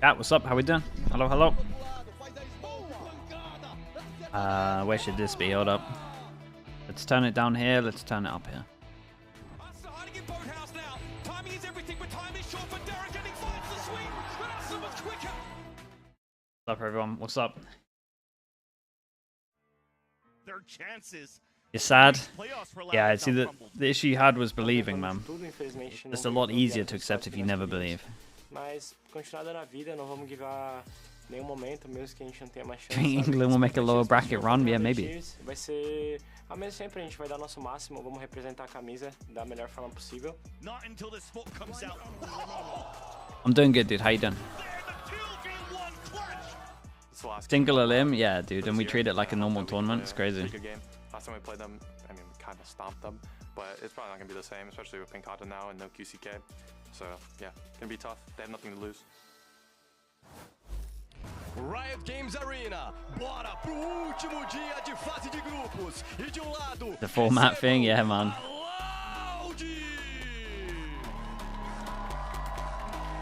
Cat, what's up? How we doing? Hello, hello. Where should this be? Hold up. Let's turn it down here. Let's turn it up here. What's up, everyone? What's up? Their chances. You're sad? Yeah, see, the issue you had was believing, man. It's a lot easier to accept if you never believe. England will make a lower bracket run? Yeah, maybe. I'm doing good, dude. How you doing? Single a limb? Yeah, dude. And we treat it like a normal tournament. It's crazy. Last time we played them, I mean, we kind of stomped them, but it's probably not going to be the same, especially with Pinkata now and no QCK. So, yeah, it's going to be tough. They have nothing to lose. Riot Games Arena, bora pro último dia de fase de grupos. E de lado, the format thing, yeah, man.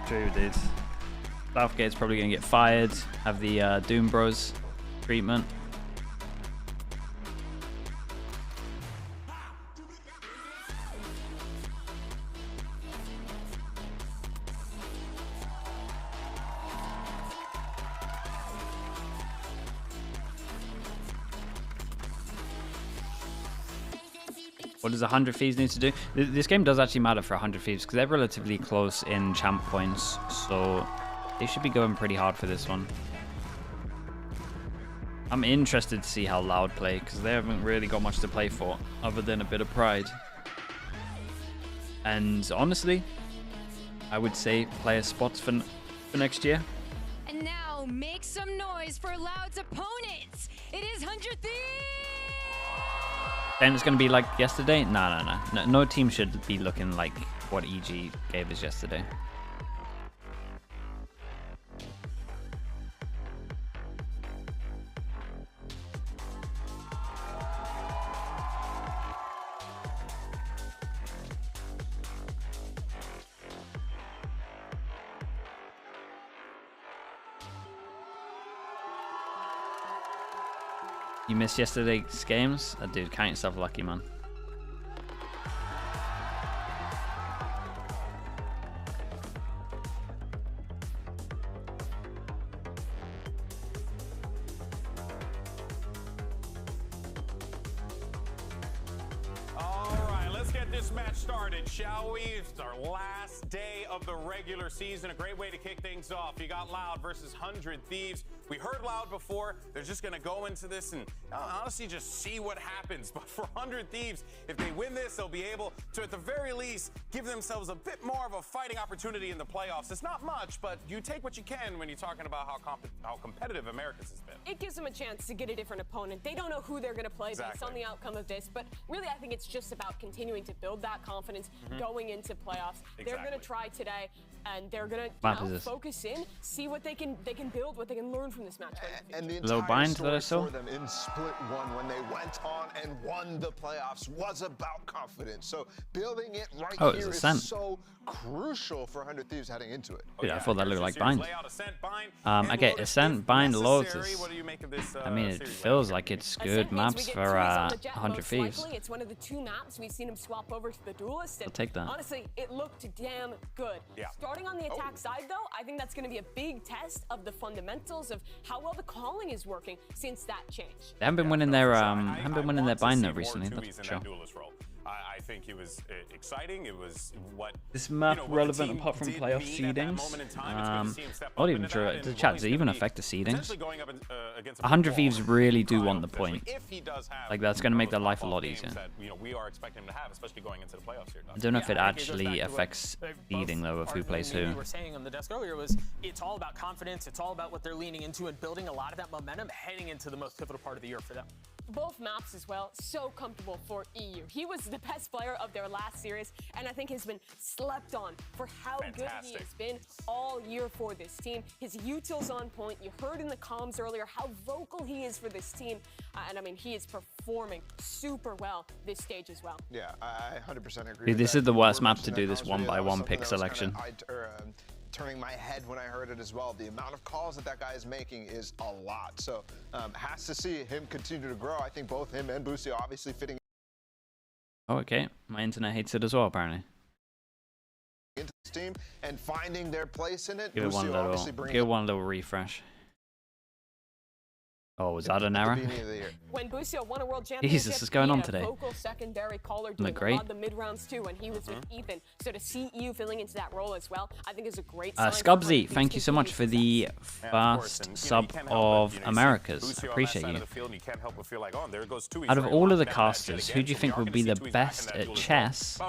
True, dude. Southgate's probably going to get fired, have the Doom Bros treatment. What does 100 Thieves need to do? This game does actually matter for 100 Thieves because they're relatively close in champ points, so they should be going pretty hard for this one. I'm interested to see how Loud play because they haven't really got much to play for other than a bit of pride. And honestly, I would say player spots for next year. And now make some noise for Loud's opponents. It is 100 Thieves! Then it's going to be like yesterday? No team should be looking like what EG gave us yesterday. You missed yesterday's games? Dude, count yourself lucky, man. This match started, shall we? It's our last day of the regular season. A great way to kick things off. You got Loud versus 100 Thieves. We heard Loud before. They're just going to go into this and honestly just see what happens. But for 100 Thieves, if they win this, they'll be able to, at the very least, give themselves a bit more of a fighting opportunity in the playoffs. It's not much, but you take what you can when you're talking about how competitive Americas has been. It gives them a chance to get a different opponent. They don't know who they're going to play based on the outcome of this, but really I think it's just about continuing to build that confidence going into playoffs. They're going to try today, and they're going to focus in, see what they can build, what they can learn from this match. And the entire story for them in split one when they went on and won the playoffs was about confidence. So building it right here is so crucial for 100 Thieves heading into it. Dude, I thought that looked like Bind. Okay, Ascent, Bind, Lotus. I mean, it feels like it's good maps for 100 Thieves. It's one of the two maps we've seen him swap over to the Duelist. I'll take that. Honestly, it looked damn good. Starting on the attack side, though, I think that's going to be a big test of the fundamentals of how well the calling is working since that change. They haven't been winning their Bind though recently. That's for sure. I think it was exciting. It was what this map relevant apart from playoff seedings. Not even sure. The chat, does it even affect the seedings? 100 Thieves really do want the point. Like that's going to make their life a lot easier. I don't know if it actually affects seeding though of who plays who. We were saying on the desk earlier was it's all about confidence. It's all about what they're leaning into and building a lot of that momentum heading into the most pivotal part of the year for them. Both maps as well, so comfortable for EU. He was the best player of their last series, and I think has been slept on for how good he has been all year for this team. His util's on point. You heard in the comms earlier how vocal he is for this team, and I mean, he is performing super well this stage as well. Yeah, I 100% agree. Dude, this is the worst map to do this one-by-one pick selection. turning my head when I heard it as well. The amount of calls that guy is making is a lot. So has to see him continue to grow. I think both him and Boostio obviously fitting. Oh, okay. My internet hates it as well, apparently. Into this team and finding their place in it. Give it one little refresh. Oh, was that an error? When Boostio won a world championship, Jesus, what's going on today? Vocal secondary caller doing a lot of the mid rounds too, and he was with Ethan. So to see you filling into that role as well, I think is a great sign. Scubsy, thank you so much for the first sub of Americas. Appreciate you. Out of all of the casters, who do you think would be the best at chess,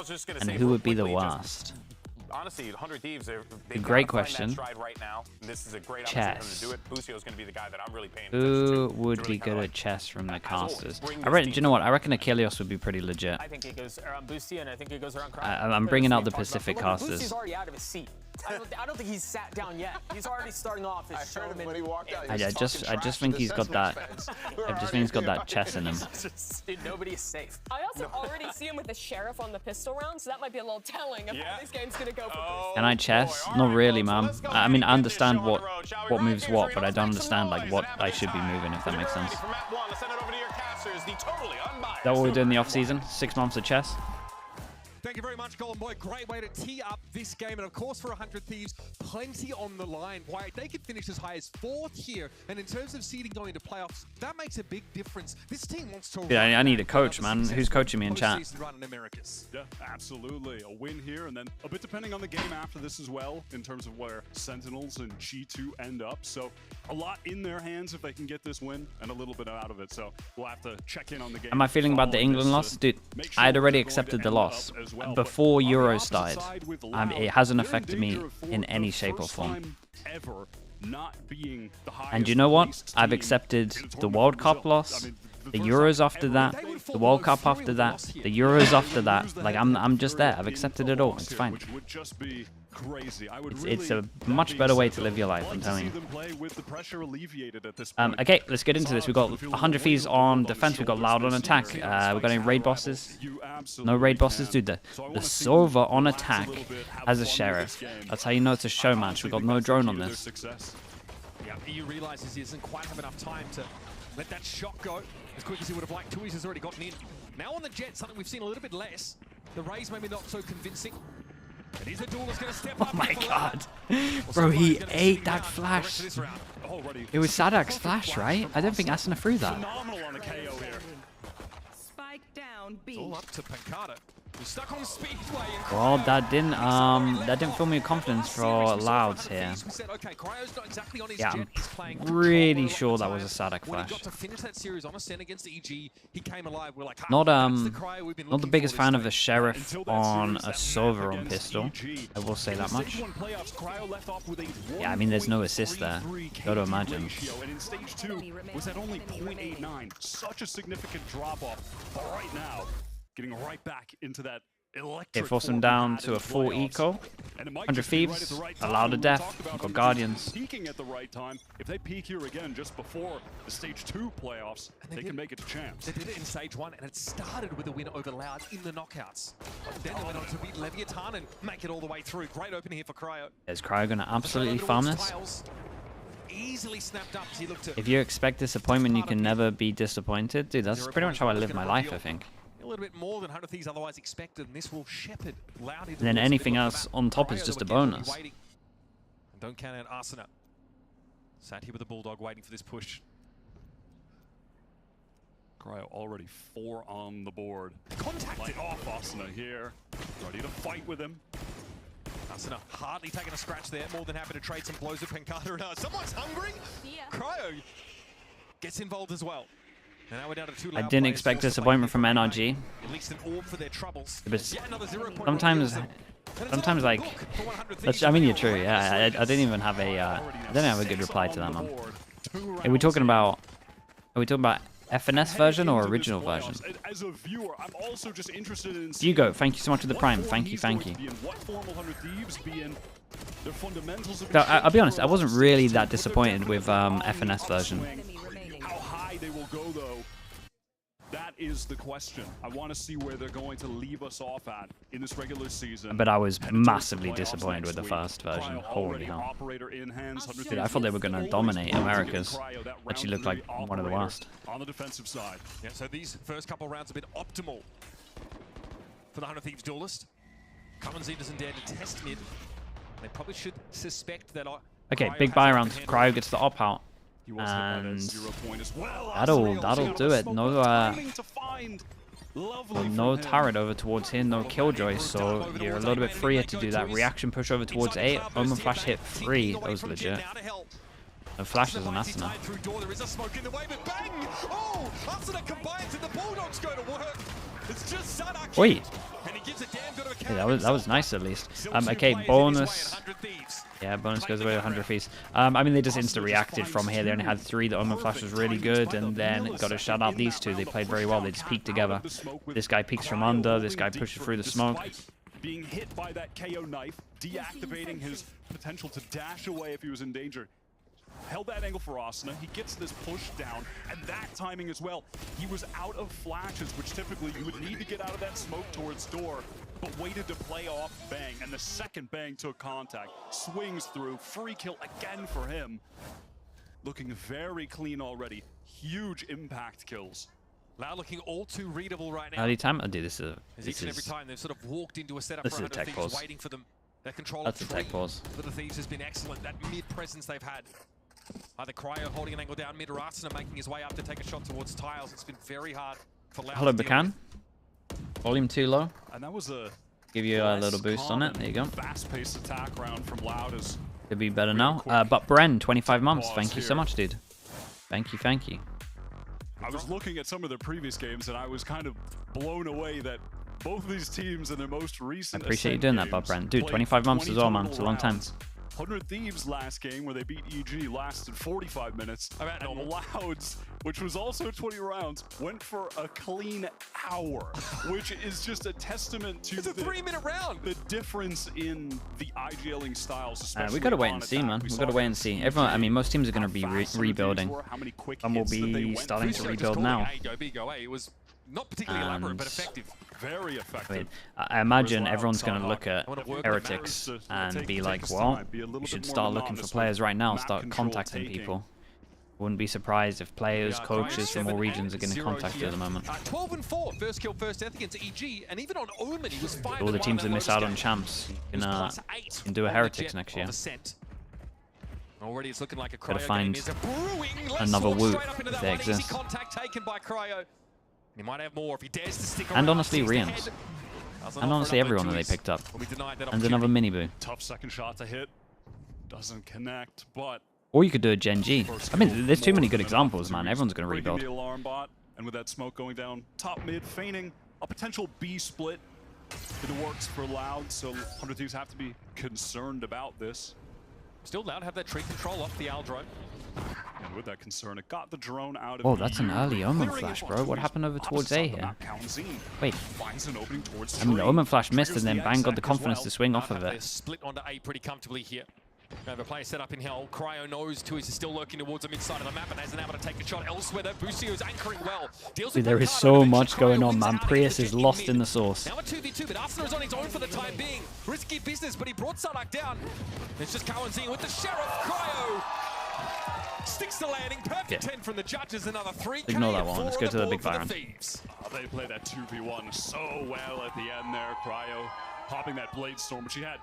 and who would be the worst? Honestly, 100 Thieves, great question. Right now. This is a great chess. opportunity to do it. Boostio is going to be the guy that I'm really paying Who would be good at chess from the casters? Do you know what? I reckon Achilles would be pretty legit. I think it goes around Boostio, and I think it goes around Cryo. I'm bringing out the Pacific casters. Boostio's already out of his seat. I don't think he's sat down yet. He's already starting off his showman. When he walked out, I just think he's got that. I just think he's got that chess in him. Nobody is safe. I also already see him with the sheriff on the pistol round, so that might be a little telling of how this game's gonna go for Boostio. Can I chess? Not really, man. I mean, I understand what moves what, but I don't understand like what I should be moving, if that makes sense. Is that what we're doing in the off season? 6 months of chess. Thank you very much, Golden Boy. Great way to tee up this game. And of course, for 100 Thieves, plenty on the line. Why they could finish as high as 4th here. And in terms of seeding going to playoffs, that makes a big difference. This team wants to... Yeah, I need a coach, man. Who's coaching me in chat? Yeah, absolutely. A win here, and then a bit depending on the game after this as well, in terms of where Sentinels and G2 end up. So a lot in their hands if they can get this win, and a little bit out of it. So we'll have to check in on the game. Am I feeling about the England loss? Dude, I had already accepted the loss. Before Euros died, it hasn't affected me in any shape or form. And you know what? I've accepted the World Cup loss, the Euros after that, the World Cup after that, the Euros after that. Like I'm just there. I've accepted it all. It's fine. It's a much better way to live your life, I'm telling you. Okay, let's get into this. We've got 100 Thieves on defense. We've got Loud on attack. We've got any raid bosses? No raid bosses, dude. The Silver on attack as a sheriff. That's how you know it's a show match. We've got no drone on this. Yeah, EU realizes he doesn't quite have enough time to let that shot go as quick as he would have liked. Tui's has already gotten in. Now on the Jet, something we've seen a little bit less. The Rays maybe not so convincing. And he's the duelist gonna step up. Oh my god. Bro, he ate that flash. It was Sadak's flash, right? I don't think Ascent threw that. Spike down B. It's all up to Pancada. He's stuck on Speedway. Well, that didn't fill me with confidence for Louds here. Yeah, I'm pretty sure that was a Sadak flash. Not the biggest fan of a sheriff on a Silver on pistol. I will say that much. Yeah, I mean there's no assist there. Gotta imagine. And in stage 2 was at only 0.89. Such a significant drop off. But right now, getting right back into that electric. It forced him down to a full eco. 100 Thieves, allowed to death. We've got Guardians. Peaking at the right time. If they peak here again just before the stage 2 playoffs, they can make it a chance. They did it in stage 1, and it started with a win over Loud in the knockouts. Then they went on to beat Leviathan and make it all the way through. Great opening here for Cryo. Is Cryo going to absolutely farm this? Easily snapped up as he looked to... If you expect disappointment, you can never be disappointed. Dude, that's pretty much how I live my life, I think. A little bit more than 100 Thieves otherwise expected, and this will shepherd Loud. And then anything else on top is just a bonus. And don't count out Arsena. Sat here with the Bulldog waiting for this push. Cryo already 4 on the board. Contacted off Arsena here. Ready to fight with him. Arsena hardly taking a scratch there. More than happy to trade some blows with Pancada. Someone's hungry. Cryo gets involved as well. I didn't expect disappointment from NRG. At least an orb for their troubles. But sometimes like, I mean, you're true. Yeah, I didn't even have a, I didn't have a good reply to that, man. Are we talking about FNS version or original version? As a viewer, I'm also just interested in Hugo, thank you so much for the Prime. Thank you. I'll be honest, I wasn't really that disappointed with FNS version. How high they will go though. That is the question. I want to see where they're going to leave us off at in this regular season. But I was massively disappointed with the first version. Holy hell. Dude, I thought they were going to dominate Americas. Actually looked like one of the worst. On the defensive side. Yeah, so these first couple rounds have been optimal for the 100 Thieves duelist. Commons doesn't dare to test mid. They probably should suspect that. Okay, big buy round. Cryo gets the op out. And that'll do it. No turret over towards him, no killjoy, so you're a little bit freer to do that reaction push over towards A. Omen flash hit 3, that was legit. No flashes on Ascent. There is a smoke in the way, but bang! Oh, Ascent combines and the Bulldogs go to work. It's just Sadak. Wait. And he gives a damn good of a Yeah, that was nice at least. Okay, bonus. Yeah, bonus goes away with 100 Thieves. I mean, they just insta-reacted from here. They only had 3. The Omen flash was really good, and then got to shut out these 2. They played very well. They just peeked together. This guy peeks from under. This guy pushes through the smoke. Being hit by that KO knife, deactivating his potential to dash away if he was in danger. Held that angle for Asuna. He gets this push down, and that timing as well. He was out of flashes, which typically you would need to get out of that smoke towards door, but waited to play off Bang, and the second Bang took contact. Swings through, free kill again for him. Looking very clean already. Huge impact kills. Loud looking all too readable right now. Early time? Oh, dude, this is each and every time they've sort of walked into a setup for 100 Thieves waiting for them. Their control That's a tech pause. For the Thieves has been excellent. That mid presence they've had. Either Cryo holding an angle down mid or Asuna making his way up to take a shot towards tiles. It's been very hard for Loud. Hello, Bacan. Volume too low. And that was a give you a little boost on it. There you go. Fast-paced attack round from Loud is could be better now. But Bren, 25 months. Thank you so much, dude. Thank you, thank you. I was looking at some of their previous games, and I was kind of blown away that both of these teams in their most recent. I appreciate you doing that, Bob Bren. Dude, 25 months as well, man. It's a long time. 100 Thieves last game where they beat EG lasted 45 minutes. And Louds, which was also 20 rounds, went for a clean hour, which is just a testament to it's a 3-minute round. The difference in the IGLing styles. We gotta wait and see, man. We gotta wait and see. Everyone, I mean, most teams are gonna be rebuilding, and we'll be starting to rebuild now. It was not particularly elaborate, but effective. Very effective. I mean, I imagine everyone's going to look at Heretics and be like, well, you should start looking for players right now, start contacting people. Wouldn't be surprised if players, coaches from all regions are getting contacted at the moment. 12-4, first kill, first death against EG, and even on Omen, he was 5-1. All the teams that miss out on champs can do a Heretics next year. Already it's looking like a Gotta find another Woot if they exist. Contact taken by Cryo. He might have more if he dares to stick around. And honestly, Rians. And honestly, everyone that they picked up. And another Mini-Boo. Tough second shot to hit. Doesn't connect, but... Or you could do a Gen G. I mean, there's too many good examples, man. Everyone's going to rebuild. The alarm bot, and with that smoke going down top mid, feigning a potential B split. It works for Loud, so 100 Thieves have to be concerned about this. Still Loud have that tree control off the Al drone. And with that concern, it got the drone out of. Oh, that's an early Omen flash, bro. What happened over towards A here? Wait. I mean, the Omen flash missed, and then Bang got the confidence to swing off of it. Split onto A pretty comfortably here. We have a player set up in hell. Cryo knows Tuis is still lurking towards the mid-side of the map and hasn't been able to take a shot elsewhere. That Busio's anchoring well. Dude, there is so much going on, man. Prius is lost in the sauce. Now a 2v2, but Asuna is on his own for the time being. Risky business, but he brought Sadak down. It's just Kawanzine with the Sheriff. Cryo sticks the landing. Perfect 10 from the judges. Another 3. Ignore that one. Let's go to the big round. They play that 2v1 so well at the end there. Cryo popping that Blade Storm, which he had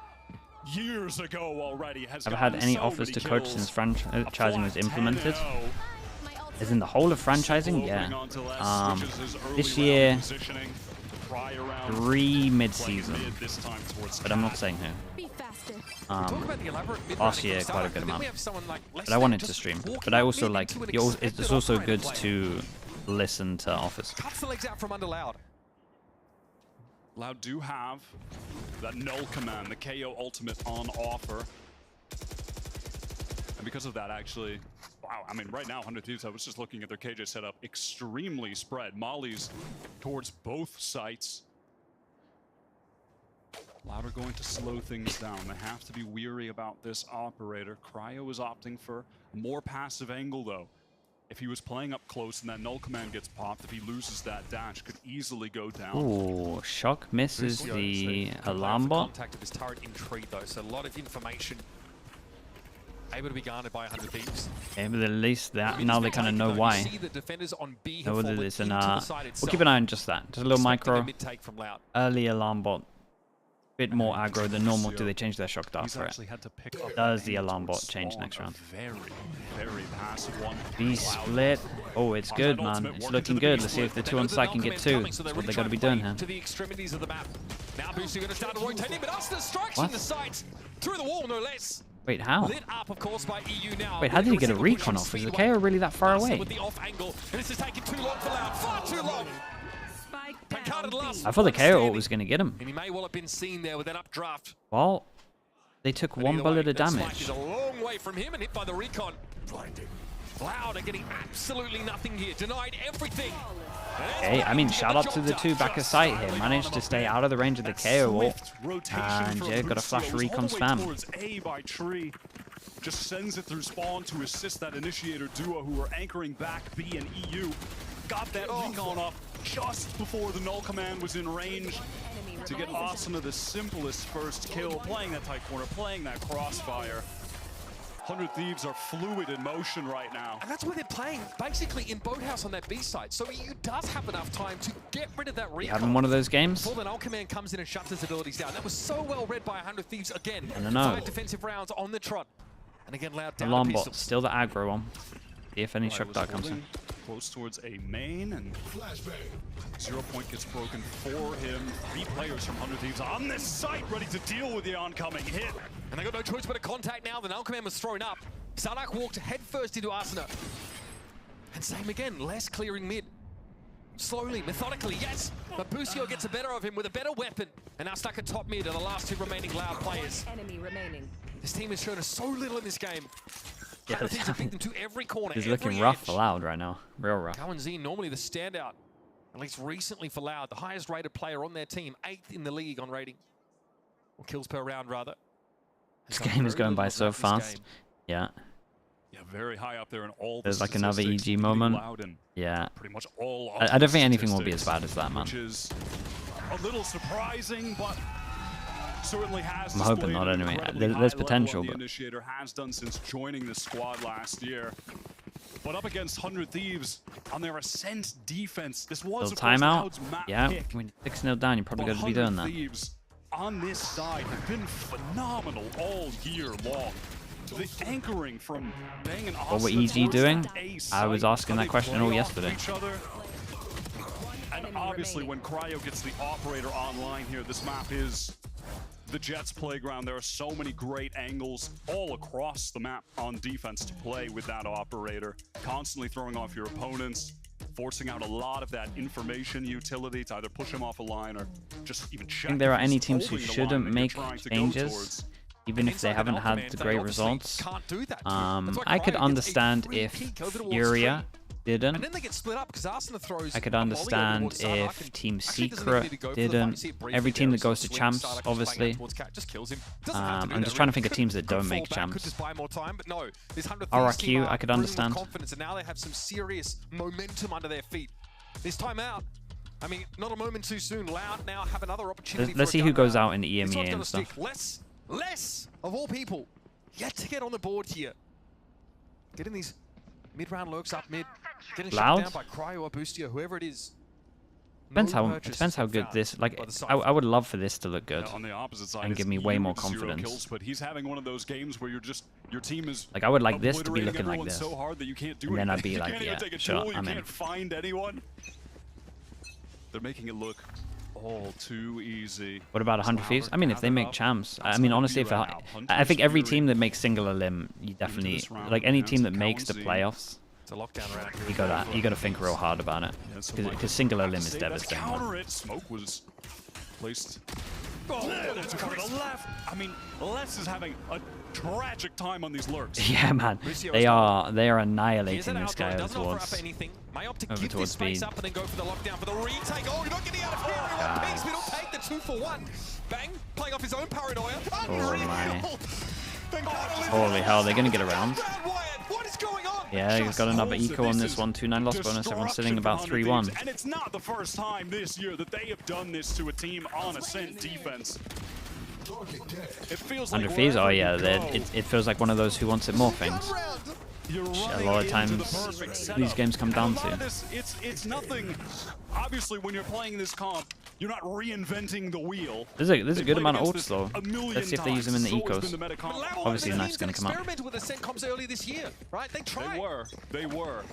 years ago already. Have had any offers to coach since franchising was implemented? As in the whole of franchising? Yeah. This year, 3 mid-season, but I'm not saying who. Last year, quite a good amount. But I wanted to stream. But I also like, it's also good to listen to offers. Cuts the legs out from under Loud. Loud do have that null command, the KO ultimate on offer. And because of that, actually, wow, I mean, right now, 100 Thieves, I was just looking at their KJ setup, extremely spread. Molly's towards both sites. Loud are going to slow things down. They have to be weary about this operator. Cryo is opting for a more passive angle, though. if he was playing up close and that null command gets popped, if he loses that dash, could easily go down. Ooh, Shock misses the alarm bot. Contact of his turret in tree though, so a lot of information able to be garnered by 100 Thieves. Okay, but at least that now they kind of know why. Know whether it's an we'll keep an eye on just that. Just a little micro. Early alarm bot. Bit more aggro than normal. Do they change their shock dart for it? Does the alarm bot change next round? Very passive one. B split. Oh, it's good, man. It's looking good. Let's see if the 2 on site can get 2. That's what they got to be doing here. To the extremities of the map. Now Boosty going to start rotating, but Ascent striking the sight through the wall, no less. Wait, how? Lit up, of course, by EU now. Wait, how did he get a recon off? Is the KO really that far away? With the off angle, and this is taking too long for Loud, far too long. I thought the KO ult was going to get him. And he may well have been seen there with that updraft. Well, they took 1 bullet of damage. Is a long way from him and hit by the recon. Loud are getting absolutely nothing here. Denied everything. Okay, I mean, shout out to the 2 back of sight here. Managed to stay out of the range of the KO ult. And yeah, got a flash recon spam. A by tree. Just sends it through spawn to assist that initiator duo who are anchoring back B and EU. Got that recon up just before the null command was in range to get Asuna the simplest first kill, playing that tight corner, playing that crossfire. 100 Thieves are fluid in motion right now. And that's where they're playing, basically in Boathouse on that B side. So EU does have enough time to get rid of that recon. You having one of those games? Before the null command comes in and shuts his abilities down. That was so well read by 100 Thieves again. I don't know. 5 defensive rounds on the trot. And again, Loud down Alarm a bot, still the aggro one. See if any shock dart comes in. Close towards a main, and 0 point gets broken for him. 3 players from 100 Thieves on this site, ready to deal with the oncoming hit. And they got no choice but to contact now. The null command was thrown up. Sardak walked headfirst into Asuna. And same again, less clearing mid. Slowly, methodically, yes. But Busio gets the better of him with a better weapon. And now stuck at top mid are the last 2 remaining Loud players. Enemy remaining. This team has shown us so little in this game. Yeah, Beat them to every corner. He's looking rough for Loud right now. Real rough. Cowan Z, normally the standout, at least recently for Loud, the highest rated player on their team, 8th in the league on rating. Or kills per round, rather. This game is going by so fast. Yeah. Yeah, very high up there in all. There's like another EG moment. Yeah. Pretty much all. I don't think anything will be as bad as that, man. Which is a little surprising, but certainly has. I'm hoping not anyway. There's potential, but the initiator has done since joining the squad last year. But up against 100 Thieves on their Ascent defense, this was a timeout. Yeah, when 6-0 down, you probably got to be doing that. Thieves on this side have been phenomenal all year long. The anchoring from Bang and what were EG doing? I was asking that question all yesterday. And obviously when Cryo gets the operator online here, this map is the Jets playground. There are so many great angles all across the map on defense to play with that operator, constantly throwing off your opponents, forcing out a lot of that information utility to either push them off a line or just even check. I think there are any teams who shouldn't make changes, even if they haven't had the great results. I could understand if Furia didn't. And then they get split up because Asuna throws. I could understand if Team Secret didn't. Every team that goes to champs, obviously. I'm just trying to think of teams that don't make champs. RRQ, I could understand. And now they have some serious momentum under their feet. This time out, I mean, not a moment too soon. Loud now have another opportunity. Let's see who goes out in the EMEA and stuff. Less of all people yet to get on the board here. Getting these mid-round lurks up mid. Getting shut down by Cryo or Boosty or whoever it is. Depends how good this. Like, I would love for this to look good on the opposite side and give me way more confidence. Kills, but he's having one of those games where your team is like, I would like this to be looking like this, so hard that you can't do and then I'd be like, yeah, sure, I'm in. Can't find anyone. They're making it look all too easy. What about 100 Thieves? I mean, if they make champs, I mean, honestly, if I think every team that makes singular limb, you definitely, like any team that makes the playoffs, you gotta think real hard about it, because singular limb is devastating. Smoke was placed. Oh, to the left. I mean, Les is having a tragic time on these lurks. Yeah, man, they are annihilating this guy over towards speed. Up and then go for the lockdown for the retake. Oh, you're not getting out of here in one piece. We don't take the 2-for-1. Bang, playing off his own paranoia. Unreal. Holy hell, they're gonna get around. What is going on? Yeah, he's got another eco on this one. 2-9 loss bonus. Everyone's sitting about 3-1. And it's not the first time this year that they have done this to a team on Ascent defense. It feels like 100 Thieves? Oh yeah, it feels like one of those who wants it more things. A lot of times these games come down to. It's nothing. Obviously, when you're playing this comp, you're not reinventing the wheel. There's a good amount of ults though. Let's see if they use them in the ecos. Obviously, the knife's gonna come out. Experimented with Ascent comps earlier this year, right? They tried. They were.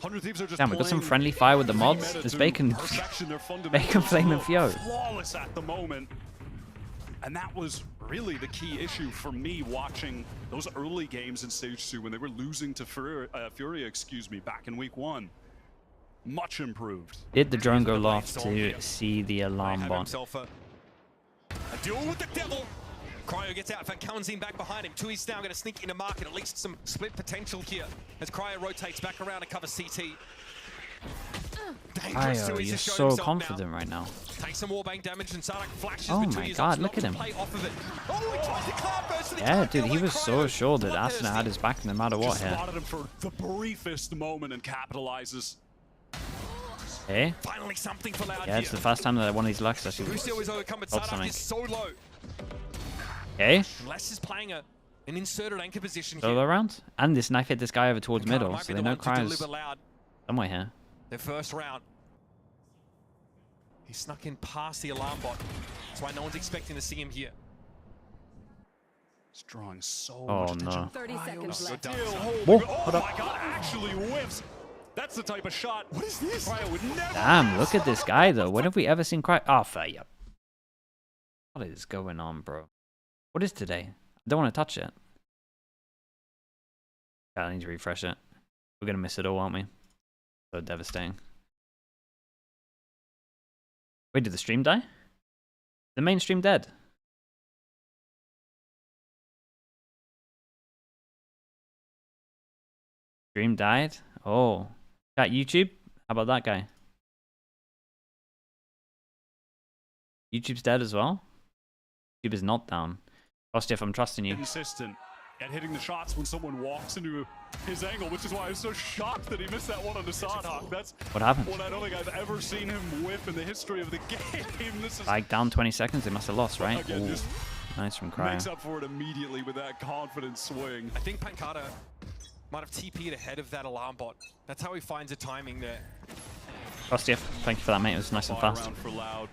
100 Thieves are just Damn, we got some friendly fire with the mods. It's Bacon Flame and Fio. Flawless at the moment. And that was really the key issue for me watching those early games in Stage 2 when they were losing to Furia, back in Week 1. Much improved. Did the drone go loft to see the alarm bot? A duel with the devil. Cryo gets out. In fact, Kawanzin back behind him. Tui's now going to sneak into market. At least some split potential here as Cryo rotates back around to cover CT. Cryo, you're so confident right now. Takes some warbang damage and Sardak flashes. Oh my god, look at him. Yeah, dude, he was so sure that Ascent had his back no matter what here. Spotted him for the briefest moment and capitalizes. Hey? Finally something for Loud. Yeah, it's the first time that one of these Lux actually helped something. Is so low. Okay. Les is playing an inserted anchor position Solo here. round? And this knife hit this guy over towards middle, so they know Cryo's somewhere here. Their first round. He snuck in past the alarm bot. That's why no one's expecting to see him here. It's drawing so much attention. 30 seconds left. Whoa, oh my god, actually whiffs. That's the type of shot. What is this? Cryo would never. Damn, look at this guy though. When have we ever seen Cryo? Oh, fair, yep. What is going on, bro? What is today? I don't want to touch it. I need to refresh it. We're gonna miss it all, aren't we? So devastating. Wait, did the stream die? The main stream dead? Stream died? Oh. Chat YouTube? How about that guy? YouTube's dead as well? YouTube is not down. Kostief, I'm trusting you. Consistent at hitting the shots when someone walks into his angle, which is why I was so shocked that he missed that one on the Sawhawk. That's what happened. What I don't think I've ever seen him whiff in the history of the game. This is like down 20 seconds, they must have lost, right? Again, just nice from Cryo. Makes up for it immediately with that confident swing. I think Pancada might have TP'd ahead of that alarm bot. That's how he finds the timing there. Kostief, thank you for that, mate. It was nice and fast. For Loud.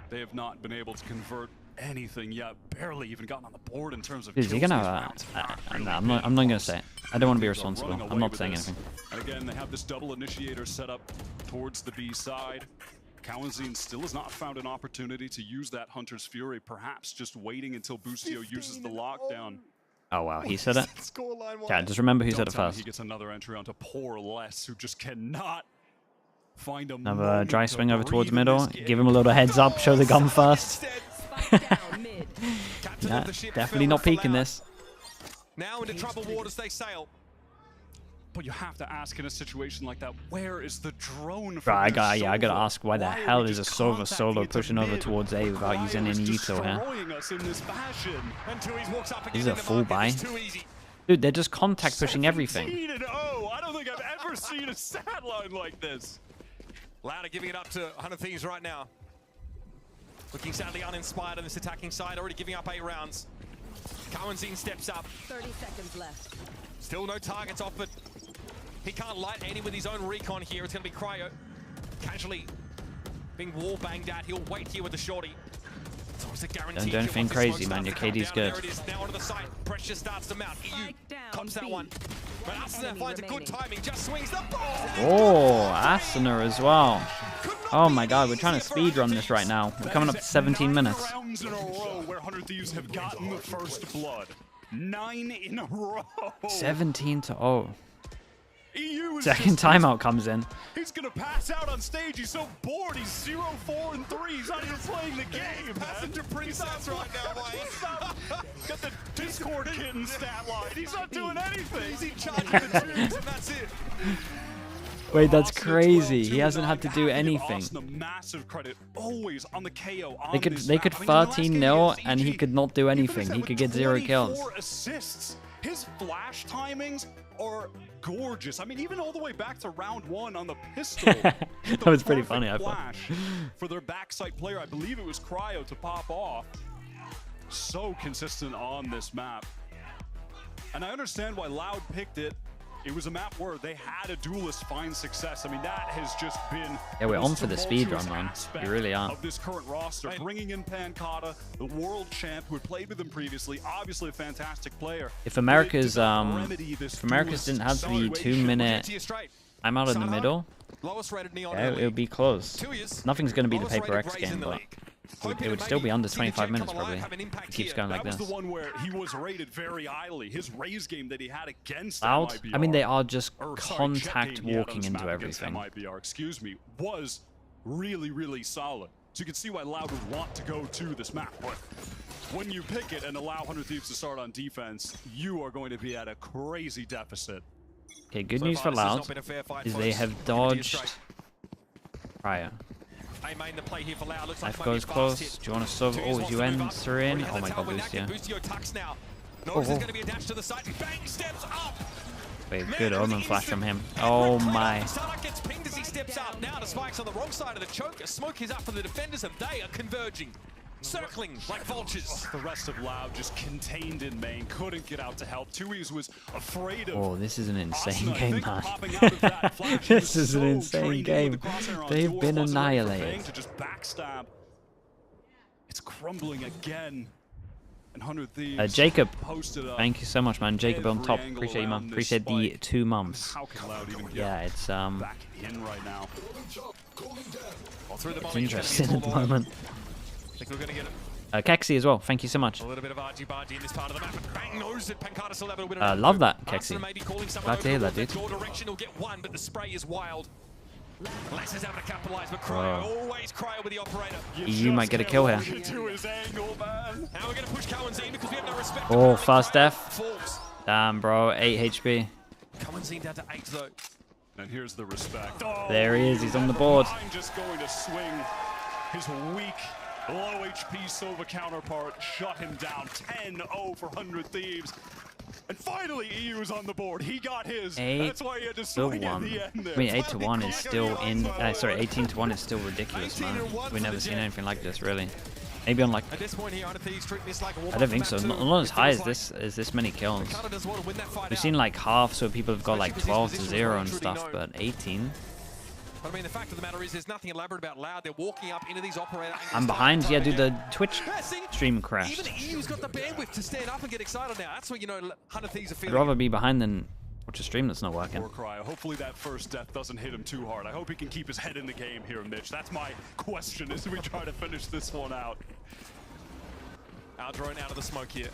They have not been able to convert anything yet. Barely even gotten on the board in terms of. Is he gonna? No, I'm not gonna say it. I don't want to be responsible. I'm not saying anything. And again, they have this double initiator set up towards the B side. Kawanzin still has not found an opportunity to use that Hunter's Fury. Perhaps just waiting until Boostio uses the lockdown. Oh wow, he said it. Yeah, just remember who said it first. He gets another entry onto poor Les, who just cannot find a another dry swing over towards middle. Give him a little heads up. Show the gun first. Yeah, definitely not peeking this. Now into troubled waters they sail. But you have to ask in a situation like that, where is the drone for right, I gotta ask why the hell is a Sova solo pushing over towards A without using any util here? This is a full buy. Dude, they're just contact pushing everything. I don't think I've ever seen a stat line like this. Louder giving it up to 100 Thieves right now. Looking sadly uninspired on this attacking side, already giving up 8 rounds. Kawanzin steps up. 30 seconds left. Still no targets off, but he can't light any with his own recon here. It's going to be Cryo. Casually being wall banged at. He'll wait here with the shorty. It's always a guarantee. Don't do anything crazy, man. Your KD's good. There it is. Now onto the side. Pressure starts to mount. EU cops that one. But Ascent finds a good timing. Just swings the ball. Oh, Ascent as well. Oh my god, we're trying to speedrun this right now. We're coming up to 17 minutes. Rounds in a row where 100 Thieves have gotten the first blood. 9 in a row. 17-0. EU is second timeout comes in. He's gonna pass out on stage. He's so bored. He's 0-4-3. He's not even playing the game. Passenger princess right now, Mike. Got the Discord kitten stat line. He's not doing anything. He's in charge of the troops, and that's it. Wait, that's crazy. He hasn't had to do anything. They could 13-0 and he could not do anything. He could get 0 kills. His flash timings are gorgeous. I mean, even all the way back to round 1 on the pistol. That was pretty funny, I thought. For their backside player, I believe it was Cryo to pop off. So consistent on this map. And I understand why Loud picked it. It was a map where they had a duelist find success. I mean, that has just been... Yeah, we're on for the speedrun, man. We really are. Of this current roster, bringing in Pancata, the world champ who had played with him previously, obviously a fantastic player. If America's didn't have the 2-minute timeout in the middle, yeah, it would be close. Nothing's going to be the Paper X game, but it would still be under 25 minutes probably. It keeps going like this. That was the one where he was rated very highly. His Raze game that he had against Loud? MIBR, I mean, they are just contact walking into everything. MIBR, excuse me, was really, really solid. So you can see why Loud would want to go to this map. But when you pick it and allow 100 Thieves to start on defense, you are going to be at a crazy deficit. Okay, good news for Loud is they have dodged Cryo. Life goes close. Do you want to sub? Oh, you enter in? Oh my god, Boostio. Wait, good Omen flash from him. Oh my. Gets pinged as he steps out. Now the spike's on the wrong side of the choke. Smoke is up for the defenders and they are converging. Circling like vultures. The rest of Loud just contained in main, couldn't get out to help. Tui's was afraid of... Oh, this is an insane game, man. This is an insane game. They've been annihilated. To just backstab. It's crumbling again. And 100 Thieves Jacob, thank you so much, man. Jacob on top. Appreciate you, man. Appreciate the 2 months. Yeah, it's back in right now. It's interesting at the moment. Kexi as well, thank you so much. A little bit of argy-bargy in this part of the map, and bang knows that Pancata still have a bit of love that, Kexi. Glad to hear that, dude. Direction, he'll get 1, but the spray is wild. Lex is able to capitalize, but Cryo, always Cryo with the operator. You might get a kill here. Now we're going to push Cowanzine because we have no respect. Oh, fast death. Damn, bro, 8 HP. Cowanzine down to 8 though. And here's the respect. There he is, he's on the board. Just going to swing his weak, low HP Sova counterpart, shut him down. 10-0 for 100 Thieves. And finally, EU's on the board. He got his. That's why he had to swing at the end there. I mean, 8-1 is still in. Sorry, 18-1 is still ridiculous, man. We've never seen anything like this, really. Maybe on like. At this point here, I don't think so. Not as high as this many kills. We've seen like half, so people have got like 12-0 and stuff, but 18. But I mean, the fact of the matter is, there's nothing elaborate about Loud. They're walking up into these operator angles. I'm behind. Yeah, dude, the Twitch stream crashed. Even EU's got the bandwidth to stand up and get excited now. That's what, you know, 100 Thieves are feeling. I'd rather be behind than watch a stream that's not working. Hopefully that first death doesn't hit him too hard. I hope he can keep his head in the game here, Mitch. That's my question as we try to finish this one out. Our drone out of the smoke here.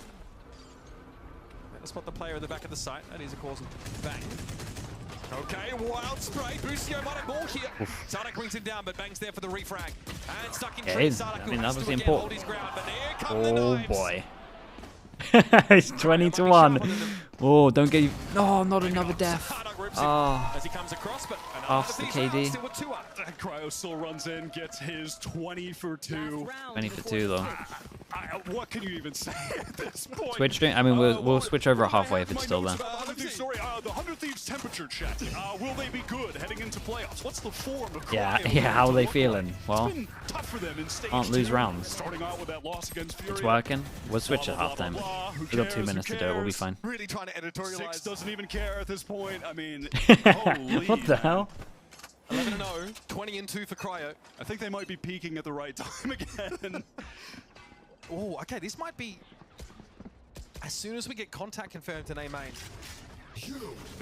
Let's spot the player at the back of the site. That is, of course, bang. Okay, wild spray. Boostio might have more here. Sardak brings him down, but Bang's there for the refrag. And stuck in tree. Sardak, I mean, that was the important. Oh boy. It's 20-1. Oh, don't get you. No, not another death. Oh. As he comes across, but half the KD. Cryo still runs in, gets his 20 for 2. 20 for 2 though. What can you even say at this point? Switch stream? I mean, we'll switch over halfway if it's still there. Sorry, the 100 Thieves temperature check. Will they be good heading into playoffs? What's the form of yeah, how are they feeling? Well, can't lose rounds. It's working. We'll switch at halftime. We've got 2 minutes to do it. We'll be fine. Really trying to editorialize. 6 doesn't even care at this point. I mean, what the hell? 11-0, 20-2 for Cryo. I think they might be peaking at the right time again. Oh, okay, this might be as soon as we get contact confirmed in A main.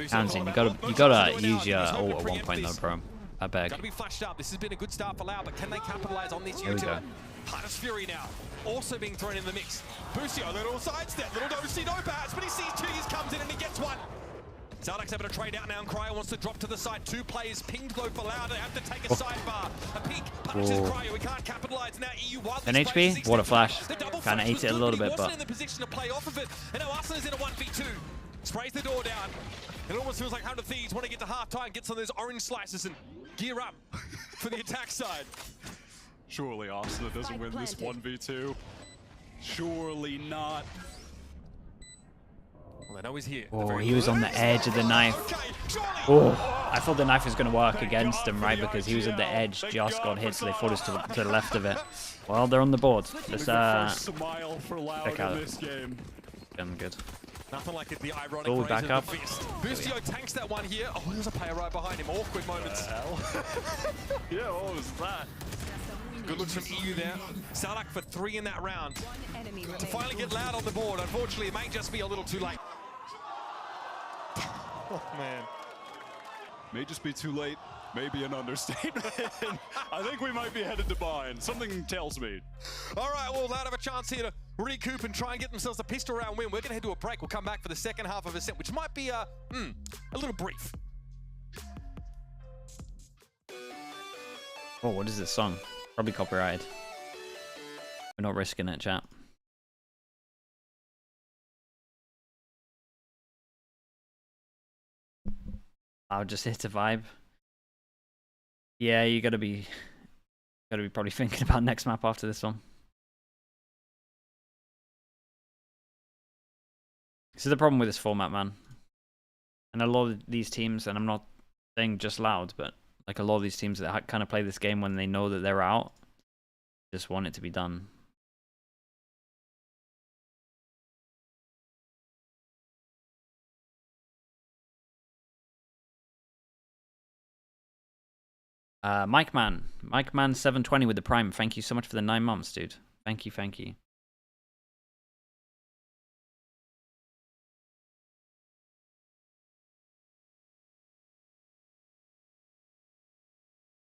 Counting, you gotta use your ult at one point though, bro. I beg. Gotta be flashed up. This has been a good start for Loud, but can they capitalize on this? Here we go. Hardest Fury now, also being thrown in the mix. Boostio, little sidestep, little no pass, but he sees Tui's comes in and he gets one. Zardak's able to trade out now, and Cryo wants to drop to the side. 2 players pinged though for Loud. They have to take a sidebar. A peek punishes Cryo. We can't capitalize now. EU wildly 10 HP. What a flash. Kind of ate it a little bit, but. In the position to play off of it, and now Ascent is in a 1v2. Sprays the door down. It almost feels like 100 Thieves want to get to halftime, get some of those orange slices and gear up for the attack side. Surely Arsenal doesn't win this 1v2. Surely not. Well, they know he's here. Oh, he was on the edge of the knife. Oh, I thought the knife was going to work against him, right? Because he was at the edge, just got hit, so they thought it was to the left of it. Well, they're on the board. Just smile for Loud check out in this game. Done good. Nothing like it, the ironic All back up. Bustio tanks that one here. Oh, there's a player right behind him. Awkward moments. Yeah, what was that? Good looks from EU there. Sardak for 3 in that round. To finally get Loud on the board. Unfortunately, it may just be a little too late. Oh, man. May just be too late. Maybe an understatement. I think we might be headed to bind. Something tells me. All right, well, Loud have a chance here to recoup and try and get themselves a pistol round win. We're going to head to a break. We'll come back for the second half of Ascent, which might be a little brief. Oh, what is this song? Probably copyrighted. We're not risking it, chat. I'll just hit a vibe. Yeah, you gotta be probably thinking about next map after this one. This is the problem with this format, man. And a lot of these teams, and I'm not saying just Loud, but like a lot of these teams that kind of play this game when they know that they're out, just want it to be done. Mike Man 720 with the Prime. Thank you so much for the 9 months, dude. Thank you, thank you.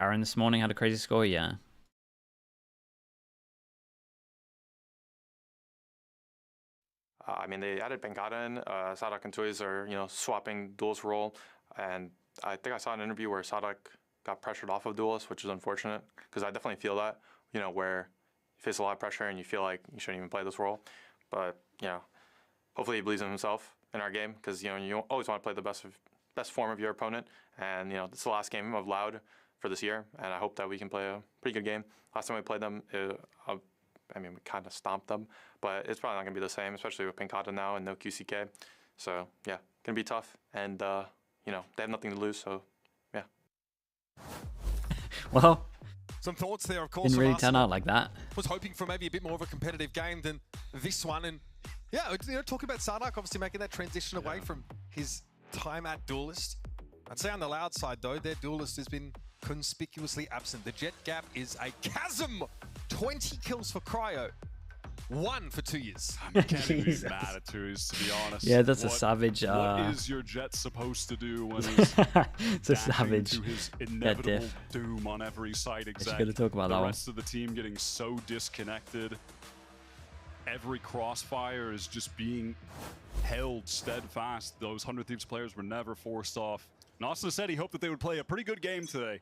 Aaron this morning had a crazy score, yeah. I mean, they added Bengata in. Sardak and Toys are, swapping Duel's role. And I think I saw an interview where Sardak got pressured off of Duelist, which is unfortunate, because I definitely feel that, where you face a lot of pressure and you feel like you shouldn't even play this role. But, hopefully he believes in himself in our game, because, you always want to play the best form of your opponent. And, it's the last game of Loud for this year, and I hope that we can play a pretty good game. Last time we played them, we kind of stomped them, but it's probably not going to be the same, especially with Pinkata now and no QCK. So, yeah, going to be tough. And, they have nothing to lose, so, yeah. Well, some thoughts there, of course. Didn't really turn out like that. Was hoping for maybe a bit more of a competitive game than this one. And, yeah, talking about Sardak, obviously making that transition away from his time at Duelist. I'd say on the Loud side, though, their Duelist has been conspicuously absent. The jet gap is a chasm. 20 kills for Cryo. 1 for 2 years. I can't even be mad at 2 years, to be honest. Yeah, that's a savage. What is your Jet supposed to do when he's it's a savage to his inevitable doom on every side? Exactly. Gotta talk about the that rest of the team getting so disconnected. Every crossfire is just being held steadfast. Those 100 Thieves players were never forced off. Nasa said he hoped that they would play a pretty good game today.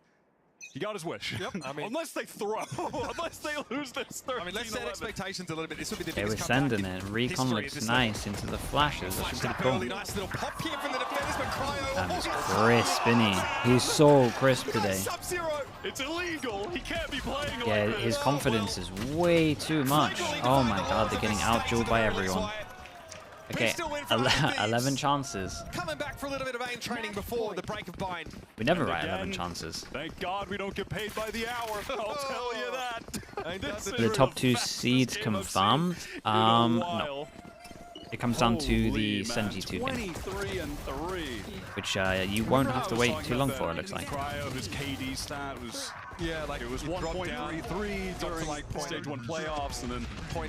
He got his wish. Yep, unless they throw, unless they lose this 13-11. Let's set expectations a little bit. This will be the they biggest were sending it. Recon looks nice into the flashes. That's pretty cool. Nice little pop here from the defenders, but Cryo. And it's crisp, isn't he? He's so crisp today. It's illegal. He can't be playing like this. His confidence is way too much. Oh my god, they're getting out-dueled by everyone. Okay, 11 chances. Coming back for a little bit of aim training before the break of bind. We never write 11 chances. Thank God we don't get paid by the hour. I'll tell you that. The top 2 seeds confirmed. No. It comes down to the SEN G2 game, which you won't have to wait too long for. It looks like. Cryo, his KD stat was it was 1.33 during like stage 1 playoffs, and then 0.9.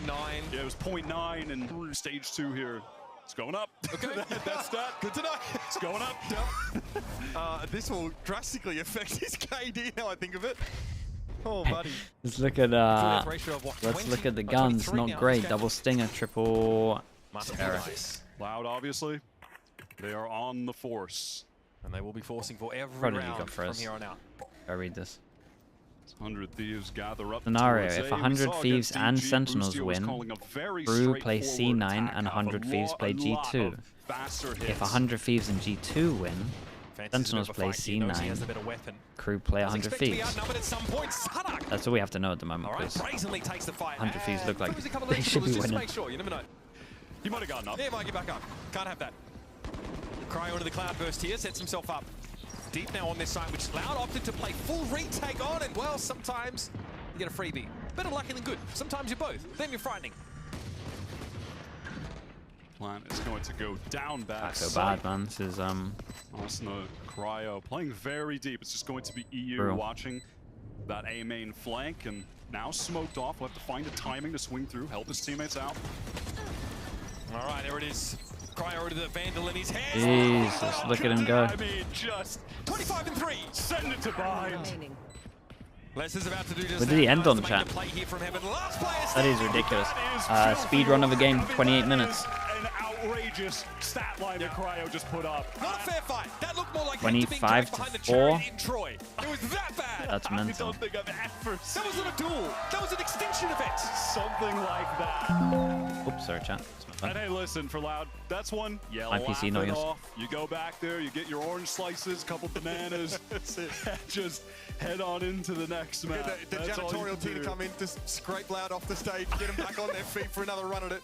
Yeah, it was 0.9 in stage 2 here. It's going up. Okay, that's that. Good to know. It's going up. Yep. This will drastically affect his KD now I think of it. Oh, buddy. Let's look at the guns. Not great. Double stinger, triple. Loud, obviously. They are on the force. And they will be forcing for every round from here on out. I read this. 100 Thieves gather up. Scenario, if 100 Thieves and Sentinels win, Brew play C9 and 100 Thieves play G2. faster hits. If 100 Thieves and G2 win, Sentinels play C9, Crew play 100 Thieves. That's all we have to know at the moment, because 100 Thieves look like they should be winning. You never know. He might have gotten up. Yeah, he might get back up. Can't have that. Cryo into the Cloudburst here, sets himself up deep now on this side, which Loud opted to play full retake on, and well, sometimes you get a freebie. Better lucky than good. Sometimes you're both. Then you're frightening. Plan is going to go down back. I feel bad, man. This is Arsenal Cryo playing very deep. It's just going to be EU watching that A main flank, and now smoked off. We'll have to find the timing to swing through, help his teammates out. All right, there it is. Cryo to the Vandal in his hands. Jesus, look at him go. I mean, just 25 and 3. Send it to bind. Les is about to do just Where did he end on, chat? That is ridiculous. Speed run of a game, 28 minutes. An outrageous stat line that Cryo just put up. Not a fair fight. That looked more like 25 to 4. in Troy. It was that bad. That's mental. I don't think I've ever seen. That wasn't a duel. That was an extinction event. Something like that. Oops, sorry, chat. And hey, listen, for Loud, that's one. Yeah, My PC noise. off. You go back there, you get your orange slices, couple bananas, just head on into the next match. The janitorial team to come in, just scrape Loud off the stage, get them back on their feet for another run at it.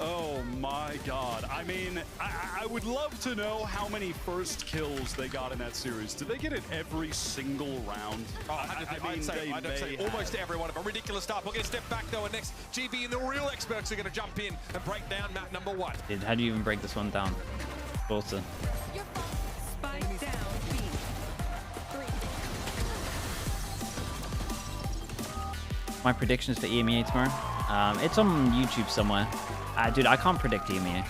Oh my God. I mean, I would love to know how many first kills they got in that series. Did they get it every single round? I'd say almost every one of them. Ridiculous stuff. We're going to step back though, and next GB and the real experts are going to jump in and break down map number 1. Dude, how do you even break this one down? Spike down. My predictions for EMEA tomorrow? It's on YouTube somewhere. Dude, I can't predict EMEA.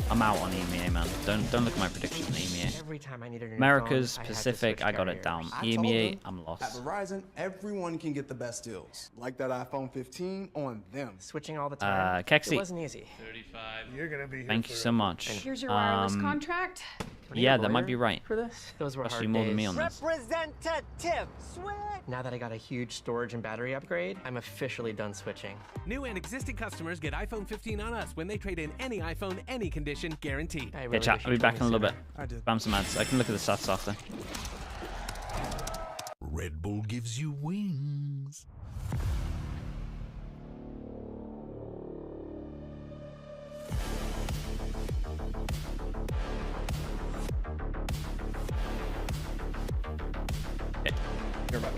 I'm out on EMEA, man. Don't look at my predictions on EMEA. Every time I needed a new Americas, phone, Pacific, I got it down. EMEA, I'm lost. At Verizon, everyone can get the best deals. Like that iPhone 15 on them. Switching all the time. Kexi. It wasn't easy. 35. You're gonna be here. Thank you so much. Here's your wireless contract. Yeah, that might be right. For this? Those were Actually, hard more days. than me on this. Representative, switch! Now that I got a huge storage and battery upgrade, I'm officially done switching. New and existing customers get iPhone 15 on us when they trade in any iPhone, any condition, guaranteed. Okay, chat, I'll be back in a little bit. Spam some ads. I can look at the stats after. Red Bull gives you wings. Okay, you're back.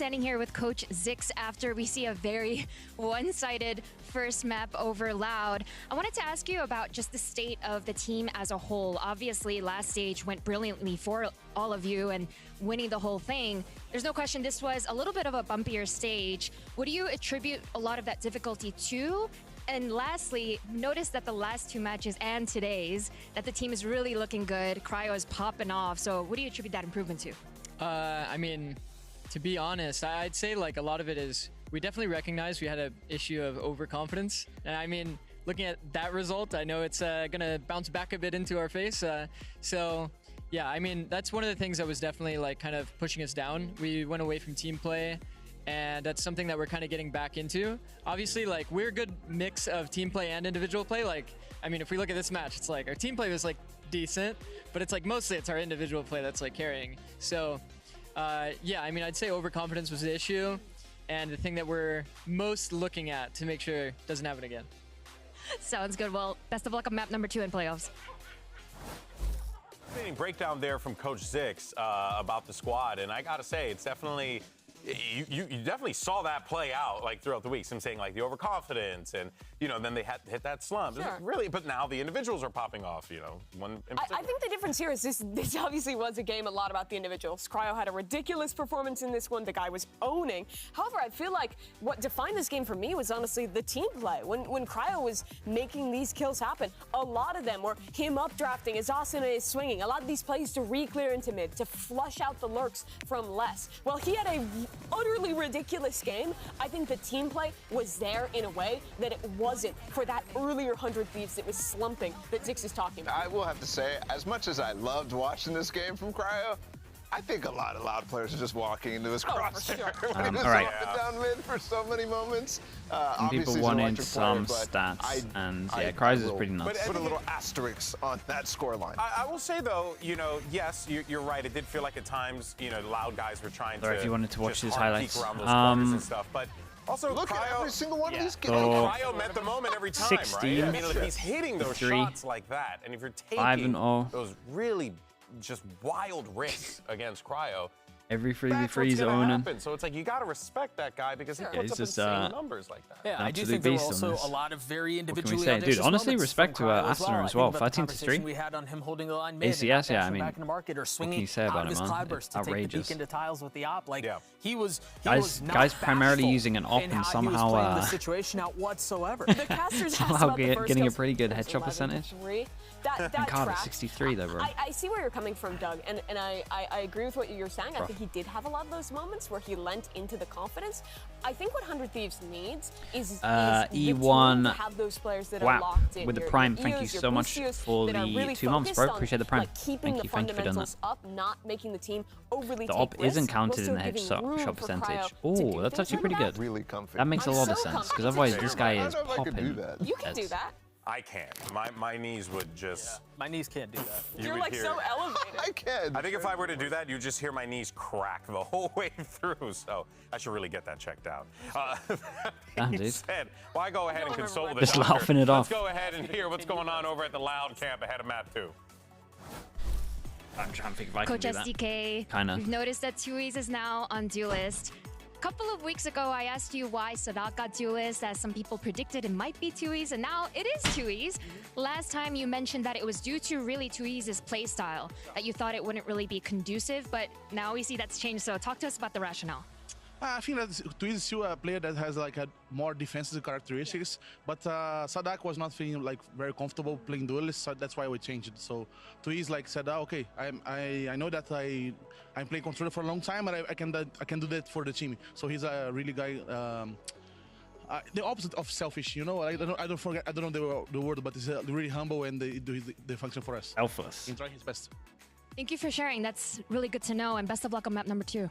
standing here with Coach Zix after we see a very one-sided first map over Loud. I wanted to ask you about just the state of the team as a whole. Obviously, last stage went brilliantly for all of you and winning the whole thing. There's no question this was a little bit of a bumpier stage. What do you attribute a lot of that difficulty to? And lastly, notice that the last 2 matches and today's, that the team is really looking good. Cryo is popping off. So what do you attribute that improvement to? I mean, to be honest, I'd say like a lot of it is we definitely recognize we had an issue of overconfidence. And I mean, looking at that result, I know it's going to bounce back a bit into our face. So yeah, I mean, that's one of the things that was definitely like kind of pushing us down. We went away from team play. And that's something that we're kind of getting back into. Obviously, like, we're a good mix of team play and individual play. Like, I mean, if we look at this match, it's like our team play was like decent, but it's like mostly it's our individual play that's like carrying. So, yeah, I mean, I'd say overconfidence was the issue and the thing that we're most looking at to make sure it doesn't happen again. Sounds good. Well, best of luck on map number 2 in playoffs. Breakdown there from Coach Zix about the squad, and I gotta say, it's definitely. You definitely saw that play out like throughout the weeks. I'm saying like the overconfidence and then they had hit that slump. Sure. Really, but now the individuals are popping off. One. I think the difference here is this obviously was a game a lot about the individuals. Cryo had a ridiculous performance in this one. The guy was owning. However, I feel like what defined this game for me was honestly the team play. When Cryo was making these kills happen, a lot of them were him updrafting as Asuna is swinging. A lot of these plays to re-clear into mid, to flush out the lurks from less. Well, he had a utterly ridiculous game. I think the team play was there in a way that it wasn't for that earlier 100 Thieves that was slumping that Zix is talking about. I will have to say, as much as I loved watching this game from Cryo, I think a lot of Loud players are just walking into his crosshair when he was all right. up and down mid for so many moments. Some people wanted some stats, and yeah, Cryo's is pretty nuts. But put a little asterisk on that scoreline. I will say though, yes, you're right. It did feel like at times, the Loud guys were trying Sorry, to. if you wanted to watch these highlights. Around those corners and stuff, but. Also, look Cryo, at every single one of these kids. Cryo met the moment every time, 16, right? I mean, like, he's hitting those 3, shots like that, and if you're taking 5-0. those really just wild risks against Cryo, every free that's freeze what's gonna owning. happen. So it's like you got to respect that guy because he puts up just, insane numbers like that. Yeah, I do think there were also a lot of very individually Dude, honestly, respect to Asuna as well. 13-3. We had on him holding the line mid, ACS, yeah, I mean, back in the market or what swinging can you say about out of him, his man? cloudburst It's to take the outrageous. peek into tiles with the op. Like he was Guys primarily using an op and somehow the situation out whatsoever. The casters somehow getting a pretty good headshot percentage. That Carter, tracks. 63 though, bro. I see where you're coming from, Doug, and I agree with what you're saying. I think he did have a lot of those moments where he lent into the confidence. I think what 100 Thieves needs is E1 to have those players that are locked in. with the Your Prime. EOs, Thank you your so much Boosters for that are the really 2 months, bro. focused on, Appreciate the Prime. like, keeping Thank the you for doing that. fundamentals up, not making the team overly The take op isn't risks, counted while in the still giving room headshot for percentage. Cryo to Oh, do that's things. actually pretty Remember good. Really comfy. That makes a I'm lot of so sense because confident. otherwise this guy is I don't know if I could do popping. that. You can do that. I can't. My knees would just. My knees can't do that. You're would like hear- so elevated. I can. I think if I were to do that, you'd just hear my knees crack the whole way through. So I should really get that checked out. Damn, That dude. said, why go ahead and consult with the Just doctor? laughing it Let's off. go ahead and hear what's going on over at the Loud camp ahead of map 2. I'm trying to think if I can Coach do that. SDK, Kinda. we've noticed that Tui's is now on Duelist. A couple of weeks ago, I asked you why Sadak got Duelist, as some people predicted it might be Tui's, and now it is Tui's. Last time you mentioned that it was due to really Tui's playstyle, that you thought it wouldn't really be conducive, but now we see that's changed, so talk to us about the rationale. I think that Twiz is still a player that has like a more defensive characteristics, but Sadak was not feeling like very comfortable playing duelist, so that's why we changed it. So Twiz like said, okay, I know that I'm playing controller for a long time, and I can do that for the team. So he's a really guy. The opposite of selfish, you know. I don't know the word, but he's really humble and they do the function for us. Selfless. He's trying his best. Thank you for sharing. That's really good to know, and best of luck on map number 2.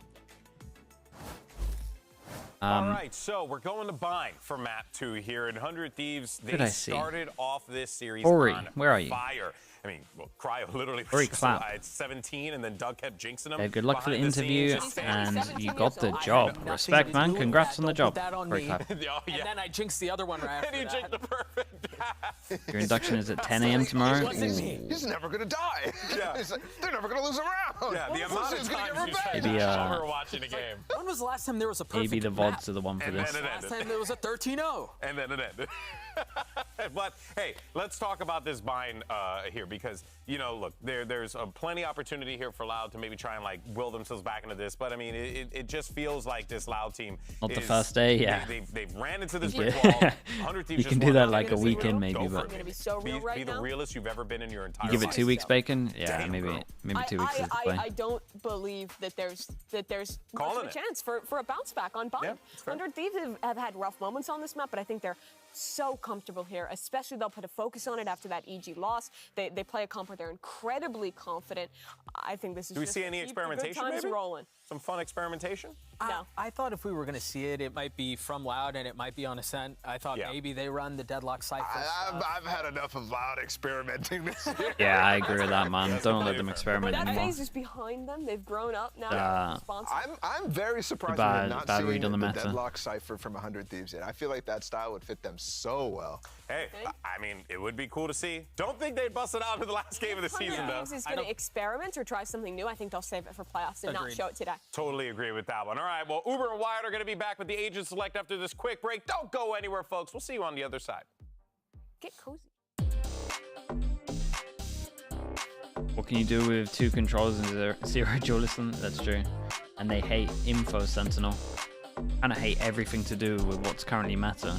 All right, so we're going to bind for map 2 here at 100 Thieves. They started off this series Ori, on where are you? fire. I mean, well, Cryo literally Very was clap. at 17, and then Doug kept jinxing him. Yeah, good luck for the behind interview, scenes. and you got the job. Respect, man. Congrats on the job. Very clap. And then I jinxed the other one right after And you jinxed the perfect pass. Your induction is at 10 a.m. tomorrow. He's never gonna die. Yeah. It's like, they're never gonna lose a round. Yeah, the amount of times you spent Maybe, over watching a game. When was the last time there was a perfect Maybe the map? VODs are the one for And this. then it Last ended. time there was a 13-0. And then it ended. But hey, let's talk about this bind here, because look, there's a plenty opportunity here for Loud to maybe try and like will themselves back into this. But I mean, it just feels like this Loud team. Not the first day, yeah. They've ran into this brick wall. 100 Thieves You just can do won. that like a week in, maybe, Go for but it. Gonna be so real right Be the now. realest you've ever been in your entire you give it life. 2 weeks, Bacon. Yeah, Damn, maybe bro. 2 weeks is the play. I don't believe that there's much Calling of a it. chance for a bounce back on Bind. Yeah, it's fair. 100 Thieves have had rough moments on this map, but I think they're so comfortable here, especially they'll put a focus on it after that EG loss. They play a comp where they're incredibly confident. I think this is Do we just see any keep the good experimentation, times maybe? rolling. Some fun experimentation? No. I thought if we were going to see it, it might be from Loud and it might be on Ascent. I thought maybe they run the Deadlock Cypher. I've had enough of Loud experimenting this year. Yeah, I agree with that, man. Don't let them experiment That anymore. phase is behind them. They've grown up now. They're responsible. I'm very surprised Bad- we have not bad seen read on the the meta. Deadlock Cypher from 100 Thieves yet. I feel like that style would fit them so well. Hey, I mean, it would be cool to see. Don't think they'd bust it out in the last game of the season, 100 though. Thieves is going to experiment or try something new. I think they'll save it for playoffs and not Agreed. show it today. Totally agree with that one. All right, well, Uber and Wyatt are going to be back with the Agent Select after this quick break. Don't go anywhere, folks. We'll see you on the other side. Get cozy. What can you do with 2 controllers and zero dualism? That's true. And they hate Info Sentinel. Kind of hate everything to do with what's currently meta.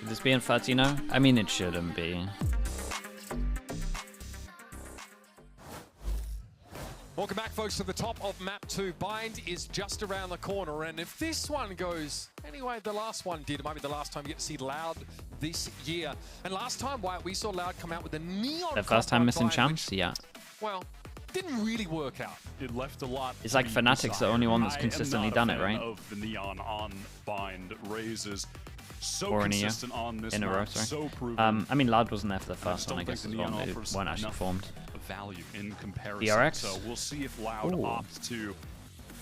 Would this be in 13? I mean, it shouldn't be. Welcome back, folks, to the top of map 2. Bind is just around the corner, and if this one goes anyway, the last one did. It might be the last time you get to see Loud this year. And last time, Wyatt, we saw Loud come out with a neon. The first time missing Bind, champs? which, Yeah. well, didn't really work out. It left a lot. It's like to be Fnatic's the only one that's desired. consistently I am done not it, a fan right? Of the neon on bind raises. So Or in a year. consistent on this In a map, row, sorry. so proven. I mean, Loud wasn't there for the I first just one, I don't guess, think as the well. neon They offers weren't actually enough formed. value in comparison. DRX? So we'll see if Loud Ooh. opts to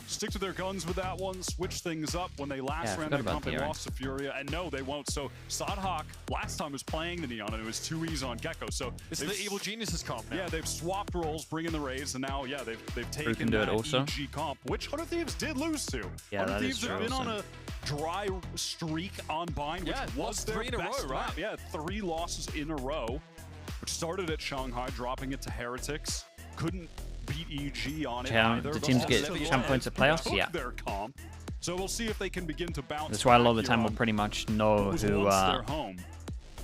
stick to their guns with that one, switch things up. When they last Yeah, I ran forgot that about comp, they DRX. lost to Furia, and no, they won't. So Sadhawk last time was playing the Neon, and it was 2Es on Gecko. So This is the Evil Geniuses comp now. yeah, they've swapped roles, bringing the Rays, and now yeah, they've taken can do it that also. EG comp, which 100 Thieves did lose to. Yeah, 100 that is Thieves have true been on also. a dry streak on Bind, which Yeah, was lost their 3 in a best row, right? map. Yeah, 3 losses in a row, which started at Shanghai, dropping it to Heretics. Couldn't beat EG on it Yeah, either. the but teams also get the champ points at playoffs, took yeah. their comp. So we'll see if they can begin to bounce. That's why a lot of the back time here we'll on pretty much know what was who once their home.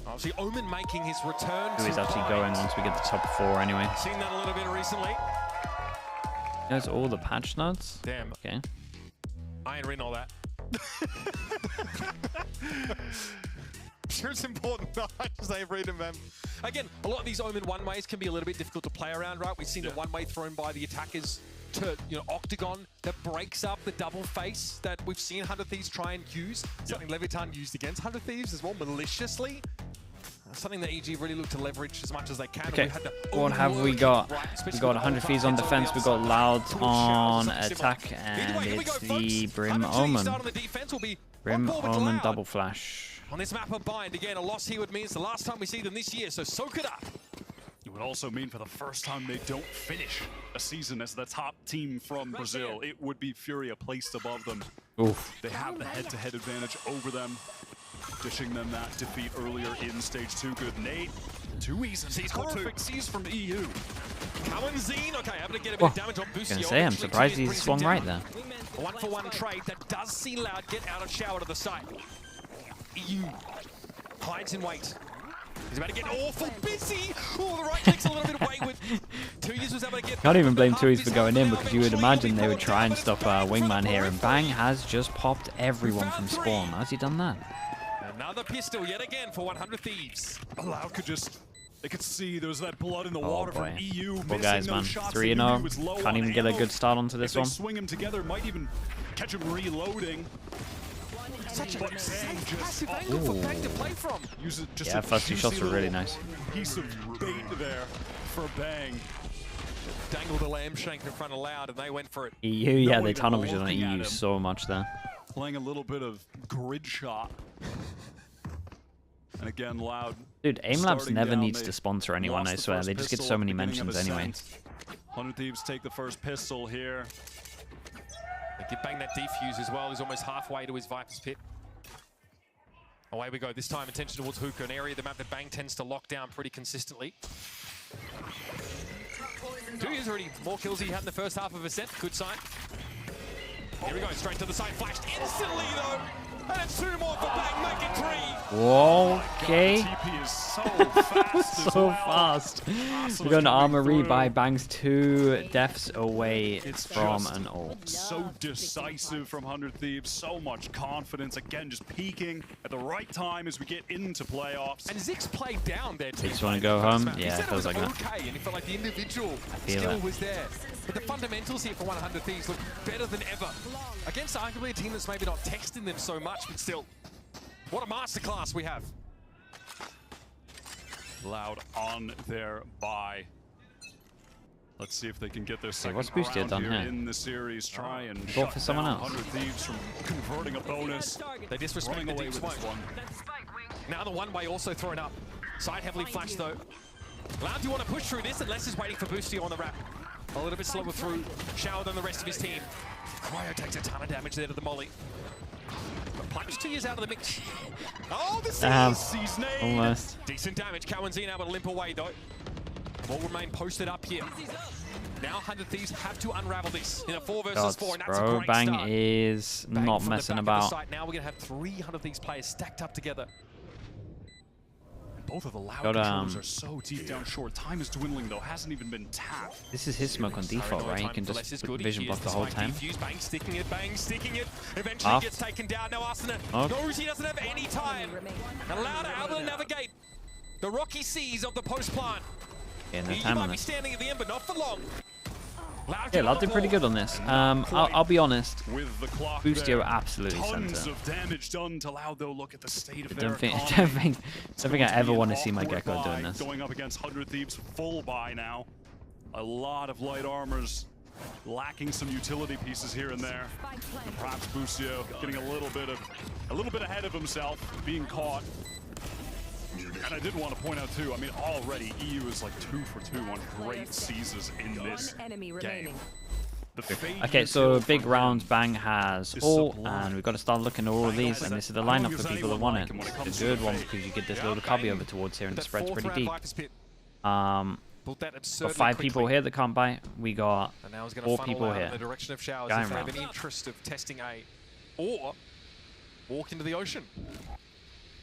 Obviously, Omen making his return who to is actually Bind. going once we get the top 4 anyway. Seen that a little bit recently. There's all the patch notes. Damn. Okay. I ain't reading all that. Sure, it's important that I just ain't reading them. Again, a lot of these Omen one-ways can be a little bit difficult to play around, right? We've seen the one-way thrown by the attackers to, Octagon that breaks up the double face that we've seen 100 Thieves try and use. Something Leviathan used against 100 Thieves as well, maliciously. Something that EG really look to leverage as much as they can. Okay, We had the what have we overworking, got? right, We especially got with 100 Ultra Thieves on Heads defense, the we got outside. Loud Tool on showers, something attack, similar. and Either way, here we it's go, the folks. Brim 100 Thieves Omen. start on the defense will be Brim on board with Omen Loud. double flash. On this map of Bind, again, a loss here would mean it's the last time we see them this year, so soak it up. It would also mean for the first time they don't finish a season as the top team from Brazil. It would be Furia placed above them. Oof. They have the head-to-head advantage over them, dishing them that defeat earlier in stage 2. Good Nate. 2Es and perfect C's from EU. Cohen Zine, okay, able to get a bit of damage on Busio. I was gonna say, I'm Actually, surprised Tears he brings him swung down. right there. A 1-for-1 trade that does see Loud get out of shower to the side. EU hides in wait. He's about to get awful busy. Oh, the right click's a little bit wayward. 2Es was able to get. Can't even blame 2Es for going in because you would imagine they would try and stop Wingman here, and Bang has just popped everyone from spawn. How's he done that? Another pistol yet again for 100 Thieves. Loud could just... They could see there was that blood in the water from EU. Poor guys, man. 3-0. Can't even get a good start onto this one. Swing him together, might even catch him reloading. Such a passive angle for Bang to play from. Yeah, first two shots were really nice. Piece of bait there for Bang. Dangled a lamb shank in front of Loud, and they went for it. EU, yeah, they tunnel vision on EU so much there. Playing a little bit of grid shot. And again, Loud. Dude, AimLabs never needs to sponsor anyone, I swear. They just get so many mentions anyway. 100 Thieves take the first pistol here. They give Bang that defuse as well. He's almost halfway to his Viper's pit. Away we go. This time, attention towards Hookah, an area of the map that Bang tends to lock down pretty consistently. 2 years already more kills he had in the first half of Ascent. Good sign. Here we go, straight to the side. Flashed instantly, though. And it's 2 more for Bang, make it 3. Whoa, okay. TP is so fast. So fast. We're going to Armory by Bang's 2 deaths away from an ult. So decisive from 100 Thieves. So much confidence. Again, just peaking at the right time as we get into playoffs. And Zix played down there. They just want to go home? Yeah, it feels like that. Okay, and it felt like the individual skill was there. But the fundamentals here for 100 Thieves look better than ever. Against arguably a team that's maybe not texting them so much, but still, what a masterclass we have. Loud on their bye. Let's see if they can get their second what's Boosty round done here here? in the series. Try and Go shut for someone down else. 100 Thieves from converting a bonus. They disrespect the away deep with smoke. this one. Now the one-way also thrown up. Side heavily flashed though. Loud, do you want to push through this? Unless he's waiting for Boosty on the wrap. A little bit slower through Shower than the rest of his team. Cryo takes a ton of damage there to the molly. But Plunge 2 years out of the mix. Oh, the C's nade! Almost. Decent damage. Kawanzine able to limp away though. Will remain posted up here. Now 100 Thieves have to unravel this in a 4 versus 4, and that's a great Bang start. is Bang not from messing the back of the about. site. Now we're going to have 300 Thieves players stacked up together. Both of the Loud Got, controllers are so deep down short. Time is dwindling though. Hasn't even been tapped. This is his smoke on default, right? He can just vision block the whole time. Bang sticking it, Bang sticking it. Eventually gets taken down. Now Arsena knows he doesn't have any time. And Loud able to navigate the rocky seas of the post plant. Yeah, no He time might on be this. standing at the end, but not for long. Yeah, Loud did pretty good on this. I'll be honest. With the clock Boostio there, absolutely sent tons it. of damage done to Loud though. Look at the state of I their don't think economy. I ever want to see my Awkward Gecko buy doing this. Going up against 100 Thieves full buy now. A lot of light armors lacking some utility pieces here and there. And perhaps Boostio getting a little bit ahead of himself, being caught. And I did want to point out too, I mean already EU is like 2 for 2 on great seasons in this game. Okay, so big round Bang has all, and we've got to start looking at all of these, and this is the lineup for people that want it. It's a good one because you get this little cubby over towards here, and the spread's pretty deep. Got 5 people here that can't buy. We got 4 people here. The direction of Showers if they have any interest of testing A, or walk into the ocean.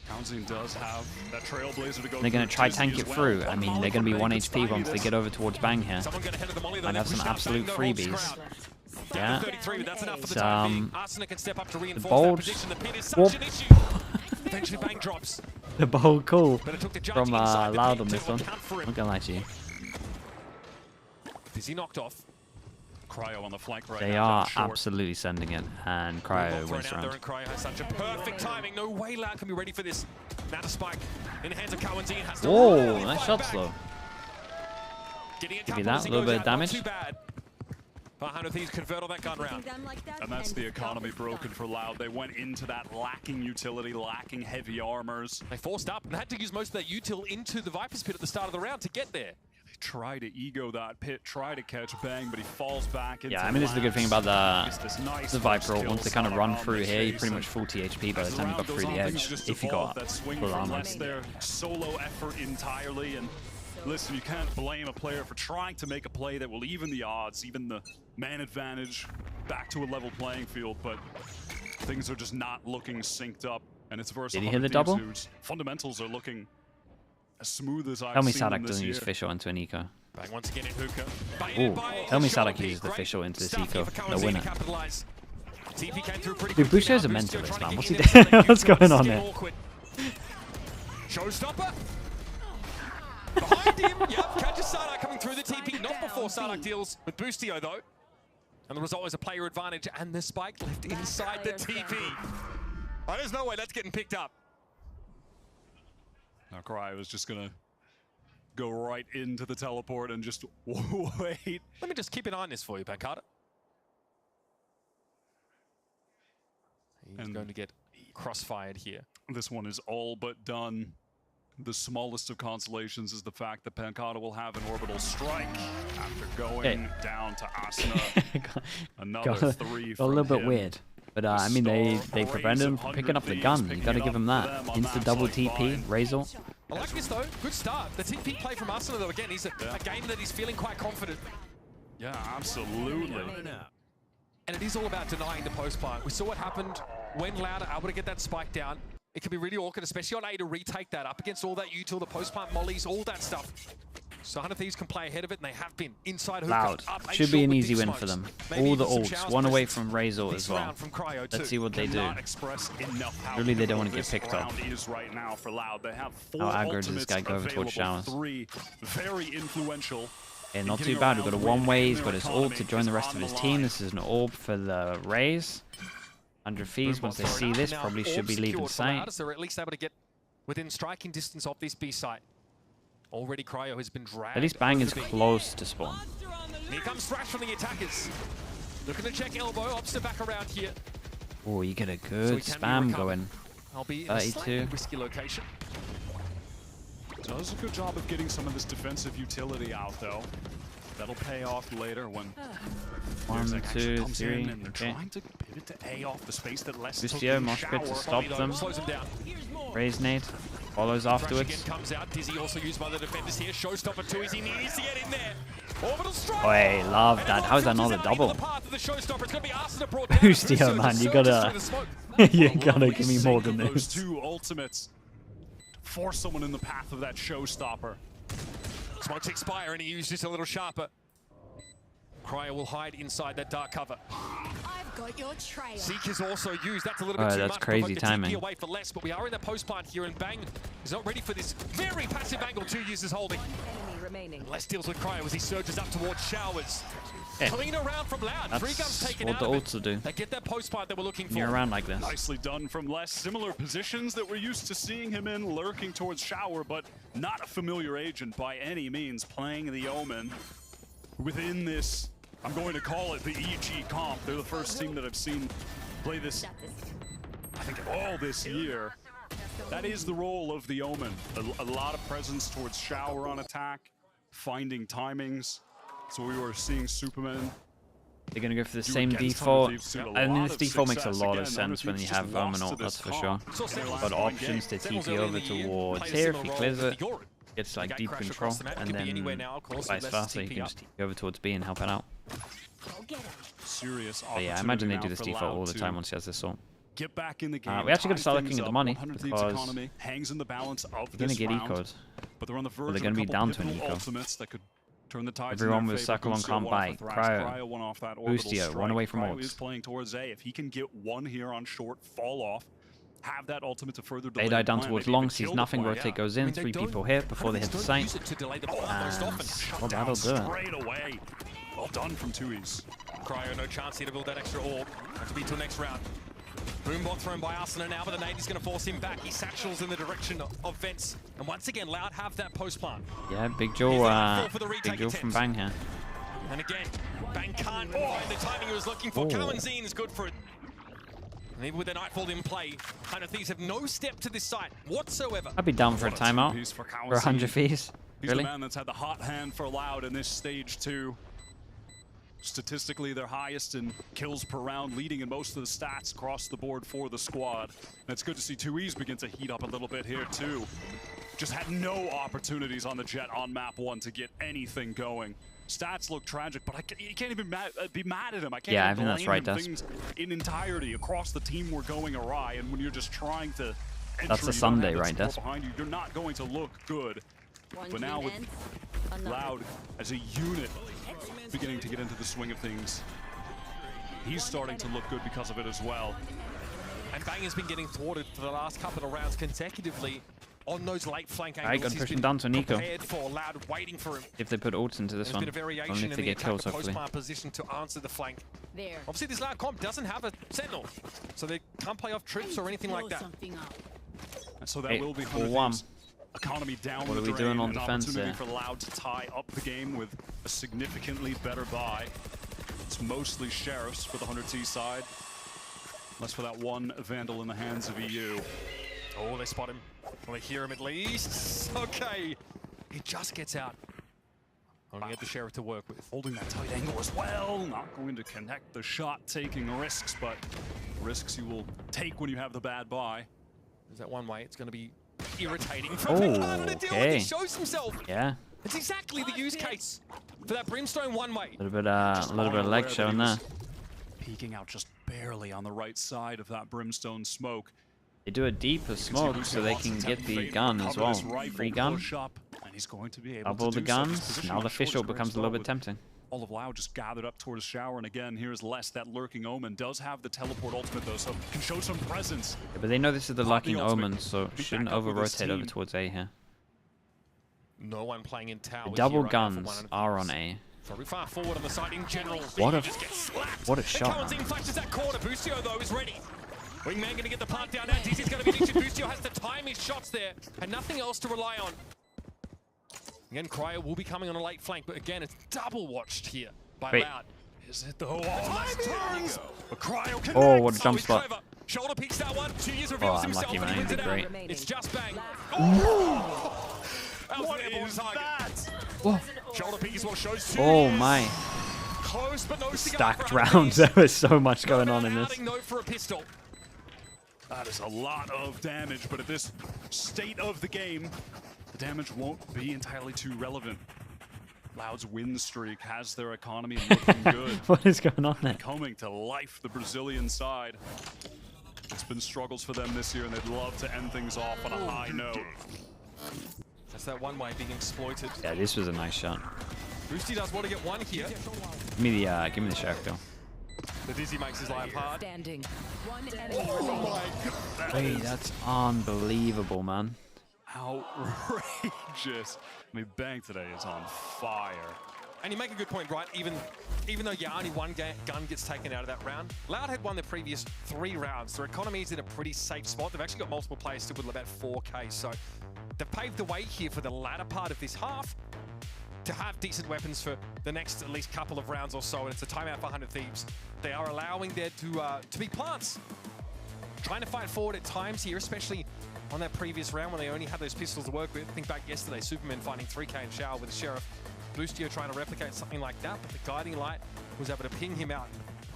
Kawanzine does have that Trailblazer to go. They're going to try tank it through. I mean, they're going to be 1 HP once they get over towards Bang here. Might have some absolute freebies. Yeah. The bold. Eventually Bang drops. The bold call from Loud on this one. Not gonna lie to you. Is he knocked off? Cryo on the flank right They now, are short. absolutely sending it, and Cryo wins the round. Cryo has such a perfect timing. No way Loud can be ready for this. Now the spike in the hands of Kawanzine has to. Whoa, nice shot slow. Give you that, a little bit of damage. Too bad. 100 Thieves convert on that gun round. And that's the economy broken for Loud. They went into that lacking utility, lacking heavy armors. They forced up and had to use most of that util into the Viper's pit at the start of the round to get there. They try to ego that pit, try to catch Bang, but he falls back into Yeah, I mean, this is the good thing about the Viper ult. Once they kind of run on through the here, you chase, pretty much full THP by the time you got through the edge, if you got full armor. That's their solo effort entirely, and listen, you can't blame a player for trying to make a play that will even the odds, even the man advantage, back to a level playing field, but things are just not looking synced up, and it's versus Did he hit the double? Fundamentals are looking as smooth as I've Tell me seen them Sadak this doesn't use year. Fish into an eco. Bang once again in Hookah. Ooh, tell me Sadak uses the Fish into this eco. The winner. TP came through pretty Dude, quickly Bushio's now. a Booster mentalist, trying man. to What's get he in there, doing? What's Hookah going on still here? awkward. Showstopper. Behind him, yep, catches Sardak coming through the TP. Not before Sardak deals with Boostio, though. And the result is a player advantage, and the spike left inside the TP. Oh, there's no way that's getting picked up. Now, Cryo is just going to go right into the teleport and just wait. Let me just keep an eye on this for you, Pancada. He's going to get crossfired here. This one is all but done. The smallest of consolations is the fact that Pancada will have an orbital strike after going down to Asuna. Another 3 from a little bit him. weird. But I mean, they prevented him from picking up the gun. You got to give him that. Insta double TP, Razor. I like this though. Good start. The TP play from Asuna though. Again, he's a game that he's feeling quite confident. Yeah, absolutely. And it is all about denying the post plant. We saw what happened when Loud are able to get that spike down. It can be really awkward, especially on A, to retake that up against all that util, the post plant mollies, all that stuff. So 100 Thieves can play ahead of it, and they have been. Inside hookah, Loud. up Should be an easy win smokes. for them. Maybe All the even some ults. showers One away presence. from Razor This as well. round from Cryo Let's too. see what they do. Really, they don't want to get picked up. Is right now for Loud. They have 4 How aggro does this guy go over available, towards showers? 3 very influential. Okay, not too bad. We've got a one-way. He's got his ult to join the rest of his team. This is an orb for the Rays. 100 Thieves, once they see this, probably should be leaving sight. They're at least able to get within striking distance of this B site. Already Cryo has been dragged. At least Bang is over the B. close to spawn. Here comes Thrash from the attackers. Looking to check elbow, Obster back around here. Oh, you get a So good he can be spam recovered. going. I'll be in a slightly 32. risky location. Does a good job of getting some of this defensive utility out, though. That'll pay off later when 1, Zach actually 2, comes 3. in and they're Okay. trying to pivot to A off the space that less Boostio, mosh pit to stop them. Slows him down. Raise nade. Follows Thrash afterwards. again comes out. Dizzy also used by the defenders here. Showstopper too easy. He needs to get in there. Orbital strike. Oi, love And that. everyone How is that filters not a out double? into the path of the Showstopper. It's gonna be Asuna brought down. Boostio, man, you gotta, you gotta give me more than those this. 2 ultimates to force someone in the path of that showstopper. Smokes expire and he used just a little sharper. Cryo will hide inside that dark cover. I've got your trail. Seek is also used. That's a little Oh, bit too that's much. crazy Provoke the timing. TP away for less, but we are in that post plant here, and Bang is not ready for this very passive angle. 2 users holding. Less deals with Cryo as he surges up towards Showers. Yeah. Clean around from Loud. 3 guns That's taken what out the of it. ults will do. They get that post plant that we're looking for. You're around like this. Nicely done from Les. Similar positions that we're used to seeing him in, lurking towards Shower, but not a familiar agent by any means, playing the Omen within this. I'm going to call it the EG comp. They're the first team that I've seen play this, I think, all this year. That is the role of the Omen. A lot of presence towards Shower on attack, finding timings. So we were seeing Superman. They're going to go for the Do same against default. 100 Thieves, seen a I mean, lot this of default makes a success. lot Again, of sense when 100 you Thieves have just lost Omen to ult, that's this for sure. comp. Got options to TP over towards here if he clears it. Gets like deep control, and then vice versa. You can just TP over towards B and help it out. Serious But yeah, I imagine they do this default all the time once he has this ult. Get back in the game. We actually got to start tie looking at things the up. money 100 Thieves because economy hangs in the balance of they're going to this get round, eco'd. but they're on the verge Or they're of going to a be couple down to an pivotal eco. ultimates that could turn the tides Everyone in their with favor. circle on Boostio can't one off bite. the Thrash, Cryo. one off that orbital Boostio, strike. one away from Cryo ults. is playing towards A. If he can get one here on short, fall off, have that ultimate to further delay They die the down plan, towards maybe long, even sees kill the nothing, plan. rotate goes in, 3 people here before they hit the site. And that'll do it. Straight away. Well done from Tui's. Cryo, no chance here to build that extra orb. Have to be till next round. Boombot thrown by Asuna now, but the nade is going to force him back. He satchels in the direction of Vents. And once again, Loud have that post plant. Yeah, Big Joe from Bang here. And again, Bang can't find the timing he was looking for. Kalanzine is good for it. And even with the Nightfall in play, 100 Thieves have no step to this site whatsoever. I'd be down for a timeout for 100 Thieves. He's Really? the man that's had the hot hand for Loud in this stage 2. Statistically, they're highest in kills per round, leading in most of the stats across the board for the squad. And it's good to see 2Es begin to heat up a little bit here too. Just had no opportunities on the Jet on map 1 to get anything going. Stats look tragic, but you can't even be mad at him. I can't Yeah, I even think that's right, blame him. Des. Things in entirety across the team were going awry, and when you're just trying to That's enter, a you don't Sunday, have that right, support Des? behind you, you're not going to look good. But now with Loud as a unit beginning to get into the swing of things, he's starting to look good because of it as well. And Bang has been getting thwarted for the last couple of rounds consecutively on those late flank angles. Alright, gotta push him down to Nico. For Loud, waiting for him. If they put ults into this one, only if they get kills, hopefully. Position to answer the flank. There. Obviously, this Loud comp doesn't have a Sentinel, so they can't play off trips or anything like that. And so that will be 100 economy down. What are we doing on defense opportunity here? For Loud to tie up the game with a significantly better buy. It's mostly Sheriffs for the 100T side. Unless for that one Vandal in the hands of EU. Oh, they spot him. Well, they hear him at least. Okay. He just gets out. Only had the Sheriff to work with. Holding that tight angle as well. Not going to connect the shot, taking risks, but risks you will take when you have the bad buy. There's that one way. It's going to be irritating for Picard to deal with. He shows himself. Yeah. It's exactly the use case for that Brimstone one way. A little bit of leg showing there. Peeking out just barely on the right side of that Brimstone smoke. They do a deeper smoke so they can get the gun as well. Free gun. And he's going to be able Double to the do so. guns. Now the fish ult becomes a little bit tempting. All of Loud just gathered up towards Shower, and again, here's Less. That Lurking Omen does have the teleport ultimate though, so can show some presence. Yeah, but they know this is the Lurking Omen, so shouldn't over-rotate over towards A here. No one playing in tower. The double guns are on A. Very far forward on the side in general. What a shot. Comes in, flashes that corner. Boostio though is ready. Wingman going to get the plant down now. DC's going to be injured. Boostio has to time his shots there and nothing else to rely on. Again, Cryo will be coming on a late flank, but again, it's double watched here by Loud. Is it the turns? Cryo connects. Oh, what a jump spot. Shoulder peeks that one. 2 years reveals himself unlucky, and he man. wins it Great. out. It's just Bang. What is that? Whoa. Shoulder peek is what shows Oh my. Close, but no Stacked rounds. There was so much going on in this. Note for a pistol. That is a lot of damage, but at this state of the game, the damage won't be entirely too relevant. Loud's win streak has their economy looking good. What is going on there? Coming to life, the Brazilian side. It's been struggles for them this year, and they'd love to end things off on a high note. That's that one way being exploited. Yeah, this was a nice shot. Boosty does want to get one here. Give me the Sheriff kill. The Dizzy makes his life hard. Standing. One enemy my God. Hey, that's unbelievable, man. Outrageous. I mean, Bang today is on fire. And you make a good point, right? Even though only one gun gets taken out of that round, Loud had won the previous 3 rounds. Their economy is in a pretty safe spot. They've actually got multiple players still with about 4K, so they've paved the way here for the latter part of this half to have decent weapons for the next at least couple of rounds or so, and it's a timeout for 100 Thieves. They are allowing there to be plants. Trying to fight forward at times here, especially on that previous round when they only had those pistols to work with. Think back yesterday, Superman finding 3K in Shower with the Sheriff. Boostio trying to replicate something like that, but the guiding light was able to ping him out.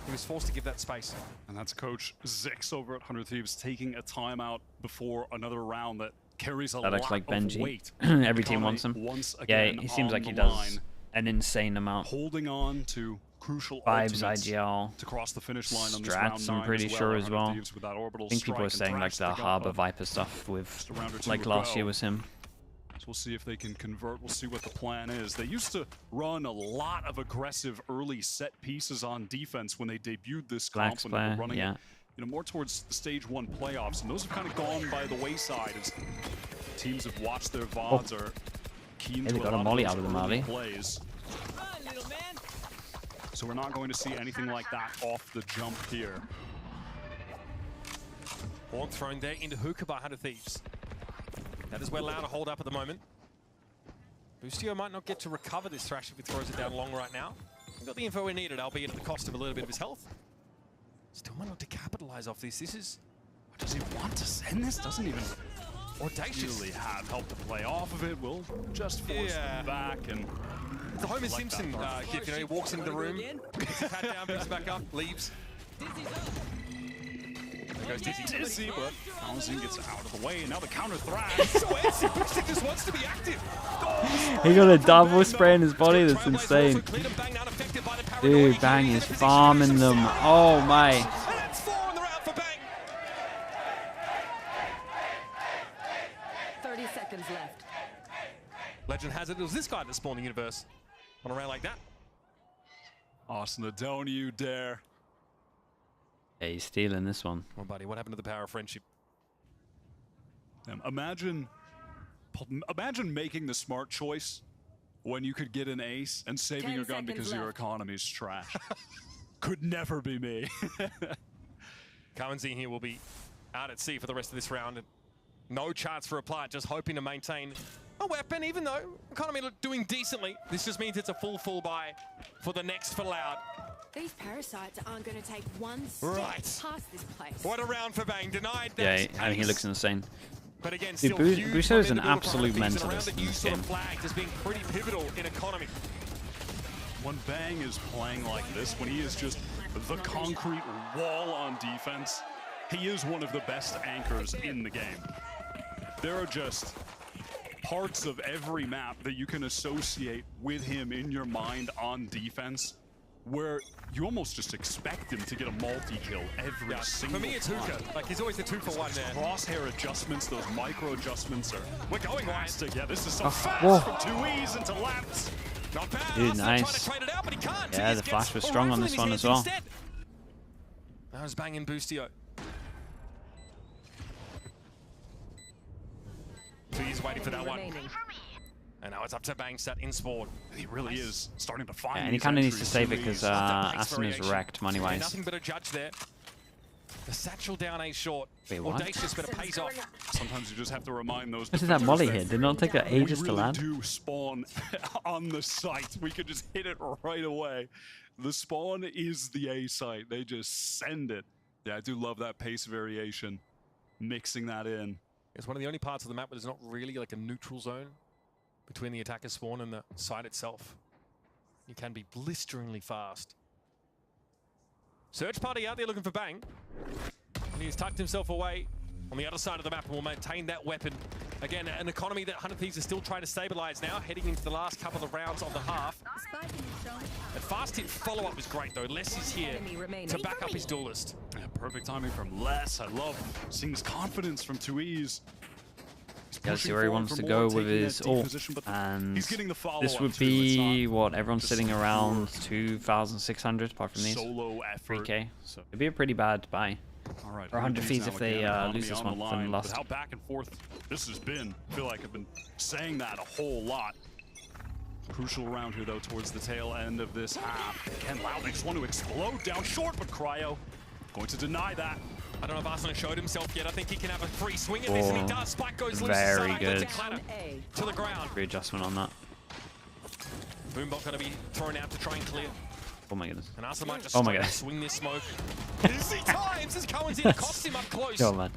He was forced to give that space. And that's Coach Zix over at 100 Thieves taking a timeout before another round that carries a lot That looks like of Benji. weight. Every team wants him. Yeah, he seems like he does line, an insane amount. holding on to crucial Vibes, ultimates IGL, to cross the finish line on this round strats, 9 I'm pretty sure as well. With that orbital I think people strike are saying and like thrash the to Harbor go. Viper stuff with Just a round or two like to last go. year was him. So we'll see if they can convert. We'll see what the plan is. They used to run a lot of aggressive early set pieces on defense when they debuted this comp. When they were running it, more towards the stage 1 playoffs, and those have kind of gone by the wayside as teams have watched their VODs are keen Hey, to they got a a lot molly of out of those the early molly. plays. So we're not going to see anything like that off the jump here. Horn thrown there into hookah by 100 Thieves. That is where Loud to hold up at the moment. Boostio might not get to recover this thrash if he throws it down long right now. We've got the info we needed, albeit at the cost of a little bit of his health. Still might not to capitalize off this. This is... Does he want to send this? Doesn't even audacious. Really have help to play off of it. We'll just force them back and... It's a Homer Simpson gift, he walks into the room, puts his hat down, picks it back up, leaves. There goes Dizzy. Dizzy, but Bouncing gets out of the way, and now the counter thrash. So Edson just wants to be active. He got a double spray in his body, that's insane. Dude, Bang is farming them. Oh my. That's 4 on the round for Bang. 30 seconds left. Legend has it was this guy that spawned the universe on a round like that. Austin, don't you dare. Yeah, he's stealing this one. Well, buddy, what happened to the power of friendship? Imagine making the smart choice when you could get an ace and saving your gun because your economy's trash. Could never be me. Cowan's in here will be out at sea for the rest of this round. No chance for a plant, just hoping to maintain a weapon, even though economy look doing decently. This just means it's a full buy for the next for Loud. These parasites aren't going to take one step past this place. What a round for Bang. Denied that. Yeah, I think he looks insane. But again, Dude, still Busto is an absolute mentalist in this game. Flagged as being pretty pivotal in economy. When Bang is playing like this, when he is just the concrete wall on defense, he is one of the best anchors in the game. There are just parts of every map that you can associate with him in your mind on defense, where you almost just expect him to get a multi-kill every single time. For me, it's Hookah. Like, he's always the 2-for-1 there. Crosshair adjustments, those micro adjustments are... We're going wide. Yeah, this is so fast from 2Es into laps. Not bad. Dude, nice. Out, but he can't. Yeah, the flash was strong on this one as well. That was banging Boostio. So he's waiting for that one. And now it's up to Bangsat in spawn. He really is starting to find. Yeah, and he kind of needs to save it because Ascent is wrecked money-wise. Nothing but a judge there. The satchel down a short. Wait, what? Audacious, but it pays off. Sometimes you just have to remind those. What did that molly hit? Did it not take her ages really to land? Do spawn on the site. We could just hit it right away. The spawn is the A site. They just send it. Yeah, I do love that pace variation. Mixing that in. It's one of the only parts of the map where there's not really like a neutral zone between the attacker's spawn and the site itself. You can be blisteringly fast. Search party out there looking for Bang. And he's tucked himself away on the other side of the map and will maintain that weapon. Again, an economy that 100 Thieves is still trying to stabilize now, heading into the last couple of rounds of the half. That fast hit follow-up is great though. Les is here to back up his duelist. Yeah, perfect timing from Les. I love seeing his confidence from 2Es. Yeah, let's see where he wants to go with his ult. And this would be, what, everyone's sitting around 2,600 apart from these. Solo effort. 3K. So it'd be a pretty bad buy. All right, or 100 Thieves if they lose this one from Lost. How back and forth this has been. I feel like I've been saying that a whole lot. Crucial round here, though, towards the tail end of this half. Again, Loud makes one to explode down short, but Cryo going to deny that. I don't know if Arsenal showed himself yet. I think he can have a free swing at this, and he does. Spike goes loose. Very good. To the ground. Readjustment on that. Boombot going to be thrown out to try and clear. Oh my goodness. And Arsenal might just swing this smoke. Easy times as Cohen's in, costs him up close. Go on, man.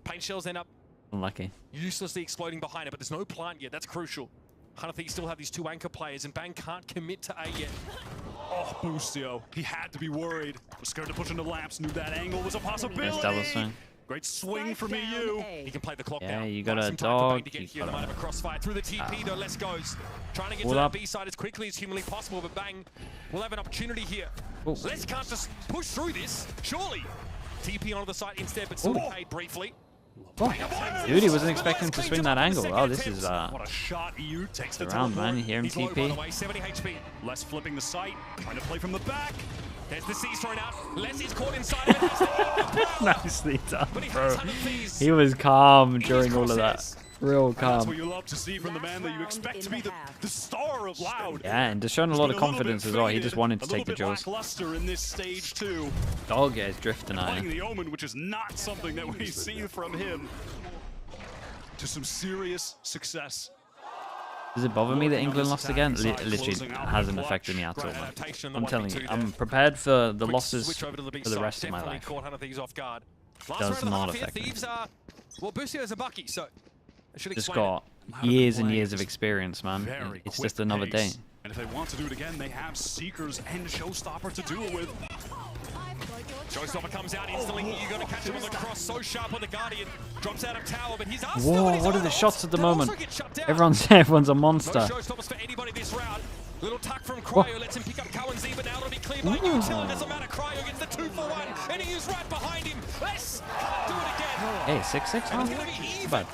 Paint shells end up unlucky. Uselessly exploding behind it, but there's no plant yet. That's crucial. I think you still have these two anchor players, and Bang can't commit to A yet. Oh, Boostio. He had to be worried. Was scared to push into lamps, knew that angle was a possibility. Nice double swing. Great swing from EU. He can play the clock yeah, now. You got a dog. To get here. They might have a crossfire through the TP, though. Les goes. Trying to get to that B side as quickly as humanly possible, but Bang will have an opportunity here. Les can't just push through this, surely. TP onto the site instead, but still paid briefly. Oh. Dude, he wasn't expecting to swing that angle. Oh, this is what a shot. EU takes the round, man. You hear him TP. 70 HP. Les flipping the site, trying to play from the back. There's the C's thrown out. Les is caught inside of it. Nicely done, bro. He was calm during all of that. Real calm. That's what you love to see from the man that you expect to be the star of Loud. Yeah, and just showing a lot of confidence as well. He just wanted to take the Jaws. In this stage too. Dog is drifting out. Playing the Omen, which is not something that we see from him. To some serious success. Does it bother me that England lost again? Literally hasn't affected me at all, man. I'm telling you, I'm prepared for the losses for the rest of my life. Does not affect me. Well, Busio is a bucky, so just got years and years of experience, man. It's just another day. And if they want to do it again, they have Seekers and Showstopper to do it with. Showstopper comes out instantly. You got to catch him on the cross. So sharp with the Guardian. Drops out of tower, but he's up. Whoa, what are the shots at the moment? Everyone's a monster. No showstoppers for anybody this round. Little tuck from Cryo lets him pick up Cohen Z, but now it'll be cleared by Util. Doesn't matter. Cryo gets the 2-for-1, and he is right behind him. Let's do it again. Hey, 6-6. And it's going to be even.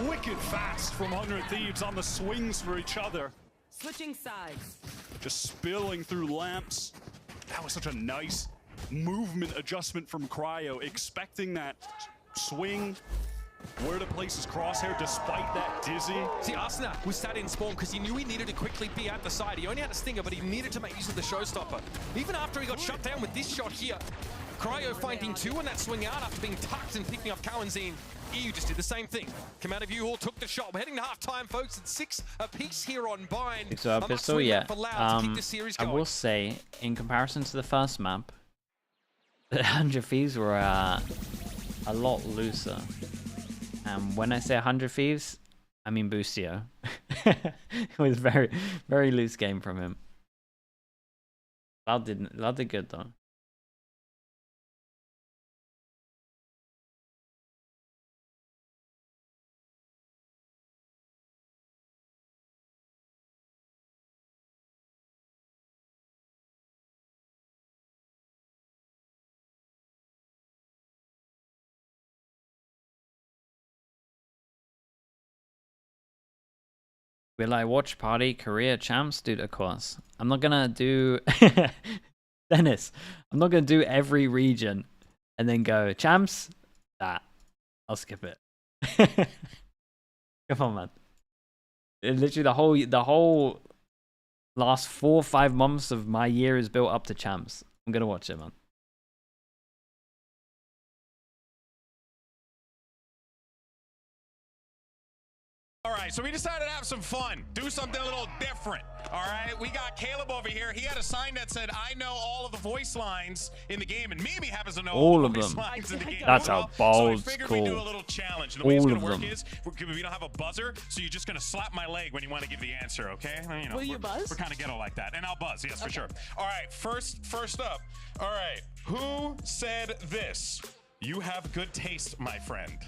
Wicked fast from 100 Thieves on the swings for each other. Switching sides. Just spilling through lamps. That was such a nice movement adjustment from Cryo, expecting that swing, where to place his crosshair despite that dizzy. See, Ascent was sat in spawn because he knew he needed to quickly be at the side. He only had a stinger, but he needed to make use of the showstopper. Even after he got shut down with this shot here, Cryo finding 2 on that swing out after being tucked and picking up Cowanzine. EU just did the same thing. Come out of you all took the shot. We're heading to halftime, folks. It's 6 apiece here on Bind. So pistol, yeah. I will say, in comparison to the first map, the 100 Thieves were a lot looser. And when I say 100 Thieves, I mean Boostio. It was very, very loose game from him. Loud did good though. Will I watch Party Korea Champs? Dude, of course. I'm not gonna do... Dennis, I'm not gonna do every region and then go, Champs? That. I'll skip it. Come on, man. Literally the whole last 4 or 5 months of my year is built up to Champs. I'm gonna watch it, man. All right, so we decided to have some fun, do something a little different. All right, we got Caleb over here. He had a sign that said, "I know all of the voice lines in the game," and Mimi happens to know all of the voice them. lines in the game. That's how bald. So we figured cool. we'd do a little challenge. The way it's All gonna of work them. is we don't have a buzzer, so you're just gonna slap my leg when you want to give the answer, okay? You know, Will you buzz? We're kind of ghetto like that, and I'll buzz, yes, for sure. All right, first up. All right, who said this? You have good taste, my friend.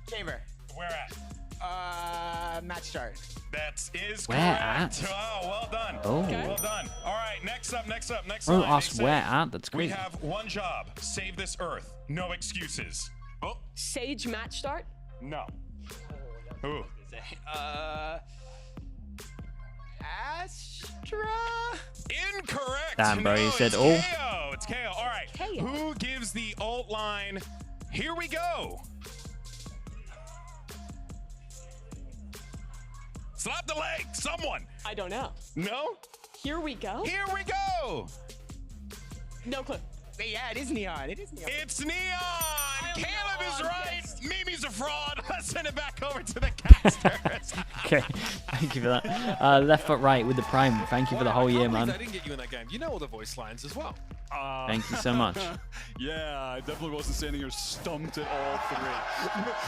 Chamber. Where at? Match start. That is Where correct. at? Oh, well done. Oh. Well done. All right, next up. Bro, line. asked They where said, at? That's We crazy. have one job. Save this Earth. No excuses. Oh. Sage match start? No. Who? Astra? Incorrect. Damn, bro, no, you said it's all. KO. It's KO. All right. KO. Who gives the ult line? Here we go. Slap the leg. Someone. I don't know. No? Here we go? Here we go. No clue. Yeah, it is Neon. It is Neon. It's Neon. Caleb is right. Mimi's a fraud. Let's send it back over to the casters. Okay, thank you for that. Left foot right with the prime. Thank you for the whole year, man. I didn't get you in that game. You know all the voice lines as well. Thank you so much. Yeah, I definitely wasn't standing here stumped at all 3.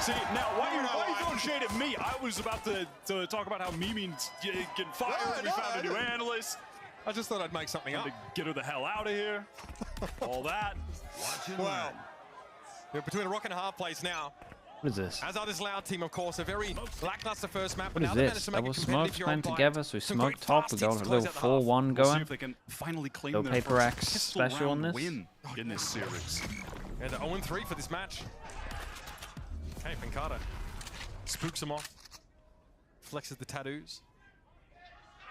See, now, why are you throwing shade at me? I was about to talk about how Mimi's getting fired. We found a new analyst. I just thought I'd make something up. To get her the hell out of here. All that. Well, we're between a rock and a hard place now. What is this? As are this Loud team, of course, a very lackluster first map. What but is now they managed this? to make Double it smoke competitive here on playing Bind. together. So we Some smoke great top. fast We got hits a to little close out the half. 4-1 We'll see going. if they can finally claim Little their Paper first X pistol special on round this. win in this series. Yeah, they're 0-3 for this match. Okay, Pancata spooks him off. Flexes the tattoos.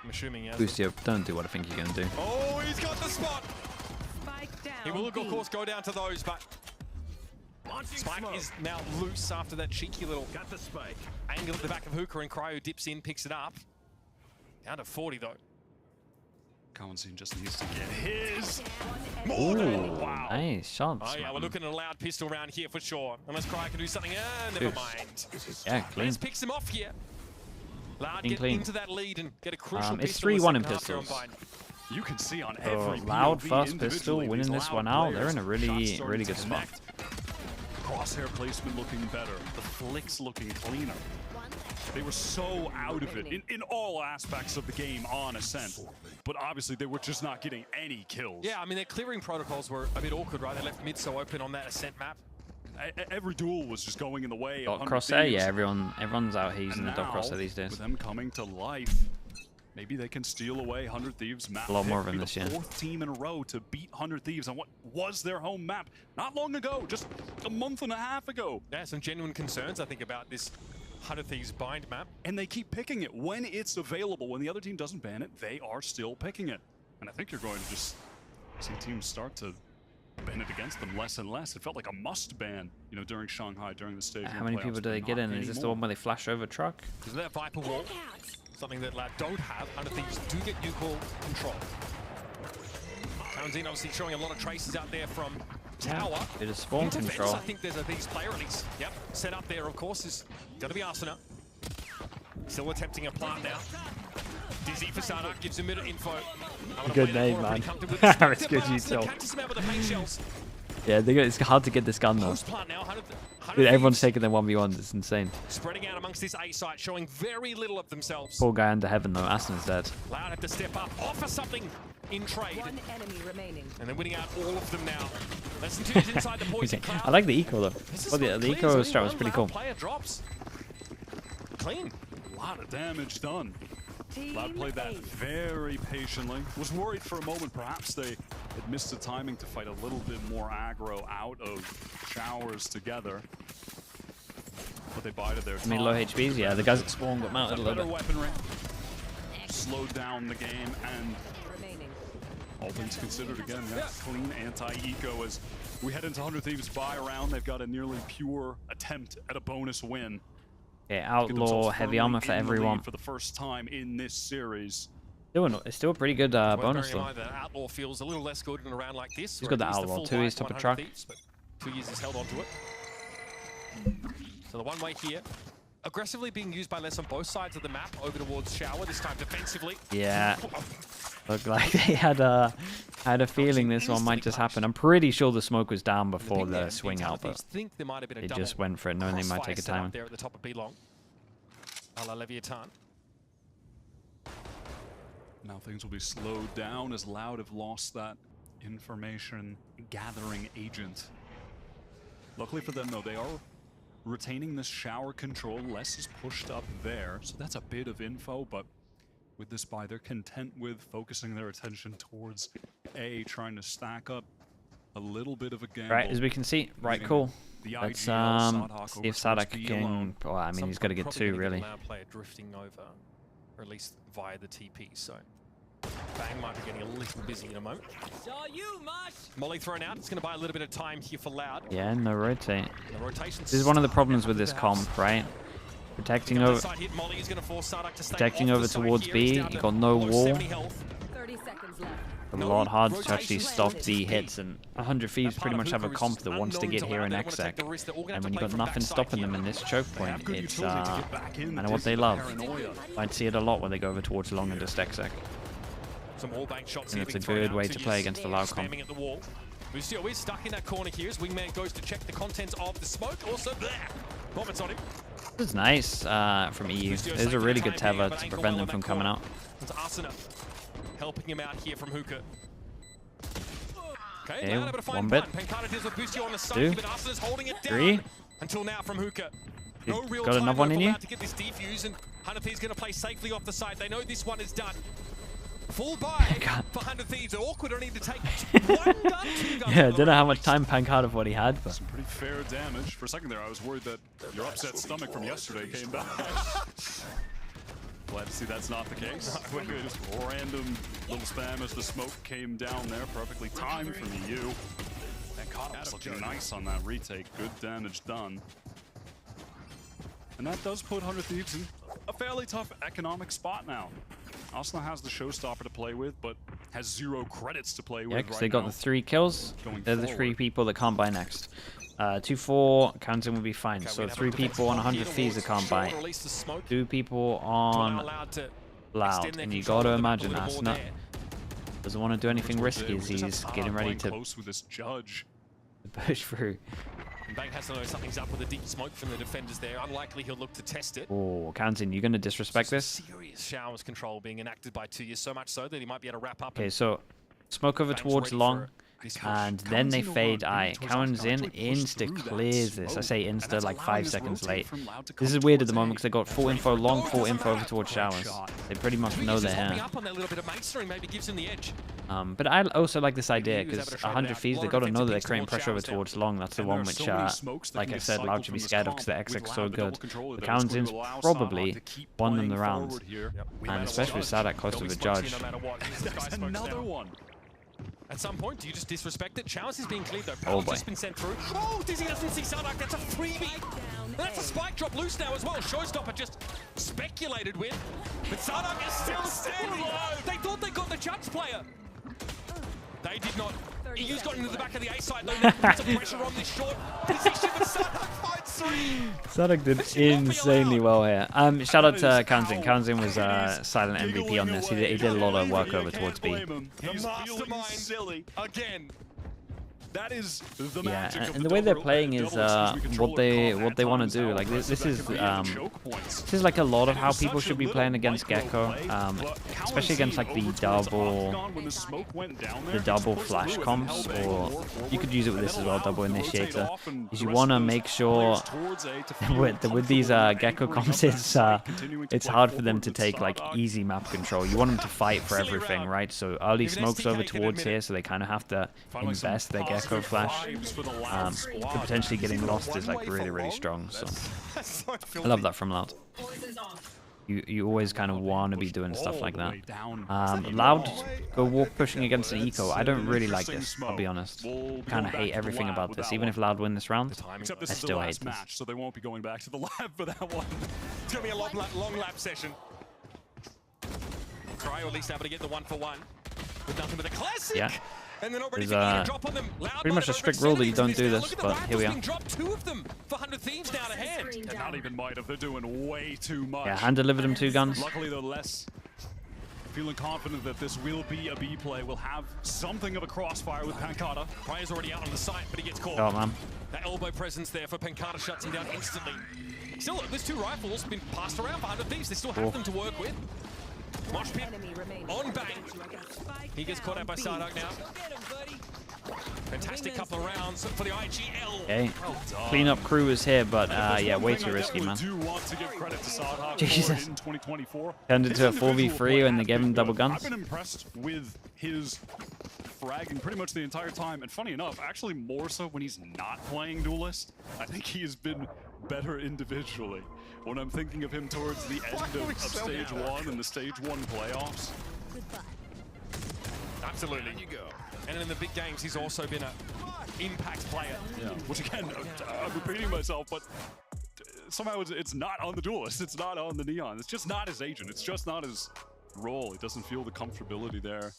I'm assuming, yeah. Boostio, don't do what I think you're going to do. Oh, he's got the spot. Spike down. He will, of course, go down to those, but Spike is now loose after that cheeky little angle at the back of Hooker, and Cryo dips in, picks it up. Down to 40, though. Cowanzine just needs to get his. Ooh, Wow. nice shots. Oh, yeah, we're looking at a Loud pistol round here for sure. Unless Cryo can do something. Never Oof. mind. Yeah, clean. Les picks him off here. Loud Clean, get clean. into that lead and get a crucial It's pistol 3-1 the in second half here on pistols. Bind. You can see on So every Loud POV first pistol individually, winning these this Loud one out. They're players, in a shots really, starting really to good spot. connect. Crosshair placement looking better. The flicks looking cleaner. They were so out of it in all aspects of the game on Ascent. But obviously they were just not getting any kills. Yeah, I mean, their clearing protocols were a bit awkward, right? They left mid so open on that Ascent map. Every duel was just going in the way of Dot 100 crosshair, Thieves. yeah, everyone's out here using And the dot now, crosshair these days. with them coming to life, maybe they can steal away 100 Thieves map. A lot pick, more of them be this the year. 4th team in a row to beat 100 Thieves on what was their home map not long ago, just a month and a half ago. Yeah, some genuine concerns, I think, about this 100 Thieves bind map. And they keep picking it when it's available. When the other team doesn't ban it, they are still picking it. And I think you're going to just See teams start to ban it against them less and less. It felt like a must ban, you know, during Shanghai, during the stage. How many people do they get in? Is this the one where they flash over truck? Because that Viper wall, something that Loud don't have. Hundred Thieves do get U-Call control. Karanzin obviously showing a lot of traces out there from Tower. Bit of spawn control. I think there's a Thieves player at least. Yep, set up there, of course, is going to be Asuna. Still attempting a plant now. Dizzy for Sardak, gives him a bit of info. Good name, man. It's good util. Yeah, it's hard to get this gun though. Dude, everyone's taking their 1v1s. It's insane. Spreading out amongst this A site, showing very little of themselves. Poor guy under heaven though. Asuna's dead. Loud have to step up, offer something in trade. One enemy remaining. And they're winning out all of them now. Less than 2 is inside the poison cloud. I like the eco though. Well, the eco strat was pretty cool. Player drops. Clean. A lot of damage done. Loud played that very patiently. Was worried for a moment perhaps they had missed the timing to fight a little bit more aggro out of showers together. But they bided their time. I mean, low HPs, yeah. The guys at spawn got mounted a little bit. Weaponry. Slowed down the game, and all things considered, again, yeah, clean anti-eco as we head into 100 Thieves buy round. They've got a nearly pure attempt at a bonus win. Yeah, outlaw, heavy armor for everyone. For the first time in this series. It's still a pretty good bonus though. The outlaw feels a little less good in a round like this. He's got the outlaw too. He's top of truck. Thieves, but 2 years has held onto it. So the one way here, aggressively being used by less on both sides of the map, over towards Shower, this time defensively. Yeah. Looked like they had a feeling this one might just happen. I'm pretty sure the smoke was down before the swing out, but they just went for it knowing they might take a time. There at the top of B-Long. A la Leviathan. Now things will be slowed down as Loud have lost that information gathering agent. Luckily for them though, they are retaining this shower control. Less is pushed up there, so that's a bit of info, but with this buy, they're content with focusing their attention towards A, trying to stack up a little bit of a gamble. Right, as we can see, right, cool. Let's see if Sardak can. Well, I mean, he's got to get 2 really. Player drifting over, or at least via the TP. So Bang might be getting a little busy in a moment. Molly thrown out. It's going to buy a little bit of time here for Loud. Yeah, no rotate. The rotation's this is one of the problems with this comp, right? Protecting over towards B, you got no wall. A lot harder to actually stop the hits, and 100 Thieves pretty much have a comp that wants to get here in exec. And when you got nothing stopping them in this choke point, it's kind of what they love. I'd see it a lot when they go over towards long and just exec. And it's a good way to play against the Loud comp. Lucio is stuck in that corner here as Wingman goes to check the contents of the smoke. Also there, moments on him. This is nice from EU. There's a really good tether to prevent them from coming out. It's Asuna helping him out here from Hookah. Okay, one bit. 2, 3. Until now from Hookah. No real got another one in you. To get this defuse, and 100 Thieves going to play safely off the side. They know this one is done. Full buy for 100 Thieves. Awkward, don't need to take 1 gun, 2 guns. Yeah, I don't know how much time Pancard of what he had, but some pretty fair damage. For a second there, I was worried that your upset stomach from yesterday came back. Glad to see that's not the case. Just random little spam as the smoke came down there. Perfectly timed from EU. That caught was looking nice on that retake. Good damage done. And that does put 100 Thieves in a fairly tough economic spot now. Asuna has the showstopper to play with, but has 0 credits to play with. Yeah, because they got the 3 kills. They're the 3 people that can't buy next. 2-4, Counting will be fine. So 3 people on 100 Thieves that can't buy. 2 people on Loud. And you got to imagine Asuna doesn't want to do anything risky as he's getting ready to push through. Bang has to know something's up with the deep smoke from the defenders there. Unlikely he'll look to test it. Oh, Counting, you're going to disrespect this? Serious showers control being enacted by 2 years, so much so that he might be able to wrap up. Okay, so smoke over towards long, and then they fade eye. Cowan's in, insta clears this. I say insta like 5 seconds late. This is weird at the moment because they got full info long, full info over towards showers. They pretty much know their hand. But I also like this idea because 100 Thieves, they got to know that they're creating pressure over towards long. That's the one which, like I said, Loud should be scared of because the exec's so good. The Cowan's in's probably won them the rounds, and especially with Sardak close to the judge. There's another one. At some point, do you just disrespect it? Chalice is being cleared though. Oh Power's boy. just been sent through. Oh, Dizzy doesn't see Sardak. That's a freebie. And that's a spike drop loose now as well. Showstopper just speculated with. But Sardak is still standing. They thought they got the Judge player. They did not. EU's got into the back of the A side though. Now put some pressure on this short position, but Sardak finds three. Sardak did insanely well here. Shout out to Kanzin. Kanzin was silent MVP on this. He did a lot of work over towards B. The mastermind silly again. That is the yeah, and the way they're playing is what they want to do. Like this is like a lot of how people should be playing against Gecko, especially against like the double flash comps, or you could use it with this as well, double initiator. Is you want to make sure with these Gecko comps, it's hard for them to take like easy map control. You want them to fight for everything, right? So early smokes over towards here, so they kind of have to invest their Gecko flash. Potentially getting lost is like really strong. So I love that from Loud. You always kind of want to be doing stuff like that. Loud go walk pushing against an eco. I don't really like this, I'll be honest. Kind of hate everything about this. Even if Loud win this round, I still hate this. So they won't be going back to the lab for that one. It's gonna be a long lap session. Try or at least able to get the 1-for-1 with nothing but a classic. Yeah. And then There's pretty much a strict rule that you don't do this, but here we are. Two of them for 100 Thieves now to hand. And not even might have. They're doing way too much. Yeah, hand delivered him 2 guns. Luckily, they're less feeling confident that this will be a B play. We'll have something of a crossfire with Pancata. Pryor's already out on the site, but he gets caught. Oh, man. That elbow presence there for Pancata shuts him down instantly. Still, look, there's 2 rifles been passed around for 100 Thieves. They still have them to work with. Mosh pit on bang. He gets caught out by Sardak now. Fantastic couple of rounds for the IGL. Okay, cleanup crew is here, but yeah, way too risky, man. Jesus. Turned into a 4v3 and they gave him double guns. I've been impressed with his fragging pretty much the entire time, and funny enough, actually more so when he's not playing Duelist. I think he has been better individually. When I'm thinking of him towards the end of Stage 1 and the Stage 1 playoffs. Absolutely. You go. And in the big games, he's also been an impact player. Yeah. Which again, I'm repeating myself, but somehow it's not on the Duelist. It's not on the Neon. It's just not his agent. It's just not his role. He doesn't feel the comfortability there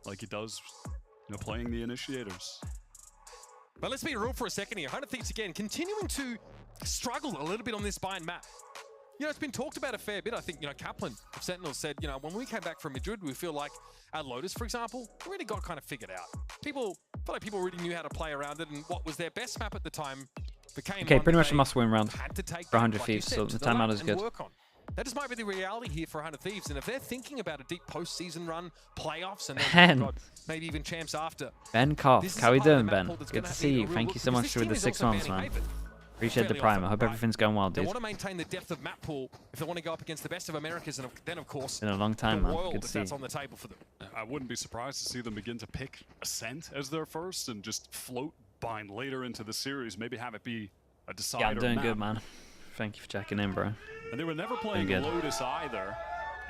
like he does, playing the initiators. But let's be real for a second here. 100 Thieves again, continuing to struggle a little bit on this bind map. It's been talked about a fair bit. I think, Kaplan of Sentinel said, when we came back from Madrid, we feel like at Lotus, for example, we really got kind of figured out. Felt like people really knew how to play around it, and what was their best map at the time became pretty much a must-win round for 100 like Thieves, so the timeout is good. That just might be the reality here for 100 Thieves, and if they're thinking about a deep postseason run, playoffs, and then maybe even champs after. Ben Koff, how are you doing, Ben? Good to see you. Thank you so much for the 6 months, man. Appreciate the prime. I hope everything's going well, dude. They want to maintain the depth of map pool if they want to go up against the best of Americas, and then, of course, in a long time, man. Good to see. That's on the table for them. I wouldn't be surprised to see them begin to pick Ascent as their first and just float bind later into the series. Maybe have it be a decider. Yeah, I'm doing good, man. Thank you for checking in, bro. And they were never playing Lotus either.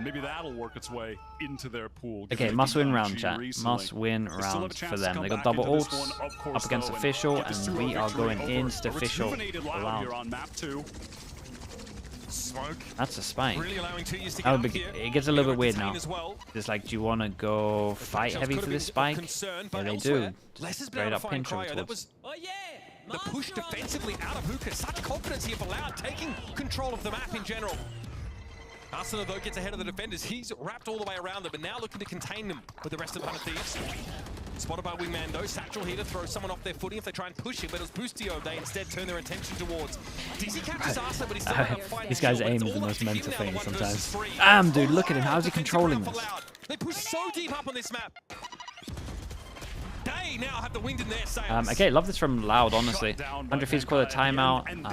Maybe that'll work its way into their pool. Okay, must-win round, chat. Must-win round for them. They got double ults up against Official, and we are going into Official Loud. That's a spike. It gets a little bit weird now. It's like, do you want to go fight heavy for this spike? Yeah, they do. Straight up pinch him towards. The push defensively out of Hookah. Such confidence here for Loud, taking control of the map in general. Arsenal, though, gets ahead of the defenders. He's wrapped all the way around them, but now looking to contain them with the rest of 100 Thieves. Spotted by Wingman, though. Satchel here to throw someone off their footing if they try and push him, but it was Boostio they instead turn their attention towards. Dizzy catches Arsenal, but he's still got a fight. This guy's aim is the most mental thing sometimes. Damn, dude, look at him. How's he controlling this? They push so deep up on this map. They now have the wind in their sails. Okay, love this from Loud, honestly. 100 Thieves call a timeout, and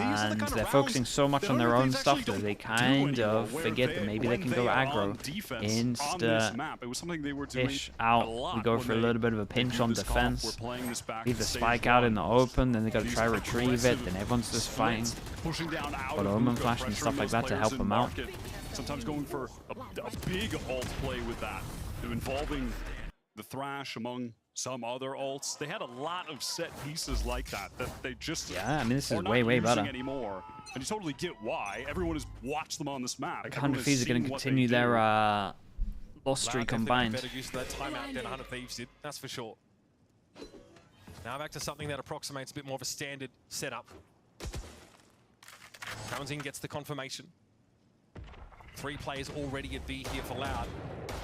they're focusing so much on their own stuff that they kind of forget that maybe they can go aggro. Fish out. We go for a little bit of a pinch on defense. Leave the spike out in the open, then they got to try retrieve it, then everyone's just fighting. Got Omen Flash and stuff like that to help them out. Sometimes going for a big ult play with that, involving the Thrash among some other ults. They had a lot of set pieces like that they just I mean, this is are not way better using anymore. And you totally get why. Everyone has watched them on this map. Like 100 Thieves are going to continue their loss streak combined. Better use of that timeout than 100 Thieves did, that's for sure. Now back to something that approximates a bit more of a standard setup. Counting gets the confirmation. 3 players already at B here for Loud.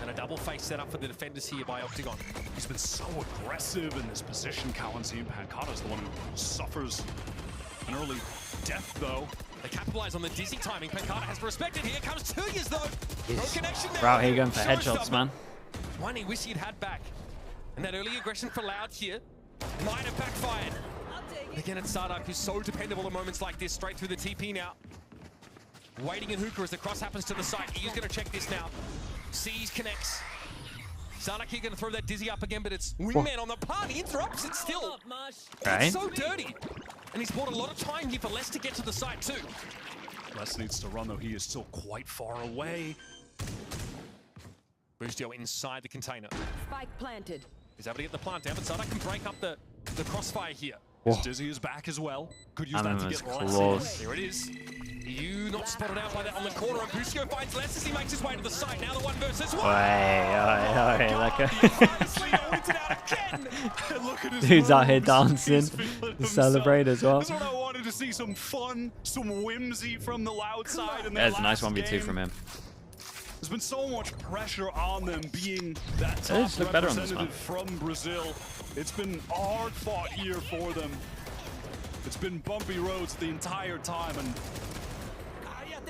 And a double face set up for the defenders here by Octagon. He's been so aggressive in this position, Kalanzin. Pancata's the one who suffers an early death, though. They capitalize on the dizzy timing. Pancata has to respect it. Here comes 2 years, though. No connection there. We're out here going for headshots, man. One he wish he'd had back. And that early aggression for Loud here might have backfired. Again, it's Sardak, who's so dependable at moments like this. Straight through the TP now. Waiting in hookah as the cross happens to the side. He's going to check this now. Sees, connects. Sardak here going to throw that dizzy up again, but it's Wingman on the part. He interrupts it still. It's so dirty. And he's bought a lot of time here for Les to get to the side too. Les needs to run, though. He is still quite far away. Boostio inside the container. Spike planted. He's able to get the plant down, but Sardak can break up the crossfire here. Dizzy is back as well. Could use that to get close. There it is. You not spotted out by that on the corner, and Boostio finds Les as he makes his way to the side. Now the 1 versus 1. Dude's out here dancing to celebrate as well. That's what I wanted to see, some fun, some whimsy from the Loud side. There's a nice 1v2 from him. There's been so much pressure on them being that top representative from Brazil. It's been a hard fought year for them. It's been bumpy roads the entire time, and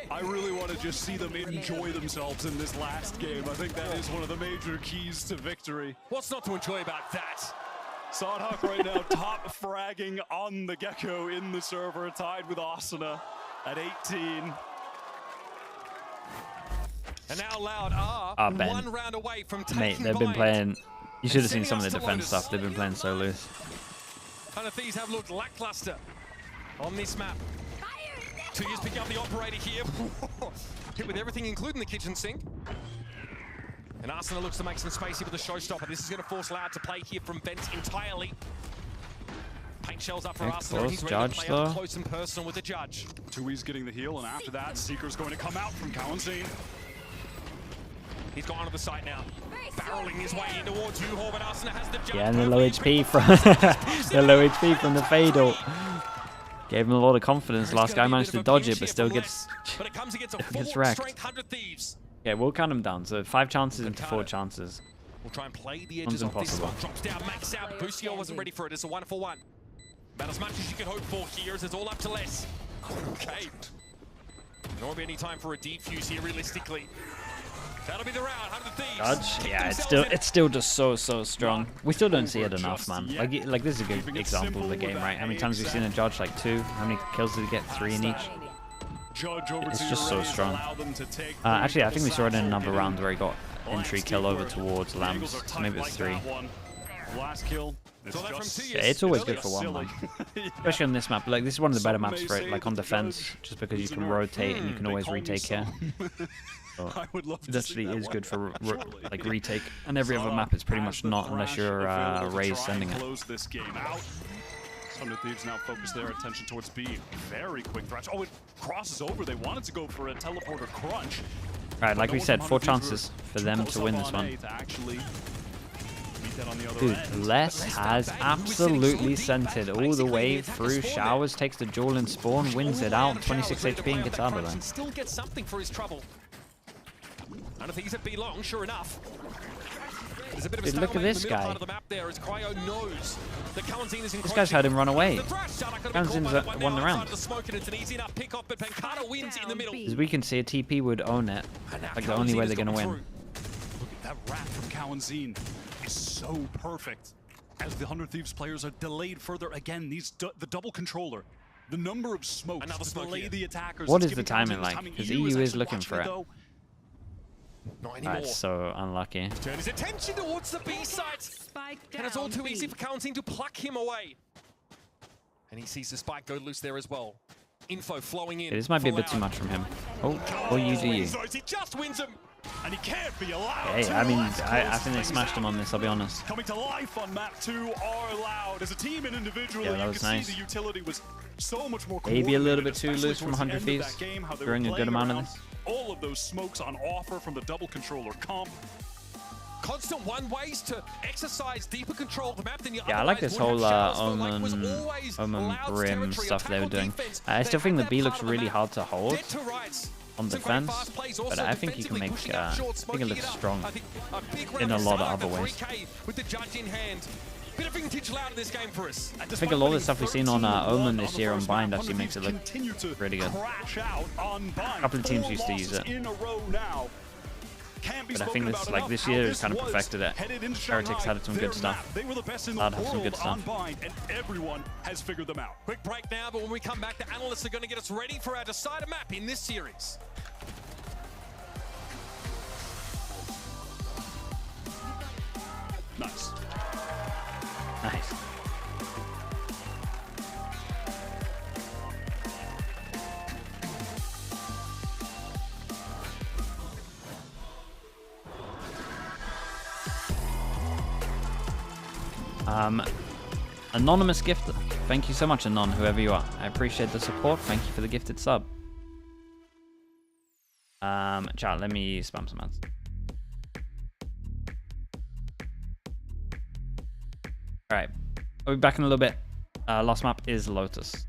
I really want to just see them enjoy themselves in this last game. I think that is one of the major keys to victory. What's not to enjoy about that? Sodhawk right now top fragging on the Gecko in the server, tied with Asuna at 18. And now Loud are Ben. 1 round away from taking Mate, they've been Bind. playing... You should have seen some of the Sending us to defense Lotus. stuff. They've been playing so loose. Hunter Thieves have looked lackluster on this map. 2 years picking up the operator here. Hit with everything, including the kitchen sink. And Arsenal looks to make some space here with the showstopper. This is going to force Loud to play here from vents entirely. Paint shells up for Arsenal. He's ready to play up close and personal with the judge. Tui's getting the heal, and after that, Seeker's going to come out from Kalanzin. He's gone to the site now. Barreling his way in towards U-Haul, but Arsenal has the jump. Yeah, and the low HP from the low HP from the Fatal gave him a lot of confidence. Last guy managed to dodge it, but still gets wrecked. Yeah, we'll count him down. So 5 chances into 4 chances. We'll try and play the edges of this one. Drops down, makes out. Boostio wasn't ready for it. It's a 1-for-1. About as much as you can hope for here, as it's all up to Les. Okay. There won't be any time for a defuse here, realistically. That'll be the round. 100 Thieves. Dodge, yeah, it's still just so strong. We still don't see it enough, man. Like this is a good example of the game, right? How many times we've seen a Judge like 2? How many kills did he get? 3 in each. It's just so strong. Actually, I think we saw it in another round where he got entry kill over towards Lambs. So maybe it's 3. Last kill. Yeah, it's always good for 1, man. Especially on this map. Like this is one of the better maps for it. Like on defense, just because you can rotate and you can always retake here. So it actually is good for like retake. And every other map is pretty much not unless you're Raze sending it. This game out. Thunder Thieves now focus their attention towards B. Very quick thrash. Oh, it crosses over. They wanted to go for a teleporter crunch. Alright, like we said, 4 chances for them to win this one. Dude, Les has absolutely sent it all the way through showers, takes the duel in spawn, wins it out, 26 HP and gets out of there. Still gets something for his trouble. I don't think he's at B long, sure enough. There's a bit of a look at this guy. Part of the map there as Cryo knows that Kalanzin is this guy's had him run away. Kalanzin's won the round. As we can see, a TP would own it. Like the only way they're going to win. Look at that wrap from Kalanzin. Is so perfect. As the 100 Thieves players are delayed further again, the double controller, the number of smokes to delay the attackers. What is the timing like? Because EU is looking for it. Not anymore. That's so unlucky. Turn his attention towards the B site. And it's all too easy for Kalanzin to pluck him away. And he sees the spike go loose there as well. Info flowing in. Yeah, this might be a bit too much from him. Oh, or you do you. He just wins him. And he can't be allowed. Hey, I mean, I think they smashed him on this, I'll be honest. Coming to life on map 2 are Loud. As a team and individually, Yeah, that you was can nice. see the utility was so much more Maybe a little bit too coordinated, loose from especially 100 towards the end of Thieves. that game, how they Doing were a good playing amount of around this. all of those smokes on offer from the double controller comp. Constant one-ways to exercise deeper control of the map than you Yeah, I like this whole Omen Brim stuff they were doing. I still think the B looks really hard to hold on defense, but I think you can make I think it looks strong in a lot of other ways. With the judge in hand. Bit of vintage Loud in this game for us. I think a lot of the stuff we've seen on Omen this year on Bind actually makes it look pretty good. A couple of teams used to use it. But I think this, like this year, has kind of perfected it. Heretics had some good stuff. Loud had some good stuff. And everyone has figured them out. Quick break now, but when we come back, the analysts are going to get us ready for our decider map in this series. Nice. Nice. Anonymous gifter. Thank you so much, Anon, whoever you are. I appreciate the support. Thank you for the gifted sub. Chat, let me spam some ads. Alright. I'll be back in a little bit. Last map is Lotus.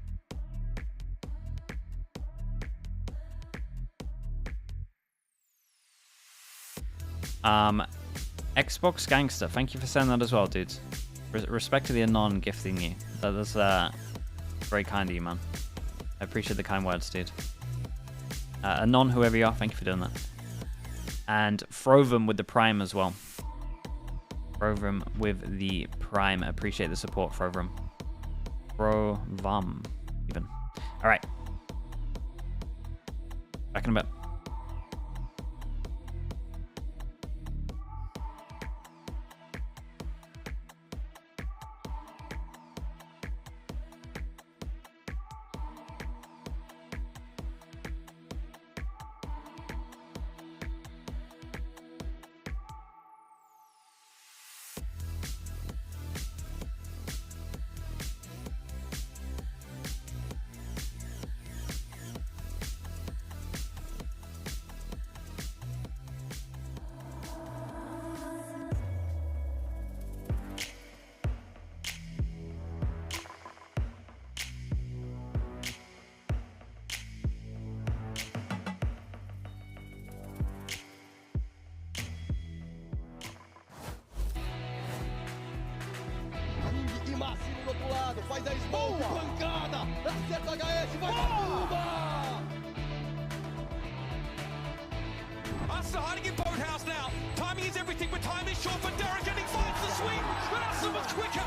Xbox Gangster, thank you for sending that as well, dudes. Respect to the Anon gifting you. That's very kind of you, man. I appreciate the kind words, dude. Anon, whoever you are, thank you for doing that. And Frovum with the Prime as well. Frovum with the Prime. I appreciate the support, Frovum. Frovum, even. Alright. Back in a bit. Faz a smoke, pancada, acerta HS, vai pra Arsenal hiding in boathouse now. Timing is everything, but time is short for Derek, and he finds the sweep. But Arsenal was quicker.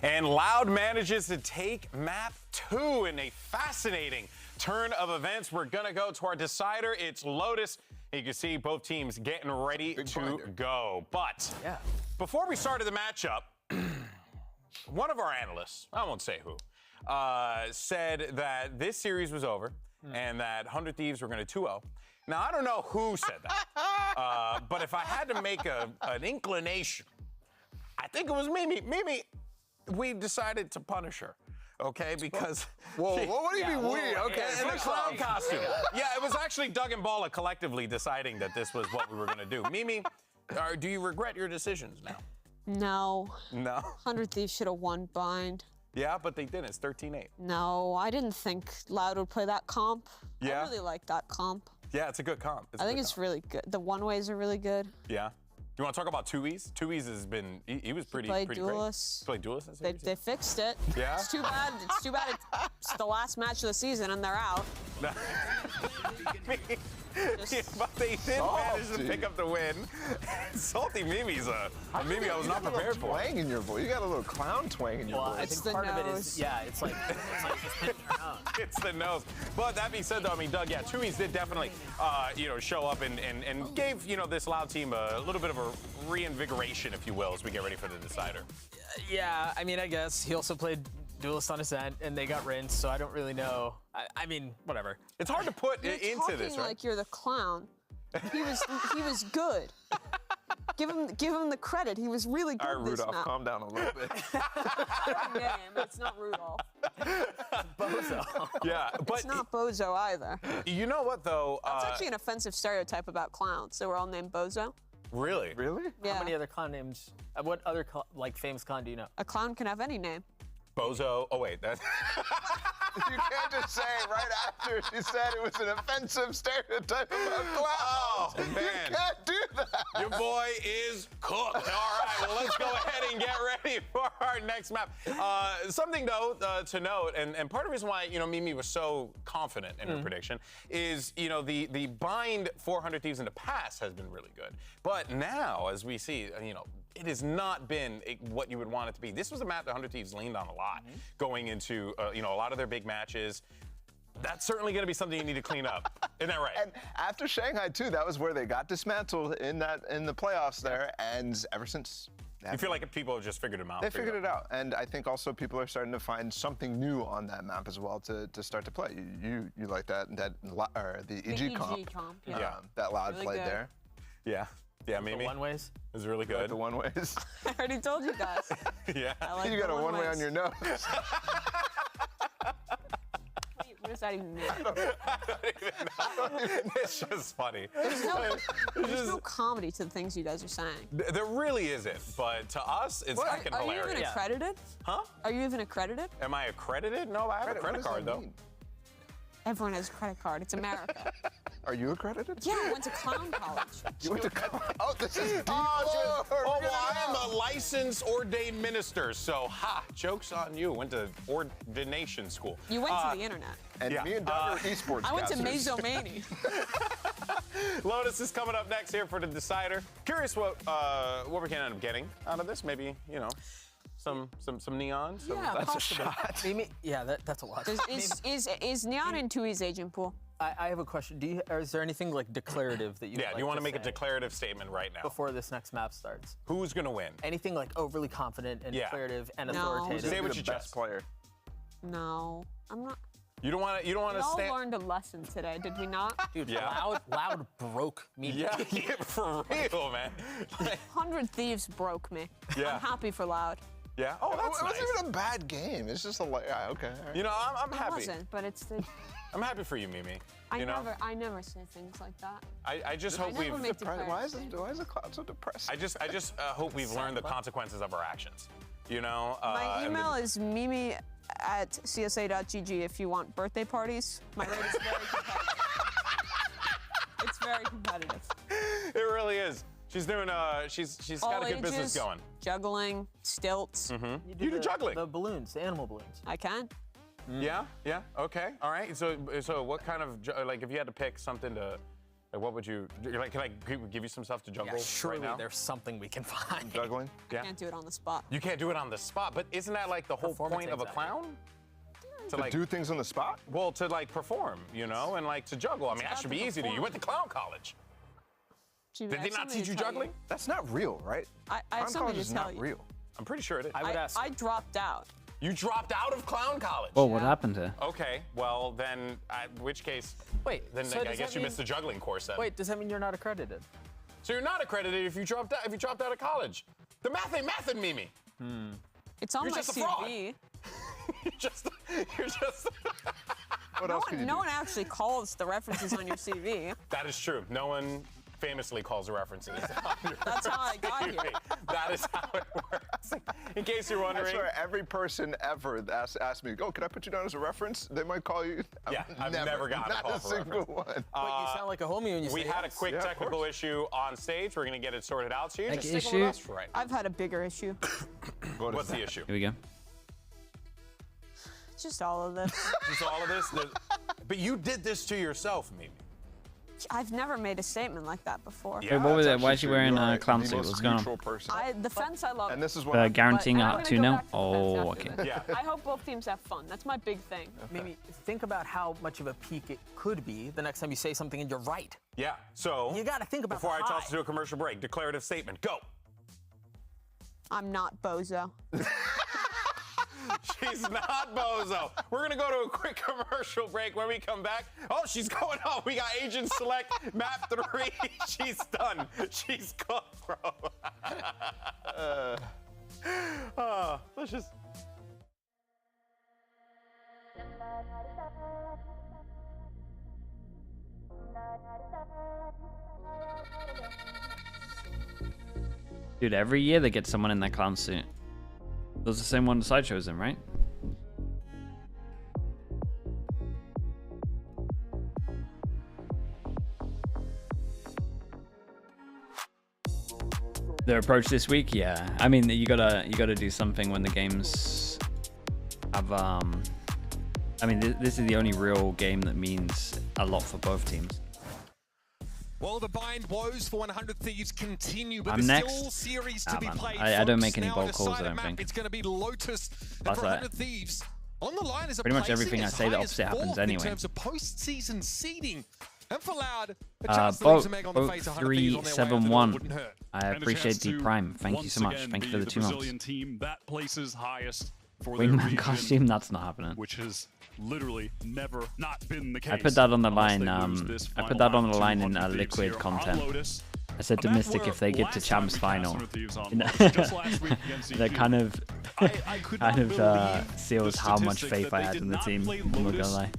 And Loud manages to take map 2 in a fascinating turn of events. We're going to go to our decider. It's Lotus. You can see both teams getting ready to go. But before we started the matchup, one of our analysts, I won't say who, said that this series was over and that 100 Thieves were going to 2-0. Now, I don't know who said that, but if I had to make an inclination, I think it was Mimi. Mimi, we decided to punish her. Okay, because... Whoa, what do you mean we? Okay, in the clown costume. Yeah, it was actually Doug and Bala collectively deciding that this was what we were going to do. Mimi, do you regret your decisions now? No. No? 100 Thieves should have won Bind. Yeah, but they didn't. It's 13-8. No, I didn't think Loud would play that comp. Yeah? I really like that comp. Yeah, it's a good comp. I think it's really good. The one-ways are really good. Yeah? You want to talk about 2Es? 2Es has been, he was pretty played great. Duelist. Played Duelist? They fixed it. Yeah? It's too bad. It's too bad it's the last match of the season and they're out. Yeah, but they did manage to pick up the win. Salty Mimi's a Mimi I was not prepared for. Twang in your voice. You got a little clown twang in your voice. I think part of it is, it's like just hitting your nose. It's the nose. But that being said, though, I mean, Doug, 2Es did definitely, show up and gave, this Loud team a little bit of a reinvigoration, if you will, as we get ready for the decider. Yeah, I mean, I guess he also played Duelist on Ascent, and they got rinsed, so I don't really know. I mean, whatever. It's hard to put into this, right? Like you're the clown. He was good. Give him the credit. He was really good. All right, Rudolph, calm down a little bit. Name. It's not Rudolph. Bozo. Yeah, but it's not Bozo either. You know what though? That's actually an offensive stereotype about clowns. They were all named Bozo. Really? Really? Yeah. How many other clown names? What other like famous clown do you know? A clown can have any name. Bozo. Oh wait, that's. You can't just say right after she said it was an offensive stereotype about clowns. Oh, man. You can't do that. Your boy is cooked. All right, well, let's go ahead and get ready for our next map. Something, though, to note, and part of the reason why, Mimi was so confident in her prediction is, the bind 400 Thieves in the past has been really good. But now, as we see, it has not been what you would want it to be. This was a map that 100 Thieves leaned on a lot going into, a lot of their big matches. That's certainly going to be something you need to clean up. Isn't that right? And after Shanghai, too, that was where they got dismantled in the playoffs there. And ever since... You feel like people have just figured them out? They figured it out. And I think also people are starting to find something new on that map as well to start to play. You like that or the EG comp. Yeah. That Loud really played good. there. Yeah. Yeah, Mimi. The one-ways? It was really good. The one-ways. I already told you guys. Yeah. Like you got a one-way on your nose. What does that even mean? I don't even know. It's just funny. There's no comedy to the things you guys are saying. There really isn't, but to us, it's fucking hilarious. Are you even accredited? Huh? Are you even accredited? Am I accredited? No, I have a credit card, though. Everyone has a credit card. It's America. Are you accredited? Yeah, I went to clown college. You went to Oh, this is deep. Oh, well, I am a licensed ordained minister, so joke's on you. Went to ordination school. You went to the internet. And me and Doug are esports I went to casters. Mazomani. Lotus is coming up next here for the decider. Curious what we're gonna end up getting out of this. Maybe, some neon. Yeah, that's possibly. a shot. Maybe, yeah, that's a lot. Is Neon in Tui's agent pool? I have a question. Is there anything like declarative that you? Yeah, do you want to make a declarative statement right now before this next map starts? Who's gonna win? Anything like overly confident and declarative and authoritative? Say what you just. Player. No, I'm not. You don't want to. We all learned a lesson today, did we not? Dude, Loud broke me. Yeah, for real, man. 100 Thieves broke me. Yeah. I'm happy for Loud. Yeah. Oh, that's nice. It wasn't even a bad game. It's just okay. All right. I'm happy. It wasn't, but it's the. I'm happy for you, Mimi. I never say things like that. I just hope we've. Why is the cloud so depressed? I just hope we've learned the consequences of our actions. My email is mimi@csa.gg if you want birthday parties. My rate is very competitive. It's very competitive. It really is. She's doing. She's got a good business going. Juggling, stilts. You do juggling. The balloons, the animal balloons. I can. Yeah. Okay. All right. So what kind of if you had to pick something to, what would you can I give you some stuff to juggle surely right now? There's something we can find. Juggling. Yeah. Can't do it on the spot. You can't do it on the spot, but isn't that like the whole point of a clown? To do things on the spot? Well, to perform, and to juggle. I mean, that should be easy to you. You went to clown college. Did they not teach you juggling? That's not real, right? I have something to tell you. Real. I'm pretty sure it is. I would ask. I dropped out. You dropped out of clown college? Well, what happened here? Okay, well then, in which case, then so I guess you missed the juggling course then. Wait, does that mean you're not accredited? So you're not accredited if you dropped out of college. The math ain't mathin', Mimi. It's on You're my just a CV. fraud. You're just. What else can you do? No one actually calls the references on your CV. That is true. No one famously calls the references. That's how I got here. That is how it works. In case you're wondering. I swear, every person ever asked me, can I put you down as a reference? They might call you. Yeah, I've never gotten a call for Not a single one. But you sound like a homie when you say We had a quick technical issue on stage. We're going to get it sorted out. So you're just sticking with us for right now. I've had a bigger issue. What's the issue? Here we go. Just all of this. Just all of this? But you did this to yourself, Mimi. I've never made a statement like that before. Wait, what was it? Why is she wearing a clown suit? What's going on? The fence I love. And this is what guaranteeing a 2-0? Oh, okay. Yeah. I hope both teams have fun. That's my big thing. Maybe think about how much of a peak it could be the next time you say something and you're right. Yeah, so you got to think about before I toss it to a commercial break, declarative statement, go. I'm not Bozo. She He's not Bozo. We're going to go to a quick commercial break. When we come back, oh, she's going on. We got Agent Select map 3. She's done. She's cooked, bro. Let's just... Dude, every year they get someone in that clown suit. Those are the same one the Sideshow's in, right? Their approach this week, yeah. I mean, you gotta do something when the games have. I mean, this is the only real game that means a lot for both teams. Well, the bind woes for 100 Thieves continue, but I'm there's next. still series to be played. I don't make any bold calls, I don't think. It's going to be Lotus and That's for 100 Thieves. On the line is a pretty much everything I say, the opposite happens anyway. In terms of post-season seeding. And for Loud, a chance to leave some egg on the face of 100 Thieves on their way into the wouldn't hurt. I appreciate the prime. Thank you so much. Thank you for the 2 months. Brazilian team that places highest for their Wingman region, costume, that's not happening. which has literally never not been the case. I put that on the unless line. they lose this I put final that on round. the line in 200 Thieves liquid here on content. Lotus. I said to Mystic if they get to Champs final, that kind of seals how much faith I had in the team. I'm not gonna lie.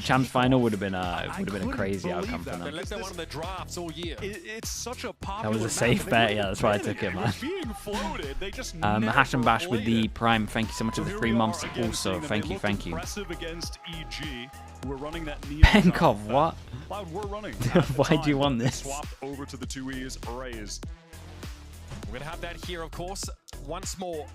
Champs final would have been a crazy outcome for them. Unless they're one of the drafts all year. It's such a That was a safe bet, yeah, that's why I took it, man. Hash and Bash with the prime, thank you so much for the 3 months. Also, thank you. We're running that Penkov, what? Loud, we're running. Why do you want this? Swap over to the 2Es raise. We're going to have that here, of course, once more.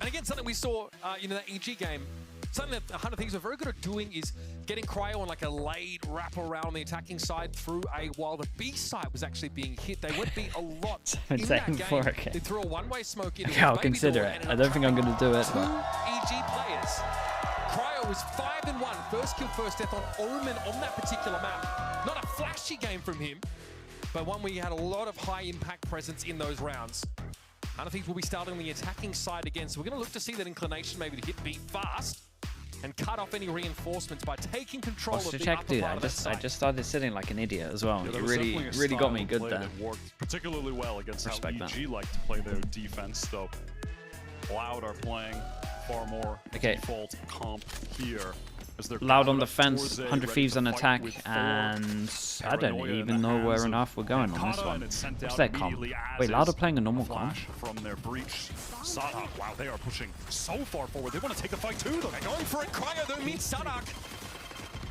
And again, something we saw, that EG game, something that 100 Thieves are very good at doing is getting Cryo on like a late wrap around the attacking side through A, while the B side was actually being hit. They would be a lot in that game. Okay. They threw a one-way smoke into I'll consider it. I don't think I'm going to do it. Two EG players. Cryo was 5-1. First kill, first death on Omen on that particular map. Not a flashy game from him, but one where he had a lot of high impact presence in those rounds. 100 Thieves will be starting on the attacking side again, so we're going to look to see that inclination maybe to hit B fast and cut off any reinforcements by taking control of the check, upper dude. part of that site. I just started sitting like an idiot as well. Yeah, You really got me good there. That worked particularly well against Respect how that. EG like to play their defense, though. Loud are playing far more default comp here. Loud on the fence, 100 Thieves on attack, and I don't even know where on earth we're going on this one. What's their comp? Wait, Loud are playing a normal comp? From their breach. Sadak, wow, they are pushing so far forward. They want to take the fight too, though. They're going for it. Cryo, though, meets Sadak.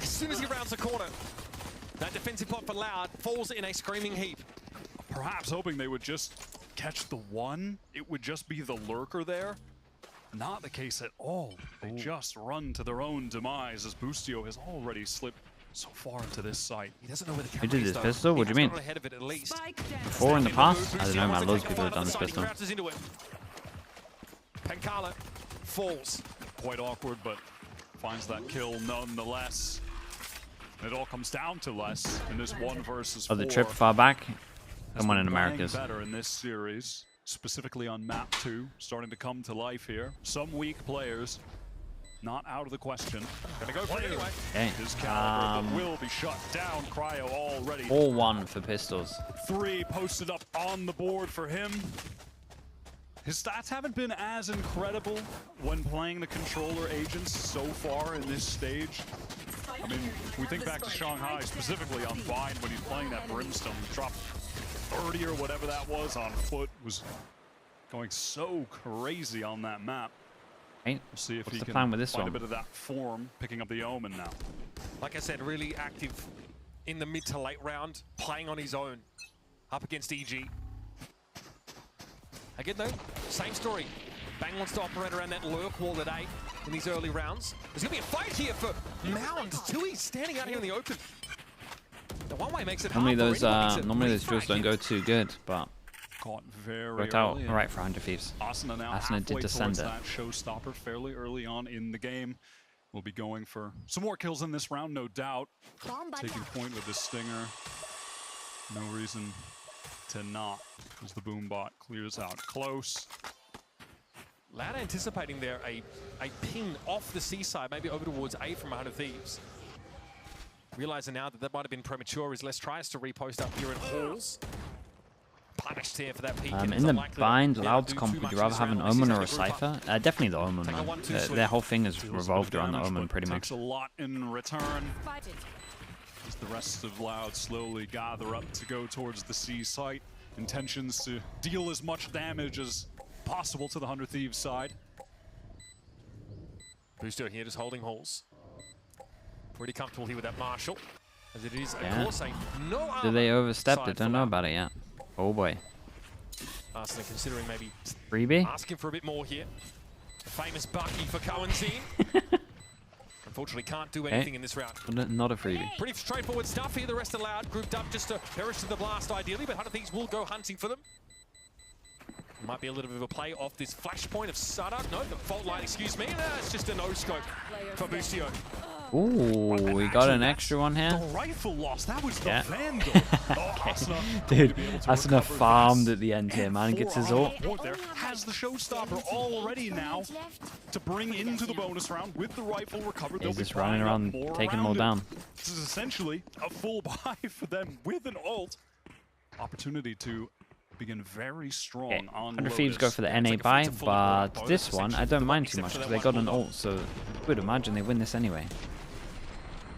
As soon as he rounds the corner, that defensive pot for Loud falls in a screaming heap. Perhaps hoping they would just catch the one. It would just be the lurker there. Not the case at all. They just run to their own demise as Boostio has already slipped so far into this site. He doesn't know where the Who camera did is, this though. pistol? What do you mean? Ahead of it, at least. Before in the past? I don't know, man. Loads of people have done this pistol. Pankala falls. Quite awkward, but finds that kill nonetheless. It all comes down to less in this 1 versus 4. Oh, the trip far back? Someone in Americas. Better in this series, specifically on map 2, starting to come to life here. Some weak players, not out of the question. Gonna go for it anyway. Okay. His caliber but will be shut down. Cryo already. 4-1 for pistols. 3 posted up on the board for him. His stats haven't been as incredible when playing the controller agents so far in this stage. I mean, we think back to Shanghai, specifically on Vine, when he's playing that Brimstone, dropped 30 or whatever that was on foot, was going so crazy on that map. Right. We'll see if What's he the can plan with this find one? a bit of that form, picking up the Omen now. Like I said, really active in the mid to late round, playing on his own, up against EG. Again though, same story. Bang wants to operate around that lurk wall at 8 in these early rounds. There's going to be a fight here for Mound. Tui's standing out here in the open. The one way makes it Normally hard those for anyone to normally those refrag drills don't him. go too good, but Caught very worked out early. alright for 100 Thieves. Asuna now Asuna did halfway descend towards it. that showstopper fairly early on in the game. We'll be going for some more kills in this round, no doubt. Taking point with the Stinger. No reason to not, as the Boombot clears out close. Loud anticipating there a ping off the C side, maybe over towards A from 100 Thieves. Realizing now that might have been premature as Les tries to repost up here in Halls. Punished here for that peek. In the bind Loud's comp, would you rather have an Omen or a Cypher? Definitely the Omen, man. Their whole thing is revolved around the Omen, pretty much. Takes a lot in return. As the rest of Loud slowly gather up to go towards the C site. Intentions to deal as much damage as possible to the 100 Thieves side. Booster here just holding Halls. Pretty comfortable here with that Marshall. As it is, of course, no armor. Did they overstep it? Don't know about it yet. Oh boy. Arsenal considering maybe freebie? Asking for a bit more here. The famous Bucky for Cohen's Unfortunately, can't do anything in this round. Not a freebie. Pretty straightforward stuff here. The rest are Loud, grouped up just to perish to the blast ideally, but 100 Thieves will go hunting for them. Might be a little bit of a play off this flashpoint of Sadak. No, the fault line, excuse me. It's just a no-scope for Bustio. Ooh, we got an extra one here. The rifle loss, that was the Vandal. Dude, Asuna farmed at the end here, man. Gets his ult. There has the showstopper already now to bring into the bonus round with the rifle recovered. He's just running around taking them all down. This is essentially a full buy for them with an ult. Opportunity to begin very strong on 100 Thieves go for the NA buy, but this one I don't mind too much because they got an ult, so I would imagine they win this anyway.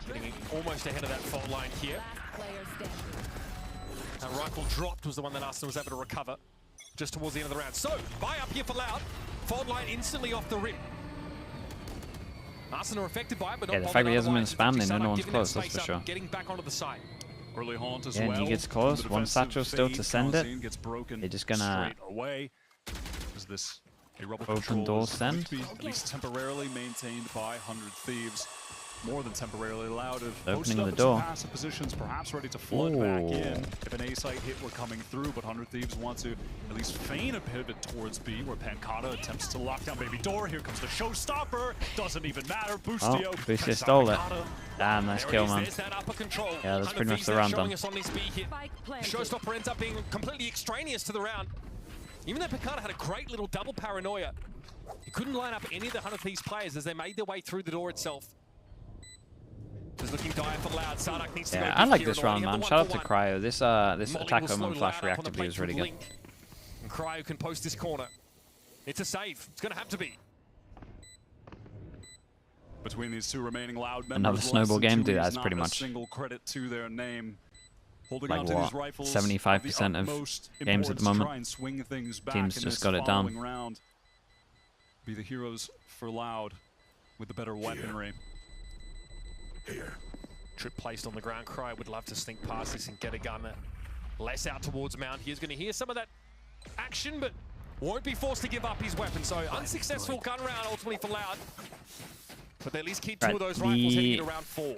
Getting almost ahead of that fault line here. That rifle dropped was the one that Arsenal was able to recover just towards the end of the round. So, buy up here for Loud. Fault line instantly off the rim. Arsenal are affected by it, but not the fact that he hasn't been spammed, they know no one's close, that's for sure. Getting back onto the side. Early haunt as and he gets close. One satchel still to send it. They're just gonna away. Is this a open door send? At least temporarily maintained by 100 Thieves. More than temporarily Loud of opening the door. Passive positions, perhaps ready to flood back in if an A site hit were coming through, but 100 Thieves want to at least feign a pivot towards B, where Pancata attempts to lock down Baby Door. Here comes the showstopper. Doesn't even matter. Bustio. Bustio stole it. Damn, nice kill, man. Yeah, that's pretty much the round done. Showstopper ends up being completely extraneous to the round. Even though Pancata had a great little double paranoia, he couldn't line up any of the 100 Thieves players as they made their way through the door itself. Just looking dire for Loud. Sardak needs to go I like this round, man. Shout out to Cryo. This attack home on flash reactively was really good. And Cryo can post this corner. It's a save. It's going to have to be. Between these two remaining Loud members, another snowball game, dude. That's pretty much single credit to their name. Holding like what? 75% of games at the moment. Teams just got it down. Round. Be the heroes for Loud with the better weaponry. Trip placed on the ground. Cryo would love to sneak past this and get a gun less out towards Mount. He's going to hear some of that action, but won't be forced to give up his weapon. So unsuccessful gun round ultimately for Loud. But they at least keep two of those rifles heading into round 4.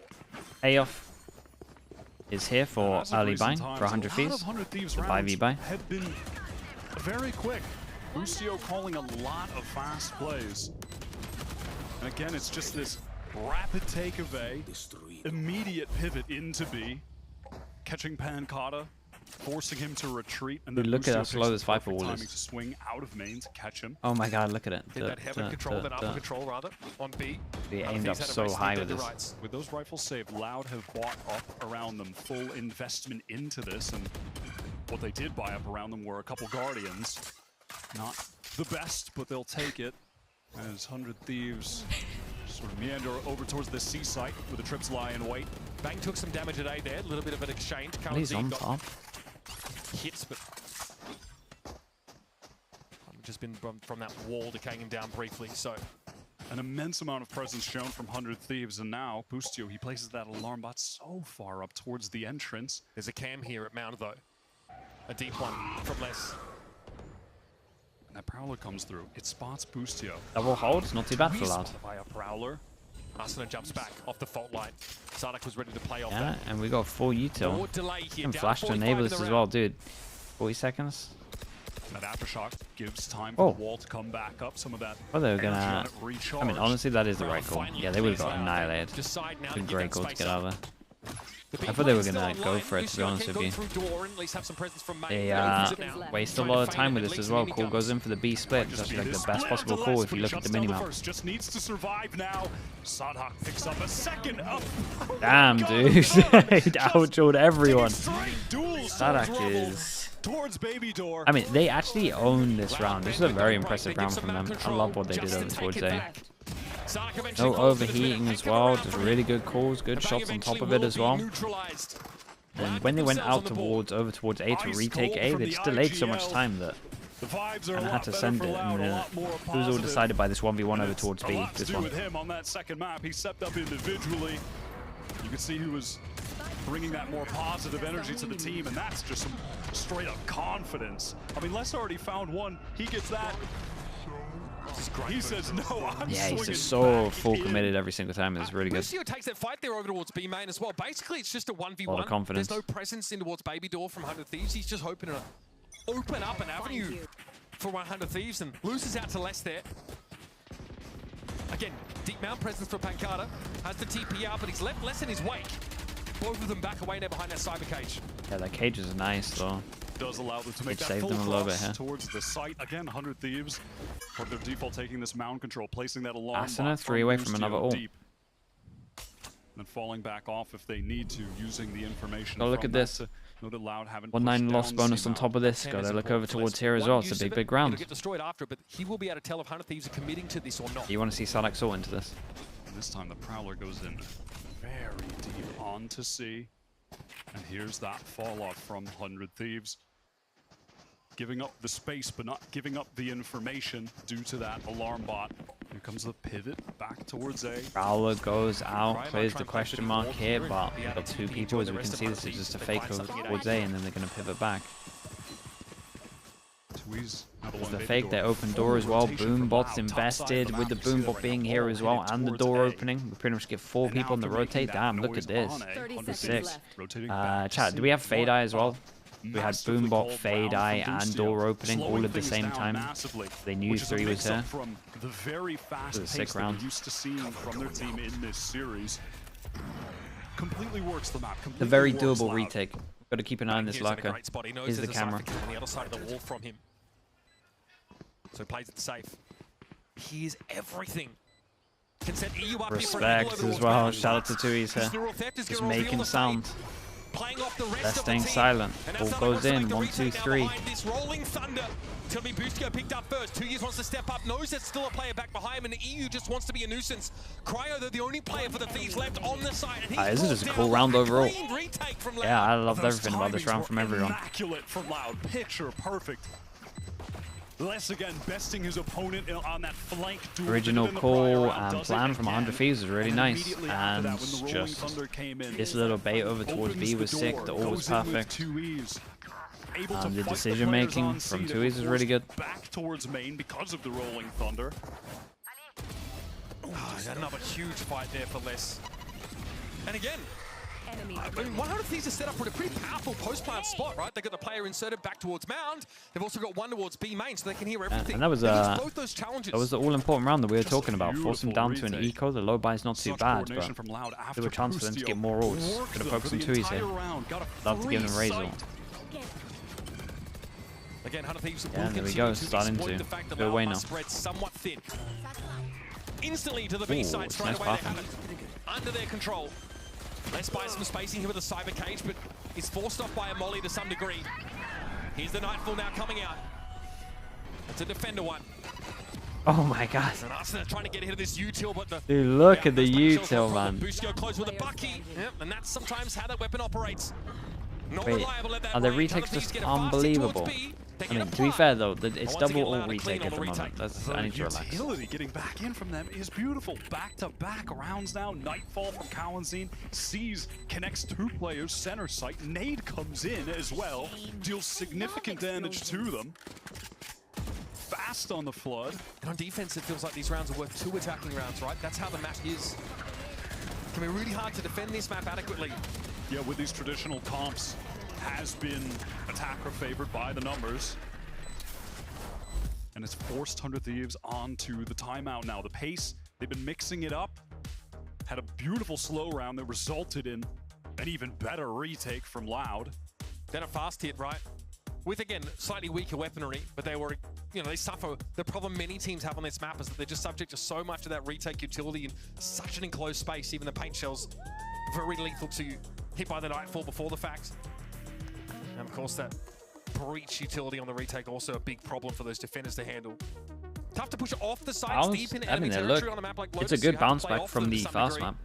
Payoff is here for early buying for 100 Thieves. The buy V-buy. Had been very quick. Bustio calling a lot of fast plays. And again, it's just this rapid take of A, immediate pivot into B, catching Pancata, forcing him to retreat, and then look at how slow this Viper wall timing is. To swing out of main to catch him. Oh my god, look at it. Did that heaven control, then upper control rather, on B. They aimed up so high with this. Right. With those rifles saved, Loud have bought up around them, full investment into this, and what they did buy up around them were a couple Guardians. Not the best, but they'll take it. As 100 Thieves sort of meander over towards the C site with the trips lie in wait. Bang took some damage at A there, a little bit of an exchange. He's on top. Hits, but just been from that wall decaying him down briefly. So an immense amount of presence shown from 100 Thieves, and now Bustio, he places that alarm bot so far up towards the entrance. There's a cam here at Mount though. A deep one from Les. And that Prowler comes through. It spots Bustio. Double hold, not too bad for Loud. By a Prowler. Arsenal jumps back off the fault line. Sardak was ready to play off that. And we got full util. More delay here. And flash to enable this as well, dude. 40 seconds. That aftershock gives time for the wall to come back up. Some of that. Oh, they were gonna. I mean, honestly, that is the right call. Yeah, they would have got annihilated. It's a great goal to get out of there. I thought they were gonna go for it, to be honest with you. They waste a lot of time with this as well. Call goes in for the B split. It's actually like the best possible call if you look at the minimap. Just needs to survive now. Sadok picks up a second up. Damn, dude. He outjoined everyone. Sadok is... I mean, they actually own this round. This is a very impressive round from them. I love what they did over towards A. No overheating as well. Just really good calls, good shots on top of it as well. And when they went out towards over towards A to retake A, they just delayed so much time that and I had to send it. And it was all decided by this 1v1 over towards B. This one. With him on that second map, he stepped up individually. You can see he was bringing that more positive energy to the team, and that's just some straight up confidence. I mean, Les already found one. He gets that. He says no. Yeah, he's just so full committed every single time. It's really good. Lucio takes that fight there over towards B main as well. Basically, it's just a 1v1. A lot of confidence. There's no presence in towards Baby Door from 100 Thieves. He's just hoping to open up an avenue for 100 Thieves and loses out to Les there. Again, deep mount presence for Pancada. Has the TP out, but he's left Les in his wake. Both of them back away there behind that cyber cage. Yeah, that cage is nice though. Does allow them to make it that full them a little bit cross towards the site. Again, 100 Thieves. For their default taking this mound control, placing that alarm. Ascent 3 away from another ult. And falling back off if they need to, using the information. Oh, look at this. 1-9 loss bonus on top of this. Got to look over towards here as well. It's a big round. Get destroyed after, but he will be able to tell if 100 Thieves are committing to this or not. You want to see Sadok ult into this? And this time the Prowler goes in very deep onto C. And here's that fall off from 100 Thieves. Giving up the space, but not giving up the information due to that alarm bot. Here comes the pivot back towards A. Prowler goes out, clears the question mark here, but we've got two people. As we can see, this is just a fake over towards A, and then they're going to pivot back. There's the fake, their open door as well. Boombot's invested with the Boombot being here as well, and the door opening. We pretty much get 4 people on the rotate. Damn, look at this. This is sick. Chat, do we have Fade Eye as well? We had Boombot, Fade Eye, and door opening all at the same time. They knew 3 was here. The very fast pace sick round. Used to seeing from their team in this series. Completely works the map. The very doable retake. Got to keep an eye on this lurker. Here's the camera. On the other side of the wall from him. So plays it safe. He is everything. Can set EU up respect as well. Shout out to Tui's here. Just making sound. They're staying silent. Ball goes in. 1, 2, 3. This rolling thunder. Tell me Boostio picked up first. 2 years wants to step up. Knows there's still a player back behind him, and the EU just wants to be a nuisance. Cryo, they're the only player for the Thieves left on the side. This is just a cool round overall. Yeah, I loved everything about this round from everyone. Immaculate from Loud. Picture perfect. Les again besting his opponent on that flank duel. Original call and plan from 100 Thieves was really nice, and just this little bait over towards B was sick. The ult was perfect. The decision making from Tui's was really good. Back towards main because of the rolling thunder. Another huge fight there for Les. And again, I mean, 100 Thieves are set up for a pretty powerful post-plant spot, right? They've got the player inserted back towards Mound. They've also got one towards B main, so they can hear everything. And that was the all-important round that we were talking about. Force them down to an eco. The low buy is not too bad, but there were a chance for them to get more ults. Could have focused on Tui's here. Love to give them a raise ult. Again, 100 Thieves yeah, there we go. Starting to go away now. Somewhat thin. Instantly to the B side, straight away they have it. Under their control. Let's buy some spacing here with a cyber cage, but is forced off by a molly to some degree. Here's the Nightfall now coming out. It's a defender one. Oh my god. And Ascent trying to get ahead of this util, but the dude, look at the util, man. Boostio close with a bucky. Yep, and that's sometimes how that weapon operates. Not wait, reliable at that are the range. retakes just unbelievable? I mean, to be fair though, it's double ult retake at the moment. I need to relax. The utility getting back in from them is beautiful. Back-to-back rounds now. Nightfall from Kalanzine. Sees, connects 2 players, center site. Nade comes in as well. Deals significant damage to them. Fast on the flood. And on defense, it feels like these rounds are worth 2 attacking rounds, right? That's how the map is. It can be really hard to defend this map adequately. Yeah, with these traditional comps, has been attacker favored by the numbers. And it's forced 100 Thieves onto the timeout now. The pace, they've been mixing it up. Had a beautiful slow round that resulted in An even better retake from Loud. Then a fast hit, right? With, again, slightly weaker weaponry, but they were, you know, they suffer. The problem many teams have on this map is that they're just subject to so much of that retake utility in such an enclosed space. Even the paint shells, very lethal to hit by the Nightfall before the fact. And of course, that breach utility on the retake also a big problem for those defenders to handle. Tough to push off the sides deep in enemy territory on a map like Lotus. It's a good bounce back from the fast map.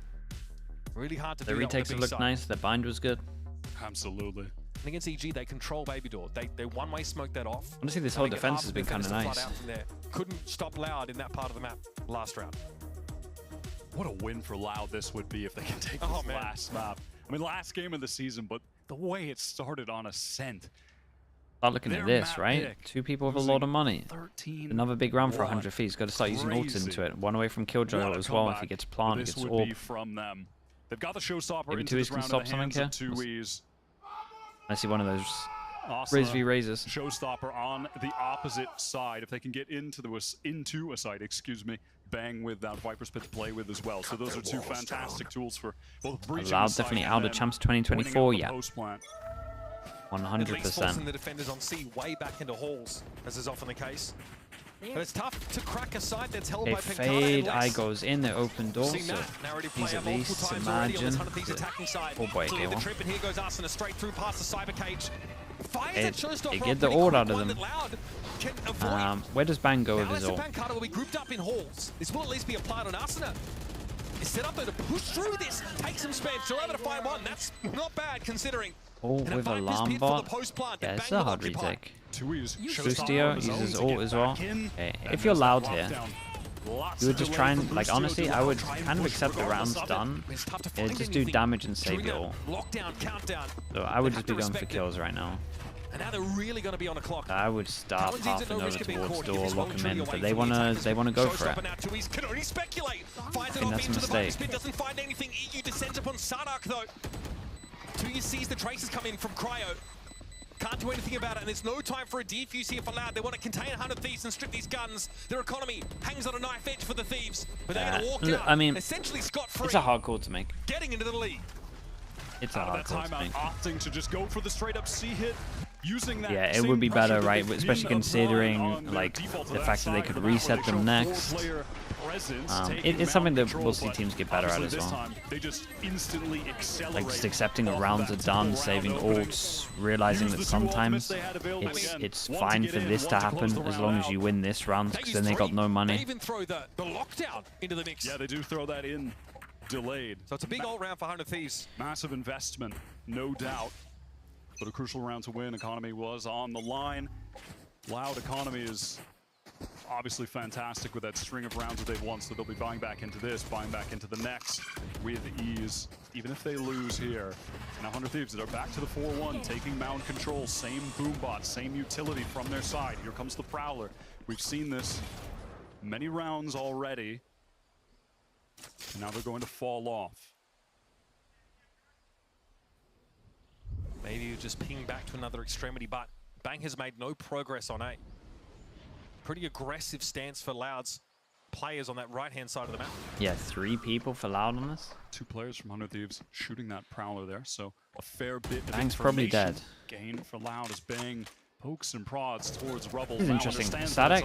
Really hard to do the retakes have looked nice. The bind was good. Absolutely. And against EG, they control Baby Door. They one-way smoke that off. Honestly, this whole defense has been kind of nice. Couldn't stop Loud in that part of the map last round. What a win for Loud this would be if they can take this last map. I mean, last game of the season, but the way it started on Ascent. Start looking at this, right? Two people with a lot of money. Another big round for 100 feet. Got to start using ults into it. One away from Killjoy as well. If he gets plant, he gets orb. From them. They've got the showstopper. Maybe into 2E's this can round stop in the something hands here. of 2E's. I see one of those Riz v Razors. Showstopper on the opposite side. If they can get into a side, excuse me, Bang with that Viper's Pit to play with as well. So those are two fantastic tools for both breaching. Loud definitely out of Champs 2024, yeah. 100%. At least forcing the defenders on C way back into halls, as is often the case. But it's tough to crack a side that's held by fade, I goes in the open door, so he's at least imagine. Oh boy, okay, well. And here goes Ascent straight through past the cyber cage. They get the ult out of them. Where does Bang go with his ult? Pancada will be grouped up in halls. This will at least be applied on Ascent. It's set up there to push through this, take some spam, still able to find one. That's not bad considering. Oh, with alarm bot. Yeah, it's a hard retake. Bustio uses ult as well. Okay, if you're Loud here, you would just try and, like, honestly, I would kind of accept the round's done. Yeah, just do damage and save your ult. So I would just be going for kills right now. And now they're really going to be on a clock. I would start pathing over towards door, lock him in, but they wanna go for it. I think that's a mistake. Doesn't find anything. EU descends upon Sardak though. 2U sees the traces come in from Cryo. Can't do anything about it, and there's no time for a defuse here for Loud. They want to contain 100 Thieves and strip these guns. Their economy hangs on a knife edge for the Thieves, but they're going to walk out. I mean, essentially scot-free. It's a hard call to make. Getting into the lead. It's a hard call to make. Opting to just go for the straight-up C hit. Yeah, it would be better, right? Especially considering like the fact that they could reset them next. It's something that we'll see teams get better at as well. Like just accepting a rounds are done, saving ults, realizing that sometimes it's fine for this to happen as long as you win this round, because then they got no money. They even throw the lockdown into the mix. Yeah, they do throw that in. Delayed. So it's a big all round for 100 Thieves. Massive investment, no doubt. But a crucial round to win. Economy was on the line. Loud Economy is obviously fantastic with that string of rounds that they've won, so they'll be buying back into this, buying back into the next with ease. Even if they lose here. Now 100 Thieves that are back to the 4-1, taking mound control. Same boombot, same utility from their side. Here comes the Prowler. We've seen this many rounds already. And now they're going to fall off. Maybe you just ping back to another extremity, but Bang has made no progress on A. Pretty aggressive stance for Loud's players on that right-hand side of the map. Yeah, 3 people for Loud on this. 2 players from 100 Thieves shooting that Prowler there, so a fair bit of Bang's probably dead. Gain for Loud as Bang pokes and prods towards Rubble. This is interesting. Sadek,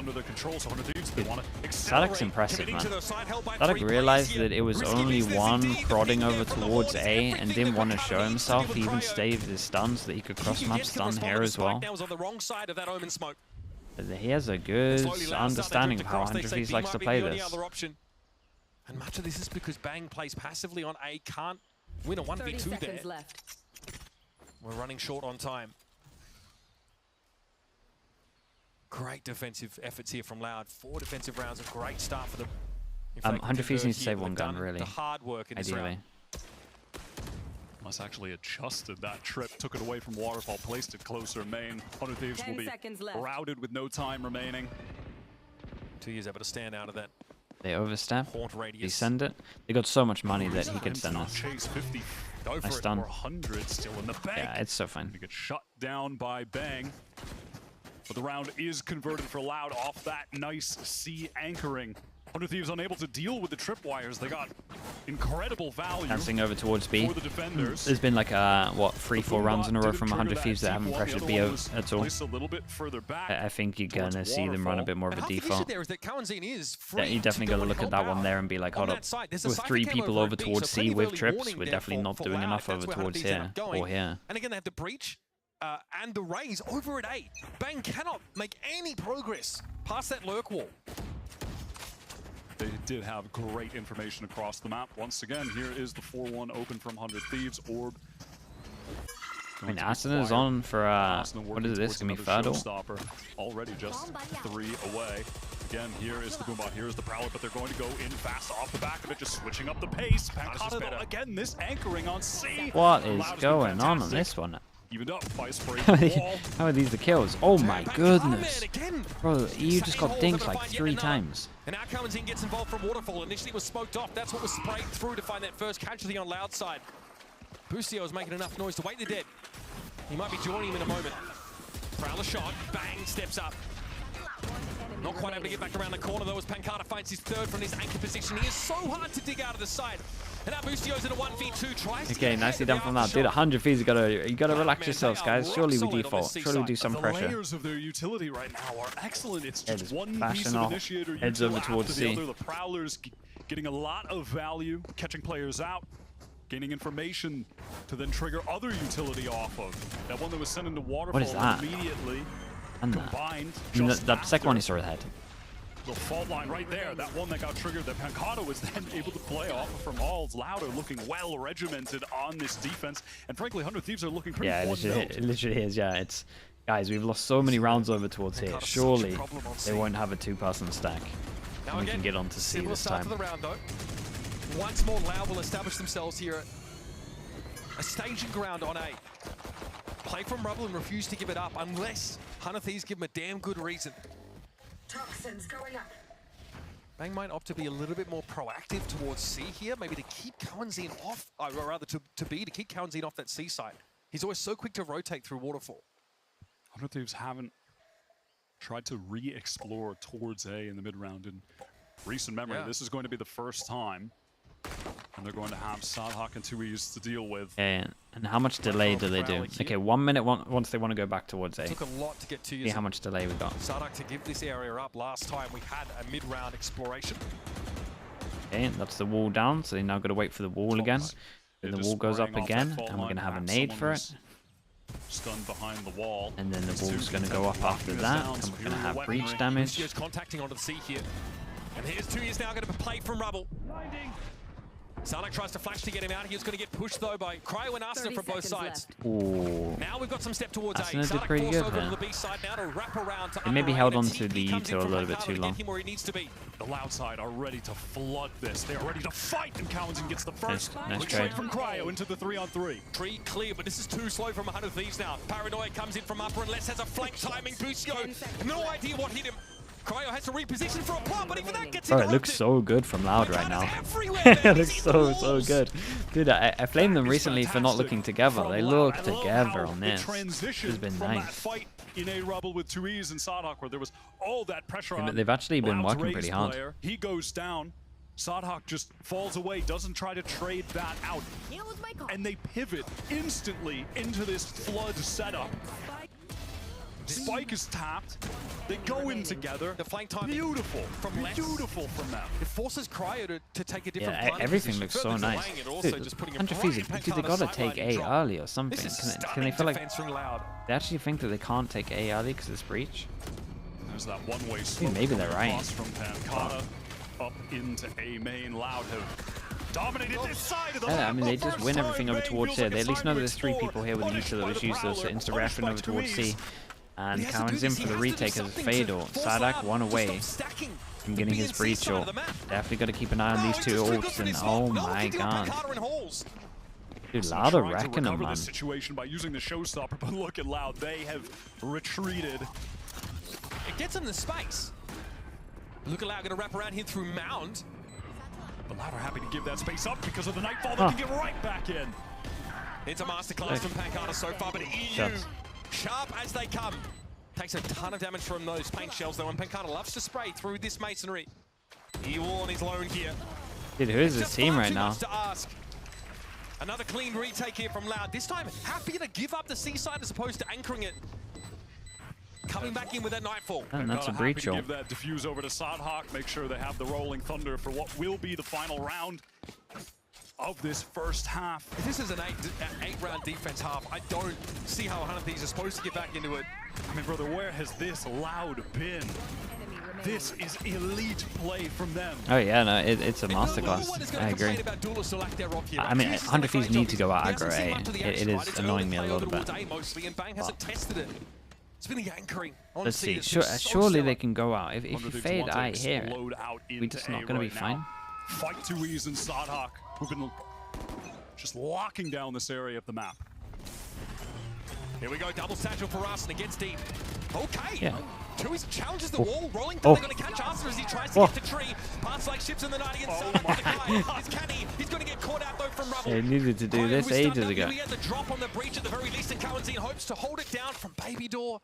Sadek's impressive, man. Sadek realized that it was only one prodding over towards A and didn't want to show himself. He even saved his stun so that he could cross-map stun here as well. He has a good understanding of how 100 Thieves likes to play this. And much of this is because Bang plays passively on A, can't win a 1v2 there. We're running short on time. Great defensive efforts here from Loud. 4 defensive rounds, a great start for them. 100 Thieves needs to save one gun, really. The hard work in this round. Must actually adjusted that trip, took it away from Waterfall, placed it closer main. 100 Thieves will be routed with no time remaining. 2U's able to stand out of that. They overstep. They send it. They got so much money that he could send this. Chase 50. Go for nice it. stun. 100 still in the bank. Yeah, it's so fun. He gets shut down by Bang. But the round is converted for Loud off that nice C anchoring. 100 Thieves unable to deal with the tripwires. They got incredible value. Dancing over towards B. For the defenders. There's been like what 3-4 rounds in a row from 100 Thieves that haven't pressured B at all. A little bit further back I think you're gonna see them run a bit more of a default. There is that Yeah, you definitely got to look at that one there and be like, hold up, with 3 people over towards C with trips, we're definitely not doing enough over towards here or here. And again, they have the breach and the raise over at A. Bang cannot make any progress past that lurk wall. They did have great information across the map. Once again, here is the 4-1 open from 100 Thieves. Orb. I mean, Ascent is on for, what is this, gonna be Fado? Already just 3 away. Again, here is the Boombot, here is the Prowler, but they're going to go in fast off the back of it, just switching up the pace. Pancata, though, again, this anchoring on C. What is going on this one? Evened up by a spray from the wall. How are these the kills? Oh my goodness. Bro, you just got dinked like 3 times. And now Cohen's gets involved from Waterfall. Initially was smoked off. That's what was sprayed through to find that first casualty on Loud side. Busio is making enough noise to wait the dead. He might be joining him in a moment. Prowler shot. Bang. Steps up. Not quite able to get back around the corner though as Pancata finds his 3rd from his anchor position. He is so hard to dig out of the side. And now Busትዮ's in a 1v2 tries. Okay, nicely done from that. Dude, 100 Thieves, you gotta relax yourselves, guys. Surely we default. Surely we do some pressure. The layers of their utility right now are excellent. It's just one piece of off. initiator Heads over towards the C. other. The Prowlers getting a lot of value, catching players out, gaining information to then trigger other utility off of. That one that was sent into Waterfall What is that? immediately And combined. that second one he saw ahead. The fault line right there, that one that got triggered, that Pancata was then able to play off from Alls. Louder looking well regimented on this defense, and frankly, 100 Thieves are looking pretty it literally is, yeah. It's guys, we've lost so many rounds over towards here. Surely they won't have a 2-person stack. And we can get on to C this time. For the round, though. Once more, Loud will establish themselves here. A staging ground on A. Play from Rubble and refuse to give it up unless 100 Thieves give them a damn good reason. Toxins going up. Bang might opt to be a little bit more proactive towards C here, maybe to keep Cohen's off, or rather to keep Cohen's off that C side. He's always so quick to rotate through Waterfall. 100 Thieves haven't tried to re-explore towards A in the mid-round in recent memory. Yeah. This is going to be the first time, and they're going to have Sadhak and 2Es to deal with. And how much delay do they do? Okay, 1 minute once they want to go back towards A. It took a lot to get 2Es. See how much delay we got. Sadhak to give this area up. Last time we had a mid-round exploration. Okay, that's the wall down, so they now got to wait for the wall again. Then the wall goes up again, and we're going to have a nade for it. Stunned behind the wall. And then the wall's going to go up after that, and we're going to have breach damage. Busትዮ's contacting onto the C here. And here's 2Es now going to play from Rubble. Sadhak tries to flash to get him out. He was going to get pushed though by Cryo and Asuna from both sides. Ooh. Now we've got some step towards A. Asuna did pretty good over to the B side now to wrap around to they maybe held on to the util a little bit too long. Where he needs to be. The Loud side are ready to flood this. They are ready to fight, and Cowanson gets the first. Nice trade from Cryo into the 3-on-3. Tree clear, but this is too slow from 100 Thieves now. Paranoia comes in from upper and Les has a flank timing. Bustyo, no idea what hit him. Cryo has to reposition for a plant, but even that gets it looks so good from Loud right now. It looks so good. Dude, I flamed them recently for not looking together. They look together on this. It's been nice. Fight in a Rubble with 2Es and Sadhak, where there was all that pressure on. They've actually been working pretty hard. He goes down. Sadhak just falls away, doesn't try to trade that out. And they pivot instantly into this flood setup. Spike is tapped. They go in together. The flank time. Beautiful. Beautiful from them. It forces Cryo to take a different plan. Everything looks so nice. Dude, 100 Thieves, they gotta take A early or something. Can they feel like they actually think that they can't take A early because it's breach? There's that one-way maybe they're right. From Pancata up into A main. Loud have dominated this side of the I mean, they just win everything over towards here. They at least know that there's 3 people here with the util that was used, so insta-reffing over towards C. And Cowan's in for the retake as a fade, or Sadhak 1 away from getting his breach ult. Definitely got to keep an eye on these 2 ults, and oh my god. Dude, Loud are wrecking them, man. This situation by using the showstopper, but look at Loud. They have retreated. It gets them the space. Look at Loud going to wrap around here through Mound. But Loud are happy to give that space up because of the Nightfall. They can get right back in. It's a masterclass from Pancata so far, but EU... Sharp as they come. Takes a ton of damage from those paint shells though, and Pancata loves to spray through this masonry. He all on his own here. Dude, who is this team right now? Another clean retake here from Loud. This time, happy to give up the seaside as opposed to anchoring it. Coming back in with that Nightfall. And that's a breach. Give that diffuse over to Sadhawk. Make sure they have the Rolling Thunder for what will be the final round of this first half. If this is an eight-round defense half, I don't see how 100 Thieves are supposed to get back into it. I mean, brother, where has this Loud been? This is elite play from them. Oh yeah, no, it's a masterclass. I agree. I mean, 100 Thieves need to go out aggro A. It is annoying me a little bit. Let's see. Surely they can go out. If you fade I here, we're just not going to be fine. Fight 2Es and Sadhawk, who've been just locking down this area of the map. Here we go, double satchel for us, and it gets deep. Okay. Yeah. 2Es challenges the wall, rolling Thunder going to catch Arthur as he tries to get to tree. Paths like ships in the night against Sadhawk. He's going to get caught out though from Rubble. They needed to do this ages ago. He had the drop on the breach at the very least, and Kalenzi hopes to hold it down from Baby Door.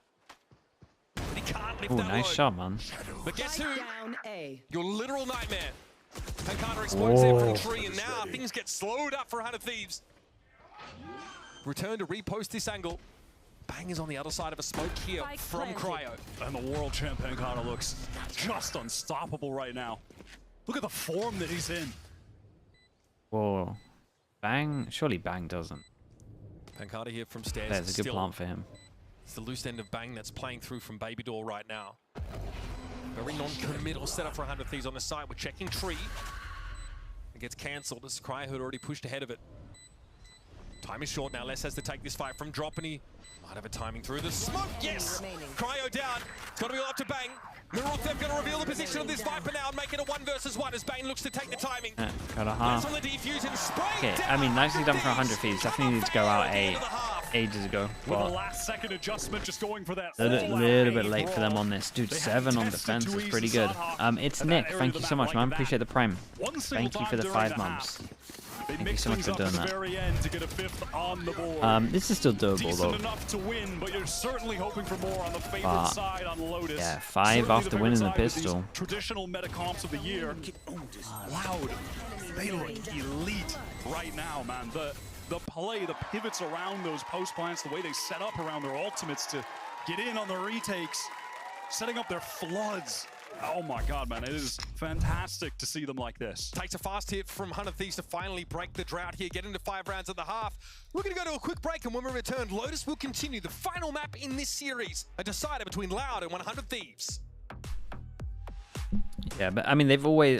But he can't lift that nice load. shot, man. But guess who? Your literal nightmare. Pancada explodes there from tree, and now things get slowed up for 100 Thieves. Return to repost this angle. Bang is on the other side of a smoke here from Cryo. And the world champ Pancada looks just unstoppable right now. Look at the form that he's in. Whoa. Bang? Surely Bang doesn't. Pancada here from stairs. There's a good plant for him. It's the loose end of Bang that's playing through from Baby Door right now. Very non-committal setup for 100 Thieves on the side. We're checking tree. It gets cancelled as Cryo had already pushed ahead of it. Time is short now. Les has to take this fight from drop, and he might have a timing through the smoke. Yes! Cryo down. It's got to be all up to Bang. Mirror Theft going to reveal the position of this Viper now and make it a 1 versus 1 as Bang looks to take the timing. Got a half. On the defuse and spray Okay, down. I mean, nicely done for 100 Thieves. Definitely need to go out ages ago. With the last second adjustment, just going for that. A little bit late for them on this. Dude, 7 on defense is pretty good. It's Nick. Thank you so much, man. Appreciate the prime. Thank you for the 5 months. Thank you so much for doing that. This is still doable though. Enough to win, but you're certainly hoping for more on the favorite side on Lotus. Yeah, 5 after winning the pistol. Traditional meta comps of the year. Loud. They look elite right now, man. The play, the pivots around those post plants, the way they set up around their ultimates to get in on the retakes, setting up their floods. Oh my god, man, it is fantastic to see them like this. Takes a fast hit from 100 Thieves to finally break the drought here, get into 5 rounds at the half. We're going to go to a quick break, and when we return, Lotus will continue the final map in this series, a decider between Loud and 100 Thieves. Yeah, but I mean,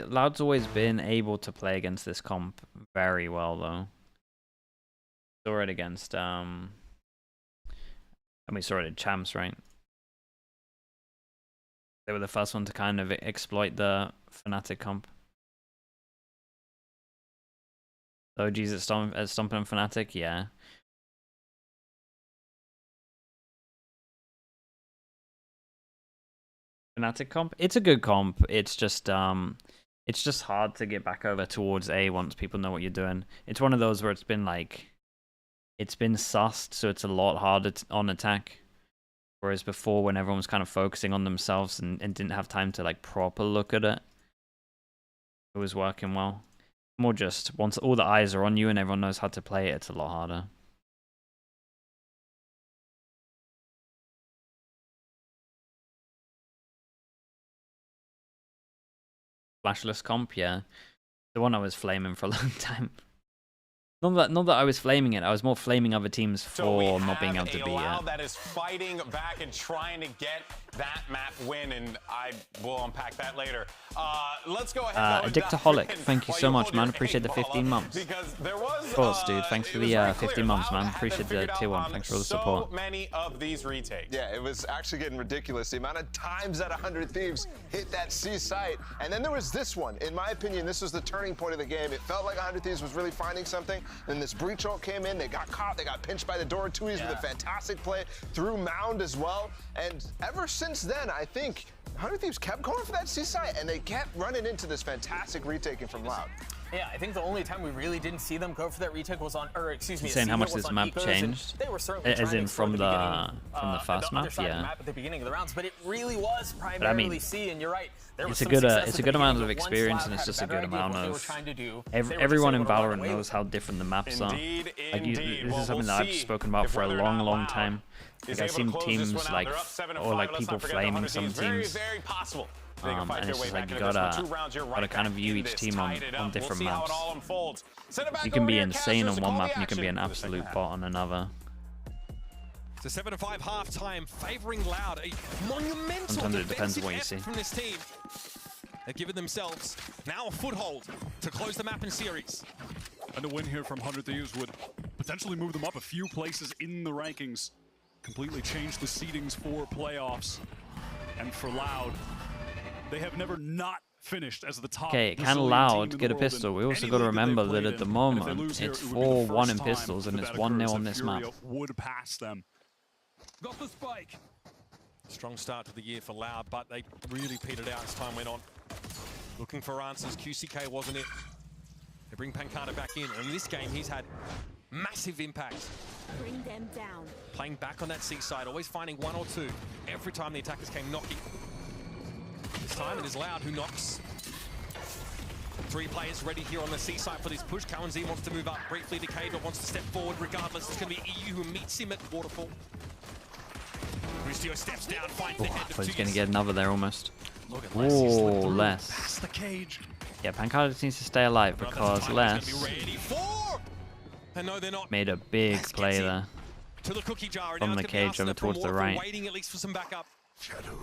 Loud's always been able to play against this comp very well, though. Saw it against, and we saw it at Champs, right? They were the first one to kind of exploit the Fnatic comp. OGs at Stomping and Fnatic, yeah. Fnatic comp? It's a good comp. It's just hard to get back over towards A once people know what you're doing. It's one of those where it's been sussed, so it's a lot harder on attack. Whereas before, when everyone was kind of focusing on themselves and didn't have time to like proper look at it, it was working well. More just once all the eyes are on you and everyone knows how to play it, it's a lot harder. Flashless comp, yeah. The one I was flaming for a long time. Not that I was flaming it, I was more flaming other teams for not being able to beat it. That is fighting back and trying to get that map win, and I will unpack that later. Let's go ahead. Addictaholic, thank you so much, man. Appreciate the 15 months. Because there was, of course, dude. Thanks for the 15 months, man. Appreciate the tier 1. Thanks for all the support. So many of these retakes. Yeah, it was actually getting ridiculous. The amount of times that 100 Thieves hit that C site. And then there was this one. In my opinion, this was the turning point of the game. It felt like 100 Thieves was really finding something. Then this breach ult came in. They got caught. They got pinched by the door. 2Es with a fantastic play through Mound as well. And ever since then, I think 100 Thieves kept going for that C site, and they kept running into this fantastic retaking from Loud. Yeah, I think the only time we really didn't see them go for that retake was on, or excuse me, saying how much this map changed, they were certainly as in from the first map, yeah. The map at the beginning of the rounds, but it really was primarily I mean, C, and you're right. It's a good amount of experience, and it's just a good amount of. Everyone in Valorant knows how different the maps are. Like this is something that I've spoken about for a long time. Like I've seen teams like, or like people flaming some teams. And it's just like you gotta kind of view each team on different maps. You can be insane on one map, and you can be an absolute bot on another. It's a 7-5 halftime, favoring Loud. A monumental Sometimes it depends on what you see. From this team. They've given themselves now a foothold to close the map in series. And a win here from 100 Thieves would potentially move them up a few places in the rankings. Completely change the seedings for playoffs. And for Loud, they have never not finished as the top. Okay, kind of Loud to get a pistol. We also got to remember that at the moment it's 4-1 in pistols, and it's 1-0 on this map. Would pass them. Got the spike. Strong start to the year for Loud, but they really petered out as time went on. Looking for answers. QCK wasn't it. They bring Pancada back in, and in this game he's had massive impact. Bring them down. Playing back on that C side, always finding one or two every time the attackers came knocking. This time it is Loud who knocks. 3 players ready here on the C side for this push. Cowan's wants to move up briefly. Decade, but wants to step forward regardless. It's going to be EU who meets him at Waterfall. Rustio steps down, finds the head of He's going to get another there almost. Oh, Les. Past the cage. Yeah, Pancada just needs to stay alive because Les made a big play there. To the cookie jar, From the cage over towards the right. Waiting at least for some backup.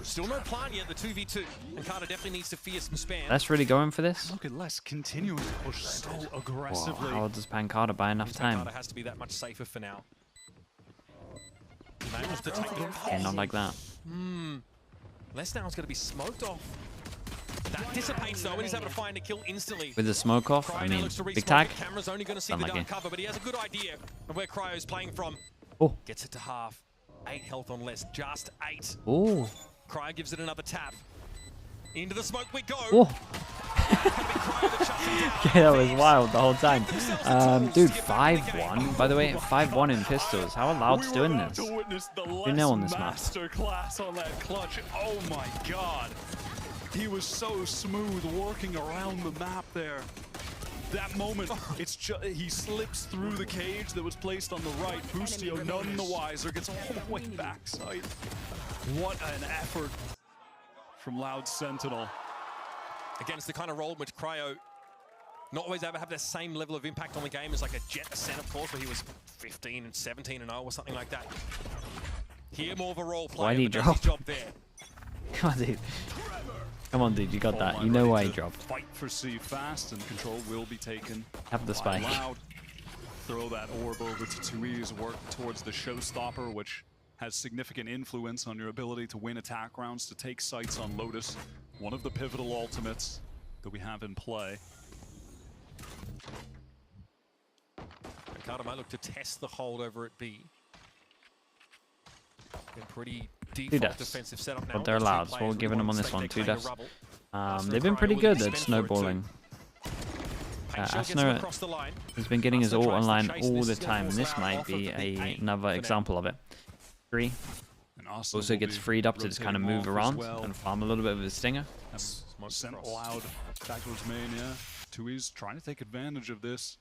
Still no plant yet, the 2v2. And Carter definitely needs to fear some spam. Les really going for this? Look at Les continuing to push so aggressively. How does Pancada buy enough time? Pancada has to be that much safer for now. Manages to take it. Yeah, not like that. Les now is going to be smoked off. That dissipates though, and he's able to find a kill instantly. With the smoke off, I mean, big tag. Camera's only going to see the dark cover, but he has a good idea of where Cryo's playing from. Oh. Gets it to half. 8 health on Les, just 8. Oh. Cryo gives it another tap. Into the smoke we go. Oh. Okay, that was wild the whole time. Dude, 5-1. By the way, 5-1 in pistols. How are Loud's doing this? 2-0 on this map. Masterclass on that clutch. Oh my god. He was so smooth working around the map there. That moment, it's just he slips through the cage that was placed on the right. Bustio, none the wiser, gets all the way backside. What an effort from Loud Sentinel. Against the kind of role in which Cryo not always ever have the same level of impact on the game as like a Jet Ascent, of course, where he was 15 and 17 and 0 or something like that. Here, more of a role player. Why did he drop? Job there. Come on, dude. Come on, dude. You got that. You know why he dropped. Fight for C fast, and control will be taken. Have the spike. Loud. Throw that orb over to 2E's, work towards the showstopper, which has significant influence on your ability to win attack rounds, to take sites on Lotus. One of the pivotal ultimates that we have in play. Carter might look to test the hold over at B. Been pretty default defensive setup now. But they're Loud, so we're giving them on this one 2 deaths. They've been pretty good at snowballing. Asner has been getting his ult online all the time, and this might be another example of it. 3. Also gets freed up to just kind of move around and farm a little bit of his stinger. Sent Loud back towards main, yeah. 2E's trying to take advantage of this.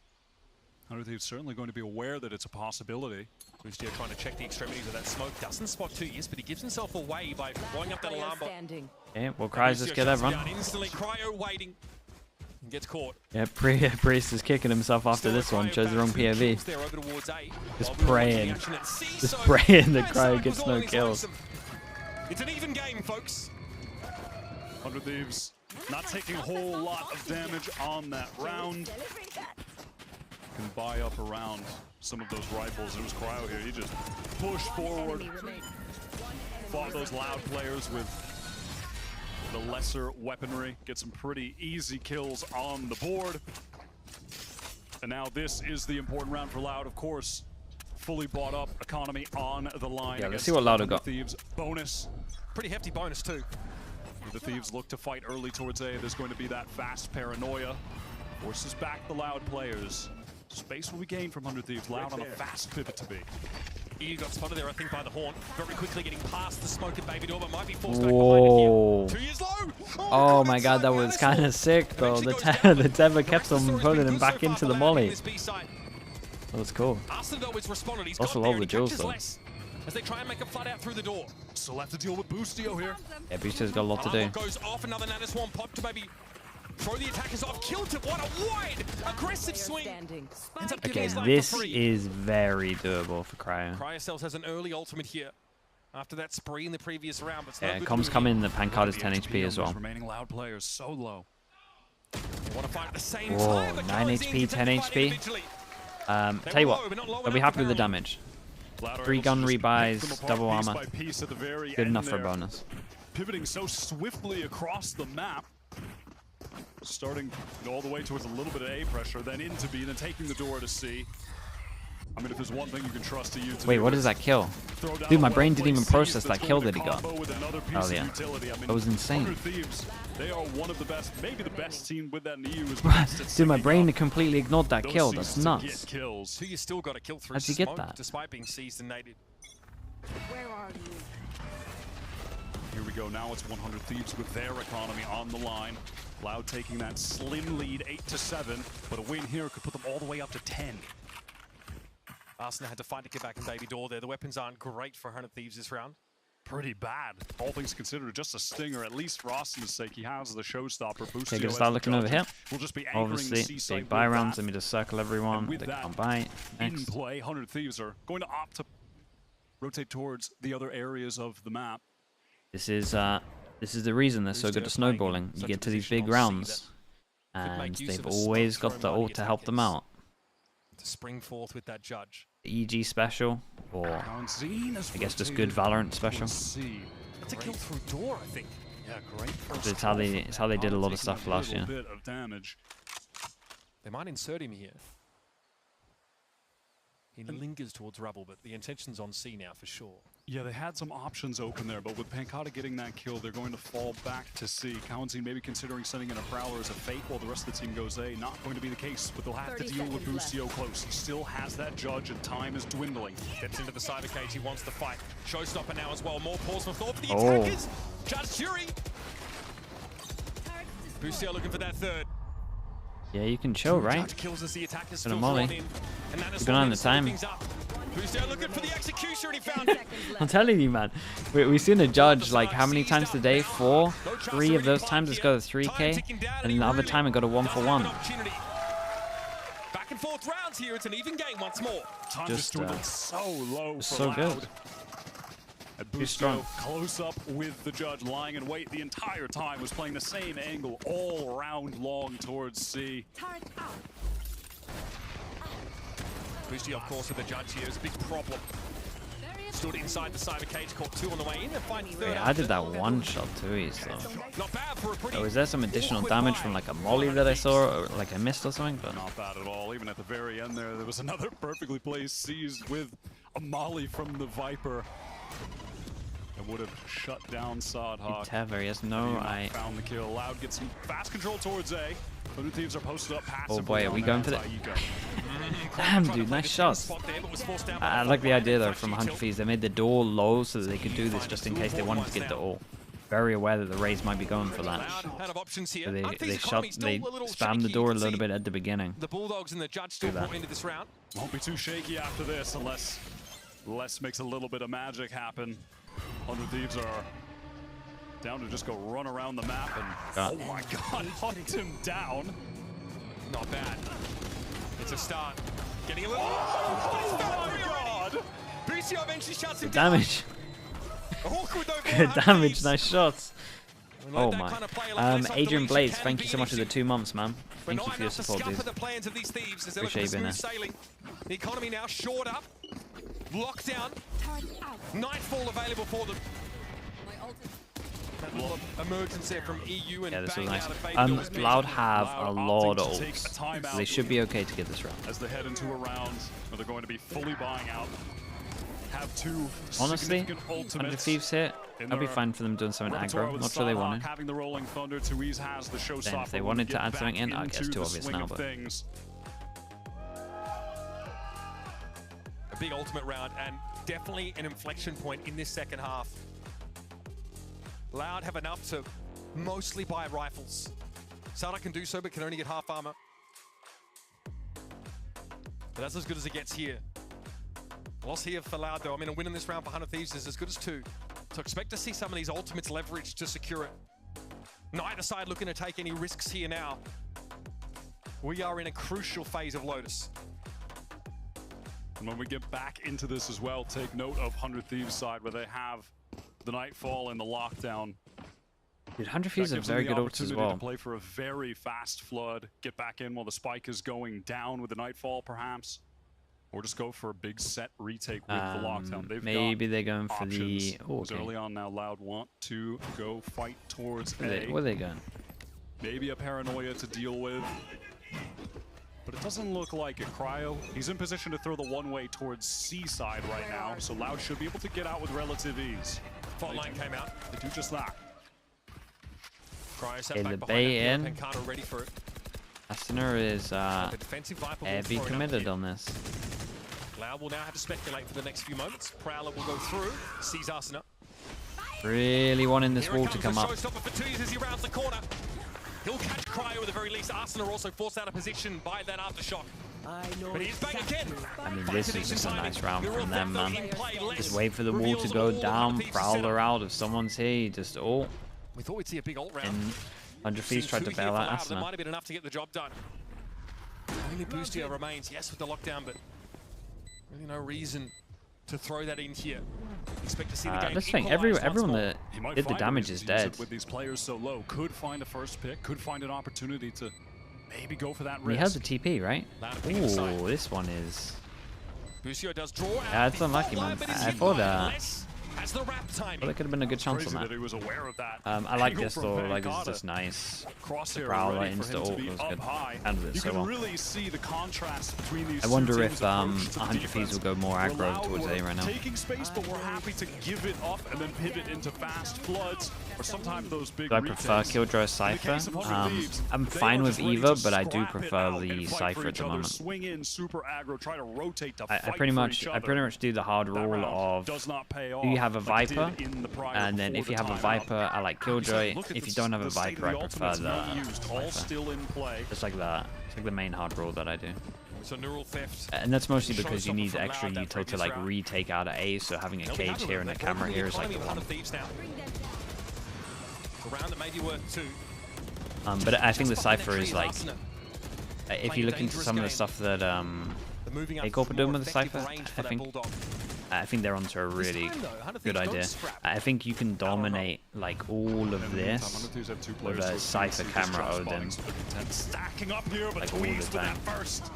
He's certainly going to be aware that it's a possibility. Bustio trying to check the extremities of that smoke. Doesn't spot 2E's, but he gives himself away by blowing up that alarm bot. Yeah, well, Cryos just get everyone. Instantly, Cryo waiting. And gets caught. Yeah, Priest is kicking himself after this one. Chose the wrong POV. Just praying. Just praying that Cryo gets no kills. It's an even game, folks. 100 Thieves not taking a whole lot of damage on that round. Can buy up around some of those rifles. It was Cryo here. He just pushed forward. Fought those Loud players with the lesser weaponry. Get some pretty easy kills on the board. And now this is the important round for Loud, of course. Fully bought up economy on the line. Yeah, let's see what Loud have got. Thieves bonus. Pretty hefty bonus too. The Thieves look to fight early towards A. There's going to be that fast paranoia Forces back the Loud players. Space will be gained from 100 Thieves. Loud on a fast pivot to B. EU got spotted there, I think, by the Horn. Very quickly getting past the smoke and Baby Door, but might be forced back behind it here. 2 years low! Oh my god, that was kind of sick though. The Tether kept on pulling him back into the molly. That was cool. Also love the duels though. As they try and make a flood out through the door. Still have to deal with Boostio here. Yeah, Boostio's got a lot to do. Goes off, another Nana Swarm pop to maybe throw the attackers off. Killed it. What a wide, aggressive swing. Okay, this is very doable for Cryo. Cryo has an early ultimate here after that spree in the previous round. But Yeah, comms come in. The Pancard is 10 HP as well. Remaining Loud players so low. They want to fight at the same Whoa, time. 9 HP, 10 HP. Tell you what, I'll be happy with the damage. 3 gun rebuys, double armor. Good enough for a bonus. Pivoting so swiftly across the map. Starting all the way towards a little bit of A pressure, then into B, then taking the door to C. I mean, if there's one thing you can trust to you to Wait, what is that kill? Dude, my brain didn't even process that kill that he got. Oh yeah, that was insane. They are one of the best, maybe the best team with that in EU as well. Dude, my brain completely ignored that kill. That's nuts. So you still got to kill through How'd you get that? Despite being seized and naded. Where are you? Here we go. Now it's 100 Thieves with their economy on the line. Loud taking that slim lead, 8-7, but a win here could put them all the way up to 10. Arsenal had to fight to get back in Baby Door there. The weapons aren't great for 100 Thieves this round. Pretty bad. All things considered, just a stinger, at least for Austin's sake. He has the showstopper. Okay, gonna start looking over here. We'll just be obviously, big buy rounds. Let me just circle everyone. They can't buy. In play, 100 Thieves are going to opt to rotate towards the other areas of the map. This is the reason they're so good at snowballing. You get to these big rounds, and they've always got the ult to help them out. To spring forth with that judge. The EG special, or I guess just good Valorant special. That's a kill through door, I think. Yeah, great. It's how they did a lot of stuff last year. Bit of damage. They might insert him here. He lingers towards rubble, but the intention's on C now for sure. Yeah, they had some options open there, but with Pancada getting that kill, they're going to fall back to C. Kaunzi maybe considering sending in a Prowler as a fake while the rest of the team goes A. Not going to be the case, but they'll have to deal with Boostio close. He still has that judge, and time is dwindling. Steps into the cyber cage, he wants to fight. Showstopper now as well. More pause for thought for the attackers. Judge Fury. Boostio looking for that third. Yeah, you can chill, right? Kills as the attackers Put a molly. Keep an eye on the time. Boostio looking for the executioner, and he found it. I'm telling you, man. We've seen a judge like how many times today? 4? 3 of those times it's got a 3K, and the other time it got a 1-for-1. Back and forth rounds here. It's an even game once more. Just so low. So good. Too strong. Close up with the judge, lying in wait the entire time, was playing the same angle all round long towards C. Boostio, of course, with the judge here is a big problem. Stood inside the cyber cage, caught 2 on the way in, and finding third. Yeah, I did that one shot too easy though. Not bad for a pretty. Oh, is there some additional damage from like a molly that I saw, or like I missed or something? But not bad at all. Even at the very end there was another perfectly placed seized with a molly from the Viper. It would have shut down Sodhawk. Tether, he has no eye. Found the kill. Loud gets some fast control towards A. 100 Thieves are posted up passively. Oh boy, are we going for that? Damn, dude, nice shots. I like the idea though from 100 Thieves. They made the door low so that they could do this just in case they wanted to get the ult. Very aware that the Rays might be going for that. So they spammed the door a little bit at the beginning. The Bulldogs and the judge still brought into this round. Won't be too shaky after this unless Les makes a little bit of magic happen. 100 Thieves are down to just go run around the map and oh my god, hunt him down. Not bad. It's a start. Getting a little. Oh my god! Boostio eventually shuts him down. Damage. Good damage, nice shots. Oh my. Adrian Blaze, thank you so much for the 2 months, man. Thank you for your support, dude. Appreciate you being there. The economy now shored up. Lockdown. Nightfall available for them. That little emergence there from EU and yeah, this was bang nice. out of Loud have a lot of ults, so they should be okay to get this round. As they head into a round where they're going to be fully buying out. have two Honestly, significant 100 ultimates. Thieves hit. in I'll be their fine for them doing something repertoire aggro. with Not sure they Starhawk want to. having the Rolling Thunder. Tuiz has the Then showstopper. if they when wanted to get add something back in, I guess into too the obvious swing now, of but things. A big ultimate round and definitely an inflection point in this second half. Loud have enough to mostly buy rifles. Sada can do so, but can only get half armor. But that's as good as it gets here. Loss here for Loud, though. I mean, a win in this round for 100 Thieves is as good as 2. So expect to see some of these ultimates leveraged to secure it. Neither side looking to take any risks here now. We are in a crucial phase of Lotus. And when we get back into this as well, take note of 100 Thieves side where they have the Nightfall and the Lockdown. Dude, 100 Thieves are very good ults as well. To play for a very fast flood, get back in while the spike is going down with the Nightfall, perhaps, or just go for a big set retake with the Lockdown. They've maybe got they're going for options. the. Oh, okay. Early on now, Loud want to go fight towards A. Where are they going? Maybe a paranoia to deal with. But it doesn't look like a cryo. He's in position to throw the one-way towards C side right now, so Loud should be able to get out with relative ease. Fault line came out. They do just that. Cryo set Okay, back the behind Bay it. in. Pencano ready for it. Ascent is The defensive Viper will heavy throw it up committed here. on this. Loud will now have to speculate for the next few moments. Prowler will go through, sees Arsenal. Really wanting this Here it wall to comes, come the up. showstopper for Tuiz as he rounds the corner. He'll catch Cryo at the very least. Arsenal also forced out of position by that aftershock. But he's back again. I mean, this is just a nice round from them, man. In play, Just wait for the wall to go down, Prowler out. If someone's here, just ult. We thought we'd see a big ult round. And 100 Thieves tried to bail out That Ascent. might have been enough to get the job done. Only Boostio remains, yes, with the lockdown, but really no reason to throw that in here. Expect to see the game Let's think, equalize everyone once that more. did the damage is dead. With these players so low, could find a first pick, could find an opportunity to maybe go for that And he risk. has a TP, right? Ooh, this one is. Boostio does draw out. Yeah, it's unlucky, man. I thought As the wrap time. well, there could have been a good chance Crazy on that that. he was aware of that. I like Angle this from though, like Vangata. it's just nice. Crosshair Prowler ready for insta him to ult be was up good. high. Handled it You so can well. really see the contrast between these I wonder two if teams' approach to 100 Thieves will go more We're aggro Loud, towards we're A right now. taking space, but we're happy to give it up and then pivot into fast floods, or sometimes those big Do I prefer retakes. Killjoy In the Cypher? case of 100 Thieves, I'm they fine are with just ready either, to but I do scrap it prefer out the and fight for Cypher at each the other, moment. Swing in, super aggro, try to rotate to I fight pretty for much each do the hard That rule round of does not pay do you off have a like it Viper, did in the prior and then before if you the have a timeout. Viper, I like Killjoy. Look at If you the don't have a the state of Viper, I the prefer ultimates the not used, all Viper. still in play. Just like that. It's like the main hard rule that I do. So neural theft. And that's mostly because you Showstopper need from extra Loud that util to previous like round. retake out of A, so having a They'll be cage happy here with and a it. camera They're here is like economy the of one. 100 Thieves now. A round that may be worth 2. But I think the Just behind Cypher that is tree like, Arsenal. if Playing you a look into dangerous some of the game. stuff that They're moving up A-Corp are doing more with the effective Cypher, range for that Bulldog. I think they're onto a really time, though, 100 good Thieves don't idea. scrap. I think you can dominate like all of this with a Cypher camera Odin. Stacking up here, but Like all the Tuiz with that time. first.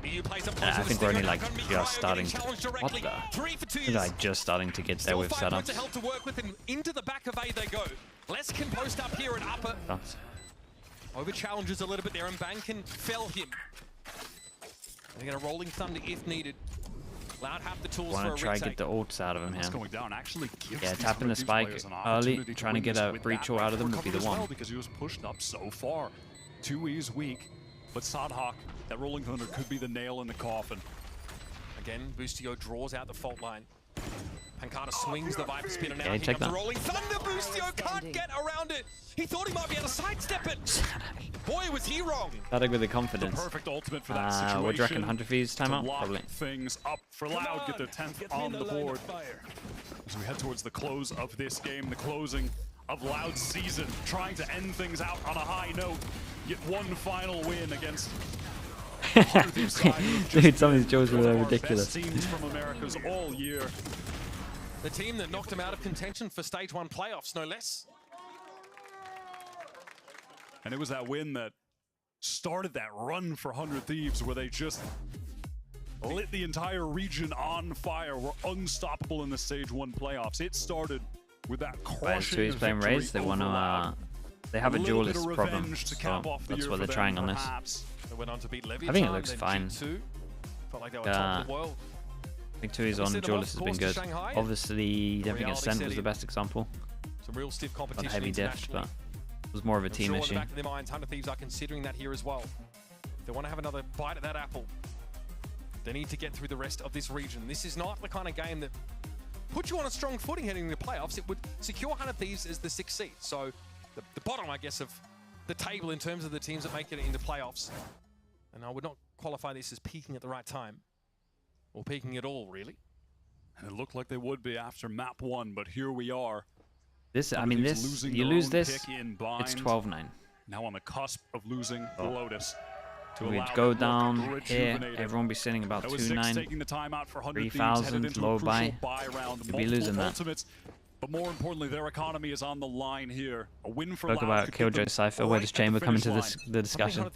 EU plays up And close I to the think we're only stinger, like now gonna be just Cryo starting getting to. challenged What directly. the? 3 for 2 I think like just starting to get there Still with 5 points of setups. health to work with, and into the back of A they go. Les can post up here at upper. Over challenges a little bit there, and Bang can fell him. They're going to Rolling Thunder if needed. Loud have the tools Want for a to try retake. get the ults out of him What's here. going down actually gives Yeah, these tapping the 100 Thieves spike players an early, opportunity trying to win get this a with breach that ult out of them would recovered be the as well, one. because he was pushed up so far. Tuiz weak, but Sadhawk, that Rolling Thunder could be the nail in the coffin. Again, Boostio draws out the fault line. Pancata swings the Viper Spinner now. Yeah, Here check comes the that. Rolling Thunder. Boostio can't get around it. He thought he might be able to sidestep it. Boy, was he wrong. Static with the confidence. Perfect ultimate for that situation. What do you reckon? 100 Thieves to timeout? lock Probably. things up for Loud, get their 10th on the board. As we head towards the close of this game, the closing of Loud's season, trying to end things out on a high note, get one final win against Dude, some of these jokes were ridiculous. best teams from Americas all year. The team that knocked him out of contention for Stage 1 playoffs, no less. And it was that win that started that run for 100 Thieves where they just lit the entire region on fire. Were unstoppable in the Stage 1 playoffs. It started with that crushing Tuiz playing victory Raze. They over want Loud. to. They have a little bit of duelist problem, revenge to so cap off the that's year what for they're trying them, on this. perhaps. They went on to beat Levy. I think it looks fine. Felt like they were top of the world. Big Tui's on Duelist has been good. Obviously, I think Ascent was the best example. Some real stiff competition of heavy diff, but it was more of a team issue. In the back of their minds, 100 Thieves are considering that here as well. If they want to have another bite at that apple, they need to get through the rest of this region. This is not the kind of game that puts you on a strong footing heading into the playoffs. It would secure 100 Thieves as the 6th seed. So the bottom, I guess, of the table in terms of the teams that make it into playoffs. And I would not qualify this as peaking at the right time. Or peaking at all, really. And it looked like they would be after map 1, but here we are. This, I mean, this, you lose this, it's 12-9. Now on the cusp of losing the Lotus. We'd go down here, everyone be sitting about 2-9, 3,000, low buy. You'd be losing that. But more importantly, their economy is on the line here. A win for Talk about Killjoy Cypher. Where does Chamber come into the discussion?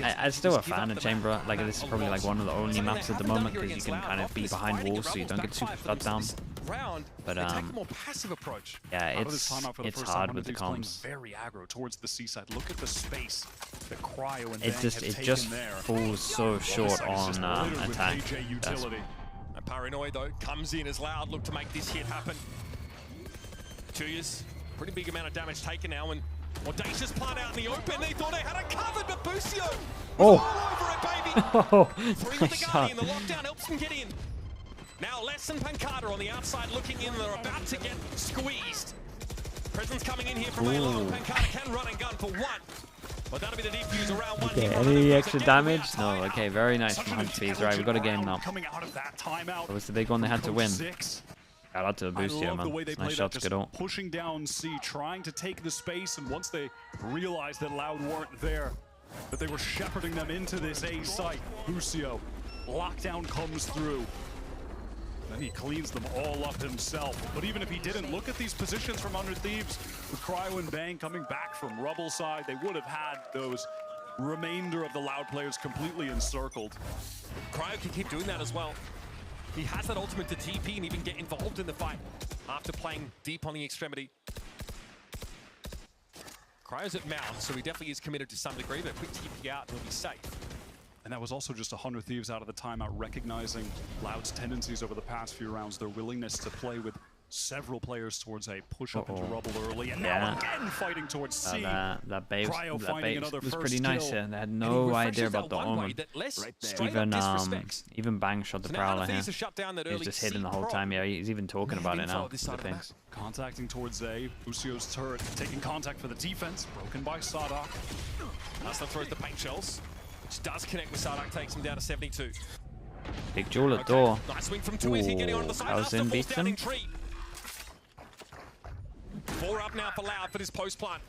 I'm still a fan of Chamber. Like, this is probably like one of the only maps at the moment because you can kind of be behind walls so you don't get super shut down. But yeah, it's hard with the comms. Very aggro towards the seaside. Look at the space that Cryo and it just falls so short on attack. And Paranoid though comes in as Loud, look to make this hit happen. 2 years, pretty big amount of damage taken now, and audacious plant out in the open. They thought they had it covered, but Busio all over it, baby. 3 with the Guardian, the lockdown helps them get in. Now less than Pancada on the outside looking in. They're about to get squeezed. Presence coming in here from Alo. Pancada can run and gun for 1. But that'll be the defuse around 1. Okay, any extra damage? No, okay, very nice from 100 Thieves. Right, we've got a game now. That was the big one they had to win. Shout out to the boost here, man. Nice shots, good ult. Pushing down C, trying to take the space, and once they realized that Loud weren't there, that they were shepherding them into this A site. Busio, lockdown comes through. Then he cleans them all up himself. But even if he didn't, look at these positions from 100 Thieves. With Cryo and Bang coming back from Rubble side, they would have had those remainder of the Loud players completely encircled. Cryo can keep doing that as well. He has that ultimate to TP and even get involved in the fight after playing deep on the extremity. Cryo's at mount, so he definitely is committed to some degree, but quick TP out and he'll be safe. And that was also just 100 Thieves out of the timeout, recognizing Loud's tendencies over the past few rounds, their willingness to play with several players towards a push-up into Rubble early, and now again fighting towards C. That base was pretty nice here. They had no idea about the Omen. Even Bang shot the Prowler here. He was just hidden the whole time. Yeah, he's even talking about it now. Contacting towards A. Busio's turret taking contact for the defense, broken by Sadak. Aslan throws the paint shells, which does connect with Sadak, takes him down to 72. Big Jewel at door. Nice wing from Twiz, getting on the side. How's in beats him? 4 up now for Loud for this post plant.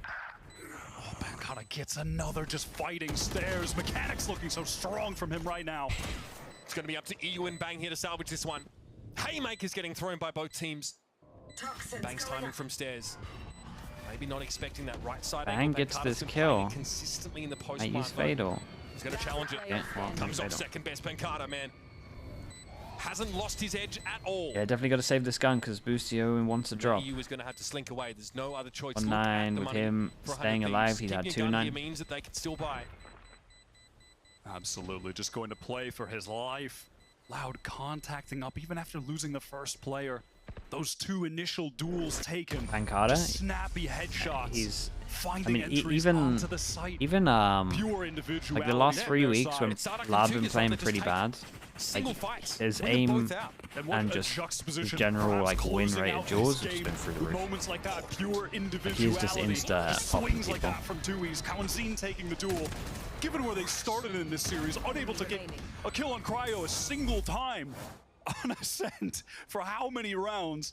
Oh, Pancada gets another just fighting stairs. Mechanics looking so strong from him right now. It's going to be up to EU and Bang here to salvage this one. Haymakers getting thrown by both teams. Bang's timing from stairs. Maybe not expecting that right side. Bang gets this kill. Consistently in the post I plant. use Fatal. He's going to challenge it. Yeah, well, comes off second best. Pancada, man. Hasn't lost his edge at all. Yeah, definitely got to save this gun because Busio wants to drop. EU is going to have to slink away. There's no other choice. 1-9 with him staying alive. He had 2-9. Means that they can still buy. Absolutely, just going to play for his life. Loud contacting up even after losing the first player. Those 2 initial duels taken. Pancada, snappy headshots. He's. Finding even the site. Like the last 3 weeks when Loud been playing pretty bad. Like his aim and just his general like win rate of Jaws has just been through the roof. Moments like that, pure individuality. He's just insta popping people. Like that from Tui's. Kawanzin taking the duel. Given where they started in this series, unable to get a kill on Cryo a single time on Ascent for how many rounds?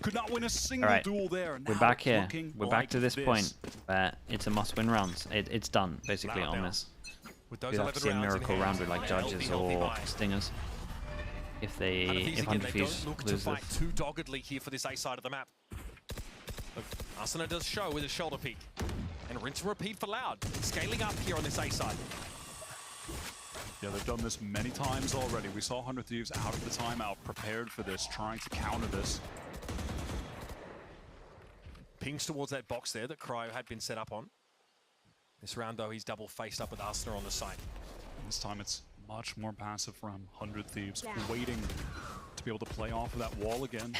Could not win a single duel there. We're back here. We're back to this point where it's a must-win round. It's done basically on this. We have to see a miracle round with like judges or stingers. If 100 Thieves lose fight too doggedly here for this A side of the map. Asuna does show with a shoulder peek. And rinse and repeat for Loud. Scaling up here on this A side. Yeah, they've done this many times already. We saw 100 Thieves out of the timeout, prepared for this, trying to counter this. Pings towards that box there that Cryo had been set up on. This round, though, he's double faced up with Asuna on the side. This time it's Much more passive from 100 Thieves, waiting to be able to play off of that wall again.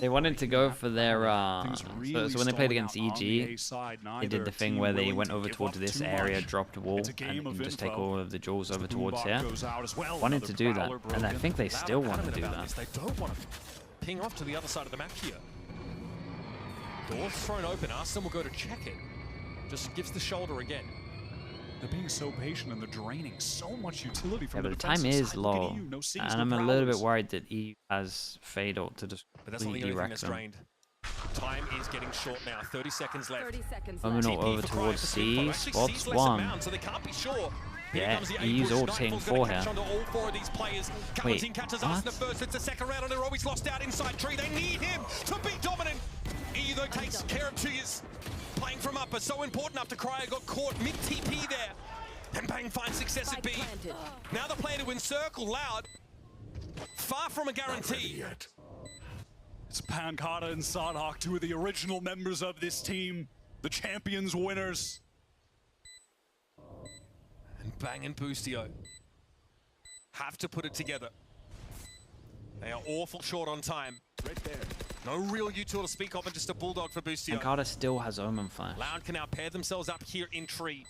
They wanted to go for their so when they played against EG, they did the thing where they went over towards this area, dropped a wall, and just take all of the jewels over towards here. Wanted to do that, and I think they still want to do that. They don't want to ping off to the other side of the map here. Doors thrown open. Arsenal will go to check it. Just gives the shoulder again. They're being so patient and they're draining so much utility from but the time is low, and I'm a little bit worried that he has Fatal to just completely wreck them. Drained. Time is getting short now. 30 seconds left. 30 seconds Terminal over towards C. Spots one. So they can't be sure. Yeah, he's all taking 4 here. Wait, what? First, it's the second round, and they're always lost out inside tree. They need him to be dominant. EU though takes care of 2 years. Playing from upper, so important up to Cryer, got caught mid-TP there. And Bang finds success at B. Now the plan to encircle Loud. Far from a guarantee. It's Pancata and Sadhak, 2 of the original members of this team. The champions winners. And Bang and Boostio have to put it together. They are awful short on time. Right there. No real util to speak of, and just a bulldog for Boostio. Pancata still has Omen Flash. Loud can now pair themselves up here in tree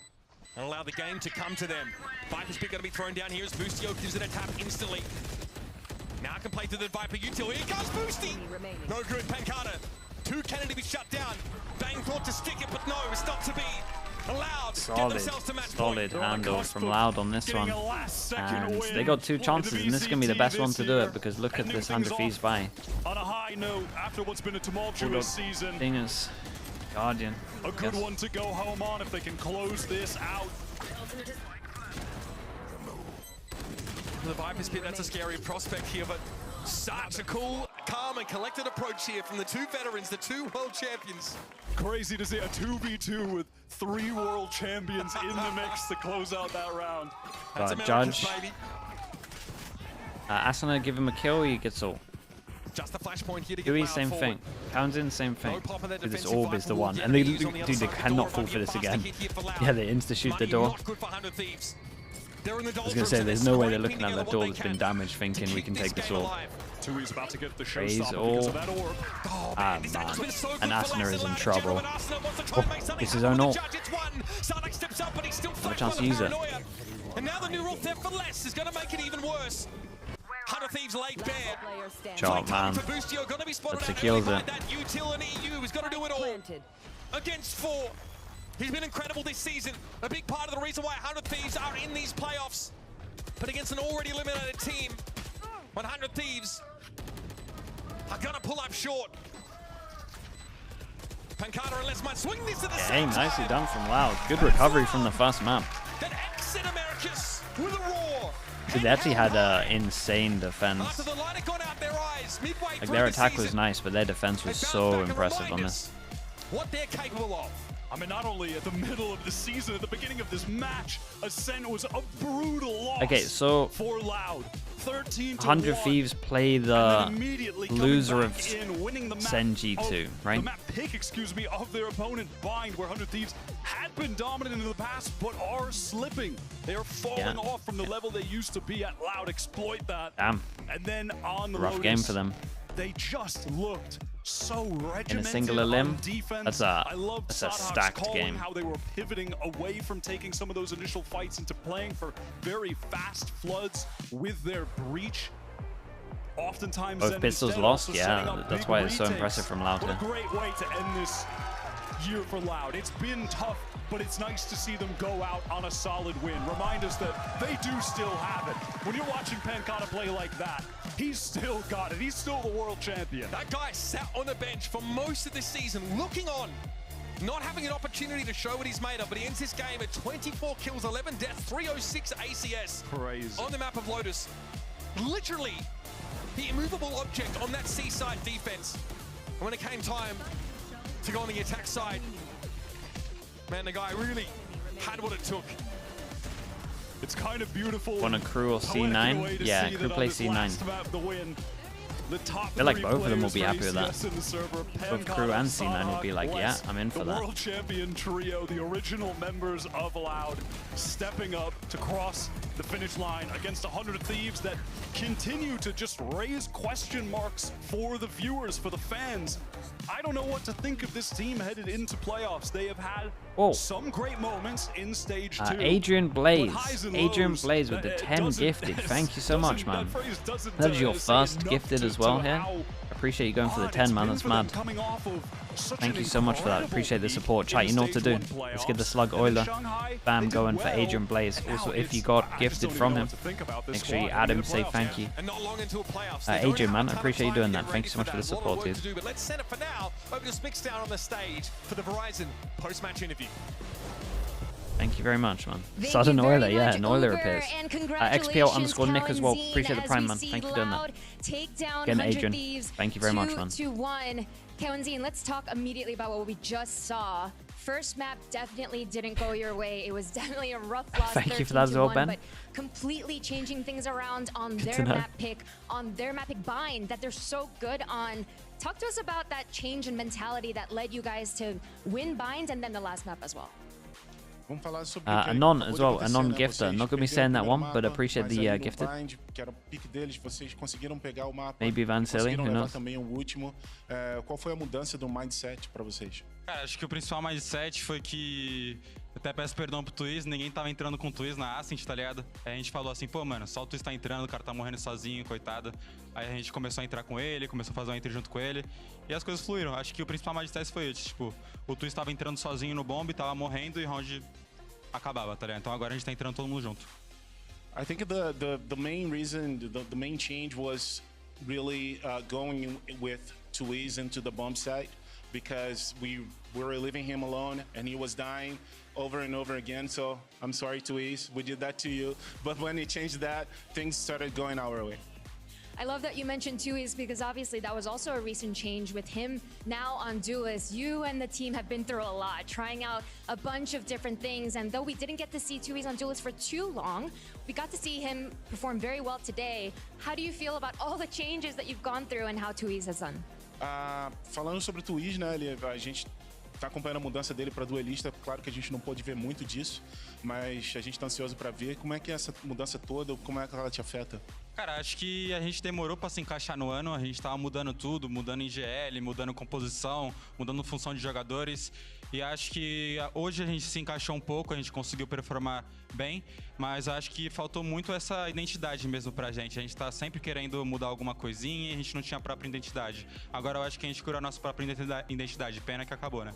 and allow the game to come to them. Viper's pick going to be thrown down here as Boostio gives it a tap instantly. Now can play to the Viper util. Here comes Boosty! No good, Pancata. 2 cannon to be shut down. Bang thought to stick it, but no, it's not to be. Loud get themselves to match solid point. handle from Loud on this one. And they got 2 chances, and this is going to be the best one to do it, because look at this 100 Thieves buy. On a high note, after what's been a tumultuous season. Dingus. Guardian. A good one to go home on if they can close this out. The Viper's pit, that's a scary prospect here, but such a cool, calm and collected approach here from the 2 veterans, the 2 world champions. Crazy to see a 2v2 with 3 world champions in the mix to close out that round. Judge. Asana give him a kill, he gets all. Just the flashpoint here to Dewey, same thing. Townsend, same thing. This orb is the one. And they, dude, they cannot fall for this again. Yeah, they insta-shoot the door. I was going to say, there's no way they're looking at that door that's been damaged thinking we can take this orb. Raise all. Ah, man. And Asana is in trouble. Oh, it's his own ult. Have a chance to use it. And now the new rule, theft for less, is going to make it even worse. 100 Thieves laid bare. Job, man. That secures it. That util and EU has got to do it all. Against 4. He's been incredible this season. A big part of the reason why 100 Thieves are in these playoffs. But against an already eliminated team, 100 Thieves are going to pull up short. Pancata and Les might swing this to the game nicely done from Loud. Good recovery from the first map. Then exit Americus with a roar. So they actually had insane defense. Like their attack was nice, but their defense was so impressive on this. What they're capable of. I mean, not only at the middle of the season, at the beginning of this match, Ascent was a brutal loss. Okay, so for Loud. 100 Thieves play the loser of SEN G2, right? The map pick, excuse me, of their opponent, Bind, where 100 Thieves had been dominant in the past, but are slipping. They are falling off from the level they used to be at. Loud exploit that. Damn. And then on the rough Lotus, game for them. They just looked so regimented in a singular limb. Defense. That's a stacked game. How they were pivoting away from taking some of those initial fights into playing for very fast floods with their breach. Oftentimes, both pistols lost. Yeah, that's why it's so impressive from Loud. What a great way to end this year for Loud. It's been tough, but it's nice to see them go out on a solid win. Remind us that they do still have it. When you're watching Pancata play like that, he's still got it. He's still the world champion. That guy sat on the bench for most of this season, looking on, not having an opportunity to show what he's made of, but he ends this game at 24 kills, 11 deaths, 306 ACS. Crazy. On the map of Lotus. Literally, the immovable object on that seaside defense. And when it came time to go on the attack side, man, the guy really had what it took. It's kind of beautiful. Want a crew or C9? Yeah, crew play C9. The top I feel like three both of them will be players happy with that. race, yes, in the server. Both Crew and C9 will be like, yeah, I'm in for the that. world champion trio, the original members of Loud, stepping up to cross the finish line against 100 Thieves that continue to just raise question marks for the viewers, for the fans. I don't know what to think of this team headed into playoffs. They have had some great moments in stage 2. Adrian Blaze. Adrian Blaze with the 10 gifted. Thank you so much, man. That is your first gifted as well here. Appreciate you going for the 10, man. That's mad. Thank you so much for that. Appreciate the support. Chat, you know what to do. Let's get the Slug Oiler bam going for Adrian Blaze. Also, if you got gifted from him, make sure you add him, say thank you. Adrian, man, I appreciate you doing that. Thank you so much for the support, dude. But let's send it for now over to Spix down on the stage for the Verizon post-match interview. Thank you very much, man. Sudden Oiler, yeah, an Oiler appears. XPL_Nick as well. Appreciate the Prime, man. Thank you for doing that. Again, Adrian, thank you very much, man. 2-1. Kawanzine, let's talk immediately about what we just saw. First map definitely didn't go your way. It was definitely a rough loss. Thank you for that as well, Ben. But completely changing things around on their map pick, bind that they're so good on. Talk to us about that change in mentality that led you guys to win binds and then the last map as well. Anon as well, Anon gifter. Not gonna be saying that one, but appreciate the gifted. Maybe Van Silly, who knows? Qual foi a mudança do mindset para vocês? Cara, acho que o principal mindset foi que até peço perdão pro Twiz, ninguém tava entrando com o Twiz na Ascent, tá ligado? Aí a gente falou assim, pô, mano, só o Twiz tá entrando, o cara tá morrendo sozinho, coitado. Aí a gente começou a entrar com ele, começou a fazer uma entry junto com ele e as coisas fluíram. Acho que o principal mindset foi esse, tipo, o Twiz tava entrando sozinho no bomb, tava morrendo e round acabava, tá ligado? Então agora a gente tá entrando todo mundo junto. I think the main reason, the main change was really going with Twiz into the bomb site because we were leaving him alone and he was dying over and over again. So I'm sorry, Twiz, we did that to you. But when he changed that, things started going our way. I love that you mentioned Twiz because obviously that was also a recent change with him now on Duelist. You and the team have been through a lot, trying out a bunch of different things. And though we didn't get to see Twiz on Duelist for too long, we got to see him perform very well today. How do you feel about all the changes that you've gone through and how Twiz has done? Falando sobre o Twiz, né, a gente tá acompanhando a mudança dele para duelista. Claro que a gente não pôde ver muito disso, mas a gente tá ansioso para ver como é que essa mudança toda, como é que ela te afeta. Cara, acho que a gente demorou pra se encaixar no ano, a gente tava mudando tudo, mudando em GL, mudando composição, mudando função de jogadores. E acho que hoje a gente se encaixou um pouco, a gente conseguiu performar bem, mas acho que faltou muito essa identidade mesmo pra gente. A gente tá sempre querendo mudar alguma coisinha e a gente não tinha a própria identidade. Agora eu acho que a gente criou a nossa própria identidade, pena que acabou, né?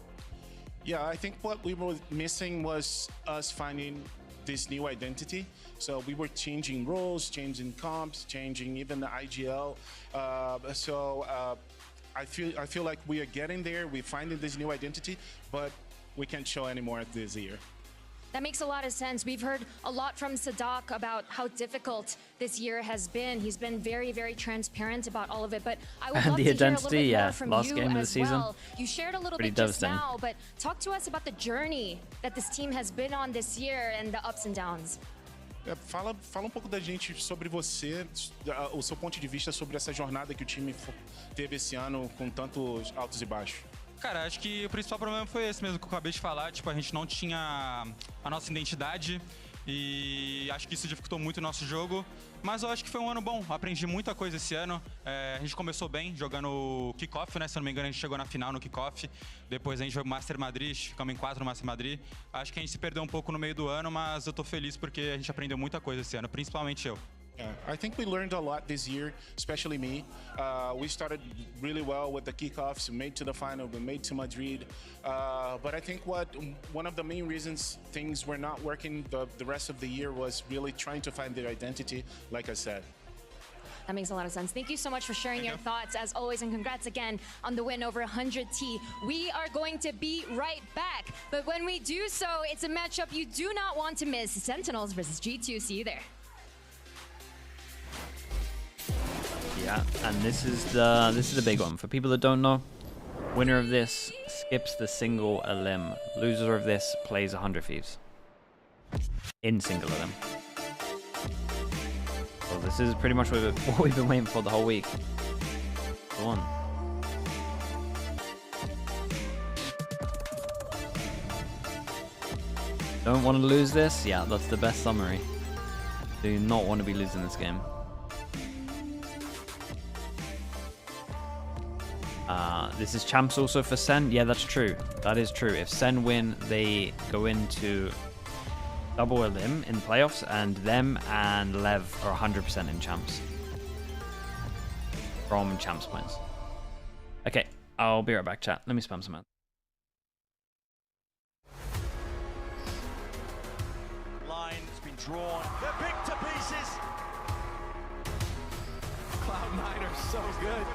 Yeah, I think what we were missing was us finding this new identity. So we were changing roles, changing comps, changing even the IGL. I feel like we are getting there. We're finding this new identity, but we can't show anymore this year. That makes a lot of sense. We've heard a lot from Sadak about how difficult this year has been. He's been very, very transparent about all of it. But I would love to hear a little bit more from last you game of the as season. well. You shared a little bit just now, but talk to us about the journey that this team has been on this year and the ups and downs. Fala pouco da gente sobre você, o seu ponto de vista sobre essa jornada que o time teve esse ano com tantos altos e baixos. Cara, acho que o principal problema foi esse mesmo que eu acabei de falar, tipo, a gente não tinha a nossa identidade e acho que isso dificultou muito o nosso jogo, mas eu acho que foi um ano bom, aprendi muita coisa esse ano, a gente começou bem jogando o Kickoff, né, se não me engano a gente chegou na final no Kickoff, depois a gente jogou Master Madrid, ficamos em 4 no Master Madrid, acho que a gente se perdeu um pouco no meio do ano, mas eu tô feliz porque a gente aprendeu muita coisa esse ano, principalmente eu. Yeah, I think we learned a lot this year, especially me. We started really well with the kickoffs, made to the final, we made to Madrid. But I think one of the main reasons things were not working the rest of the year was really trying to find their identity, like I said. That makes a lot of sense. Thank you so much for sharing your thoughts, as always, and congrats again on the win over 100T. We are going to be right back, but when we do so, it's a matchup you do not want to miss. Sentinels versus G2. See you there. Yeah, and this is the big one. For people that don't know, winner of this skips the single elim. Loser of this plays 100 Thieves in single elim. So this is pretty much what we've been waiting for the whole week. Go on. Don't want to lose this? Yeah, that's the best summary. Do not want to be losing this game. This is champs also for SEN. Yeah, that's true. That is true. If SEN win, they go into double elim in playoffs, and them and Lev are 100% in champs. From champs points. Okay, I'll be right back, chat. Let me spam some ads. Line's been drawn. They're picked to pieces. Cloud9 are so good.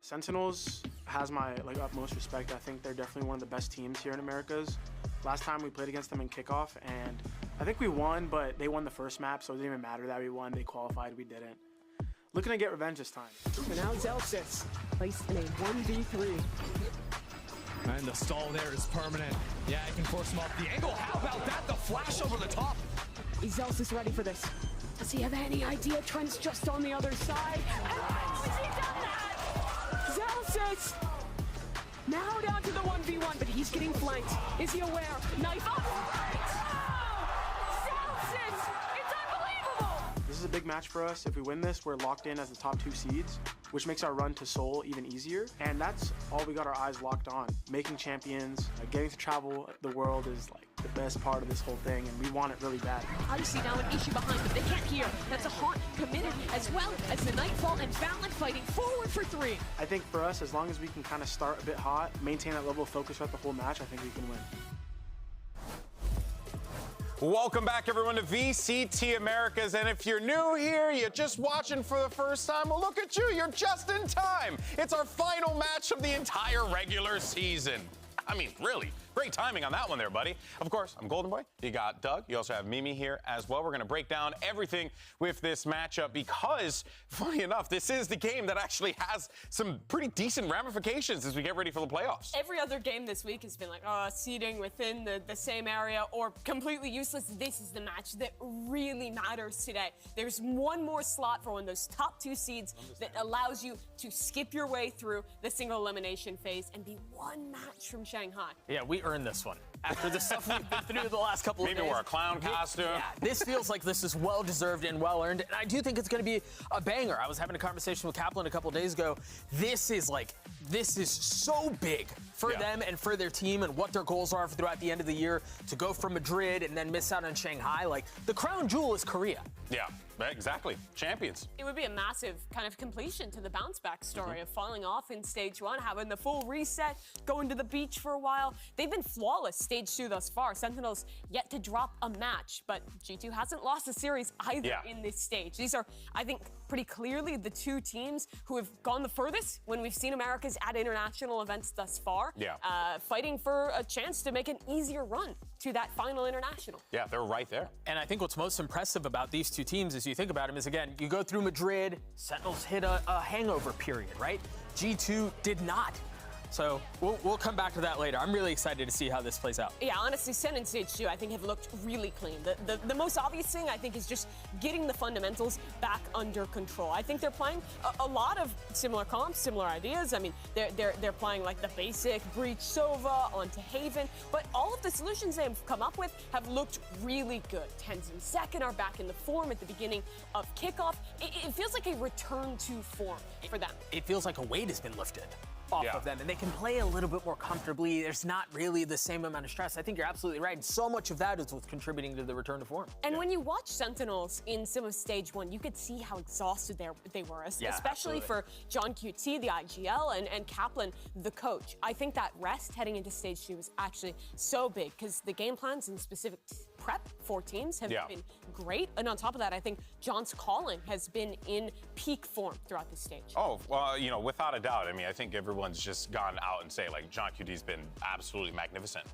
Sentinels has my utmost respect. I think they're definitely one of the best teams here in Americas. Last time we played against them in kickoff, and I think we won, but they won the first map, so it didn't even matter that we won. They qualified, we didn't. Looking to get revenge this time. And now Zelsis placed in a 1v3. And the stall there is permanent. Yeah, I can force him off the angle. How about that? The flash over the top. Is Zelsis ready for this? Does he have any idea Trent's just on the other side? Oh, has he done that? Zelsis! Now down to the 1v1, but he's getting flanked. Is he aware? Knife up! Zelsis! It's unbelievable! This is a big match for us. If we win this, we're locked in as the top 2 seeds, which makes our run to Seoul even easier. And that's all we got our eyes locked on. Making champions, getting to travel the world is the best part of this whole thing, and we want it really bad. Obviously now an issue behind them. They can't hear. That's a Haunt committed, as well as the Nightfall and Valiant fighting forward for 3. I think for us, as long as we can kind of start a bit hot, maintain that level of focus throughout the whole match, I think we can win. Welcome back, everyone, to VCT Americas. And if you're new here, you're just watching for the first time, well, look at you. You're just in time. It's our final match of the entire regular season. I mean, really, great timing on that one there, buddy. Of course, I'm Golden Boy. You got Doug. You also have Mimi here as well. We're going to break down everything with this matchup because, funny enough, this is the game that actually has some pretty decent ramifications as we get ready for the playoffs. Every other game this week has been seeding within the same area or completely useless. This is the match that really matters today. There's one more slot for one of those top 2 seeds that allows you to skip your way through the single elimination phase and be one match from Shanghai. Yeah, we earned this one. After the stuff we've been through the last couple of days. Maybe wear a clown costume. Yeah, this feels like this is well-deserved and well-earned, and I do think it's going to be a banger. I was having a conversation with Kaplan a couple days ago. This is so big for them and for their team and what their goals are throughout the end of the year to go from Madrid and then miss out on Shanghai. The crown jewel is Korea. Yeah, exactly. Champions. It would be a massive kind of completion to the bounce-back story of falling off in stage 1, having the full reset, going to the beach for a while. They've been flawless Stage 2 thus far. Sentinels yet to drop a match, but G2 hasn't lost a series either in this stage. These are, I think, pretty clearly the two teams who have gone the furthest when we've seen Americas at international events thus far, fighting for a chance to make an easier run to that final international. Yeah, they're right there. And I think what's most impressive about these two teams, as you think about them, is, again, you go through Madrid, Sentinels hit a hangover period, right? G2 did not. So we'll come back to that later. I'm really excited to see how this plays out. Yeah, honestly, SEN and Stage 2, I think, have looked really clean. The most obvious thing, I think, is just getting the fundamentals back under control. I think they're playing a lot of similar comps, similar ideas. I mean, they're playing like the basic Breach Sova onto Haven, but all of the solutions they've come up with have looked really good. Tens and Second are back in the form at the beginning of kickoff. It feels like a return to form for them. It feels like a weight has been lifted off of them, and they can play a little bit more comfortably. There's not really the same amount of stress. I think you're absolutely right, and so much of that is what's contributing to the return to form. And when you watch Sentinels in some of Stage 1, you could see how exhausted they were, especially for John QT, the IGL, and Kaplan, the coach. I think that rest heading into Stage 2 was actually so big, because the game plans and specific prep for teams have been great. And on top of that, I think John's calling has been in peak form throughout this stage. Oh, well, you know, without a doubt. I mean, I think everyone's just gone out and say, like, John QT's been absolutely magnificent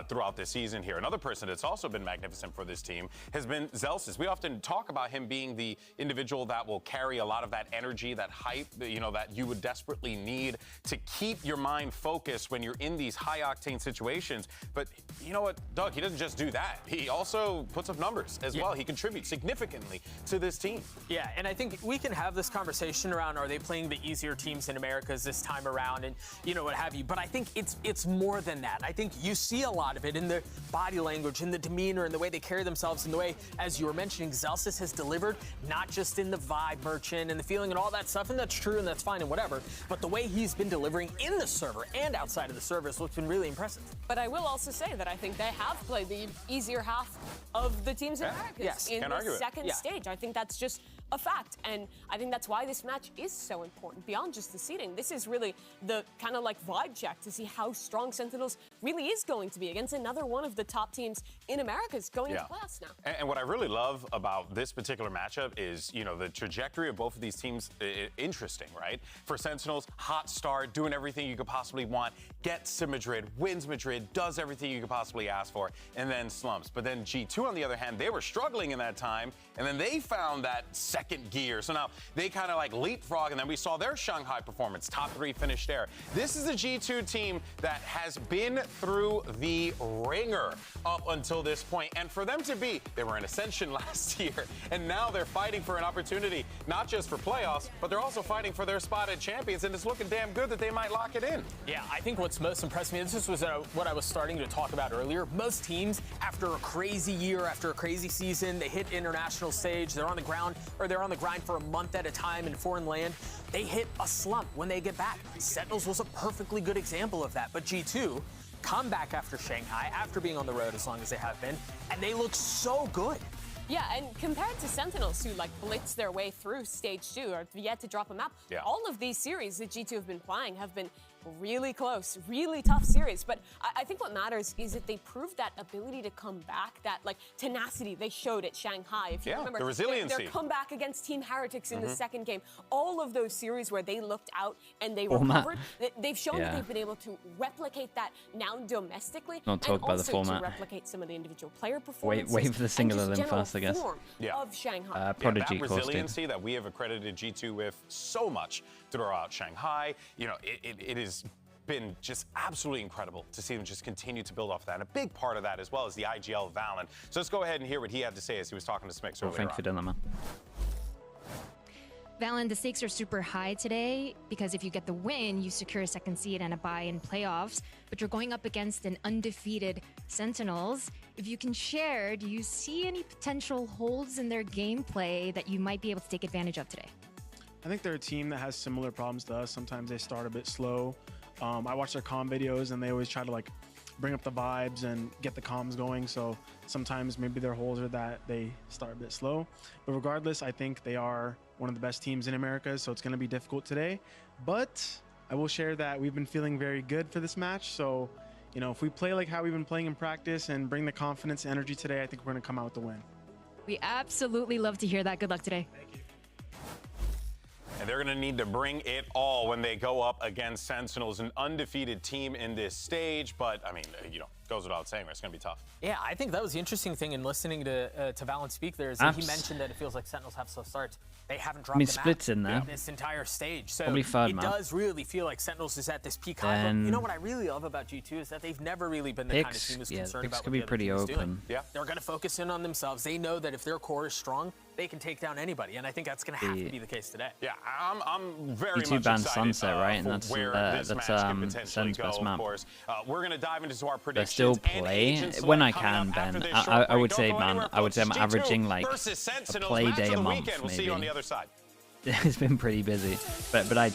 throughout this season here. Another person that's also been magnificent for this team has been Zelsis. We often talk about him being the individual that will carry a lot of that energy, that hype, you know, that you would desperately need to keep your mind focused when you're in these high-octane situations. But you know what, Doug, he doesn't just do that. He also puts up numbers as well. He contributes significantly to this team. Yeah, and I think we can have this conversation around, are they playing the easier teams in Americas this time around, and you know, what have you. But I think it's more than that. I think you see a lot of it in the body language, in the demeanor, in the way they carry themselves, in the way, as you were mentioning, Zelsis has delivered, not just in the vibe merchant and the feeling and all that stuff, and that's true and that's fine and whatever, but the way he's been delivering in the server and outside of the server is what's been really impressive. But I will also say that I think they have played the easier half of the teams in Americas in the second stage. I think that's just a fact, and I think that's why this match is so important beyond just the seeding. This is really the kind of like vibe check to see how strong Sentinels really is going to be against another one of the top teams in Americas going into playoffs now. And what I really love about this particular matchup is, you know, the trajectory of both of these teams, interesting, right? For Sentinels, hot start, doing everything you could possibly want, gets to Madrid, wins Madrid, does everything you could possibly ask for, and then slumps. But then G2, on the other hand, they were struggling in that time, and then they found that second gear. So now they kind of like leapfrog, and then we saw their Shanghai performance, top 3 finish there. This is a G2 team that has been through the ringer up until this point. And for them to be, they were in Ascension last year, and now they're fighting for an opportunity, not just for playoffs, but they're also fighting for their spot at champions, and it's looking damn good that they might lock it in. Yeah, I think what's most impressed me, this was what I was starting to talk about earlier. Most teams, after a crazy year, after a crazy season, they hit international stage, they're on the ground, or they're on the grind for a month at a time in foreign land, they hit a slump when they get back. Sentinels was a perfectly good example of that, but G2 come back after Shanghai, after being on the road as long as they have been, and they look so good. Yeah, and compared to Sentinels, who like blitz their way through Stage 2 or yet to drop a map, all of these series that G2 have been playing have been really close, really tough series. But I think what matters is that they proved that ability to come back, that like tenacity they showed at Shanghai. If you remember, the resiliency. Their comeback against Team Heretics in the second game, all of those series where they looked out and they recovered, they've shown that they've been able to replicate that now domestically, Not talk about the format. to replicate some of the individual player performances. Wait for the singular then first, I guess. Of Shanghai. Prodigy that resiliency that we have accredited G2 with so much throughout Shanghai, you know, it has been just absolutely incredible to see them just continue to build off that. And a big part of that as well is the IGL Valen. So let's go ahead and hear what he had to say as he was talking to Smix earlier. Thank you for doing that, man. Valen, the stakes are super high today because if you get the win, you secure a second seed and a bye in playoffs, but you're going up against an undefeated Sentinels. If you can share, do you see any potential holes in their gameplay that you might be able to take advantage of today? I think they're a team that has similar problems to us. Sometimes they start a bit slow. I watch their comm videos and they always try to like bring up the vibes and get the comms going. So sometimes maybe their holes are that they start a bit slow. But regardless, I think they are one of the best teams in America, so it's going to be difficult today. But I will share that we've been feeling very good for this match. So you know, if we play like how we've been playing in practice and bring the confidence and energy today, I think we're going to come out with the win. We absolutely love to hear that. Good luck today. Thank you. And they're going to need to bring it all when they go up against Sentinels, an undefeated team in this stage. But, I mean, you know, goes without saying, it's going to be tough. Yeah, I think that was the interesting thing in listening to Valen speak there is that he mentioned that it feels like Sentinels have slow starts. They haven't dropped the splits in there. this entire stage. So Probably third it map. does really feel like Sentinels is at this peak high. But you know what I really love about G2 is that they've never really been the kind of team who's concerned about could what be the other pretty team is open. doing. Yeah. They're going to focus in on themselves. They know that if their core is strong, they can take down anybody, and I think that's going to have to be the case today. Yeah, I'm very G2 much banned excited Sunset, right? And that's where this match can potentially Sen's best map. Of course. We're going to dive into our predictions. Still play when I can, Ben. I would say, man, I would say I'm averaging like a play day a month, We'll see you on the other side. It's been pretty busy, but I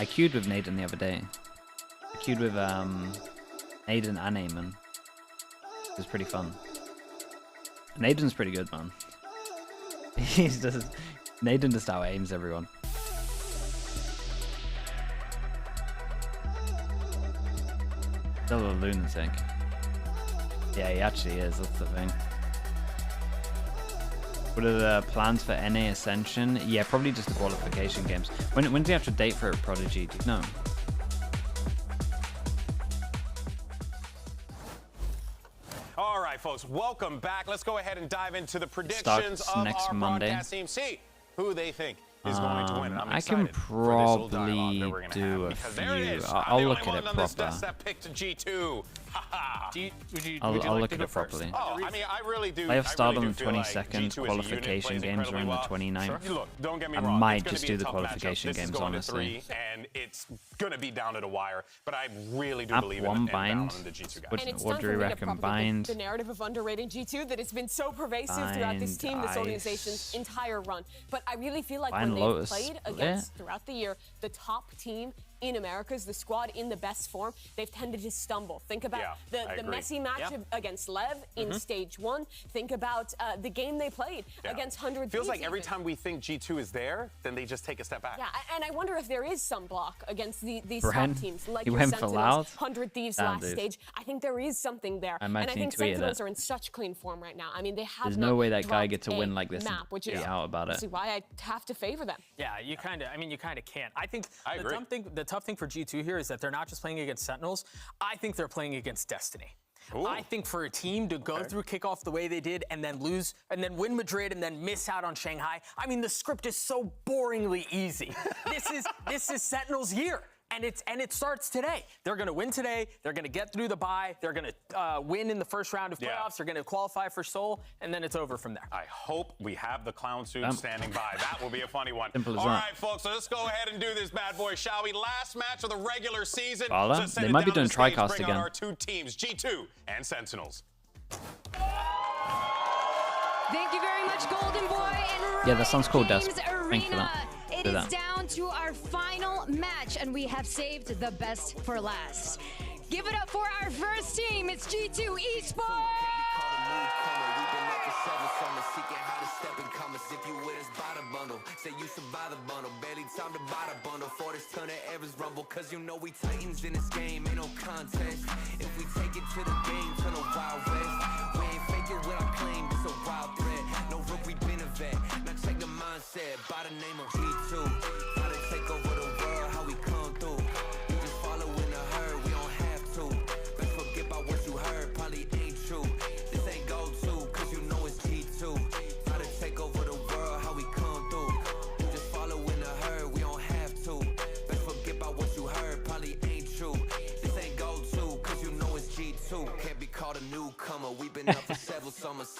queued with Naden the other day. I queued with Naden and Eamon. It was pretty fun. Naden's pretty good, man. He's just Naden just out aims everyone. Still a lunatic. Yeah, he actually is. That's the thing. What are the plans for NA Ascension? Yeah, probably just the qualification games. When's the actual date for Prodigy? Do you know? All right, folks, welcome back. Let's go ahead and dive into the predictions of next our Monday. broadcast team. See who they think is going to win. I can probably do a few. I'll look at it proper. G2. I'll look at it properly. Oh, I mean, I really do. Playoff start on the feel like 22nd. G2 Qualification games are on the 29th. Look, don't get me I wrong. might just do the qualification games, honestly. And it's going to be down to the wire, but I really do App believe one in bind. the G2 guys. What do you reckon? Bind. The narrative of underrating G2 that has been so pervasive throughout this team, this organization's entire run. But I really feel like when they've played against throughout the year, the top team in Americas, the squad in the best form, they've tended to stumble. Think about the messy match against Lev in stage 1. Think about the game they played against 100 Feels like every time we think G2 is there, then they just take a step back. Yeah, and I wonder if there is some block against these Bren, top teams like he your went for Sentinels, Loud? 100 Thieves Damn, last dude. stage. I think there is something there. And I think Sentinels are in such clean form right now. I mean, they have There's no way that guy dropped gets a win like this map, which is out about it. why I have to favor them. Yeah, you kind of can't. I think the tough thing for G2 here is that they're not just playing against Sentinels. I think they're playing against Destiny. Ooh. I think for a team to go through kickoff the way they did and then lose and then win Madrid and then miss out on Shanghai, I mean, the script is so boringly easy. This is Sentinels' year. And it starts today. They're going to win today. They're going to get through the bye. They're going to win in the first round of playoffs. They're going to qualify for Seoul, and then it's over from there. I hope we have the clown suit standing by. That will be a funny one. Simple as All that. right, folks, so let's go ahead and do this bad boy, shall we? Last match of the regular season. Voila. So They might be doing TriCast bring again. out our two teams, G2 and Sentinels. Thank you very much, Golden Boy. And Yeah, that sounds cool, Des. James Thanks for that. It is down to our final match, and we have saved the best for last. Give it up for our first team. It's G2 Esports. If you with us, buy the bundle. Say you survive the bundle. Barely time to buy the bundle. For this ton of errors rumble. Cause you know we titans in this game. Ain't no contest. If we take it to the game, turn a wild west. We ain't faking what I claim. It's a wild threat. No rook, we been a vet. Now check the mindset. By the name of G2. How to take over the world. How we come through. You just follow in the herd. We don't have to. Best forget about what you heard. Probably ain't true. This ain't go to. Cause you know it's G2. How to take over the world. How we come through. You just follow in the herd. We don't have to. Best forget about what you heard. Probably ain't true. This ain't go to. Cause you know it's G2. Can't be called a newcomer. We've been up for several summers.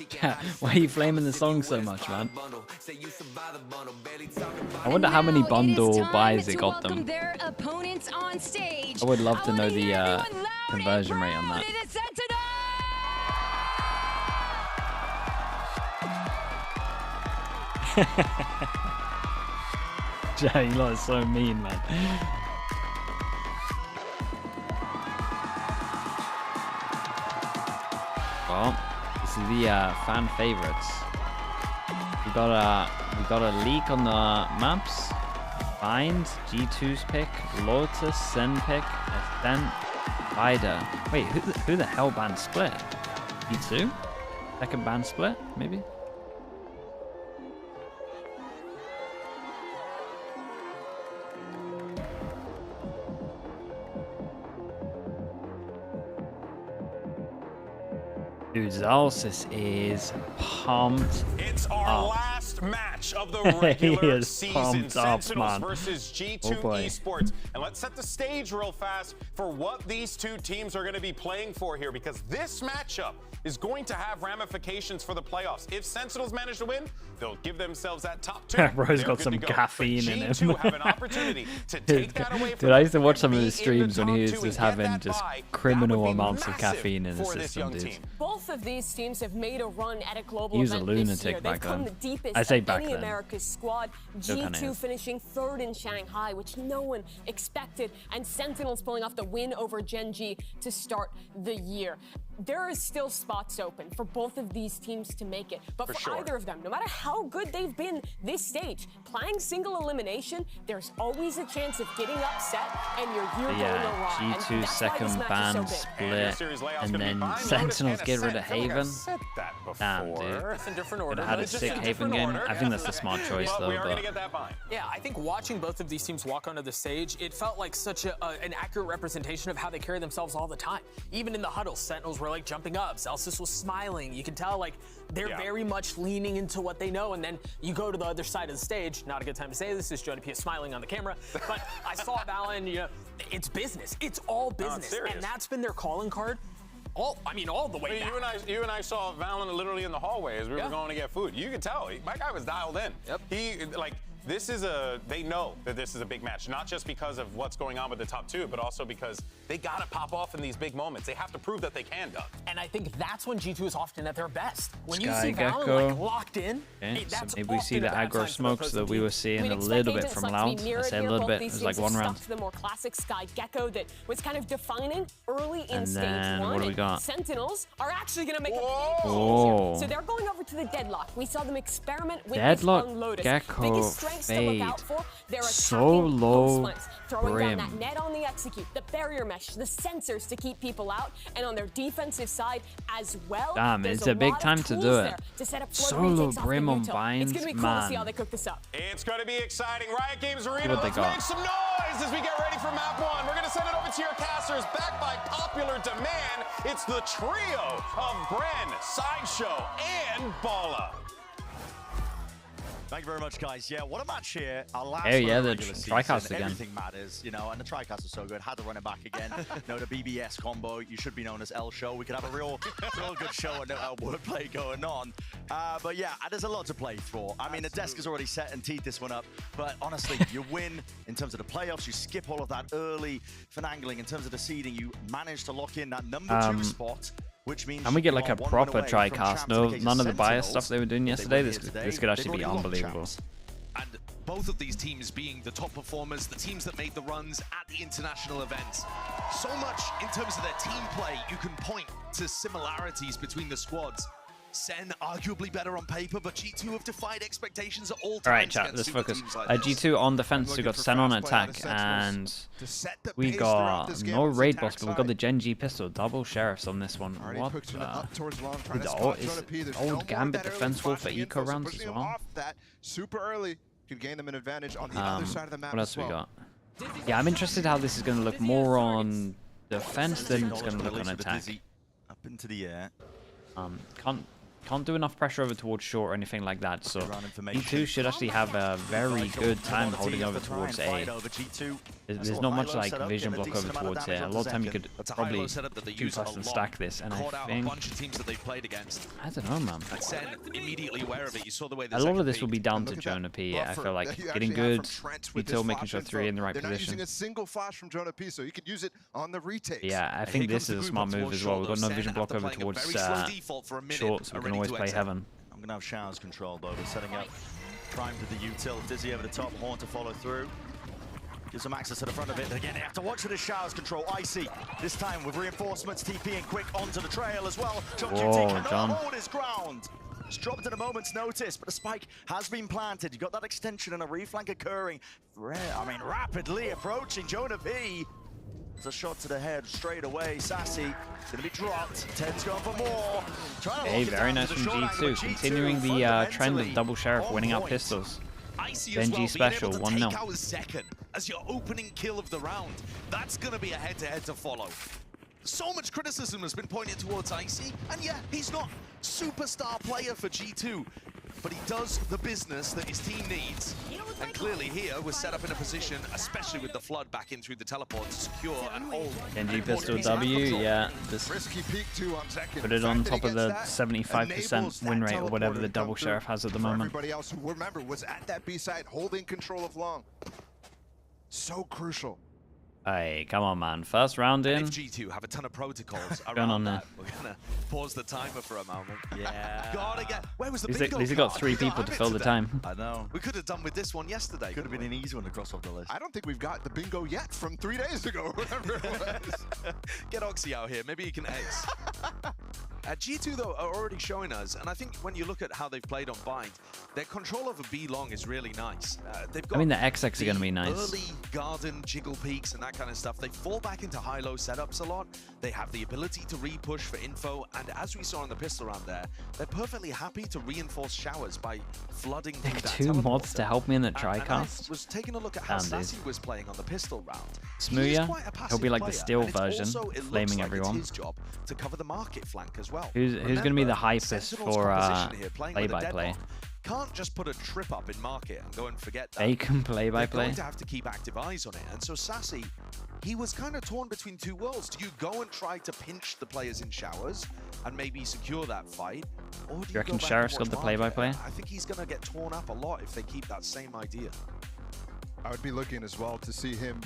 Why are you flaming the song so much, man? I wonder how many bundle buys it got them. Their opponents on stage. I would love to know the conversion rate on that. Jay, you lot are so mean, man. Well, this is the fan favorites. We got a leak on the maps. Bind, G2's pick, Lotus, SEN pick, Ascent Spider. Wait, who the hell banned Split? G2? Second ban Split, maybe? Dude, Zalsis is pumped. It's our last match of the regular season. Sentinels versus G2 Esports. And let's set the stage real fast for what these two teams are going to be playing for here, because this matchup is going to have ramifications for the playoffs. If Sentinels manage to win, they'll give themselves that top 2. Bro's got some caffeine in him. G2 have an opportunity to take that away from Dude, I used to watch some of his streams when he was just having just criminal amounts of caffeine in his system, dude. Both of these teams have made a run at a global He was a event lunatic this year. back They've come then. the deepest I say of back any then. America's squad. Still kinda G2 is. finishing 3rd in Shanghai, which no one expected, and Sentinels pulling off the win over Gen G to start the year. There is still spots open for both of these teams to make it, but for either of them, no matter how good they've been this stage, playing single elimination, there's always a chance of getting upset and your year going awry. G2 second ban Split, and then Sentinels get rid of Haven. Damn, dude. Could have had a sick Haven game. I think that's the smart choice, though. But yeah, I think watching both of these teams walk onto the stage, it felt like such an accurate representation of how they carry themselves all the time. Even in the huddle, Sentinels were like jumping up. Celsius was smiling. You can tell like they're very much leaning into what they know. And then you go to the other side of the stage. Not a good time to say this. Is Jonah P smiling on the camera? But I saw Valen. You know, it's business. It's all business, and that's been their calling card. All the way back. You and I saw Valen literally in the hallway as we were going to get food. You could tell my guy was dialed in. Yep. They know that this is a big match, not just because of what's going on with the top 2, but also because they got to pop off in these big moments. They have to prove that they can, Doug. And I think that's when G2 is often at their best. When Sky you see Valen Gecko. like locked in, Okay, so that's maybe we see the aggro smokes that we were seeing a little bit from Loud. I say a little bit. It was like one round. The more classic Sky Gecko that was kind of defining early in And stage then 1. what do we got? Sentinels are actually going to make a Oh. so they're going over to the Deadlock. We saw them experiment with Deadlock this on Lotus. Gecko Biggest strengths to look fade. out for, they're So low post plants, throwing brim. down that net on the execute, the barrier mesh, the sensors to keep people out, and on their defensive side as well. Damn, there's it's a big lot of time to tools do it. there to set up floater Solo retakes off the brim on util. binds, It's gonna be cool to see how man. they cook this up. It's going to be exciting. Riot Games See Arena, what they let's got. make some noise as we get ready for map 1. We're going to send it over to your casters, backed by popular demand. It's the trio of Bren, Sideshow, and Bala. Thank you very much, guys. Yeah, what a match here. Our last Oh, yeah, the regular season, Tricast again. Everything matters, you know, and the Tricast is so good. Had to run it back again. No, the BBS combo, you should be known as L Show. We could have a real good show and wordplay going on. But yeah, there's a lot to play for. I mean, the desk is already set and teed this one up. But honestly, you win in terms of the playoffs. You skip all of that early finagling. In terms of the seeding, you manage to lock in that number 2 spot. Which means and we get like a you are 1 proper win away from Tricast. champs. No, In the case none of the bias Sentinels, stuff they were doing if they yesterday. win This here today, could actually they've be already locked unbelievable. champs. And both of these teams being the top performers, the teams that made the runs at the international events. So much in terms of their team play, you can point to similarities between the squads. SEN arguably better on paper, but G2 have defied expectations at all times. All right, chat, let's focus. G2 on defense, we got SEN on attack, and we got no raid boss, but we got the Gen G pistol. Double sheriffs on this one. What is old Gambit defensible for eco rounds as well? Super early could gain them an advantage on the other side of the map. What else we got? Yeah, I'm interested how this is going to look more on defense than it's going to look on attack. Up into the air. Can't do enough pressure over towards short or anything like that, so G2 should actually have a very good time holding over towards A. There's not much like vision block over towards here. A lot of time you could probably do plus and stack this, and I think... a bunch of teams that they've played against. I don't know, man. And SEN immediately aware of it. You saw the way A lot of this will be down to Jonah P. I feel like getting good, Util making sure 3 in the right They're not position. using a single flash from Jonah P, so you could use it on the retakes. Yeah, I think this is a smart move as well. We've got no vision block over towards short, so we can always play heaven. I'm going to have Showers controlled though. They're setting up Prime to the util. Dizzy over the top, Horn to follow through. Gives them access to the front of it. But again, they have to watch for the Showers control. Icy, this time with reinforcements, TP and quick onto the trail as well. John QT cannot hold his ground. It's dropped at a moment's notice, but the spike has been planted. You've got that extension and a reflank occurring. Rapidly approaching Jonah P. There's a shot to the head straight away. Sassy gonna be dropped. Ted's going for more. Hey, very nice from G2. Continuing the trend of Double Sheriff winning out pistols. Benji special, 1-0. Second as your opening kill of the round. That's gonna be a head-to-head to follow. So much criticism has been pointed towards Icy, and yeah, he's not superstar player for G2, but he does the business that his team needs. And clearly here, we're set up in a position, especially with the flood back in through the teleport, to secure and hold. Genji pistol W, yeah. Just put it on top of the 75% win rate or whatever the Double Sheriff has at the moment. Everybody else who, remember, was at that B side holding control of long. So crucial. Hey, come on, man. First round in. If G2 have a ton of protocols going around on there. that, we're gonna pause the timer for a moment. Yeah. Gotta get. Where was the At bingo least he got 3 people to fill the time. I know. We could have done with this one yesterday. Could have been an easy one to cross off the list. I don't think we've got the bingo yet from 3 days ago, whatever it was. Get Oxy out here. Maybe he can ace. G2, though, are already showing us, and I think when you look at how they've played on Bind, their control over B long is really nice. They've got I mean, the XX are going to be nice. Early garden jiggle peaks and that kind of stuff. They fall back into high-low setups a lot. They have the ability to re-push for info, and as we saw in the pistol round there, they're perfectly happy to reinforce showers by flooding through that 2 mods to help me in the TriCast. I was taking a look at how Sassy was playing on the pistol round. Smooya, he'll be like the steel version, flaming like everyone. It's his job to cover the market flank as well. Who's going to be the hypest for play-by-play? Can't just put a trip up in market and go and forget that. They can play-by-play. They're going to have to keep active eyes on it. And so Sassy, he was kind of torn between 2 worlds. Do you go and try to pinch the players in showers and maybe secure that fight? Or do you reckon go back Sheriff's and got the watch play-by-play? market? I think he's going to get torn up a lot if they keep that same idea. I would be looking as well to see him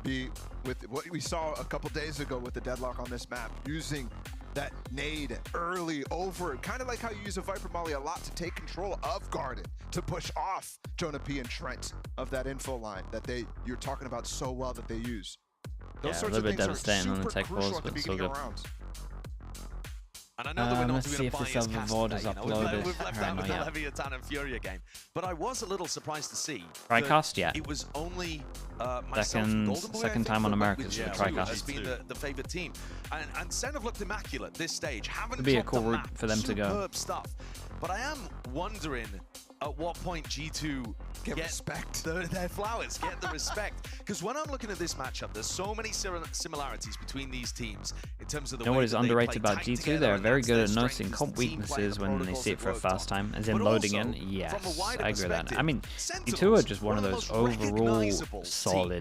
be with what we saw a couple days ago with the deadlock on this map, using that nade early over, kind of like how you use a Viper Molly a lot to take control of Garden, to push off Jonah P and Trent of that info line that you're talking about so well that they use. Those sorts a little of bit things devastating are on the super tech crucial balls, at the but still beginning good. of rounds. And I know that we're not Let's doing see a if the biased server cast VOD today, is you know, uploaded. We've left Right, out not the yet. Leviathan and Furia game, but I was a little surprised to see TriCast yet. it was only myself and Golden Boy, I second think, time on that went America's with for G2 TriCast. as being the favorite team, and SEN have looked immaculate this stage. Haven't It'd be a dropped cool the route map. for them to go. Superb stuff. But I am wondering at what point G2 get respect. Their flowers, get the respect. Because when I'm looking at this matchup, there's so many similarities between these teams in terms of the You know way what is that they underrated play about tight G2? together, They're and very that's good their at strength, noticing is the comp team play and weaknesses the when they protocols see it they've for a worked on. first time, as in But loading also, in. from a Yes, wider I agree with that. perspective, I mean, Sentinels, G2 are just one of the those most overall recognizable solid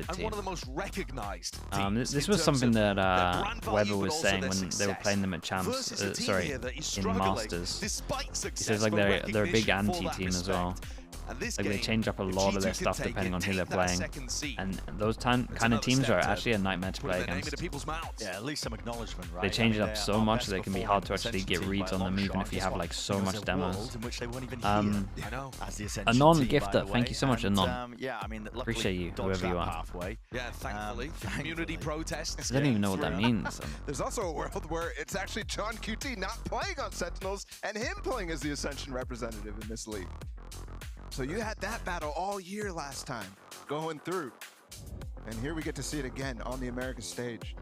and team. one of the most recognized teams This in was terms something of that their brand value, Weber but was also saying their when they were success playing them at Champs, versus a team sorry, here that is in struggling Masters. despite He success says like for they're a big recognition for that anti-team as well. respect. And this Like they game, change up a if lot of G2 their can stuff take depending it, on who they're take that playing, second seed, and those kind of another teams step are to actually a nightmare to put play their name into against. people's mouths. Yeah, at least some acknowledgement, right? They change it I mean, up they so are our much best that it can be hard to performing actually get Ascension reads team on by a them, long even if shot you in have this like one, so because much there were demos. worlds in which they weren't even here. I know. As the Anon Ascension team, by Gifter, the thank way. you so much, And, Anon. yeah, I mean, luckily, Appreciate you, dodged whoever you that are. halfway. Yeah, thankfully. Community protests. I don't even know what that means. There's also a world where it's actually John QT not playing on Sentinels and him playing as the Ascension representative in this league. So you had that battle all year last time going through. And here we get to see it again on the American stage.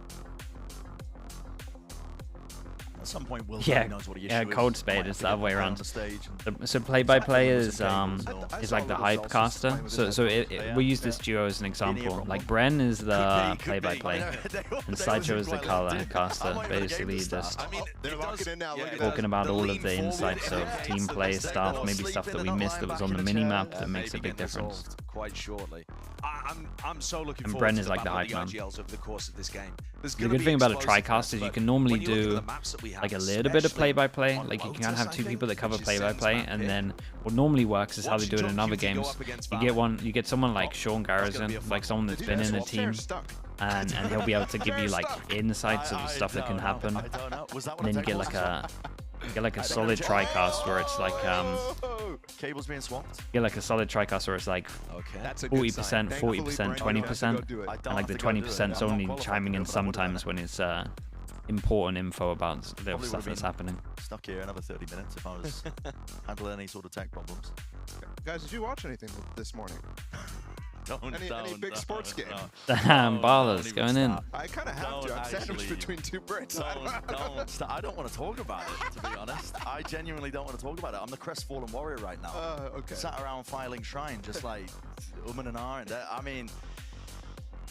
At some point, Will Yeah, knows what he Cold Spade is the other way around. The stage. So play-by-play is like the hype caster. So we use this duo as an example. Like Bren is the play-by-play, and Sideshow is the color caster. Basically, just talking about all of the insights of team play stuff, maybe stuff that we missed that was on the mini map that makes a big difference. Quite shortly. I'm so looking And forward Bren to is the like the battle of hype man. IGLs over the course of this game. The good thing about a TriCast is you can normally do like a little bit of play-by-play. Like you can have 2 people that cover play-by-play, and then what normally works is how they do it in other games. You get someone like Sean Garrison, like someone that's been in a team, and he'll be able to give you like insights of the stuff that can happen. And then you get like a solid TriCast where it's like Cable's being swapped. get like a solid TriCast where it's like 40%, 40%, 20%, and like the 20%'s only chiming in sometimes when it's important info about the stuff that's happening. Stuck here another 30 minutes if I was handling any sort of tech problems. Guys, did you watch anything this morning? Any big sports game? Damn, Barlow's going in. I kind of have to. I'm sandwiched between two Brits. I don't want to talk about it, to be honest. I genuinely don't want to talk about it. I'm the crestfallen warrior right now. Okay. Sat around filing shrine, just like and ahhing. I mean,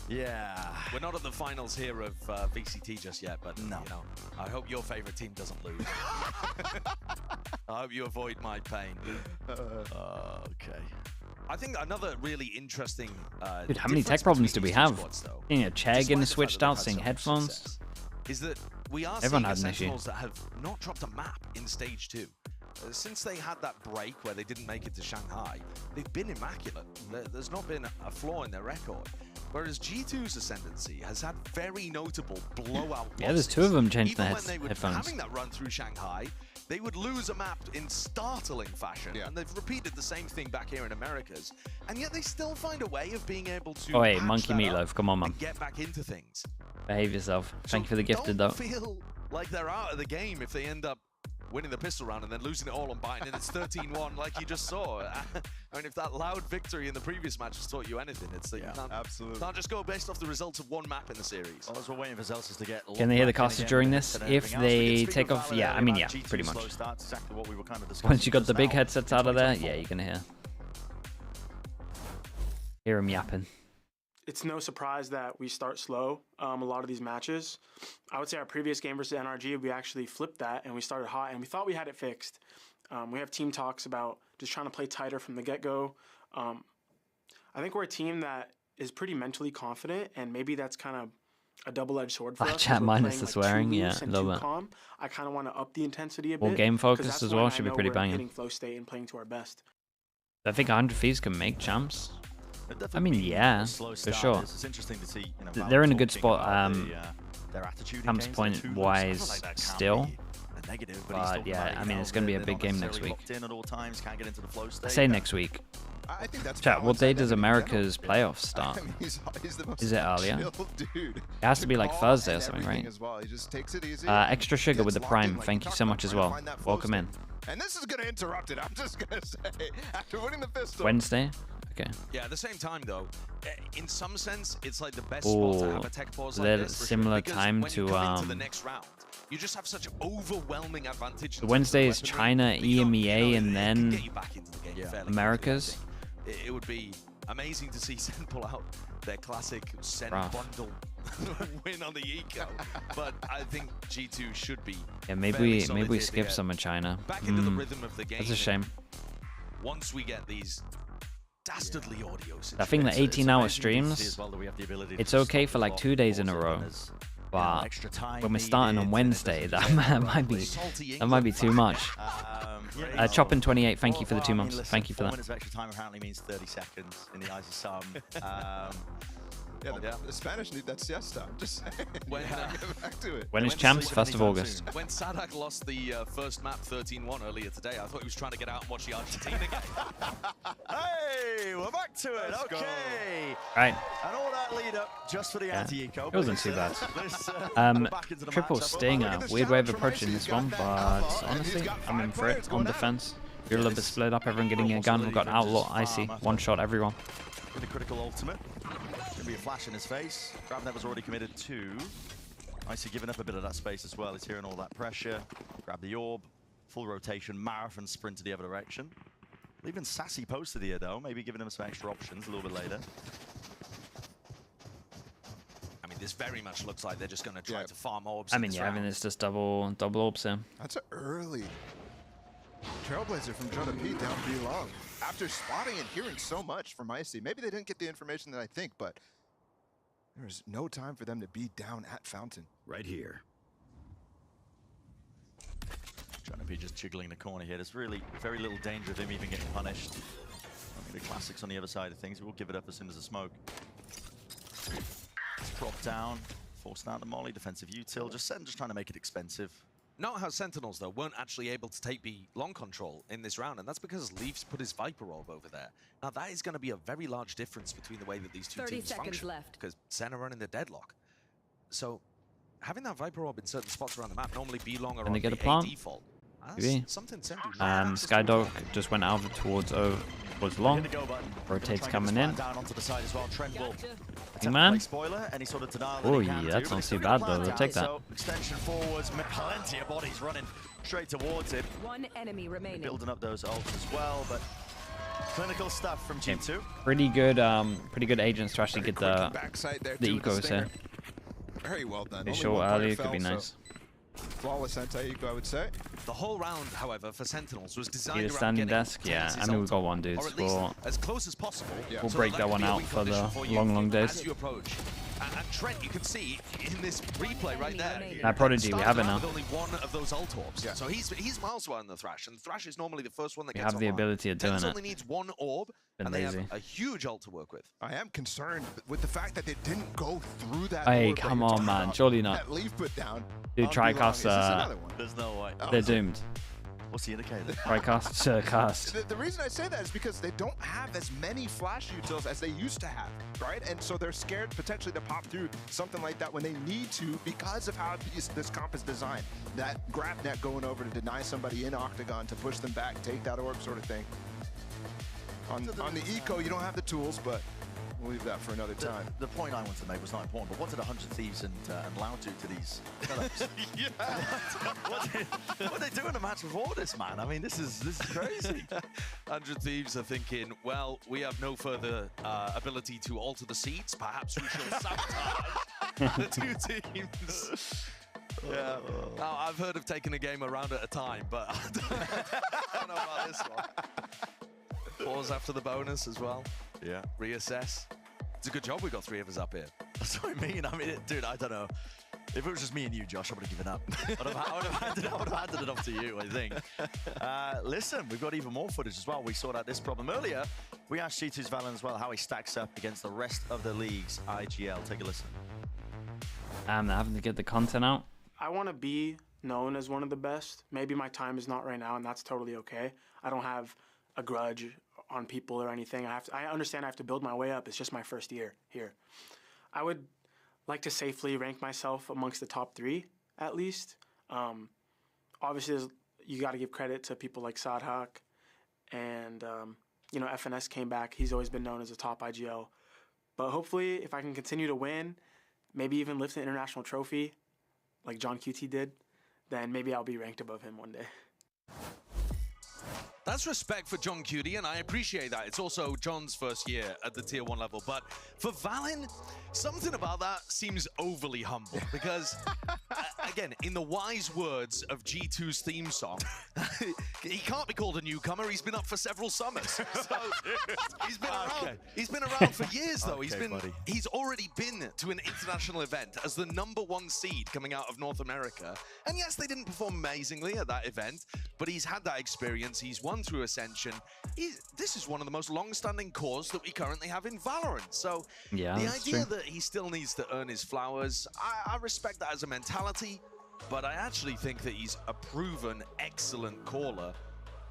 yeah. We're not at the finals here of VCT just yet, but no. You know, I hope your favorite team doesn't lose. I hope you avoid my pain. Okay. I think another really interesting. Dude, how many tech problems do we have? Seeing a chair getting switched out, seeing headphones. Is that we are Everyone seeing had an issue. Sentinels that have not dropped a map in stage 2. Since they had that break where they didn't make it to Shanghai, they've been immaculate. There's not been a flaw in their record. Whereas G2's Ascendancy has had very notable blowout losses. Yeah, there's 2 of them changing their Even when they were headphones. having that run through Shanghai, they would lose a map in startling fashion, and they've repeated the same thing back here in Americas, and yet they still find a way of being able to Oh, hey, patch Monkey that Meatloaf, up come on, man. and get back into things. Behave yourself. Thank you for the gifted, though. Don't feel like they're out of the game if they end up winning the pistol round and then losing it all on Byton, and it's 13-1 like you just saw. I mean, if that loud victory in the previous match has taught you anything, it's that you can't just go based off the results of one map in the series. Well, as we're waiting for Zelsis to get. Can they hear the casters during this? If they take off, yeah, I mean, yeah, pretty much. Once you got the big headsets out of there, yeah, you're gonna hear them yapping. It's no surprise that we start slow a lot of these matches. I would say our previous game versus NRG, we actually flipped that and we started hot and we thought we had it fixed. We have team talks about just trying to play tighter from the get-go. I think we're a team that is pretty mentally confident, and maybe that's kind of a double-edged sword for us. Chat minus the swearing, yeah, a little bit. Calm. I kind of want to up the intensity a bit. More game focused as well, should be pretty banging. Hitting flow state and playing to our best. I think 100 Thieves can make champs. I mean, yeah, for sure. It's interesting to see. You know, they're in a good spot, their attitude camps point wise still. But yeah, I mean, it's going to be a big game next week. I say next week. I think that's Chat, what day does America's playoffs start? I mean, he's the most Is it earlier? Dude. It has to be like Thursday or something, right? As well. He just takes it easy, Extra Sugar with the Prime. Thank you so much as well. Welcome in. And this is going to interrupt it. I'm just going to say, after winning the pistol. Wednesday? Okay. Yeah, at the same time, though, in some sense, it's like the best spot to have a tech pause like this. Similar time when to you come into the next round, you just have such overwhelming advantage. The Wednesday is China, EMEA, and then Americas. It would be amazing to see SEN pull out their classic SEN bundle win on the eco, but I think G2 should be. Yeah, maybe we skip some of China. Back into the rhythm of the game. That's a shame. Once we get these dastardly audio situations. I think the 18-hour streams, it's okay for like 2 days in a row, but when we're starting on Wednesday, that might be too much. Choppin 28, thank you for the 2 months. Thank you for that. 4 minutes of extra time apparently means 30 seconds in the eyes of some. Yeah, the Spanish need that siesta. I'm just saying. Get back to it. When is Champs? 1st of August. When Sadak lost the first map 13-1 earlier today, I thought he was trying to get out and watch the Argentina game. Hey, we're back to it. Let's okay. Right. And all that lead up just for the anti-eco. It wasn't too bad. Triple Stinger. Weird way of approaching this one, but honestly, I'm in for it on defense. You're a little bit split up, everyone getting a gun. We've got Outlaw, Icy, one shot everyone. With a critical ultimate. Gonna be a flash in his face. Grab was already committed to. Icy giving up a bit of that space as well. He's hearing all that pressure. Grab the orb. Full rotation, marathon sprint to the other direction. Leaving Sassy posted here though, maybe giving him some extra options a little bit later. I mean, this very much looks like they're just going to try to farm orbs. I mean, yeah, I mean, it's just double orbs here. That's an early Trailblazer from Jonah P down B long. After spotting and hearing so much from Icy, maybe they didn't get the information that I think, but there's no time for them to be down at Fountain. Right here. Jonah P just jiggling the corner here. There's really very little danger of him even getting punished. I mean, the classics on the other side of things. We'll give it up as soon as the smoke. It's dropped down, forced out the molly, defensive util. Just trying to make it expensive. Not how Sentinels, though, weren't actually able to take B long control in this round, and that's because Leafs put his Viper orb over there. Now, that is going to be a very large difference between the way that these two teams function, because SEN are running the deadlock. So, having that Viper orb in certain spots around the map, normally B long are on the A default, Maybe. Skydog just went out towards long. Rotates coming in. Man. Oh yeah, that's not too bad though. We'll take that. Extension forwards, plenty of bodies running straight towards it. One enemy remaining. Building up those ults as well, but clinical stuff from G2. Okay. Pretty good agents to actually get the ecos here. Very well done. Be short early, could be nice. Flawless anti-eco, I would say. The whole round, however, for Sentinels was designed Need a around standing getting desk? Yeah, I mean we've got one, dudes. We'll as close as possible. We'll break that one out for the long days. As you approach. And Trent, you can see in this replay right there. That Prodigy, we have it now. With only one of those ult orbs. Yeah. So he's miles away on the Thrash, and the Thrash is normally the first one that We gets have the online. ability of doing Tens it. only needs one orb, Been and they lazy. have a huge ult to work with. I am concerned with the fact that they didn't go through that. Hey, orb that come you're on, talking man. about. Surely not. That leaf put down. Dude, Tricast, There's no way. they're doomed. What's the indicator? Tricast, Surcast. The reason I say that is because they don't have as many flash utils as they used to have, right? And so they're scared potentially to pop through something like that when they need to because of how this comp is designed. That grab net going over to deny somebody in Octagon to push them back, take that orb sort of thing. On the eco, you don't have the tools, but we'll leave that for another time. The point I wanted to make was not important, but what did 100 Thieves and Loud do to these setups? What did they do in a match before this, man? I mean, this is crazy. 100 Thieves are thinking, well, we have no further ability to alter the seeds. Perhaps we shall sabotage the two teams. Yeah. Now, I've heard of taking a game around at a time, but I don't know about this one. Pause after the bonus as well. Yeah. Reassess. It's a good job we got three of us up here. That's what I mean. Dude, I don't know. If it was just me and you, Josh, I would have given up. I would have handed it off to you, I think. Listen, we've got even more footage as well. We sorted out this problem earlier. We asked G2's Valen as well how he stacks up against the rest of the league's IGL. Take a listen. They're having to get the content out. I want to be known as one of the best. Maybe my time is not right now, and that's totally okay. I don't have a grudge on people or anything. I understand I have to build my way up. It's just my first year here. I would like to safely rank myself amongst the top 3, at least. Obviously, you got to give credit to people like Sadhak, and you know, FNS came back. He's always been known as a top IGL. But hopefully, if I can continue to win, maybe even lift an international trophy, like John QT did, then maybe I'll be ranked above him one day. That's respect for John Cutie, and I appreciate that. It's also John's first year at the Tier 1 level. But for Valen, something about that seems overly humble. Because, again, in the wise words of G2's theme song, he can't be called a newcomer. He's been up for several summers. So he's been around. Okay. He's been around for years, though. Okay, he's already been to an international event as the #1 seed coming out of North America. And yes, they didn't perform amazingly at that event, but he's had that experience. He's won through Ascension. This is one of the most long-standing cores that we currently have in Valorant. So yeah, the idea that he still needs to earn his flowers, I respect that as a mentality, but I actually think that he's a proven excellent caller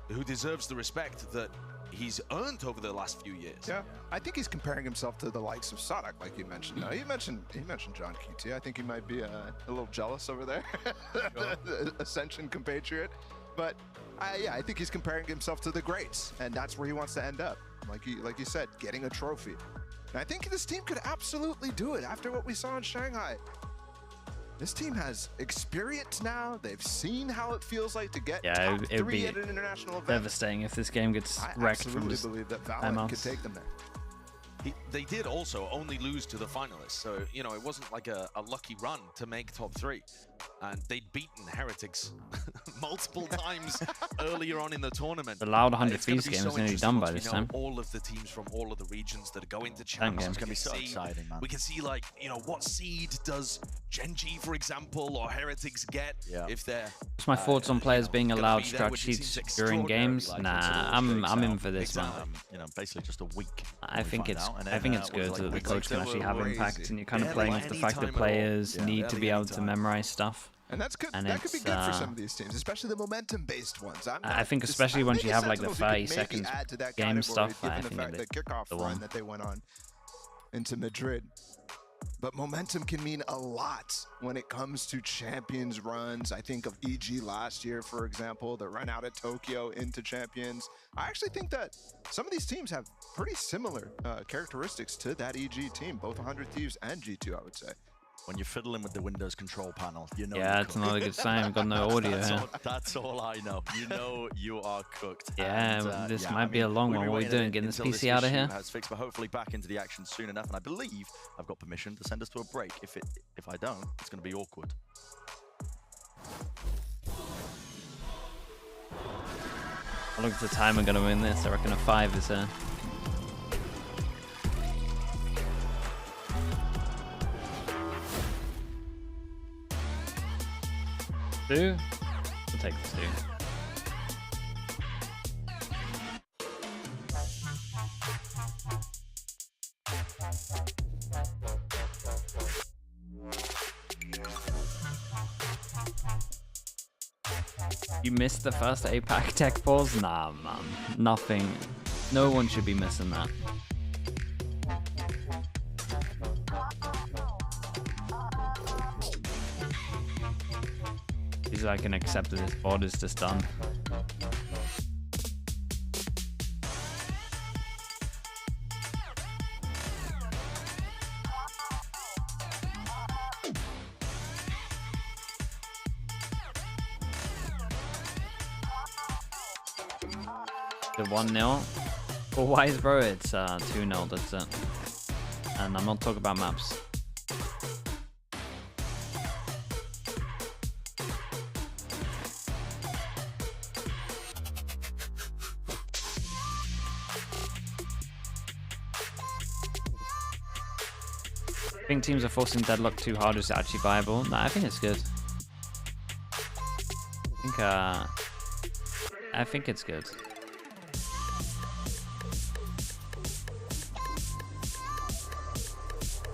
who deserves the respect that he's earned over the last few years. Yeah, I think he's comparing himself to the likes of Sadak, like you mentioned. No, he mentioned John QT. I think he might be a little jealous over there, the Ascension compatriot. But yeah, I think he's comparing himself to the greats, and that's where he wants to end up. Like you said, getting a trophy. And I think this team could absolutely do it after what we saw in Shanghai. This team has experience now. They've seen how it feels like to get top 3 at an international event. Devastating if this game gets wrecked from just believe that Valorant could take them there. They did also only lose to the finalists, so you know it wasn't like a lucky run to make top 3, and they'd beaten Heretics multiple times earlier on in the tournament. The Loud 100 Thieves game is nearly done by this time. All of the teams from all of the regions that are going to champs. It's gonna be so exciting, man. We can see, like, you know, what seed does Genji, for example, or Heretics get if they're. What's my thoughts on players being allowed scratch sheets during games? Nah, I'm in for this, man. You know, basically just a week. I think it's good so that the coach can actually have impact, and you're kind of playing off the fact that players need to be able to memorize stuff. And that's good. That could be good for some of these teams, especially the momentum-based ones. I think especially once you have like the 30 seconds game stuff, I think the kickoff run that they went on into Madrid. but momentum can mean a lot when it comes to champions runs. I think of EG last year, for example, the run out of Tokyo into champions. I actually think that some of these teams have pretty similar characteristics to that EG team, both 100 Thieves and G2, I would say. When you're fiddling with the Windows control panel, you know. Yeah, it's not a good sign. We've got no audio here. That's all I know. You know you are cooked. Yeah, and, this might be a long one. What are we doing? Getting this PC out of here? Has fixed, but hopefully back into the action soon enough. And I believe I've got permission to send us to a break. If I don't, it's going to be awkward. I look at the time. I'm going to win this. I reckon a 5 is here. Two? We'll take the 2. You missed the first APAC tech pause? Nah, man. Nothing. No one should be missing that. I can accept that this board is just done. The 1-0. For Wise, bro, it's 2-0, that's it. And I'm not talking about maps. I think teams are forcing deadlock too hard. Is it actually viable? Nah, I think it's good. I think it's good.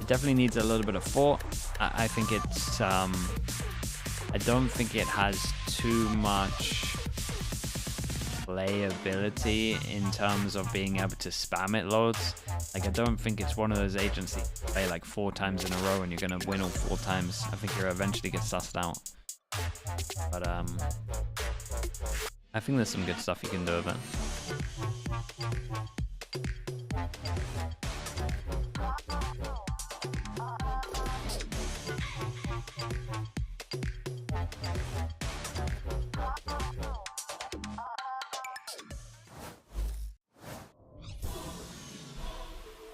It definitely needs a little bit of thought. I think it's I don't think it has too much playability in terms of being able to spam it loads. Like, I don't think it's one of those agents that you play like 4 times in a row and you're gonna win all 4 times. I think you'll eventually get sussed out. But I think there's some good stuff you can do with it.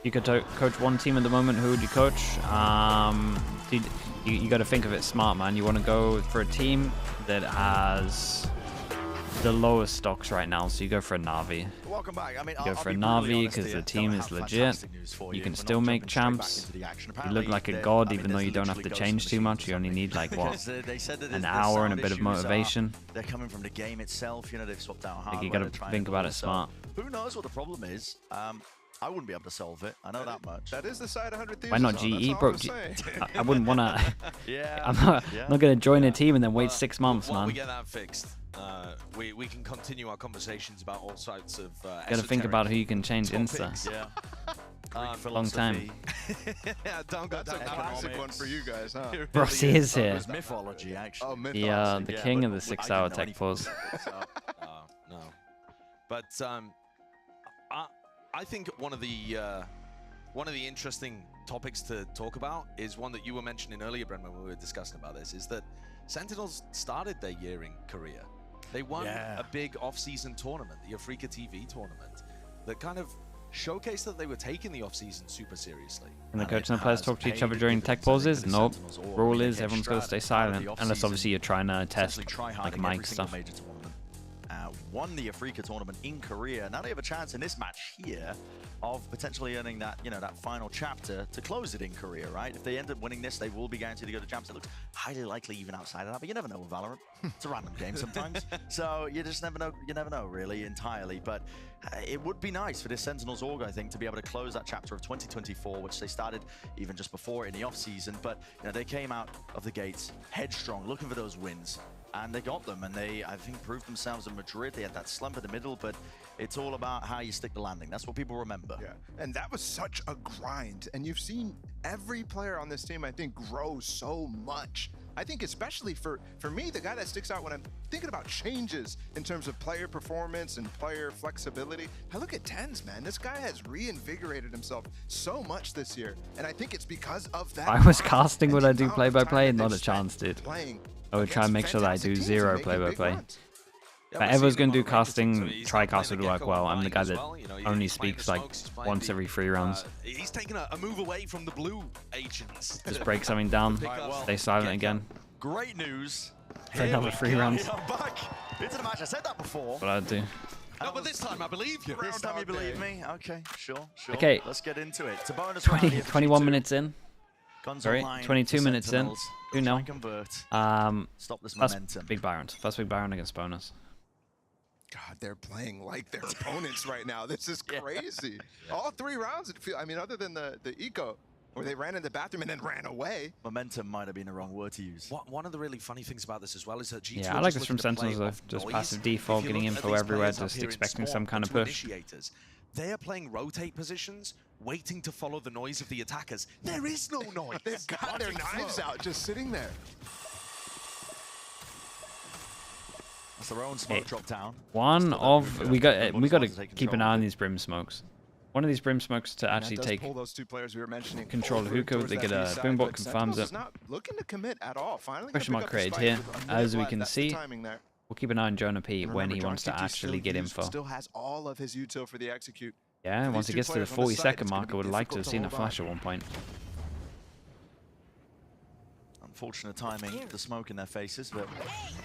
You could coach one team at the moment. Who would you coach? You got to think of it smart, man. You want to go for a team that has the lowest stocks right now, so you go for a Na'Vi. Welcome back. I mean, you go for a Na'Vi because the team is legit. You can still make champs. You look like a god, even though you don't have to change too much. You only need like what, an hour and a bit of motivation. They're coming from the game itself. You know, they've swapped out hardware. Like, you got to think about it smart. Who knows what the problem is? I wouldn't be able to solve it. I know that much. That is the side 100 Thieves. Why not GE, bro? I wouldn't want to. Yeah. I'm not going to join a team and then wait 6 months, man. We get that fixed. We can continue our conversations about all sorts of. Got to think about who you can change Insta. Yeah. Long time. That's a classic one for you guys, huh? Rossi is here. It's mythology, actually. Oh, mythology. The king of the 6-hour tech pause. No. But I think one of the interesting topics to talk about is one that you were mentioning earlier, Brendan, when we were discussing about this, is that Sentinels started their year in Korea. They won a big off-season tournament, the Africa TV tournament, that kind of showcased that they were taking the off-season super seriously. And the coach and the players talk to each other during tech pauses? Nope. Rule is everyone's got to stay silent, unless obviously you're trying to test like mic stuff. Won the Africa tournament in Korea. Now they have a chance in this match here of potentially earning that, you know, that final chapter to close it in Korea, right? If they end up winning this, they will be guaranteed to go to champs. It looks highly likely even outside of that, but you never know with Valorant. It's a random game sometimes. So you just never know. You never know really entirely, but it would be nice for this Sentinels org, I think, to be able to close that chapter of 2024, which they started even just before in the off season. But you know, they came out of the gates headstrong, looking for those wins. and they got them, and they, I think, proved themselves in Madrid. They had that slump in the middle, but it's all about how you stick the landing. That's what people remember. Yeah, and that was such a grind, and you've seen every player on this team, I think, grow so much. I think especially for me, the guy that sticks out when I'm thinking about changes in terms of player performance and player flexibility, I look at TenZ, man. This guy has reinvigorated himself so much this year, and I think it's because of that. I was casting would I do play-by-play? Not a chance, dude. I would try and make sure that I do 0 play-by-play. If I ever was going to do casting, TriCast would work well. I'm the guy that only speaks like once every 3 rounds. He's taking a move away from the blue agents. Just break something down, stay silent again. Great news. Play another 3 rounds. Back into the match. I said that before. What I'd do. No, but this time I believe you. This time you believe me? Okay, sure. Okay. Let's get into it. It's a bonus 21 minutes in. Sorry, 22 minutes in. 2-0. Stop this First momentum. big buy round. First big buy round against bonus. God, they're playing like their opponents right now. This is crazy. All 3 rounds, I mean, other than the eco, where they ran in the bathroom and then ran away. Momentum might have been the wrong word to use. One of the really funny things about this as well is that G2 I like this from Sentinels though. Just passive default, getting info everywhere, just expecting some kind of push. They are playing rotate positions, waiting to follow the noise of the attackers. There is no noise. They've got their knives out, just sitting there. That's their own smoke drop down. We got to keep an eye on these brim smokes. One of these brim smokes to actually take those 2 players we were mentioning control of hookah. They get a boombot, confirms it. Not looking to commit at all. Finally, Question mark created here. As we can see, we'll keep an eye on Jonah P when he wants to actually get info. Still has all of his util for the execute. Yeah, once it gets to the 40-second mark, I would like to have seen a flash at one point. Unfortunate timing, the smoke in their faces, but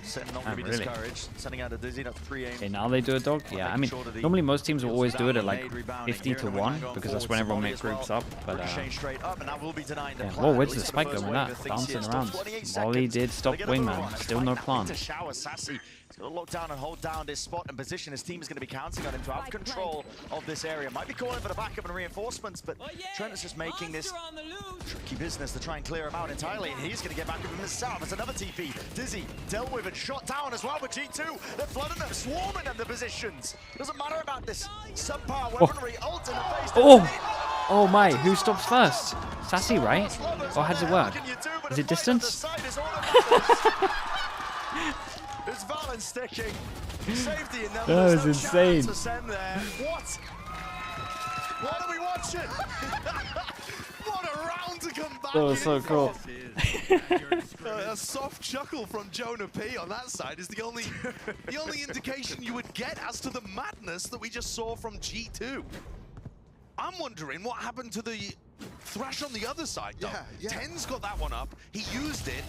SEN not going to be discouraged. Sending out a Dizzy, that's pre-aim. Okay, now they do a dog. Yeah, I mean, normally most teams will always do it at like 50-1 because that's when everyone makes groups up. But yeah, whoa, where's the spike going with that? Bouncing around. Molly did stop Wingman. Still no plant. He's going to lock down and hold down this spot and position. His team is going to be counting on him to have control of this area. Might be calling for the backup and reinforcements, but Trent is just making this tricky business to try and clear him out entirely, and he's going to get back up himself. It's another TP. Dizzy dealt with and shot down as well with G2. They're flooding them, swarming them, the positions. Doesn't matter about this subpar weaponry. Ult in the face. Oh my, who stops first? Sassy, right? Or how does it work? Is it distance? It's Valen sticking. Safety in numbers. That was insane. What? What are we watching? What a round to come back. That was so cool. A soft chuckle from Jonah P on that side is the only indication you would get as to the madness that we just saw from G2. I'm wondering what happened to the Thrash on the other side, though. TenZ got that one up. He used it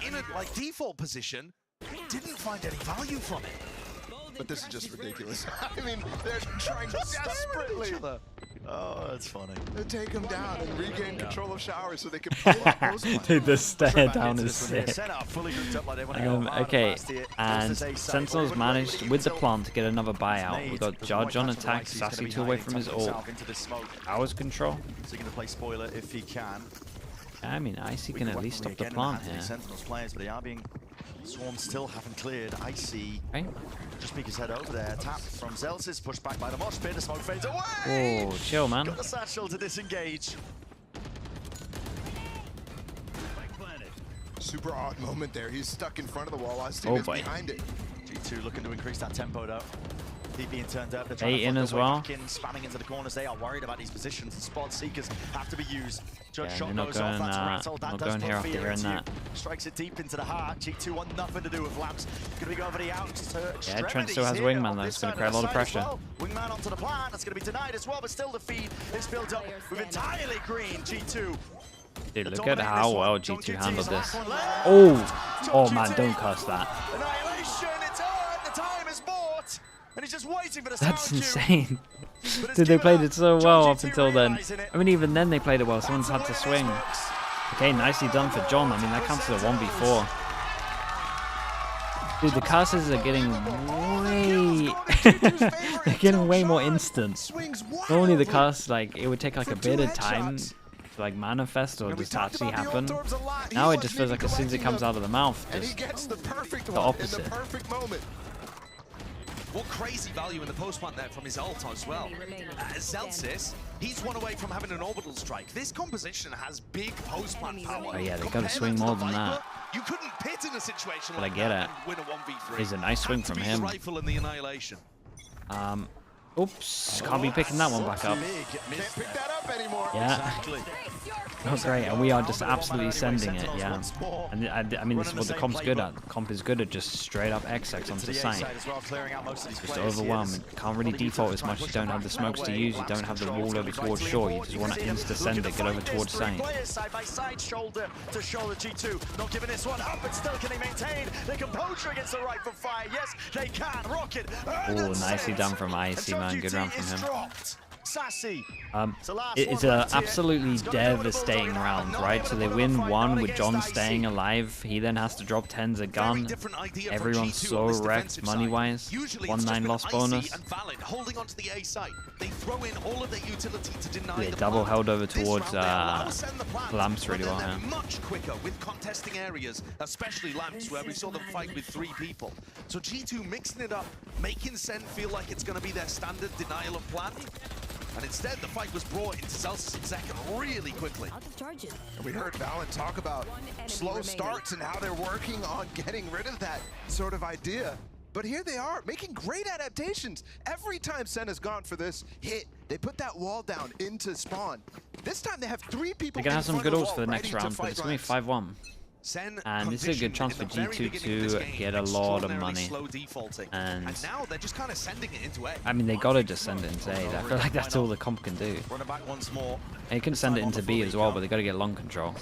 in a default position. Didn't find any value from it. But this is just ridiculous. I mean, they're trying desperately. Oh, that's funny. They take him down and regain control of showers so they can pull up post. Dude, the stare down is sick. Okay, and Sentinels managed with the plant to get another buyout. We got Judge on attack, Sassy 2 away from his ult. Hours control. So going to play spoiler if he can. I mean, Icy can at least stop the plant here. Sentinels players, but they are being swarmed, still haven't cleared. Icy just peek his head over there. Tap from Zelsis, pushed back by the mosh pit. The smoke fades away. Oh, chill, man. Got the satchel to disengage. Super odd moment there. He's stuck in front of the wall while his team is behind it. G2 looking to increase that tempo though. Deep being turned up. They're trying to in as well. Spamming into the corners. They are worried about these positions. The spot seekers have to be used. Judge shot not goes going, off. That's rattled. That not does going here put after fear hearing into you. that. Strikes it deep into the heart. G2 want nothing to do with Lamps. Going to be over the out to yeah, Trent still has Wingman though. It's going to create a lot of pressure. Wingman onto the plan. That's going to be denied as well, but still the feed is built up with entirely green G2. Dude, look at how well G2 handled this. Oh man, don't cuss that. Annihilation, it's earned. The time is bought. And he's just waiting for the That's insane. Dude, they played it so well up until then. I mean, even then they played it well. Someone's had to swing. Okay, nicely done for John. I mean, that counts as a 1v4. Dude, the casters are getting they're getting way more instant. Normally the cast, like, it would take like a bit of time like manifest or just actually happen. Now it just feels like as soon as it comes out of the mouth, just the opposite. What crazy value in the post plant there from his ult as well. Zelsis, he's one away from having an orbital strike. This composition has big post plant power. Oh yeah, they gotta swing more than that. You couldn't pit in a situation But like I get that it. and win a 1v3. It's a nice swing from him. Rifle and the annihilation. Oops, can't be picking that one back up. Can't pick that up anymore. Yeah. Exactly. Oh great, and we are just absolutely sending it, yeah. And I mean, this is what the comp's good at. Comp is good at just straight up XX onto site. Just overwhelming. Can't really default as much. You don't have the smokes to use. You don't have the wall over towards shore. You just want to insta send it, get over towards site. Side by side, shoulder to shoulder. G2 not giving this one up, but still can they maintain their composure against the rifle fire? Yes, they can. Rocket. Oh, nicely done from Icy, man. Good round from him. Sassy. It's an absolutely devastating round, right? So they win one with John staying alive. He then has to drop 10s a gun. Everyone's so wrecked money-wise. 1-9 loss bonus. Holding onto the A site. They throw in all of their utility to deny Yeah, double held over towards Lamps really well here. Much quicker with contesting areas, especially Lamps, where we saw them fight with 3 people. So G2 mixing it up, making SEN feel like it's going to be their standard denial of plan. And instead, the fight was brought into Zelsis and second really quickly. We heard Valen talk about slow starts and how they're working on getting rid of that sort of idea. But here they are, making great adaptations. Every time SEN has gone for this hit, they put that wall down into spawn. This time they have 3 people. They're going to have some good ults for the next round, but it's going to be 5-1. And this is a good chance for G2 to get a lot of money. And now they're just kind of sending it into A. I mean, they gotta just send it into A. I feel like that's all the comp can do. They can send it into B as well, but they gotta get long control.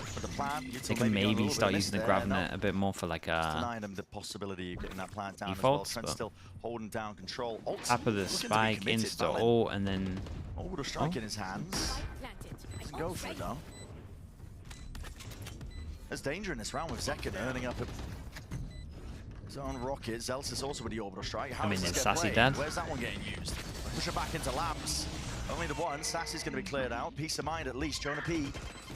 They can maybe start using the Gravinet a bit more for like a defaults, but still holding down control. tap of the spike, insta ult, and then orbital strike in his hands. Doesn't go for it though. There's danger in this round with Zekken earning up his own rocket. Zelsis also with the orbital strike. How I mean, is is this Sassy played? dead? Where's that one getting used? Push it back into Lamps. Only the one. Sassy's going to be cleared out. Peace of mind at least. Jonah P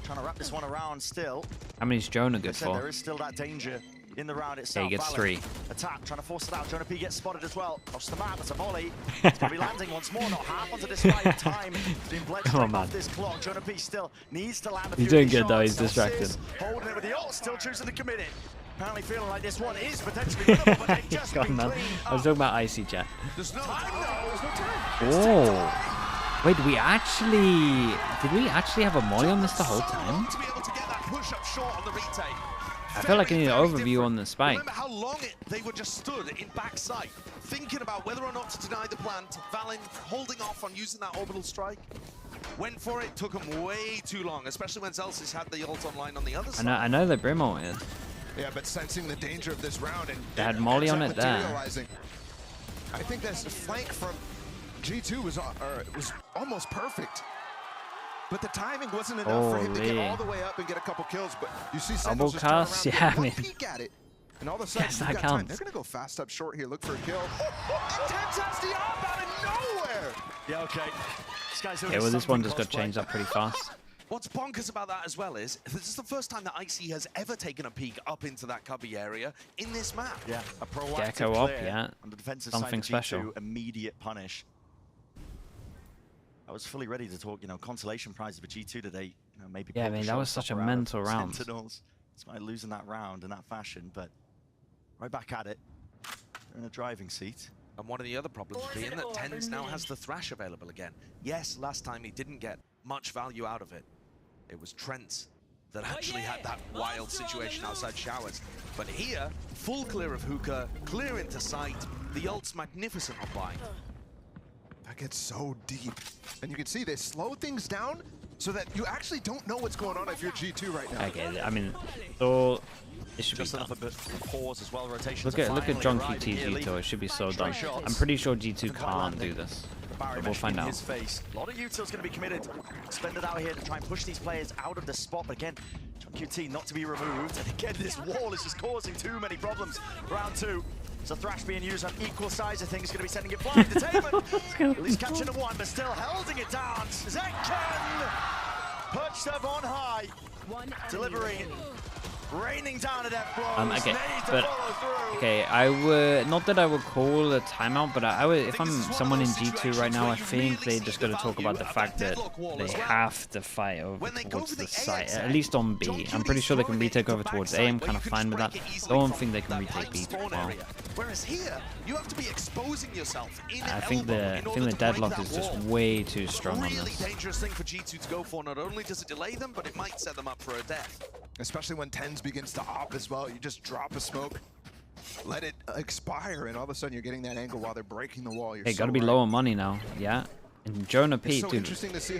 trying to wrap this one around still. how many is Jonah good There for? is still that danger in the round itself. Yeah, he gets Valen 3. Attack, trying to force it out. Jonah P gets spotted as well. Across the map, it's a volley. It's going to be landing once more, not half onto this fight. Time being bled off this clock. Jonah P still needs to land a few He's doing of these good though, he's shots. distracted. Holding it with the ult, still choosing to commit it. Apparently feeling like this one is potentially winnable, but they've just God, been man. cleaned I was up. talking about Icy chat. There's no time, no, there's no time. Oh. Wait, did we actually have a molly on this the whole time? To be able to get that push up short on the retake. I feel like I need an overview on the spike. Remember how long they were just stood in backside, thinking about whether or not to deny the plant. Valen holding off on using that orbital strike. Went for it, took him way too long, especially when Zelsis had the ult online on the other side. I know the Brim ult is. Yeah, but sensing the danger of this round and They had molly on it there. materializing. I think that's the flank from G2 was almost perfect. But the timing wasn't enough for him to get all the way up and get a couple kills. But you see Double Sentinels just turn around cast, and yeah, get I one mean. peek at it. And all of a sudden, Yes, you've that got time. counts. They're going to go fast up short here, look for a kill. And Ten's the op out of nowhere! Yeah, okay. This guy's doing Okay, well this one something just got cosplay. changed up pretty fast. What's bonkers about that as well is this is the first time that Icy has ever taken a peek up into that cubby area in this map. Yeah, a proactive Gecko up, clear yeah. on the defensive Something side of G2, special. immediate punish. I was fully ready to talk, consolation prizes for G2 today. Maybe Yeah, I pull the mean, that was showstopper such a out of mental round. Sentinels. Despite losing that round in that fashion, but right back at it. They're in a driving seat. And one of the other problems being that Tens now has the Thrash available again. Yes, last time he didn't get much value out of it. It was Trent that actually had that wild situation outside Showers. But here, full clear of Hookah, clear into sight. The ult's magnificent on buying. That gets so deep. And you can see they slow things down so that you actually don't know what's going on if you're G2 right now. Okay, I mean, so it should Just be enough done. a bit of pause as well. Rotation. Look at John QT's veto. It should be so done. I'm pretty sure G2 can't do this. But we'll find out. His face. A lot of utils going to be committed. Spend it out here to try and push these players out of the spot. But again, John QT not to be removed. And again, this wall is just causing too many problems. Round 2. So Thrash being used on equal size, I think, is going to be sending it flying to Taman. At least catching the one, but still holding it down. Zekken! Perched up on high. Delivering. Raining down at that blows. Okay, but okay, I would not that I would call a timeout, but I would if I'm someone in G2 right now, I think they just got to talk about the fact that they have to fight over towards the site, at least on B. I'm pretty sure they can retake over towards A. I'm kind of fine with that. I don't think they can retake B. Well, Whereas here, you have to be exposing yourself. I think the deadlock is just way too strong on Really this. dangerous thing for G2 to go for. Not only does it delay them, but it might set them up for a death. Especially when Tens begins to op as well. You just drop a smoke, let it expire, and all of a sudden you're getting that angle while they're breaking the wall. You're Hey, gotta be low on money now, yeah. And Jonah P, dude.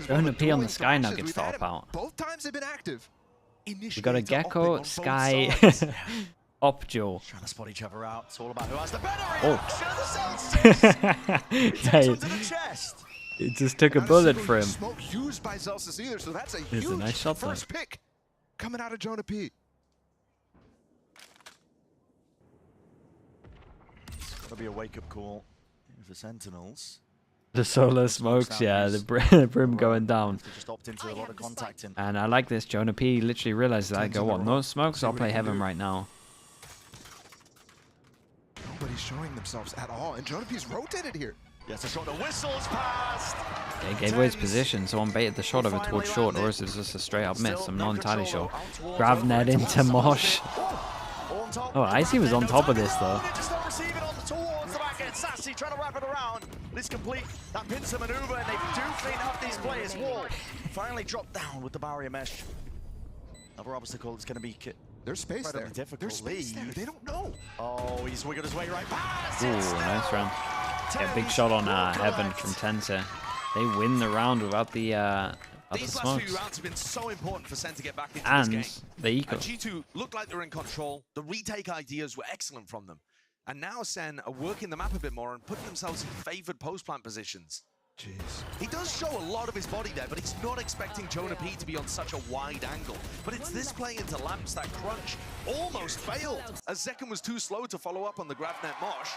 Jonah P on the Sky now gets to op out. Both times they've been active. We got a Gecko, Sky, op duel. Trying to spot each other out. It's all about who has the better. Oh. Hey, it just took a bullet for him. Smoke used by Zelsis either, so that's a It's a nice shot, first pick coming out of Jonah P. It's got to be a wake-up call for Sentinels. The solar smokes, yeah, the brim going down. Just opt into a lot of contacting. And I like this. Jonah P literally realized that. I go, what, no smokes? I'll play Heaven right now. Nobody's showing themselves at all, and Jonah P's rotated here. Yes, a shot. The whistles past. They gave away his position. Someone baited the shot over towards short, or is it just a straight up miss? I'm not entirely sure. Gravnet into Mosh. Oh, Icy was on top of this though. Just not receive it on towards the back end. Sassy trying to wrap it around. It's complete that pincer maneuver, and they do clean up these players. Wall finally dropped down with the barrier mesh. Another obstacle is going to be. There's space there. There's space there. They don't know. Oh, he's wiggled his way right past. Ooh, nice round. Yeah, big shot on Heaven from Tenser. They win the round without the These last few rounds have been so important for Sen to get back into and this game. the eco. G2 looked like they were in control. The retake ideas were excellent from them. And now Sen are working the map a bit more and putting themselves in favored post-plant positions. Jeez. He does show a lot of his body there, but he's not expecting Jonah P to be on such a wide angle. But it's this play into lamps that crunch almost failed, as Zekken was too slow to follow up on the Gravnet Mosh.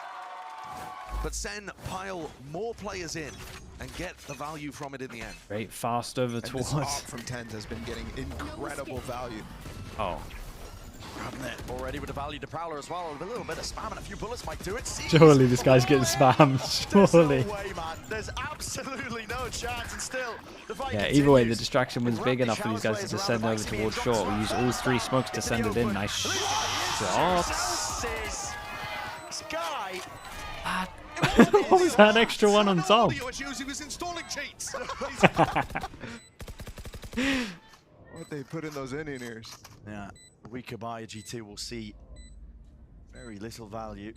But Sen pile more players in and get the value from it in the end. Great fast over towards. This op from Tens has been getting incredible value. Oh. Gravnet already with the value to Prowler as well. A little bit of spam and a few bullets might do it. Surely this guy's getting spammed. Surely. There's no way, man. There's absolutely no chance, and still the fight Yeah, continues. either way, the distraction was big enough for these guys to descend over towards short. We use all three smokes to send it in. Nice shots. Sky. What was that extra one on top? He was installing cheats. What they put in those Indian ears. Yeah, a week goodbye, G2 will see very little value.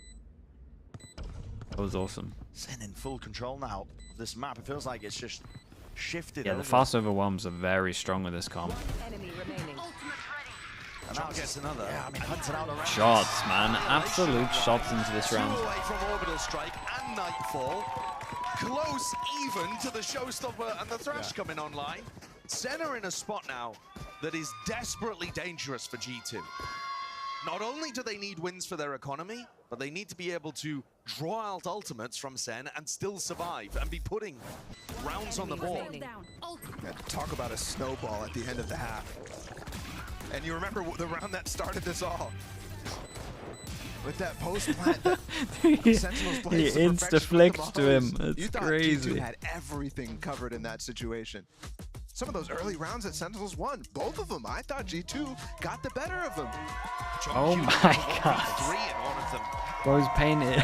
That was awesome. Sen in full control now of this map. It feels like it's just shifted. Yeah, the fast overwhelms are very strong with this comp. Enemy remaining. And now gets another. Yeah, I mean, hunted out around. Shots, man. Absolute shots into this round. 2 away from Orbital Strike and Nightfall. Close even to the Showstopper and the Thrash coming online. Sen are in a spot now that is desperately dangerous for G2. Not only do they need wins for their economy, but they need to be able to draw out ultimates from Sen and still survive and be putting rounds on the board. Yeah, talk about a snowball at the end of the half. And you remember the round that started this all. With that post plant that Sentinels plays He insta-flicked to him. That's you thought crazy. G2 had everything covered in that situation. Some of those early rounds that Sentinels won, both of them, I thought G2 got the better of them. Oh my god. 3 in one of them. Bro's painted.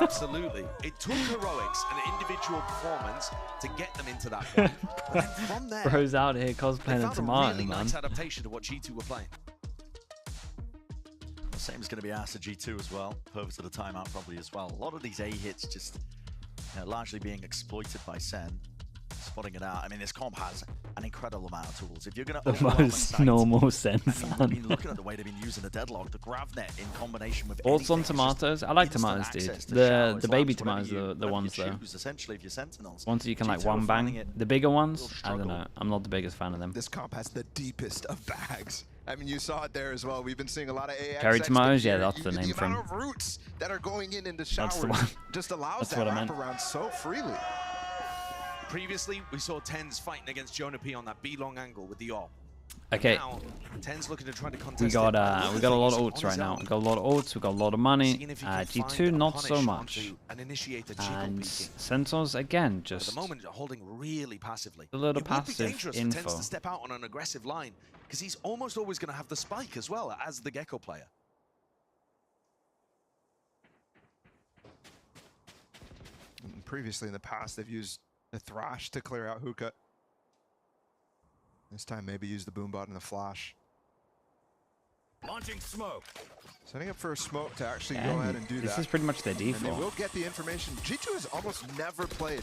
Absolutely. It took heroics and individual performance to get them into that point. But then from there, Bro's out here they cosplaying found a Tomato, really man. nice adaptation to what G2 were playing. The same is going to be asked of G2 as well. Purpose of the timeout probably as well. A lot of these A hits just largely being exploited by Sen. Spotting it out. I mean, this comp has an incredible amount of tools. If you're going to The most normal sense. I mean, looking at the way they've been using the deadlock, the Gravnet in combination with Thoughts on tomatoes? I like tomatoes, dude. The baby tomatoes are the ones though. Essentially, if you're Sentinels, Ones that you can like one bang. The bigger ones, I don't know. I'm not the biggest fan of them. This comp has the deepest of bags. I mean, you saw it there as well. We've been seeing a lot of AX. Cherry tomatoes, yeah, that's the name the from. amount of roots that are going into showers That's the one. just allows That's that what I meant. wraparound so freely. Previously, we saw Tens fighting against Jonah P on that B long angle with the AWP. Okay. Now, Tens looking to try to contest We got it. a lot of ults right now. We got a lot of ults. We got a lot of money. G2 not so much. And Sentinels again just at the moment holding really passively. a little It would be passive dangerous for info. Tens to step out on an aggressive line because he's almost always going to have the spike as well as the Gecko player. Previously in the past, they've used the Thrash to clear out Hookah. This time, maybe use the Boombot and the Flash. Launching smoke. Setting up for a smoke to actually go ahead and do that. This is pretty much their And they default. will get the information. G2 has almost never played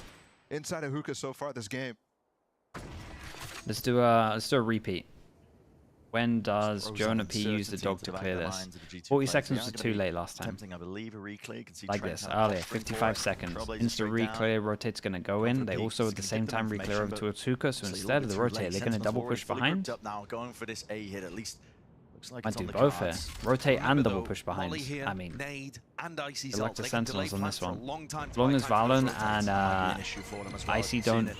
inside of Hookah so far this game. Let's do a repeat. When does Jonah P use the dog to clear this? 40 seconds was too late last time. Tempting, I believe, a reclear. Can see Like Trent this, kind of earlier, posturing 55 for it. seconds. Trailblazer Instant straight down. reclear, rotate's going to go in. They also at the same time reclear over to a Tuka, so instead of the rotate, they're going to double push behind. Up now, going for this A hit at least. Looks like Might it's on do the both here. cards. Rotate and double push behind. Here, I mean, Nade and Icy's good luck ult. to They can Sentinels delay on this plans for one. a long time As to long buy as time for Valen those rotates. and Might be an issue for them as well. Icy We've seen don't it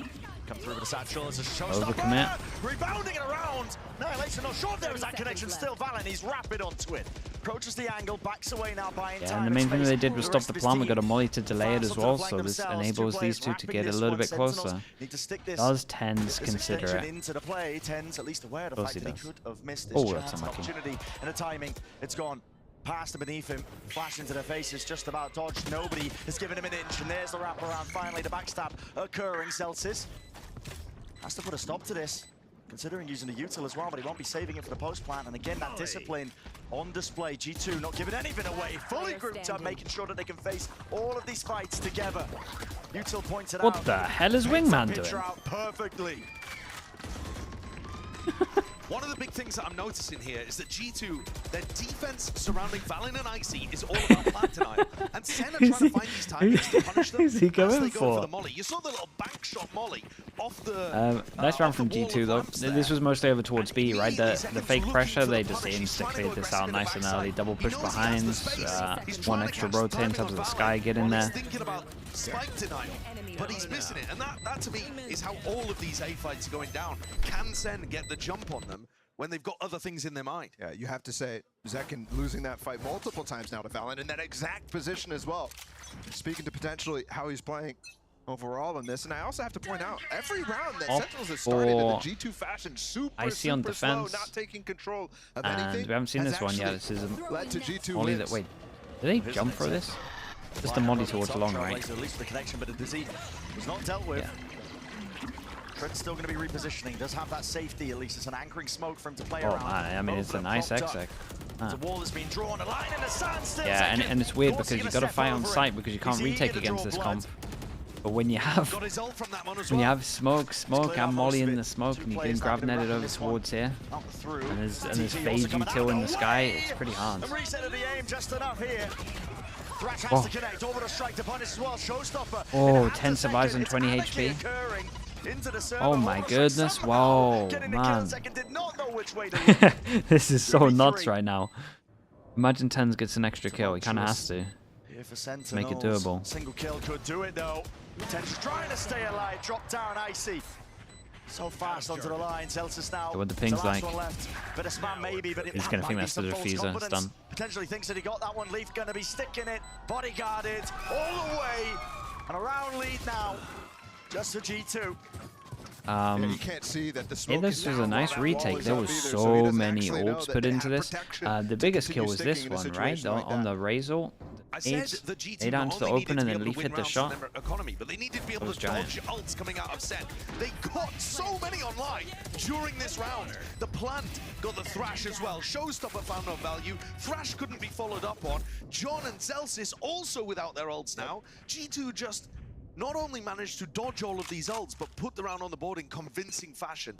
come through with the satchel as a showstopper. overcommit. Rebounding it around. Annihilation not sure there is that connection still. Valen, he's rapid onto it. Approaches the angle, backs away now, buying time. Yeah, and the main thing they did was stop rest the of his plant. We team got a molly to delay it as well, fast so onto this themselves. enables Two these players two to wrapping get a this little one. bit Sentinels closer. need to stick this. Does Tens This consider connection it? into the play. Tens at least aware of the Of course fact he that he does. could have missed Oh, this that's chance, unlucky. opportunity, and the timing. It's gone. Past and beneath him, flash into their faces, just about dodged. Nobody has given him an inch, and there's the wraparound. Finally, the backstab occurring. Celsius has to put a stop to this, considering using the util as well, but he won't be saving it for the post plant. And again, that discipline on display. G2 not giving anything away, fully grouped up, making sure that they can face all of these fights together. Util pointed What out. the hell is Wingman Picture doing? out perfectly. One of the big things that I'm noticing here is that G2, their defense surrounding Valen and Icy is all about plant denial. And SEN are trying to find these timings to punish them Who's he as going they go for for? the molly. You saw the little bank shot molly off the Nice round off the from wall G2 of though. lamps This there. was mostly over towards B, right? The Seconds fake looking pressure, for they the just punish. He's insta trying to cleared go this out aggressive in the nice and backside. early. Double He push knows he has behind. the space. He's One trying to extra catch the rotate in timing terms on of the Valen sky get in while there. he's thinking about spike denial, but he's missing it. And that to me is how all of these A fights are going down. Can SEN get the jump on them when they've got other things in their mind? Yeah, you have to say, Zekin losing that fight multiple times now to Valen in that exact position as well. Speaking to potentially how he's playing overall in this. And I also have to point out, every round that Sentinels has started in the G2 fashion, super Icy on slow, defense. not taking control of And anything. we haven't seen has this one yet. actually This is led to G2 molly wins. that. Wait, did they jump for this? Just a molly towards long, right? At least the connection, but the disease was not dealt with. Yeah. Trent's still going to be repositioning. Does have that safety, at least. It's an anchoring smoke for him to play Oh around. man, I mean it's a nice exec. The wall has been drawn, a line in the sand still. Yeah, and it's weird because you got to fight on site because you can't retake against this comp. But when you have smoke and molly in the smoke and you can grab netted over towards here, and there's phase util in the sky, it's pretty hard. And reset of the aim just enough here. Thrash has Oh. to connect. Over to strike to punish as well. Showstopper. Oh, 10 survives on 20 HP. Oh my goodness, whoa, man. This is so nuts right now. Imagine Tens gets an extra kill, he kind of has to. To make it doable. Single kill could do it though. Tens trying to stay alive. Drop down Icy. So fast onto the line. Celsius now. What the ping's like. Bit of spam maybe, but He's gonna think that's the diffuser. It's done. Potentially thinks that he got that one. Leaf gonna be sticking it. Bodyguarded all the way. And a round lead now. Just for G2. You can't see that the smoke this is was down a nice while that wall retake. is There up was either, so he so doesn't many actually know ults that put they into have this. protection The to biggest continue kill was this sticking in a one, right? situation like On that. the Raze ult. I said the G2 Eight out not into the only open needed and to then be Leaf able to hit win the rounds shot. on their economy, but they needed to be able was to dodge giant. ults coming out of SEN. They got so many online during this round. The plant got the Thrash as well. Showstopper found no value. Thrash couldn't be followed up on. John and Celsius also without their ults now. G2 just not only managed to dodge all of these ults, but put the round on the board in convincing fashion.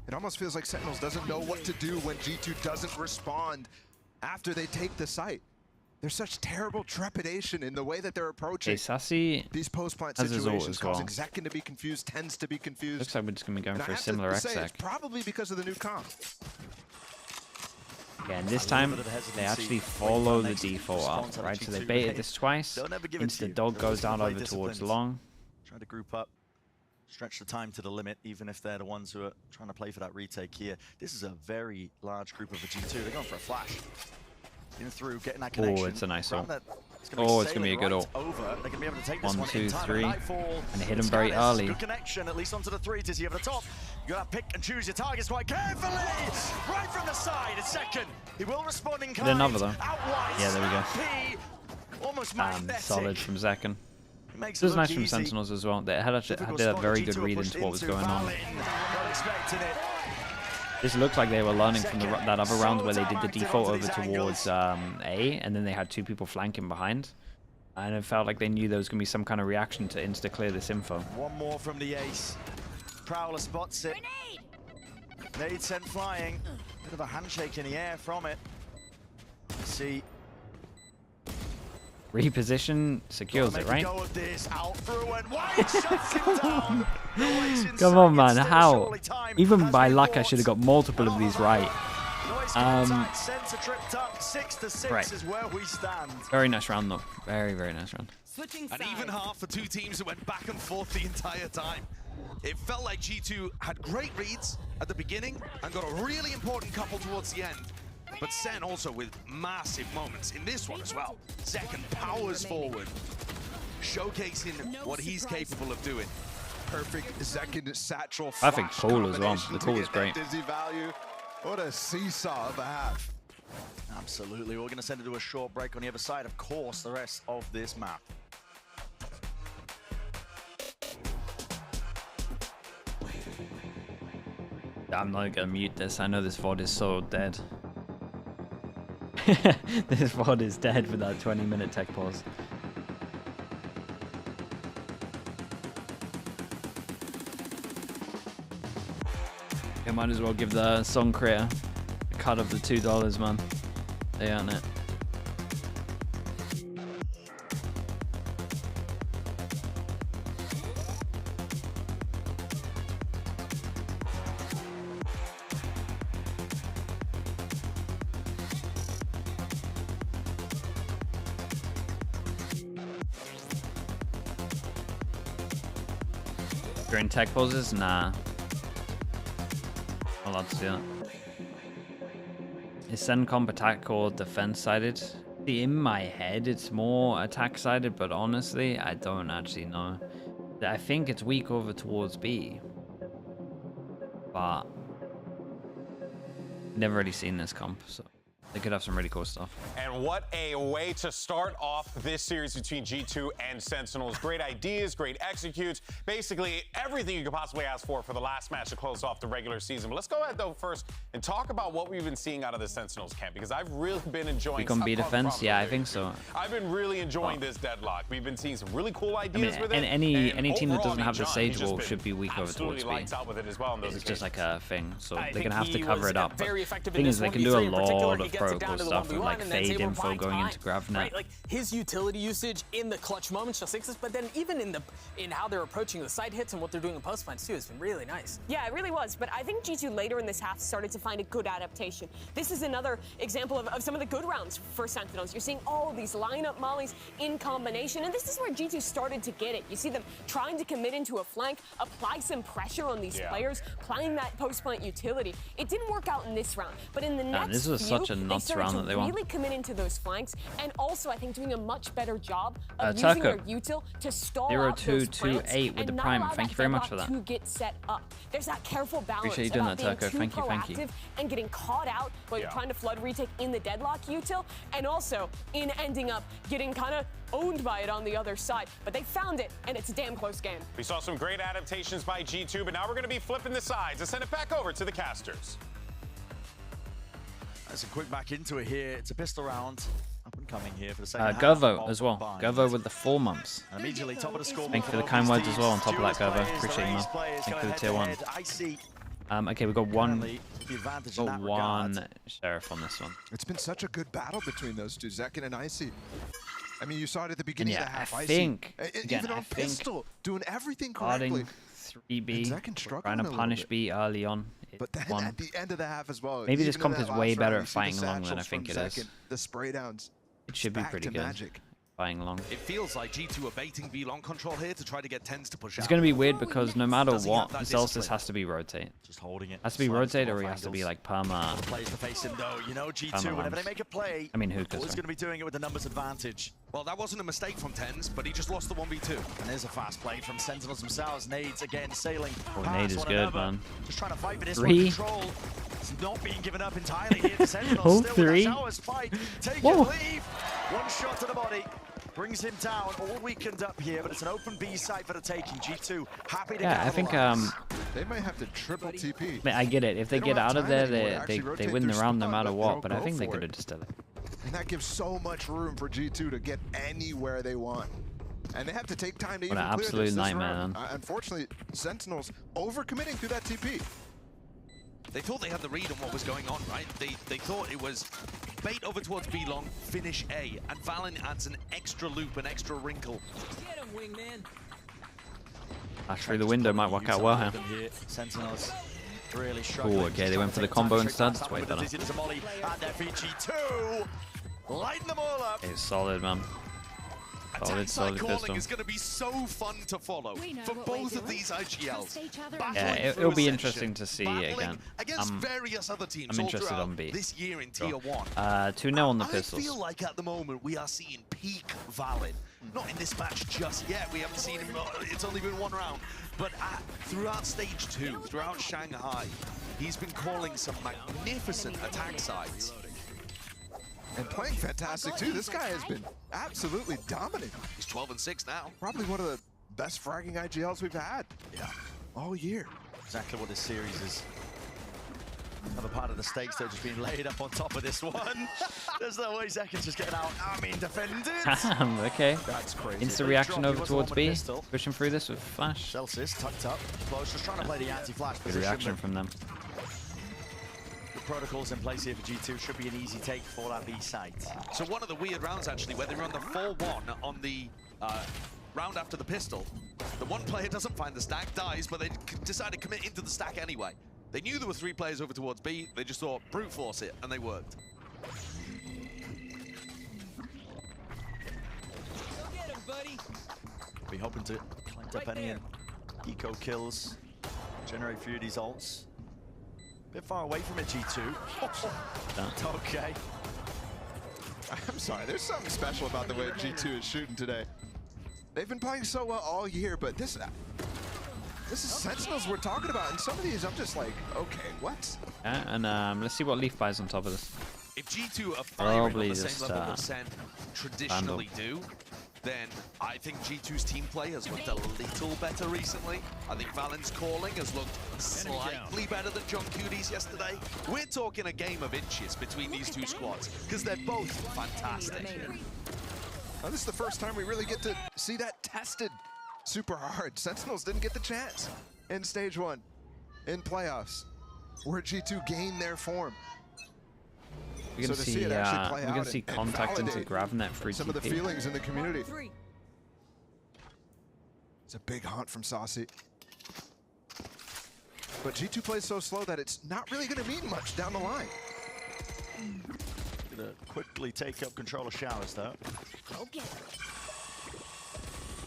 It almost feels like Sentinels doesn't know what to do when G2 doesn't respond after they take the site. There's such terrible trepidation in the way that they're approaching Sassy these post-plant has his ult situations, as well. causing Zekin to be confused, Tens to be confused. Looks like we're just going to be going And for I a have similar to say, exec. it's probably because of the new comp. Yeah, and this time they actually follow the default up, right? So they baited this twice. Insta dog goes down over towards long. Trying to group up. stretch the time to the limit, even if they're the ones who are trying to play for that retake here. This is a very large group of a G2. They're going for a flash. In through, getting that connection. Oh, it's a nice ult. Oh, it's going to be a good ult. They're going to be able to take this 1, 2, 3. Nightfall. And hit him very early. Good connection, at least onto the 3 to see over the top. You got to pick and choose your targets quite carefully. Right from the side, a second. He will respond in kind. Another though. Outright. Yeah, there we go. Almost solid from Zekken. This was nice from Sentinels as well. They had a very good read into what was going on. This looks like they were learning from that other round where they did the default over towards A, and then they had 2 people flanking behind. And it felt like they knew there was going to be some kind of reaction to insta-clear this info. One more from the ace. Prowler spots it. Nade sent flying. Bit of a handshake in the air from it. See. Reposition secures it, right? Go of this, out through and White shuts him down. Come on, man. How? Even by luck, I should have got multiple of these right. Right. Is where we stand. Very nice round, though. Very, very nice round. An even half for 2 teams that went back and forth the entire time. It felt like G2 had great reads at the beginning and got a really important couple towards the end. But SEN also with massive moments in this one as well. Zekken powers forward, showcasing what he's capable of doing. Perfect Zekken satchel. Perfect call as well. The call was great. Dizzy value. What a seesaw of a half. Absolutely. We're going to send it to a short break on the other side. Of course, the rest of this map. I'm not going to mute this. I know this VOD is so dead. This VOD is dead with that 20-minute tech pause. I might as well give the song creator a cut of the $2, man. They earn it. You're in tech poses? Nah. I'm allowed to do that. Is SEN comp attack or defense sided? See, in my head, it's more attack sided, but honestly, I don't actually know. I think it's weak over towards B. But never really seen this comp, so they could have some really cool stuff. And what a way to start off this series between G2 and Sentinels. Great ideas, great executes. Basically, everything you could possibly ask for the last match to close off the regular season. But let's go ahead, though, first and talk about what we've been seeing out of the Sentinels camp, because I've really been enjoying We can B defense? Yeah, I think so. I've been really enjoying this deadlock. We've been seeing some really cool ideas with it. And any team that doesn't have the Sage Wall should be weak over towards B. It's just like a thing, so they're going to have to cover it up. The thing is, they can do a lot of protocol stuff with like fade info going into GravNet. Right? Like his utility usage in the clutch moments just exists, but then even in how they're approaching the side hits and what they're doing in post plants too has been really nice. Yeah, it really was, but I think G2 later in this half started to find a good adaptation. This is another example of some of the good rounds for Sentinels. You're seeing all of these lineup mollies in combination, and this is where G2 started to get it. You see them trying to commit into a flank, apply some pressure on these players, playing that post plant utility. It didn't work out in this round, but in the next this was such a nuts round that they won. Really commit into those flanks, and also I think doing a much better job of using their util to stall out those flanks 0228 with the prime. Thank you very much for that. To get set up. There's that careful balance Appreciate you doing about that, being Turco. too Thank you. and getting caught out while you're trying to flood retake in the deadlock util, and also in ending up getting kind of owned by it on the other side. But they found it, and it's a damn close game. We saw some great adaptations by G2, but now we're going to be flipping the sides and send it back over to the casters. That's a quick back into it here. It's a pistol round. Up and coming here for the second half. Gervo as well. Gervo with the 4 months. And immediately top of the score. Thank you for the kind words as well on top of that, Gervo. Appreciate you, man. Thank you for the tier 1. Okay, we've got one Sheriff on this one. It's been such a good battle between those two, Zekken and Icy. I mean, you saw it at the beginning of the half. I think, even on pistol, doing everything correctly. 3B, trying to punish B early on. But then at the end of the half as well. Maybe this comp is way better at fighting along than I think it is. The spray downs. It should be pretty good. Magic. buying long. It feels like G2 are baiting B long control here to try to get TenZ to push out. It's going to be weird because no matter what, Celsius has to be rotate. Just holding it. Has to be rotate or he has to be like perma. Plays to face him though. You know, G2, whenever they make a play, I mean, Hookah. always going to be doing it with the numbers advantage. Well, that wasn't a mistake from TenZ, but he just lost the 1v2. And there's a fast play from Sentinels themselves. Nades again sailing. Oh, Nade is good, man. Just trying to fight for this 3. one. Control. It's not being given up entirely here. The Sentinels still 3. with Showers fight. Take and leave. One shot to the body. Brings him down. All weakened up here, but it's an open B site for the taking. G2 happy to I think they might have to triple TP. I get it. If they get out of there, they win the round no matter what. But I think they could have just done it. And that gives so much room for G2 to get anywhere they want. And they have to take time to even clear this. What an absolute nightmare, man. Unfortunately, Sentinels overcommitting through that TP. They thought they had the read on what was going on, right? They thought it was bait over towards B long, finish A, and Valen adds an extra loop, an extra wrinkle. Get him, wingman. Actually, the window might work out well here. Sentinels really struggling. Oh, okay, they went for the combo instead. That's way better. G2 lighting them all up. It's solid, man. Solid calling pistol. is going to be so fun to follow for both of these IGLs. Yeah, it'll be interesting to see again. Against various other teams I'm interested on B. This year in Tier 1. 2-0 on the pistols. I feel like at the moment we are seeing peak Valen. Not in this match just yet. We haven't seen him. It's only been one round. But throughout Stage 2, throughout Shanghai, he's been calling some magnificent attack sides. And playing fantastic too. This guy has been absolutely dominant. He's 12-6 now. Probably one of the best fragging IGLs we've had. Yeah. All year. Exactly what this series is. Another part of the stakes though just being laid up on top of this one. There's no way Zekin's just getting out. I mean, defended. Okay. That's crazy. Instant reaction over towards B. Pushing through this with flash. Celsius tucked up. Close, just trying to play the anti-flash Good position. reaction from them. Protocols in place here for G2 should be an easy take for that B site. So one of the weird rounds actually, where they were on the 4-1 on the round after the pistol, the one player doesn't find the stack, dies, but they decide to commit into the stack anyway. They knew there were 3 players over towards B, they just thought brute force it, and they worked. Go get him, buddy. Be hoping to collect up any eco kills, generate a few of these ults. Bit far away from it, G2. Okay. I'm sorry, there's something special about the way G2 is shooting today. They've been playing so well all year, but this is Sentinels we're talking about, and some of these I'm just like, okay, what? Yeah, and let's see what Leaf buys on top of this. If G2 are firing on the just, same level that SEN traditionally do, then I think G2's team play has looked a little better recently. I think Valen's calling has looked slightly better than John Cudy's yesterday. We're talking a game of inches between these two squads, because they're both fantastic. Now, this is the first time we really get to see that tested super hard. Sentinels didn't get the chance in Stage 1 in playoffs, where G2 gained their form. We're gonna see, we're gonna see contact into GravNet for some of the feelings in the community. It's a big hunt from Saucy. But G2 plays so slow that it's not really gonna mean much down the line. Gonna quickly take up control of Showers though.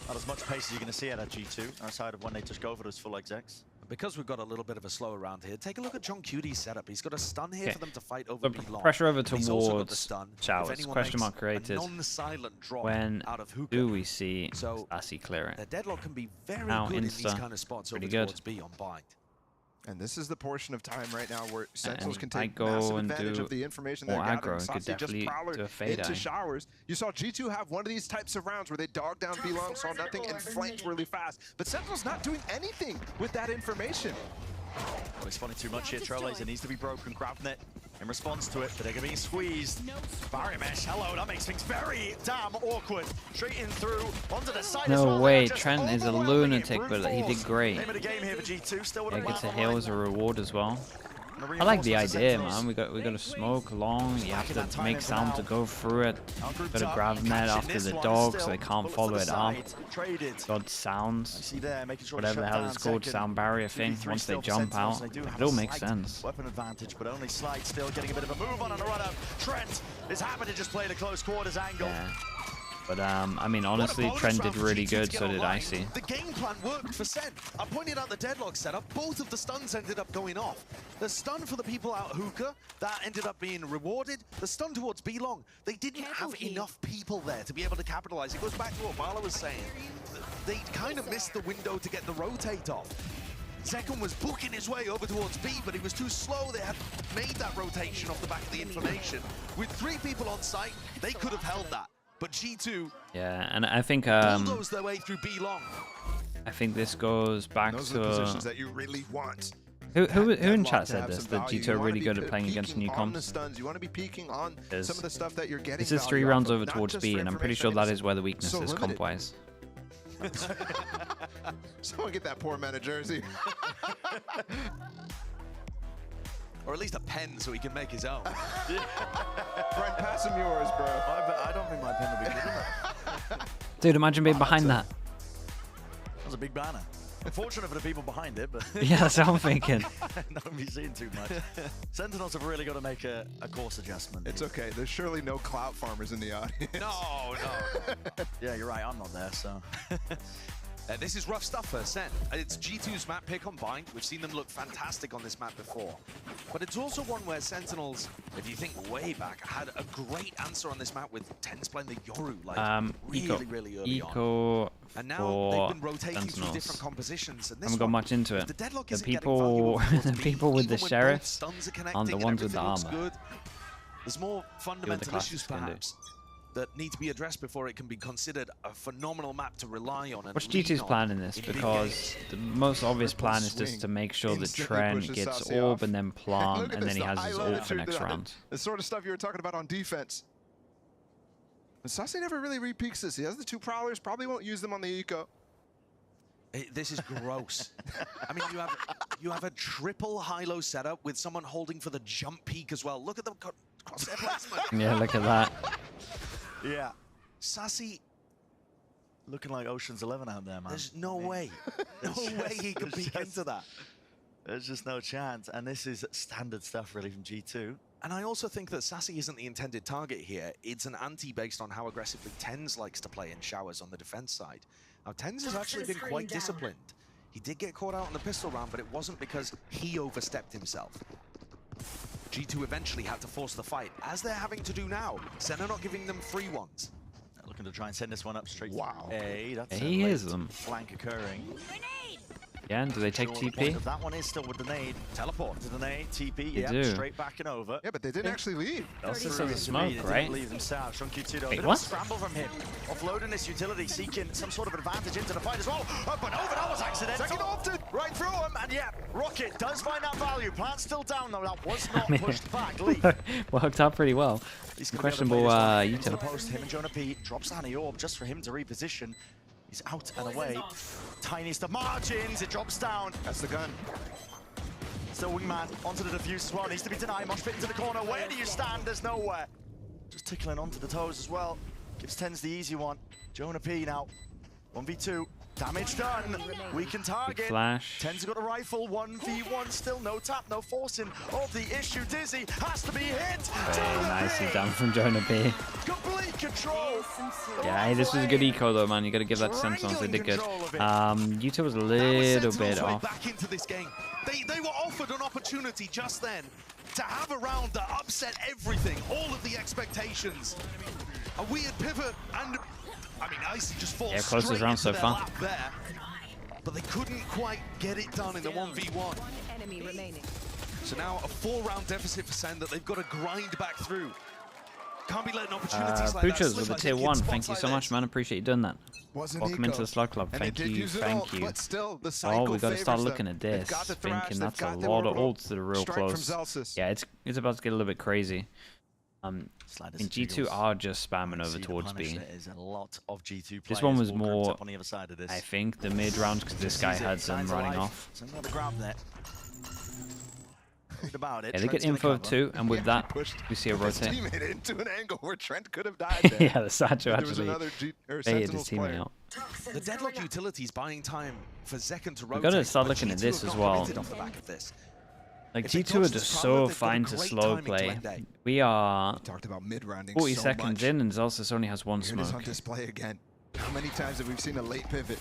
Not as much pace as you're gonna see out of G2, outside of when they just go for those full execs. Because we've got a little bit of a slower round here, take a look at John Cudy's setup. He's got a stun here for them to fight over B long. Pressure over He's also got the towards stun. Showers. Question mark created. Non-silent drop when out of Hookah. do we see Saucy clear it? The deadlock can be very Now good in these Insta, kind of spots over pretty good. towards B on Bind. And this is the portion of time right now where Sentinels can I take go massive and advantage do of the information they're more gathering. aggro and could Saucy just definitely prowler do a fade into eye. Showers. You saw G2 have one of these types of rounds where they dog down B long, saw nothing, and flanked really fast. But Sentinels not doing anything with that information. Well, he's spawning too much here. Trailblazer needs to be broken. GravNet in response to it, but they're being squeezed. Barrier mesh, hello, that makes things very damn awkward. Straight in through, onto the side as well. No way, Trent is a lunatic, but he did great. Name of the game here for G2, still Yeah, gets a heal as a reward as well. I like the idea, man. We got to smoke long. You have to make sound to go through it. Got to grab net after the dog, so they can't follow it up. God sounds, whatever the hell it's called, sound barrier thing. Once they jump out, it all makes sense. Weapon advantage, but only slight. Still getting a bit of a move on a run up. Trent is happy to just play the close quarters angle. But I mean, honestly, Trent did really good, so did Icy. The game plan worked for Sen. I pointed out the deadlock setup. Both of the stuns ended up going off. The stun for the people out hookah, that ended up being rewarded. The stun towards B-Long, they didn't have enough people there to be able to capitalize. It goes back to what Marla was saying. They kind of missed the window to get the rotate off. Zekken was booking his way over towards B, but he was too slow. They had made that rotation off the back of the information. With 3 people on site, they could have held that. But G2, yeah, and I think bulldozed their way through B-Long. I think this goes back Those to are the positions that you really want. who in chat said this, that G2 are really good at playing against new comps. Stuns. You want to be peeking on some of the stuff that you're getting. This is 3 rounds over towards B, and I'm pretty sure that is where the weakness is comp-wise. Someone get that poor man a jersey. Or at least a pen so he can make his own. Brent, pass him yours, bro. I don't think my pen will be good enough. Dude, imagine being behind that. That was a big banner. Unfortunate for the people behind it, but... Yeah, that's what I'm thinking. Not be seen too much. Sentinels have really got to make a course adjustment. It's okay. There's surely no clout farmers in the audience. No. Yeah, you're right. I'm not there, so... This is rough stuff for Sen. It's G2's map pick combined. We've seen them look fantastic on this map before. But it's also one where Sentinels, if you think way back, had a great answer on this map with TenZ playing the Yoru, like really early on. And now they've been rotating through different compositions. And this haven't got much into it. The people, the people with the sheriffs aren't the ones with the armor. There's more fundamental issues, perhaps, that need to be addressed before it can be considered a phenomenal map to rely on. What's G2's plan in this? Because the most obvious plan is just to make sure that Trent gets orb and then plant, and then he has his ult for next round. The sort of stuff you were talking about on defense. Sassy never really re-peeks this. He has the 2 prowlers, probably won't use them on the eco. This is gross. I mean, you have a triple high-low setup with someone holding for the jump peak as well. Look at the crosshair placement. Yeah, look at that. Yeah. Sassy looking like Ocean's 11 out there, man. There's no way. No way he can peek into that. There's just no chance. And this is standard stuff, really, from G2. And I also think that Sassy isn't the intended target here. It's an anti based on how aggressively TenZ likes to play in showers on the defense side. Now, TenZ has actually been quite disciplined. He did get caught out on the pistol round, but it wasn't because he overstepped himself. G2 eventually had to force the fight, as they're having to do now. Sen are not giving them free ones. They're looking to try and send this one up straight. Wow. Hey, that's he is them. Flank occurring. Yeah, and do they take TP? That one is still with the nade. Teleport. To the nade, TP, They yeah, do. straight back and over. Yeah, but they didn't actually leave. Also saw the smoke, They right? didn't leave themselves. From Q2, Wait, bit what? of a scramble from him. Offloading this utility, seeking some sort of advantage into the fight as well. Up and over, that was accidental. Second opted. Right through him, and yeah, Rocket does find that value. Plant still down, though. That was not pushed back. Lee. Worked out pretty well. Questionable util. util. Post him and Jonah P drops down the orb just for him to reposition. He's out and away. Tiniest of margins, it drops down. That's the gun. Still wingman onto the defuse as well. Needs to be denied. Mosh fit into the corner. Where do you stand? There's nowhere. Just tickling onto the toes as well. Gives TenZ the easy one. Jonah P now. 1v2. Damage done. We can target. Big flash. TenZ got a rifle. 1v1 still. No tap, no forcing of the issue. Dizzy has to be hit. Very nicely done from Jonah P. Complete control. Yeah, hey, this was a good eco though, man. You got to give that to Sentinels. They did good. U2 was a little bit off. Back into this game. They were offered an opportunity just then to have a round that upset everything, all of the expectations. A weird pivot, and I mean, Icy just falls closest round so far. There, but they couldn't quite get it done in the 1v1. Enemy remaining. So now a 4-round deficit for Sen that they've got to grind back through. Can't be letting opportunities like Poochers that with a slip tier like 1. spots Thank you like so much, this. man. Appreciate you doing that. Welcome into the Slug Club. Thank you. Thank you. Oh, we got to start looking at this. Thinking that's a lot of ults that are real close. Yeah, it's about to get a little bit crazy. And G2 are just spamming over towards B. A lot of G2 This one was all more, grouped up on the other side of this. I think, the mid round because this guy had them running off. So another grab there. About it. Yeah, they get info too, and with that, we see a rotate. His teammate into an angle where Trent could have died there. Yeah, the Satchel There was actually another baited his Sentinels teammate player. out. The deadlock utility is buying time for Zekken to rotate. We've got to start but looking at G2 this have as not well. committed off the back of this. Like G2 are just so fine to slow play. We are 40 seconds in, and Zelsis only has one smoke. On display again. How many times have we seen a late pivot?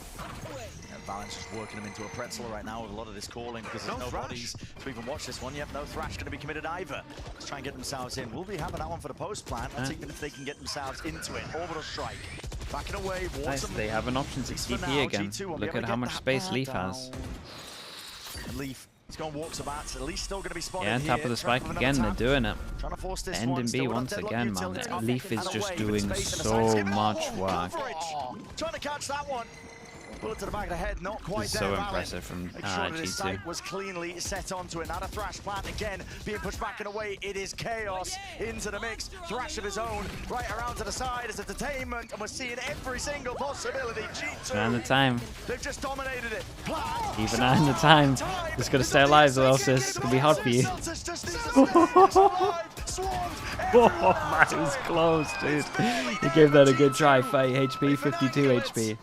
And Valence just working him into a pretzel right now with a lot of this calling because there's no bodies to even watch this one. Yep, no Thrash going to be committed either. Let's try and get themselves in. We'll be having that one for the post plant. Let's see if they can get themselves into it. Orbital strike. Backing away. Nice, they have an option to TP again. Look at how much space Leaf has. Leaf. He's going to walk some bats. At least still going to be spotted. Yeah, top of the spike again. They're doing it. Trying to force this End in B once again, man. Leaf is just doing so much work. Trying to catch that one. Bullet to the back of the head, not quite This is there. so impressive from His sight G2. was cleanly set onto it. Now the Thrash plant again being pushed back and away. It is chaos into the mix. Thrash of his own, right around to the side as a detainment, and we're seeing every single possibility. G2. 9 the time. They've just dominated it. Even 9 the time. Just gotta stay alive, Lotus. It's gonna be hard for you. Oh, that was close, dude. He gave that a good try. 5 HP, 52 HP.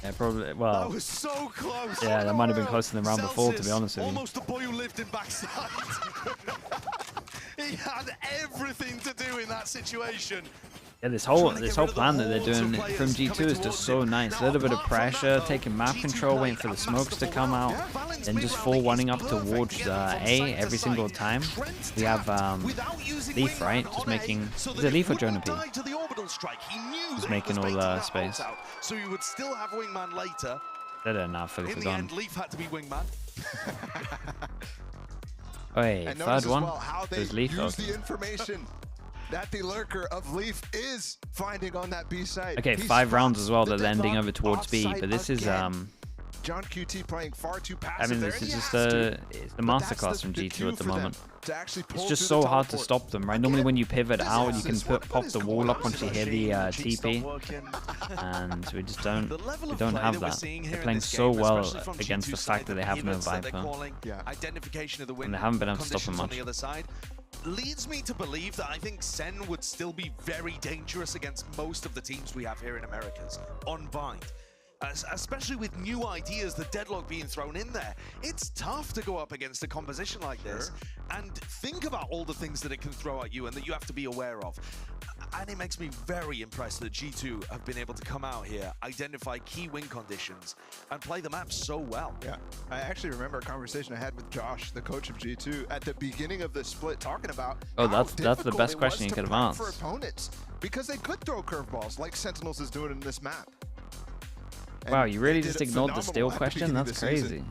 Yeah, probably. Well, that was so close. Yeah, that might have been closer than the round before, to be honest with you. Almost the boy who lived in backside. He had everything to do in that situation. Yeah, this whole plan that they're doing from G2 is just so nice. A little bit of pressure, taking map control, waiting for the smokes to come out, then just full running up towards A every single time. We have Leaf, right? Just making. Is it Leaf or Jonah P? Just making all the space. So you would still have wingman later. They don't know, Philip In is the on. end, Leaf had to be wingman. Wait, third one. There's Leaf. Use the information that the lurker of Leaf is finding on that B side. Okay, 5 rounds as well. They're ending over towards B, but this is John QT playing far too passive. I mean, this is just it's the masterclass from G2 at the moment. It's just so hard to stop them, right? Normally when you pivot out, you can pop the wall up once you hear the TP, and we just don't have that. They're playing so well against the fact that they have no Viper, and they haven't been able to stop them much. Leads me to believe that I think SEN would still be very dangerous against most of the teams we have here in Americas on Bind. Especially with new ideas, the deadlock being thrown in there. It's tough to go up against a composition like this and think about all the things that it can throw at you and that you have to be aware of. And it makes me very impressed that G2 have been able to come out here, identify key win conditions, and play the map so well. Yeah, I actually remember a conversation I had with Josh, the coach of G2, at the beginning of the split, talking about that's the best question you could have asked. For opponents, because they could throw curveballs like Sentinels is doing in this map. Wow, you really just ignored the steal question? That's crazy.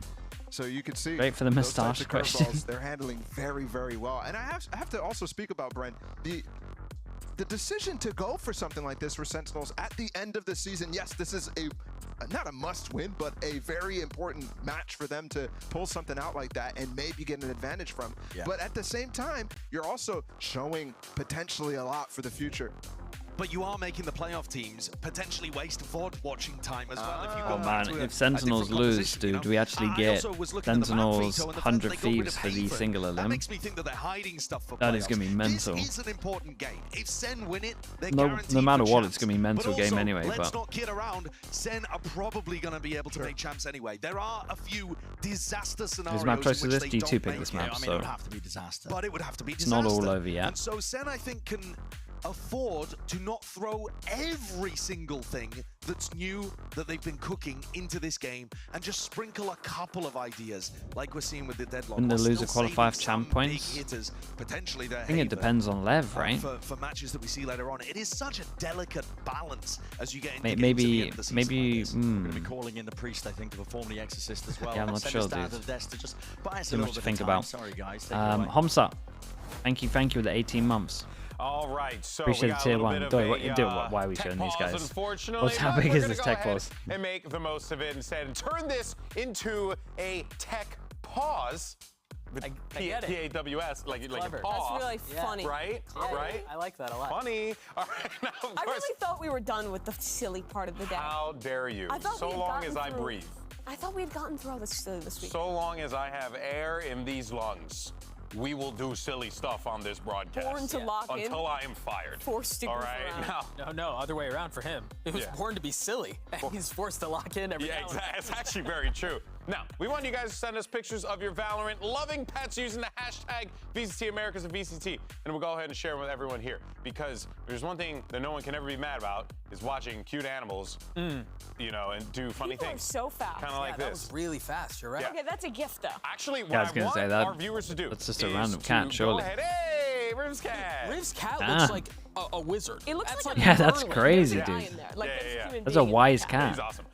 So you can see great for the moustache question. They're handling very, very well. And I have to also speak about, Brent, the decision to go for something like this for Sentinels at the end of the season. Yes, this is not a must-win, but a very important match for them to pull something out like that and maybe get an advantage from. Yeah. But at the same time, you're also showing potentially a lot for the future. But you are making the playoff teams potentially waste VOD watching time as well. If you oh man, if Sentinels lose, dude, we actually get Sentinels 100 Thieves for the single elim. That makes me think that they're hiding stuff for that is going to be mental. This is an important game. If SEN win it, they're no matter what, it's going to be a mental game anyway. Let's not kid around. SEN are probably going to be able to make champs anyway. There are a few disaster scenarios. This map choice to this, G2 pick this map, so it would have to be disaster. But it would have to be it's disaster. Not all over yet. And so SEN, I think, can afford to not throw every single thing that's new that they've been cooking into this game and just sprinkle a couple of ideas like we're seeing with the deadlock. And they lose a qualify champ points. Hitters, potentially I think it depends on Lev, right? For matches that we see later on. It is such a delicate balance as you get into maybe going to be calling in the priest, I think, to perform the exorcist as well. Yeah, I'm not sure, dude. Too much to think about. Sorry, guys. Homsa, thank you with the 18 months. All right, so appreciate we got tier a one. Why are we showing these guys? How big is this tech pause? And make the most of it instead, and turn this into a tech pause. P-A-W-S, like a pause. That's really funny. Right? Yeah. Right? I like that a lot. Funny. All right, now, of I course. really thought we were done with the silly part of the day. How dare you? So long as I breathe. I thought we had gotten through all this silly this week. So long as I have air in these lungs, we will do silly stuff on this broadcast. Born to lock in. Until I am fired. Forced to all right, now. No, other way around for him. He was born to be silly, and he's forced to lock in every now and then. It's actually very true. Now, we want you guys to send us pictures of your Valorant loving pets using the hashtag VCT Americas and VCT, and we'll go ahead and share them with everyone here. Because there's one thing that no one can ever be mad about is watching cute animals, you know, and do funny People things. Are so fast. Kind of like that this. was really fast. You're right. Okay, that's a gift, though. Actually, what Yeah, I was I gonna want say that. our viewers to do That's just a is random to cat, surely. Go ahead. Hey, Riv's cat. Riv's cat Ah. looks like a wizard. It looks like Yeah, that's Merlin. crazy, There's a guy dude. in there. Like, there's a human That's a being in wise that cat. He's awesome.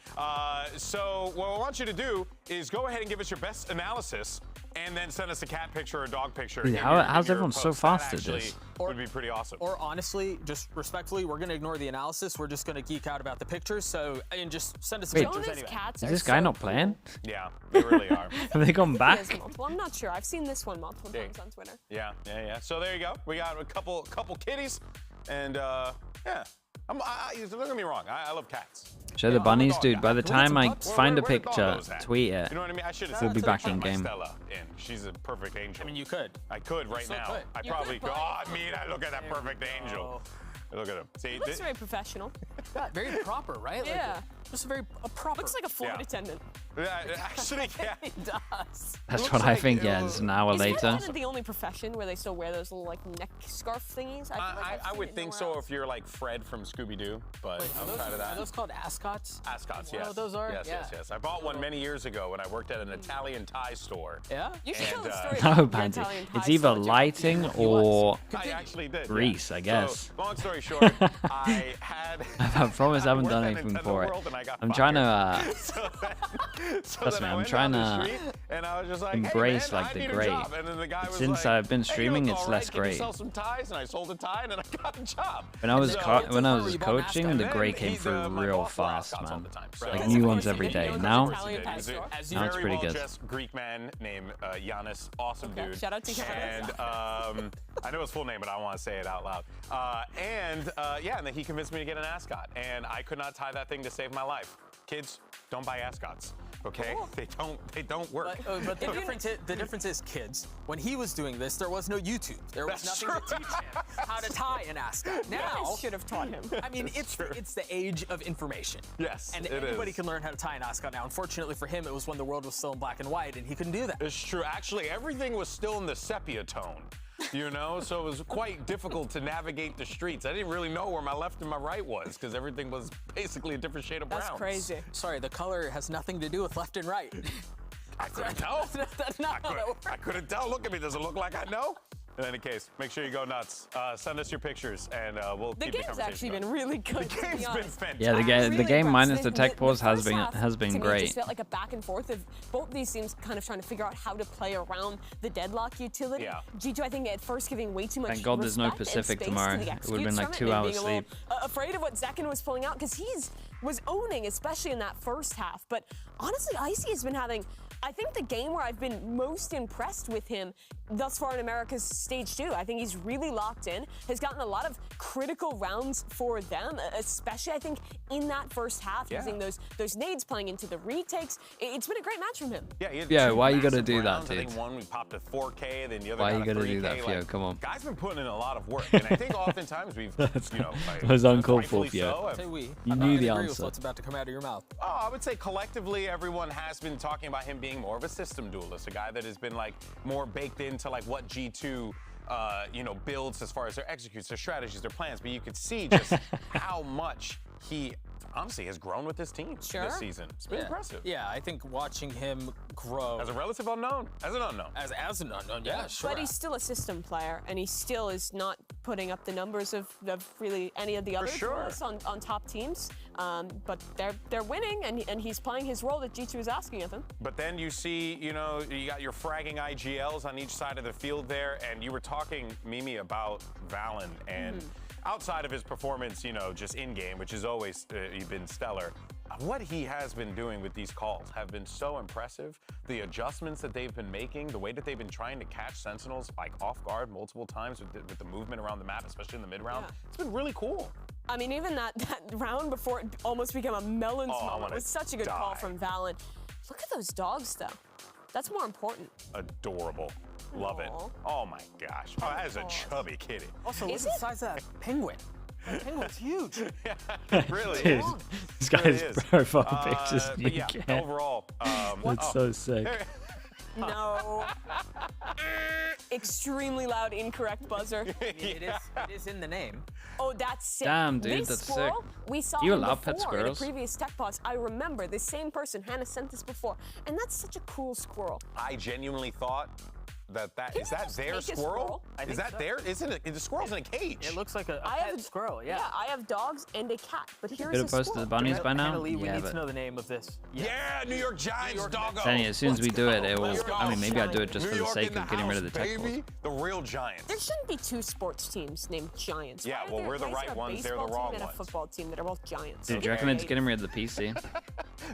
So what I want you to do is go ahead and give us your best analysis and then send us a cat picture or a dog picture. Dude, in how's your everyone so post. fast That at this? actually would be pretty awesome. Or honestly, just respectfully, we're gonna ignore the analysis. We're just gonna geek out about the pictures. So and just send us Wait, pictures anyway. is this guy not playing? Yeah, they really are. Have they gone He back? has multiple. I'm not sure. I've seen this one multiple times on Twitter. Yeah. So there you go. We got a couple kitties, and yeah. Don't get me wrong. I love cats. Show the bunnies, dude. By the time I find a picture, tweet it. You know what I mean? I should have We'll be back put in my game. Stella in. She's a perfect angel. I mean, you could. I could right still now. could. I You probably could, could. but- Oh, I mean, look at that perfect angel. Look at him. See, He looks very professional. Yeah, very proper, right? Like, Yeah. just very proper. Looks like a flight Yeah. attendant. Actually, yeah. He does. That's what I think. Yeah, it's an hour Is later. that the only profession where they still wear those little like neck scarf thingies? I would think so if you're like Fred from Scooby-Doo, but outside of Are that. those called ascots? Ascots, You know yes. what those are? Yes, Yeah. yes. I bought one many years ago when I worked at an Italian tie store. Yeah? You should tell the story No, about your Bandy. Italian It's pie either store. lighting or I actually did. grease, I guess. So, long story short, I had. I promise I haven't done worked at anything Nintendo for it. World and I got I'm trying fired. to. So Trust then me, I I'm went trying down the to street, and I was just like, embrace hey, man, like I the need a gray. job. And then the guy was Since like, I've been hey, streaming, you look it's all less right. Can you gray. sell some ties? And I sold a tie, and then I got a job. When I was So- when I was you bought coaching, mascots. the And gray then came he- through my real boss bought fast, mascots all man. the time. Like So- new ones every day. Now, Italian pie He's a store. as Now it's very pretty good. well-dressed Greek man named Giannis, awesome Okay, dude. shout out to Giannis. And I know his full name, but I don't want to say it out loud. Yeah, and then he convinced me to get an ascot, and I could not tie that thing to save my life. Kids, don't buy ascots. Okay, they don't work. But the difference is, kids. When he was doing this, there was no YouTube. There was That's nothing to teach him how to tie an ascot. Now, should have taught him. I mean, it's the age of information. Yes, and it anybody is. can learn how to tie an ascot now. Unfortunately for him, it was when the world was still in black and white, and he couldn't do that. It's true. Actually, everything was still in the sepia tone. You know, so it was quite difficult to navigate the streets. I didn't really know where my left and my right was because everything was basically a different shade of brown. That's crazy. Sorry, the color has nothing to do with left and right. I couldn't tell. That's not how that works. I couldn't tell. Look at me. Does it look like I know? In any case, make sure you go nuts. Send us your pictures, and we'll The keep the game's conversation actually going. been really good. The game's been fantastic. yeah, the Really game minus impressed. the tech pause has first half, to been me, It great. just felt like a back and forth of both these teams kind of trying to figure out how to play around the deadlock utility. Yeah. G2, I think, at first giving way too much Thank God there's no respect and Pacific space tomorrow. to the It would've been like executes 2 from it, and hours being a little, sleep. afraid of what Zekken was pulling out because was owning, especially in that first half. But honestly, Icy has been having, I think, the game where I've been most impressed with him thus far in America's Stage 2. I think he's really locked in, has gotten a lot of critical rounds for them, especially, I think, in that first half, using those nades, playing into the retakes. It's been a great match from him. Yeah, he had Yeah, two why you gotta massive do that, rounds. I think dude? one we popped a 4K, then the other Why got you a gotta 3K. do that, Theo? Like, Come on. Guy's been putting in a lot of work, and I think oftentimes we've, you know, like, It was uncalled for, rightfully Theo. so, Say we. You I'm knew not the agree with answer. what's about to come out of your mouth. Oh, I would say collectively everyone has been talking about him being more of a system duelist, a guy that has been like more baked into like what G2 you know, builds as far as their executes, their strategies, their plans. But you could see just how much he honestly has grown with this team this season. It's been impressive. Yeah, I think watching him grow As a relative unknown, as an unknown. as an unknown, yeah, sure. But he's still a system player, and he still is not putting up the numbers of really any of the other duelists on top teams. But they're winning, and he's playing his role that G2 is asking of him. But then you see, you know, you got your fragging IGLs on each side of the field there, and you were talking, Mimi, about Valen, and outside of his performance, you know, just in-game, which has always been stellar, what he has been doing with these calls have been so impressive. The adjustments that they've been making, the way that they've been trying to catch Sentinels like off guard multiple times with the movement around the map, especially in the mid-round, it's been really cool. I mean, even that round before it almost became a melons moment was such a good call from Valen. Look at those dogs, though. That's more important. Adorable. Love it. Oh my gosh. Oh, that is a chubby kitty. Also, what's the size of that penguin? Tangle's huge. Really Dude, is. this Really guy's is. profile picture's But yeah, unique. overall, That's so sick. No. Extremely loud, incorrect buzzer. It is in the name. Oh, that's sick. Damn, dude, this that's squirrel, sick. we saw Do you him allow pet before in a squirrels? previous tech pods. I remember the same person, Hannah, sent this before, and that's such a cool squirrel. I genuinely thought that Can is you that just their make a squirrel? squirrel? I Is think that so. there? Isn't it? The squirrel's in a cage. It looks like a I have pet squirrel, yeah. I have dogs and a cat, but here's Could a have posted squirrel. the bunnies by now. Hannah Lee, we Yeah, need to but know the name of this. Yeah, New York Giants, doggo. Danny, as soon as we do it, it will. Let's go. I mean, maybe I do it just New for the York sake in of getting rid of house, the tech baby. The real Giants. There shouldn't be two sports teams named Giants. Yeah, Why well, are we're the why is right there a ones, they're the baseball wrong team and ones. a football team that are both Giants. Dude, do you reckon it's getting rid of the PC?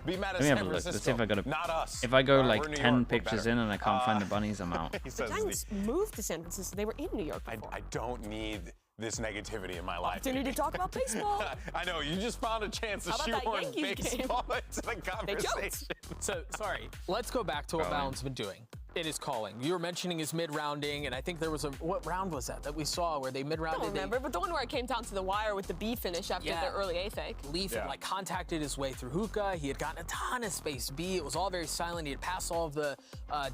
Be mad at Let me have San a look. Let's see Francisco. if I got a. Not us. If I go We're like New 10 York, we're pictures better. in and I can't find the bunnies, I'm out. He The says Giants moved to San Francisco. They were in New York before. I don't need this negativity in my life. Opportunity to talk about baseball. I know, you just found a chance to How about that shoehorn Yankees game? baseball into the conversation. So, sorry, let's go back to what Calling. Valen's been doing. It is calling. You were mentioning his mid-rounding, and I think there was what round was that we saw where they I mid-rounded? don't remember, but the one where it came down to the wire with the B finish after Yeah. the early A fake. Leaf had like contacted his way through hookah. He had gotten a ton of space B. It was all very silent. He had passed all of the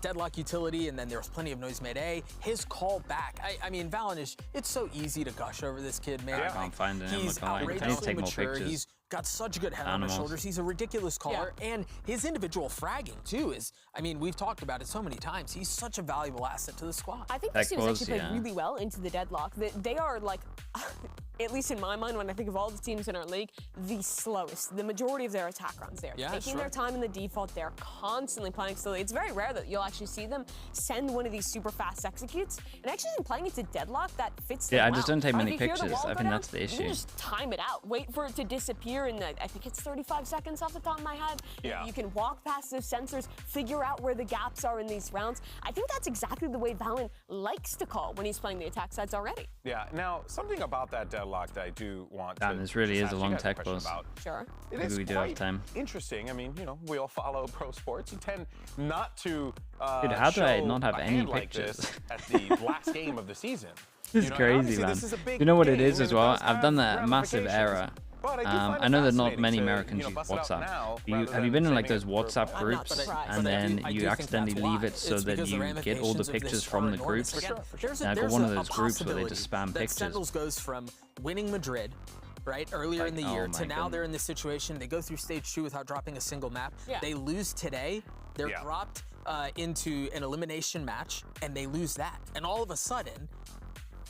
deadlock utility, and then there was plenty of noise mid-A. His call back. I mean, Valen is. It's so easy to gush over this kid, man. I can't find him. He's I need to outrageously take more mature. pictures. He's got such a good head on his Animals. shoulders. He's a ridiculous caller, and his individual fragging too is. I mean, we've talked about it so many times. He's such a valuable asset to the squad. I think this team has actually played really well into the deadlock. They are like, at least in my mind, when I think of all the teams in our league, the slowest. The majority of their attack runs there. Yeah, taking sure. their time in the default, they're constantly playing slowly. It's very rare that you'll actually see them send one of these super fast executes. And actually, in playing into deadlock, that fits them Yeah, I well. just don't take Like, many if you hear the pictures. wall I go think down, that's the you issue. can just time it out. Wait for it to disappear in I think it's 35 seconds off the top of my head. Yeah. You can walk past those sensors, figure out where the gaps are in these rounds. I think that's exactly the way Valen likes to call when he's playing the attack sides already. Yeah, now, something about that deadlock that I do want Damn, to this really just is a ask long you guys tech question pause. about. Sure. It Maybe is we do have quite time. interesting. I mean, you know, we all follow pro sports. You tend not to Dude, how do I show not have a any hand like pictures? this at the last game of the season. This is You know, and crazy, obviously man. this is a big You know what it game is as and it well? does I've done have that massive ramifications. error. But I do find I it know that not fascinating many to, Americans you know, use bust it out WhatsApp. now You, rather have you than been in like saving those it for WhatsApp a groups surprised. and But I do then you think accidentally that's leave why. it so It's that because the you get all the ramifications of pictures this from are the enormous. groups? Again, there's And I got there's one of a those groups where they possibility just spam that pictures. Sentinels goes from winning Madrid, right, earlier in the Like, year, oh to my now goodness. they're in this situation. They go through stage 2 without dropping a single map. Yeah. They lose today. They're Yeah. dropped into an elimination match, and they lose that. And all of a sudden,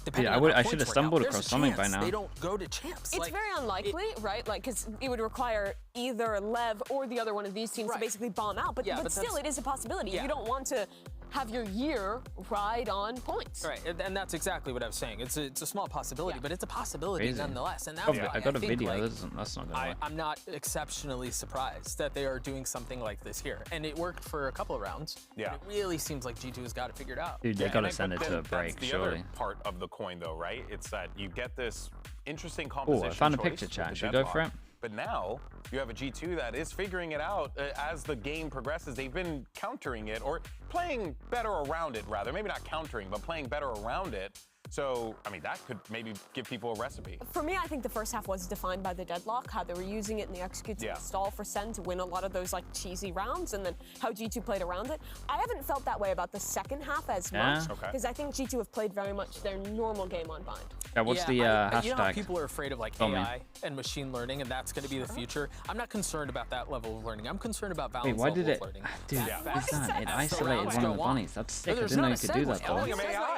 depending on how I should points have work stumbled out, there's across a something by chance now. They don't go to champs. It's Like, very unlikely, right? Like, because it would require either Lev or the other one of these teams to Right. basically bomb out. But, Yeah, but still, that's- it is a possibility. Yeah. You don't want to have your year ride on points. Right, and that's exactly what I was saying. It's a small possibility, but it's a possibility Crazy. nonetheless. And that's I why got a think, video. like, That's not gonna work. I'm not exceptionally surprised that they are doing something like this here. And it worked for a couple of rounds. Yeah. It really seems like G2 has got it figured out. Dude, they Yeah, gotta and send it but to a that's break, the surely. other part of the coin, though, right? It's that you get this interesting composition. Oh, I found a choice picture, with chat. the Should we go for deadlock. it? But now you have a G2 that is figuring it out as the game progresses. They've been countering it or playing better around it, rather. Maybe not countering, but playing better around it. So, I mean, that could maybe give people a recipe. For me, I think the first half was defined by the deadlock, how they were using it in the executes and the stall for Sen to win a lot of those like cheesy rounds, and then how G2 played around it. I haven't felt that way about the second half as Yeah? much, Okay. because I think G2 have played very much their normal game on Bind. Yeah, what's the You know how hashtag? people are afraid of like Tell me. AI and machine learning, and that's going to be the future. I'm not concerned about that level of learning. I'm concerned about Wait, Valen's why level did it? of learning. Dude, That what is fast. that? It As the isolated rounds one of go the on. bunnies. That's sick. I There's didn't know not you a could do segue. that though. Only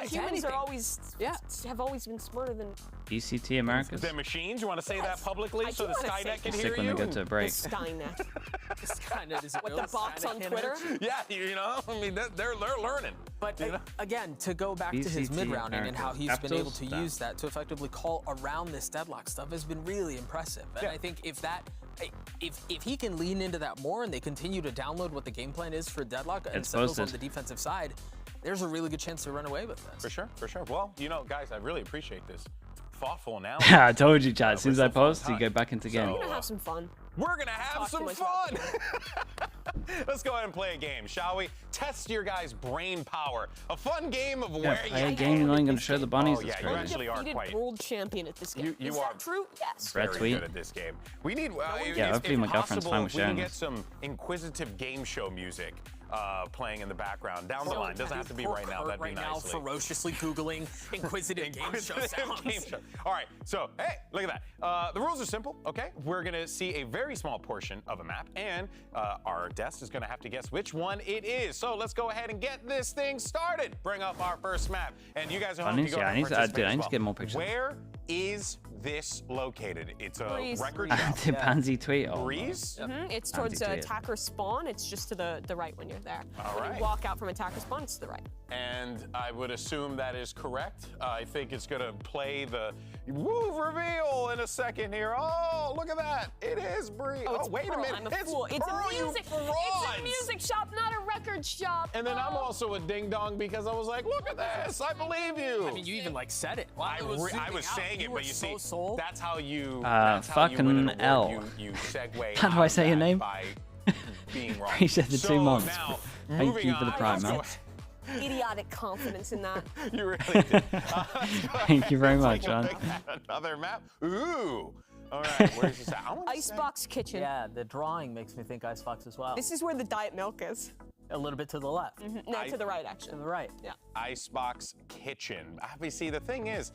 Humans anything. are always have always been smarter than VCT Americas. The machines, you want to say that publicly I so do the wanna say Skynet can Sick hear when you? they go to a break. Skynet. Skynet is What, the bots on Twitter? Yeah, you know, I mean, they're learning. But again, to go back to his VCT mid-rounding and how Americas. he's been able Capitals? to Damn. use that to effectively call around this deadlock stuff has been really impressive. And I think if he can lean into that more and they continue to download what the game plan is for deadlock and Sentinels on the defensive side, there's a really good chance to run away with this. For sure, for sure. Well, you know, guys, I really appreciate this thoughtful now. I told you, chat. As soon as I post, you go back into game. We're gonna have some fun. We're gonna have Talk too some much about fun. Let's go ahead and play a game, shall we? Test your guys' brain power. A fun game of where play a game, you're not even going to show the bunnies. Oh, yeah, you actually are quite. World champion at this game. You Is are that true? Yes. very Retweet. good at this game. We need. Yeah, hopefully my girlfriend's fine with we can sharing get this. some inquisitive game show music playing in the background down the line. Doesn't have to be right now. That'd be nice. Ferociously googling inquisitive game show sounds. All right, so hey, look at that. The rules are simple, okay? We're gonna see a very small portion of a map, and our guest is gonna have to guess which one it is. So let's go ahead and get this thing started. Bring up our first map, and you guys are home to go I need to get more pictures. Where is this located? It's a Breeze. record The shop. Pansy tweet. Oh, Breeze? It's towards attacker spawn. It's just to the right when you're there. All when right. you walk out from attacker spawn, it's to the right. And I would assume that is correct. I think it's gonna play the reveal in a second here. Oh, look at that. It is Bree. Oh, wait a minute. I'm a fool. It's Pearl, a you music. frauds. It's a music shop, not a record shop. And then I'm also a ding dong because I was like, look at this. I believe you. I mean, you even like said it. Wow, I was saying it, but you see, that's how you. Fucking L. You segue. How do I say your name? By being wrong. Appreciate the 2 months. Now, Thank you for the prime, man. Idiotic confidence in that. You really did. Thank you very much, man. Another map. Ooh. All right, where's this at? Icebox kitchen. Yeah, the drawing makes me think Icebox as well. This is where the diet milk is. A little bit to the left. No, to the right, actually. To the right. Yeah. Icebox kitchen. See, the thing is,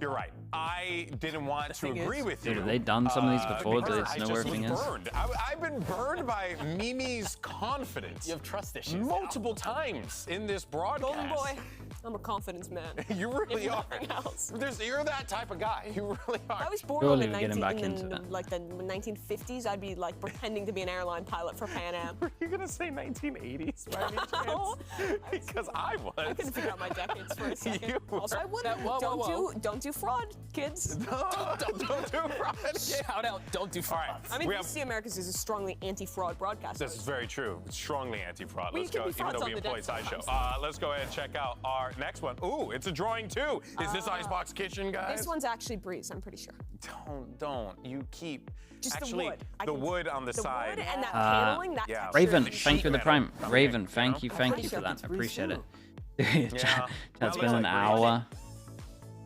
you're right. I didn't want to agree with you. Dude, have they done some of these before? Do they know where everything is? Burned. I've been burned by Mimi's confidence. You have trust issues. Multiple times in this broadcast. Golden boy. I'm a confidence man. You really are. Else. You're that type of guy. You really are. I was born Surely in we're getting back into that. like the 1950s. I'd be like pretending to be an airline pilot for Pan Am. Were you gonna say 1980s by any No. chance? Because I was. I couldn't figure out my decades for a second. You Also, I wouldn't. Don't do fraud, kids. Don't do fraud. Shout out, don't do fraud. All right. I mean, VCT Americas is a strongly anti-fraud broadcast. This is very true. It's strongly anti-fraud. Well, Let's go, even though we employ sideshow. Let's go ahead and check out our next one. Ooh, it's a drawing too. Is this Icebox Kitchen, guys? This one's actually Breeze, I'm pretty sure. Don't. You keep. Just actually, the wood on the side. Wood and that paneling, that texture. Raven, thank you for the prime. Raven, thank you for that. I appreciate it. Dude, that's been an hour.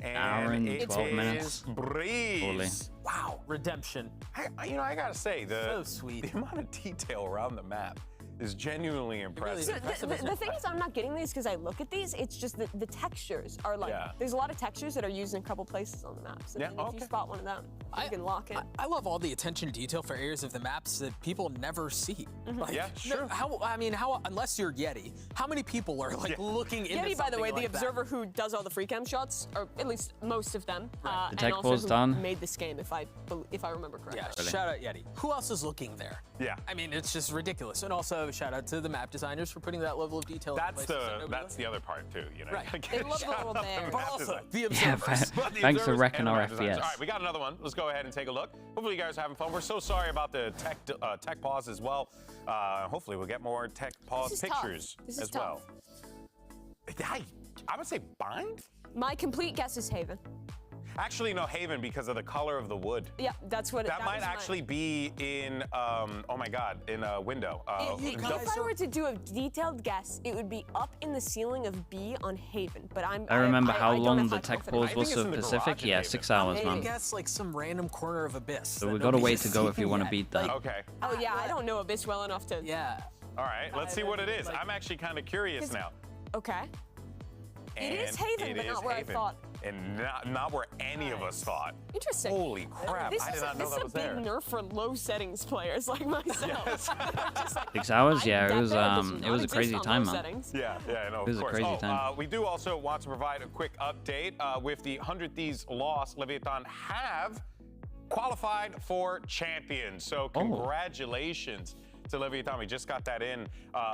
Hour and 12 minutes. Breeze. Wow, redemption. I gotta say, so sweet. The amount of detail around the map is genuinely impressive. So the thing is, I'm not getting these because I look at these. It's just that the textures are like, there's a lot of textures that are used in a couple places on the map. So then if you spot one of them, you can lock in. I love all the attention to detail for areas of the maps that people never see. Like, yeah, sure. How unless you're Yeti, how many people are like looking into Yeti, by the way, like the observer who does all the free cam shots, or at least most of them, The tech and also ball's who done. made this game, if I remember correctly. Yeah, shout out Yeti. Who else is looking there? Yeah. I mean, it's just ridiculous. And also shout out to the map designers for putting that level of detail in places That's the other part too, you know. Right. They love the little bear. But also the Yeah, observers. thanks for wrecking our FPS. All FPS. right, we got another one. Let's go ahead and take a look. Hopefully you guys are having fun. We're so sorry about the tech pause as well. Hopefully we'll get more tech pause pictures as well. I would say bind? My complete guess is Haven. Actually, no, Haven, because of the color of the wood. Yeah, that's what that might actually be in, oh my God, in a window. If I were to do a detailed guess, it would be up in the ceiling of B on Haven. But I remember how long the tech pause was for Pacific. Yeah, 6 hours, I man. guess like some random corner of Abyss. So we got a way to go if you want to beat that. Okay. Oh yeah, I don't know Abyss well enough to. Yeah. All right, let's see what it is. I'm actually kind of curious now. Okay. It is Haven, but not where I thought. And not where any of us thought. Interesting. Holy crap, I did not know that was there. This is a big nerf for low settings players like myself. 6 hours? Yeah, it was a crazy time, man. Yeah, I know. It was a crazy time. We do also want to provide a quick update with the 100 Thieves loss. Leviathan have qualified for champions. So congratulations to Leviathan. We just got that in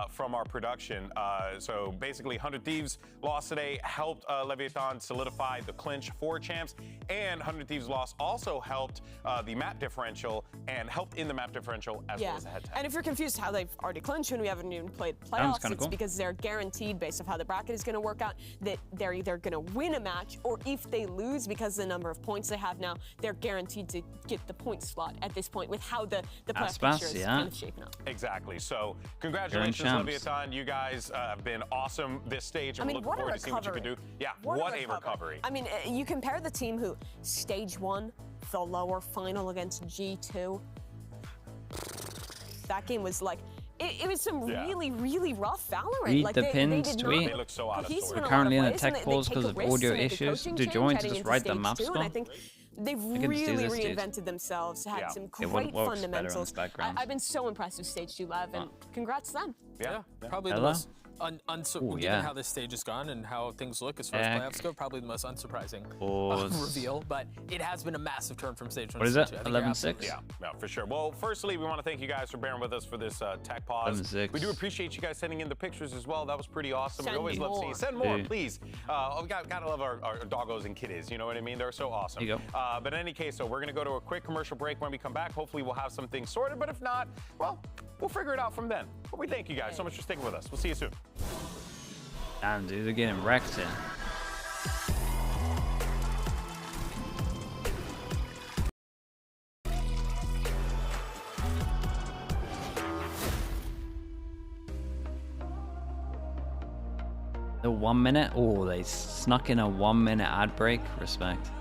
from our production. So basically 100 Thieves loss today helped Leviathan solidify the clinch for champs, and 100 Thieves loss also helped the map differential and helped in the map differential as well as the head-to-head. And if you're confused how they've already clinched when we haven't even played playoffs, it's because they're guaranteed, based on how the bracket is going to work out, that they're either going to win a match, or if they lose because of the number of points they have now, they're guaranteed to get the point slot at this point with how the playoff picture is kind of shaping up. Exactly. So congratulations, Leviathan. You guys have been awesome this stage. And we're looking forward to seeing what you can do. Yeah, what a recovery. I mean, you compare the team who stage 1 fell lower, final against G2. That game was like, it was some really, really rough Valorant. Read like the pins tweet. They look so out of sorts. We're currently in a tech pause because of audio issues. Do you want to just write the map score? I think they've really reinvented themselves, had some great fundamentals. I've been so impressed with Stage 2 Lev, and congrats to them. Yeah, probably the most given how this stage has gone and how things look as far as playoffs go, probably the most unsurprising reveal. But it has been a massive turn from stage 1 to stage 2. What is it? 11-6? Yeah, for sure. Well, firstly, we want to thank you guys for bearing with us for this tech pause. 11-6. We do appreciate you guys sending in the pictures as well. That was pretty awesome. We always love seeing. Send more, please. We gotta love our doggos and kitties. You know what I mean? They're so awesome. There you go. But in any case, so we're gonna go to a quick commercial break. When we come back, hopefully we'll have some things sorted. But if not, well, we'll figure it out from then. But we thank you guys so much for sticking with us. We'll see you soon. Damn, dude, they're getting wrecked here. The 1 minute? Oh, they snuck in a 1 minute ad break. Respect.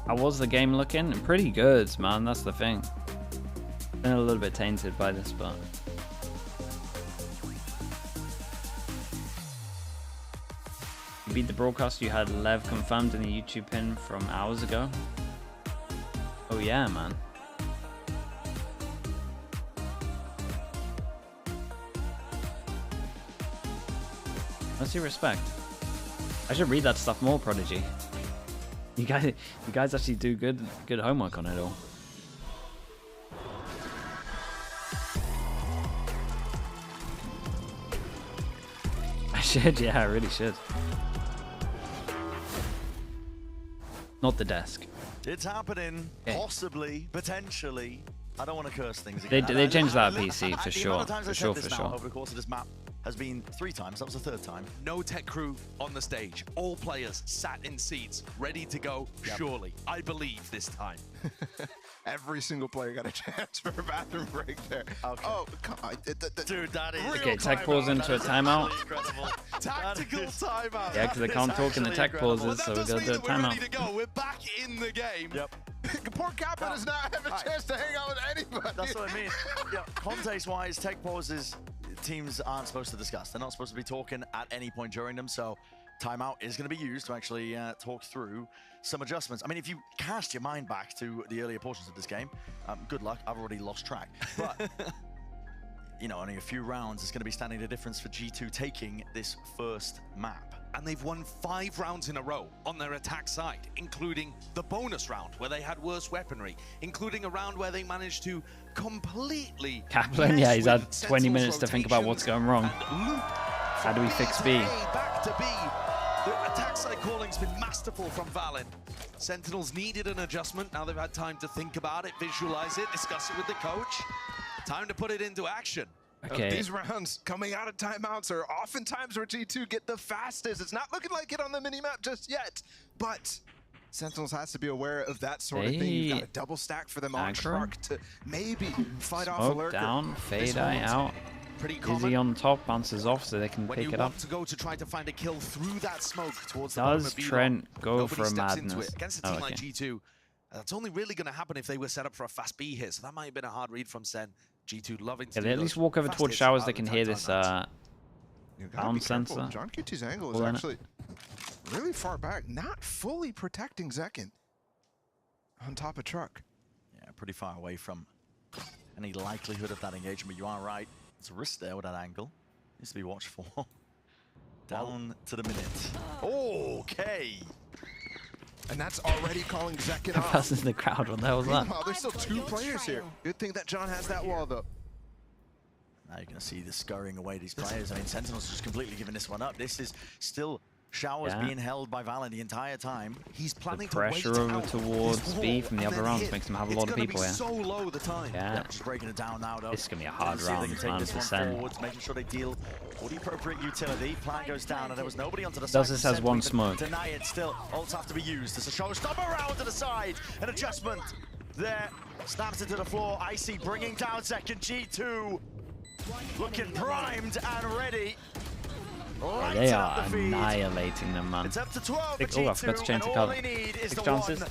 How was the game looking? Pretty good, man. That's the thing. Been a little bit tainted by this, but you beat the broadcast. You had Lev confirmed in the YouTube pin from hours ago. Oh yeah, man. Let's see respect. I should read that stuff more, Prodigy. You guys actually do good homework on it all. I should, yeah, I really should. Not the desk. It's happening, possibly, potentially. I don't want to curse things again. They changed that PC for sure, for sure. Over the course of this map has been 3 times. That was the 3rd time. No tech crew on the stage. All players sat in seats, ready to go. Surely, I believe this time. Every single player got a chance for a bathroom break there. Okay. Oh, God. Dude, that is... Okay, tech pause into a timeout. Tactical timeout. Yeah, because they can't talk in the tech pauses, so we're going to do a timeout. We're ready to go. We're back in the game. Yep. Poor Kaplan does not have a chance to hang out with anybody. That's what I mean. Yeah, context-wise, tech pauses, teams aren't supposed to discuss. They're not supposed to be talking at any point during them, so timeout is going to be used to actually talk through some adjustments. I mean, if you cast your mind back to the earlier portions of this game, good luck. I've already lost track. But, you know, only a few rounds is going to be standing the difference for G2 taking this first map. And they've won 5 rounds in a row on their attack side, including the bonus round where they had worse weaponry, including a round where they managed to completely... Kaplan, yeah, he's had 20 minutes to think about what's going wrong. How do we fix B? Back to B. The attack side calling's been masterful from Valen. Sentinels needed an adjustment. Now they've had time to think about it, visualize it, discuss it with the coach. Time to put it into action. Okay. These rounds coming out of timeouts are oftentimes where G2 get the fastest. It's not looking like it on the minimap just yet, but Sentinels has to be aware of that sort of thing. You've got a double stack for them on Shark to maybe fight off a lurker. Down, fade out. Izzy on top, bounces off so they can pick it up. To go to try to find a kill through that smoke towards the Does Trent go for a madness? Into it. Against a team like G2, that's only really going to happen if they were set up for a fast B here. So that might have been a hard read from Sen. G2 loving to they at least walk over towards showers. They can hear this sound sensor. John Q2's angle is actually really far back, not fully protecting Zekin on top of truck. Yeah, pretty far away from any likelihood of that engagement. You are right. It's a risk there with that angle. Needs to be watched for. Down to the minute. Okay. And that's already calling Zekin off. That was in the crowd. What the hell was that? Meanwhile, there's still 2 players here. Good thing that John has that wall, though. Now you're going to see the scurrying away these players. I mean, Sentinels just completely giving this one up. This is still Showers being held by Valen the entire time. He's planning the pressure to wait over towards B from the other rounds makes them have a lot of people here. So low the time. Yeah. Just breaking it down now though. This is gonna be a hard round, man. For SEN. Making sure they deal all the appropriate utility. Plan goes down, and there was nobody onto the side. Lotus has one smoke. Deny it still. Ults have to be used. There's a showstopper around to the side. An adjustment there. Snaps it to the floor. Icy bringing down second. G2 looking primed and ready. Yeah, they are annihilating them, man. It's up to 12 Oh, I forgot to change the color. 6 chances.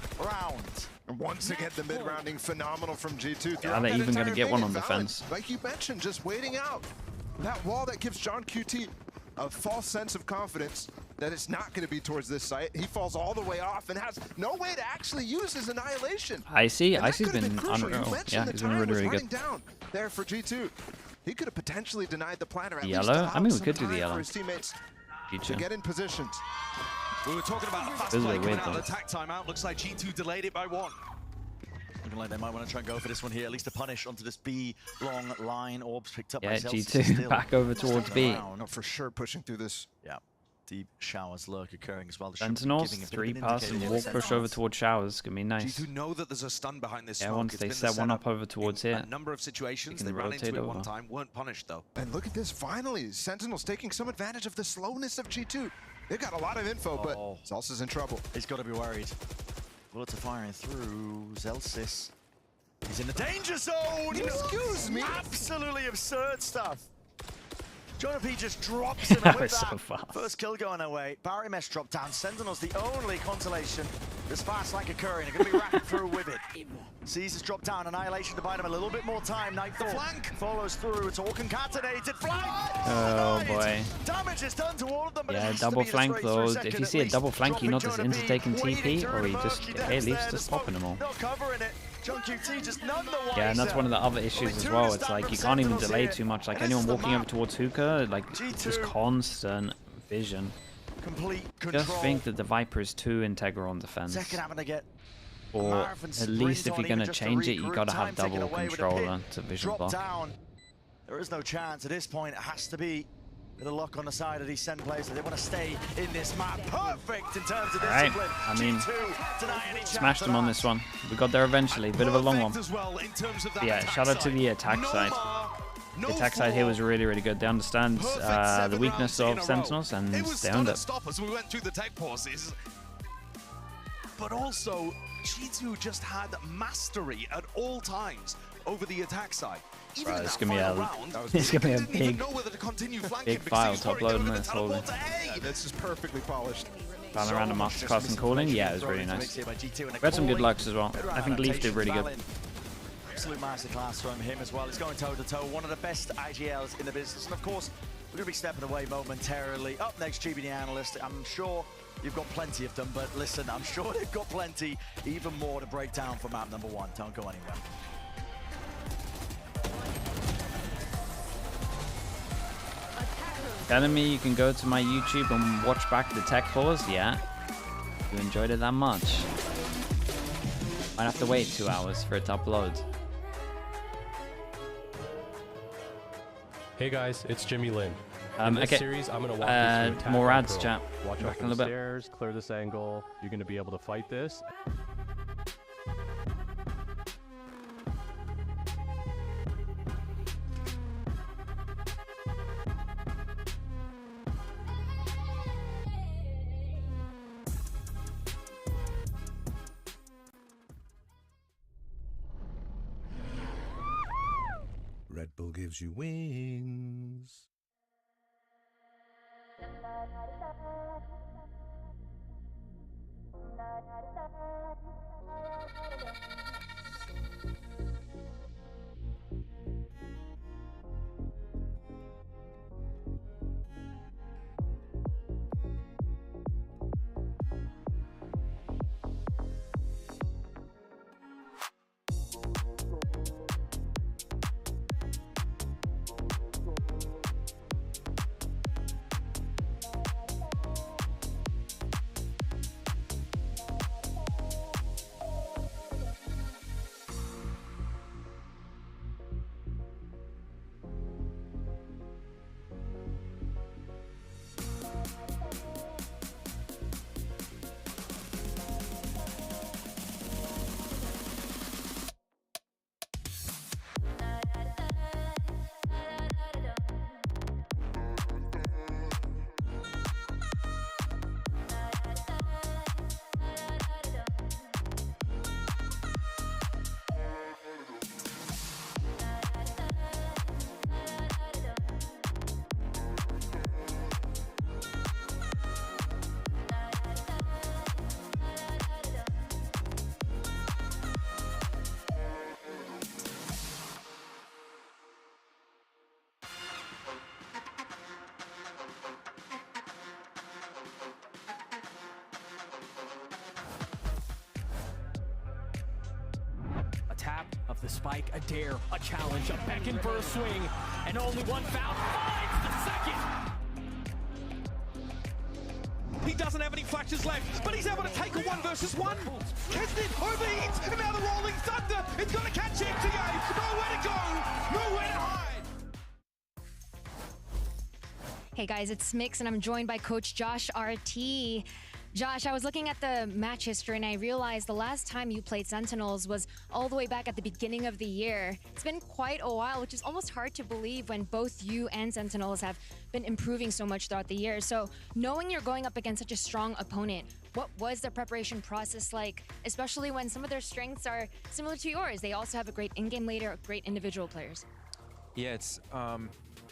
And once again, the mid-rounding phenomenal from G2. Are they even going to get one on defense? Like you mentioned, just waiting out. That wall that gives John QT a false sense of confidence that it's not going to be towards this site. He falls all the way off and has no way to actually use his annihilation. Icy's been unreal. Yeah, he's been really good. Down there for G2. He could have potentially denied the planner. At Yellow? I mean, we could do the yellow. For his teammates to get in positions. We were talking about a fast play coming out of the attack timeout. Looks like G2 delayed it by 1. Looking like they might want to try and go for this one here, at least to punish onto this B long line. Orbs picked up by G2 back over towards B. No, for sure pushing through this. Yeah. Deep showers lurk occurring as well. Sentinels, 3-pass and walk push over towards showers. Gonna be nice. G2 know that there's a stun behind this. Yeah, once they set one up over towards here. A number of situations they ran into it one time, weren't punished though. And look at this, finally, Sentinels taking some advantage of the slowness of G2. They've got a lot of info, but Zelsis in trouble. He's got to be worried. Bullets are firing through. Zelsis. He's in the danger zone! Excuse me? Absolutely absurd stuff. Jonah P just drops him with that. First kill going away. Barry Mesh dropped down. Sentinel's the only consolation. This fast flank occurring. They're going to be wrapped through with it. Caesar's dropped down. Annihilation to buy them a little bit more time. Nightfall flank follows through. It's all concatenated. Flank! Oh boy. Damage is done to all of them. Yeah, double flank though. If you see a double flank, you're not just into taking TP, or you just at least just popping them all. Not covering it. Yeah, and that's one of the other issues as well. It's like you can't even delay too much. Like anyone walking over towards Hookah, like just constant vision. Just think that the Viper is too integral on defense. Or at least if you're gonna change it, you gotta have double controller to vision block. There is no chance at this point. It has to be with a lock on the side of these SEN players. They want to stay in this map. Perfect in terms of discipline. I mean, smashed them on this one. We got there eventually. Bit of a long one. Yeah, shout out to the attack side. The attack side here was really, really good. They understand the weakness of Sentinels, and they owned it. We went through the tech pauses. But also, G2 just had mastery at all times over the attack side. Right, it's gonna be a big file to upload in this. Holy. Yeah, this is perfectly polished. Panorama masterclass and calling, yeah, it was really nice. We had some good lucks as well. I think Leaf did really good. Absolute masterclass from him as well. He's going toe to toe, one of the best IGLs in the business, and of course, we're gonna be stepping away momentarily. Up next, GBD Analyst. I'm sure you've got plenty of them, but listen, I'm sure they've got plenty, even more to break down for map number 1. Don't go anywhere. Telling me you can go to my YouTube and watch back the tech pause? Yeah. You enjoyed it that much. Might have to wait 2 hours for it to upload. Hey guys, it's Jimmy Lin. In this series, I'm going to walk you through attack more ads, control. chat. Watch out for the stairs, clear this angle. You're going to be able to fight this. Red Bull gives you wings. The spike, a dare, a challenge, a beckon for a swing, and only one foul finds the second. He doesn't have any flashes left, but he's able to take a 1 versus 1. Keston overheats, and now the Rolling Thunder is going to catch MTA. Nowhere to go, nowhere to hide. Hey guys, it's Mix, and I'm joined by Coach Josh RT. Josh, I was looking at the match history and I realized the last time you played Sentinels was all the way back at the beginning of the year. It's been quite a while, which is almost hard to believe when both you and Sentinels have been improving so much throughout the year. So knowing you're going up against such a strong opponent, what was the preparation process like, especially when some of their strengths are similar to yours? They also have a great in-game leader, great individual players. Yeah, it's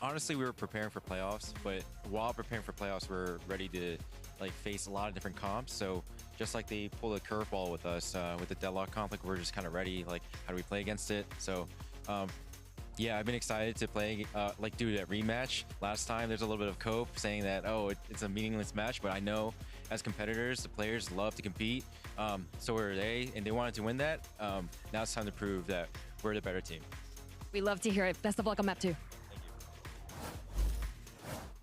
honestly, we were preparing for playoffs, but while preparing for playoffs, we're ready to face a lot of different comps. So just like they pulled a curveball with us with the Deadlock comp, we're just kind of ready. How do we play against it? So yeah, I've been excited to play do that rematch. Last time there's a little bit of cope saying that, oh, it's a meaningless match, but I know as competitors, the players love to compete. So are they, and they wanted to win that. Now it's time to prove that we're the better team. We love to hear it. Best of luck on map 2.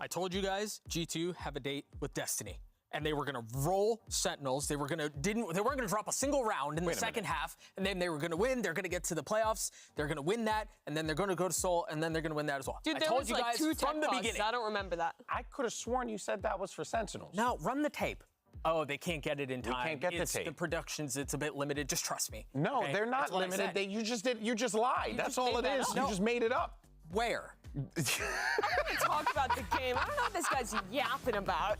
I told you guys, G2 have a date with Destiny, and they were gonna roll Sentinels. They weren't gonna drop a single round in the second half, and then they were gonna win. They're gonna get to the playoffs. They're gonna win that, and then they're gonna go to Seoul, and then they're gonna win that as well. Dude, I there told was you guys 2 from the beginning. I don't remember that. I could have sworn you said that was for Sentinels. No, run the tape. Oh, they can't get it in time. We can't get the tape. The productions, it's a bit limited. Just trust me. No, okay? they're not limited. You just lied. That's all it is. You just made it up. Where? I'm gonna talk about the game. I don't know what this guy's yapping about.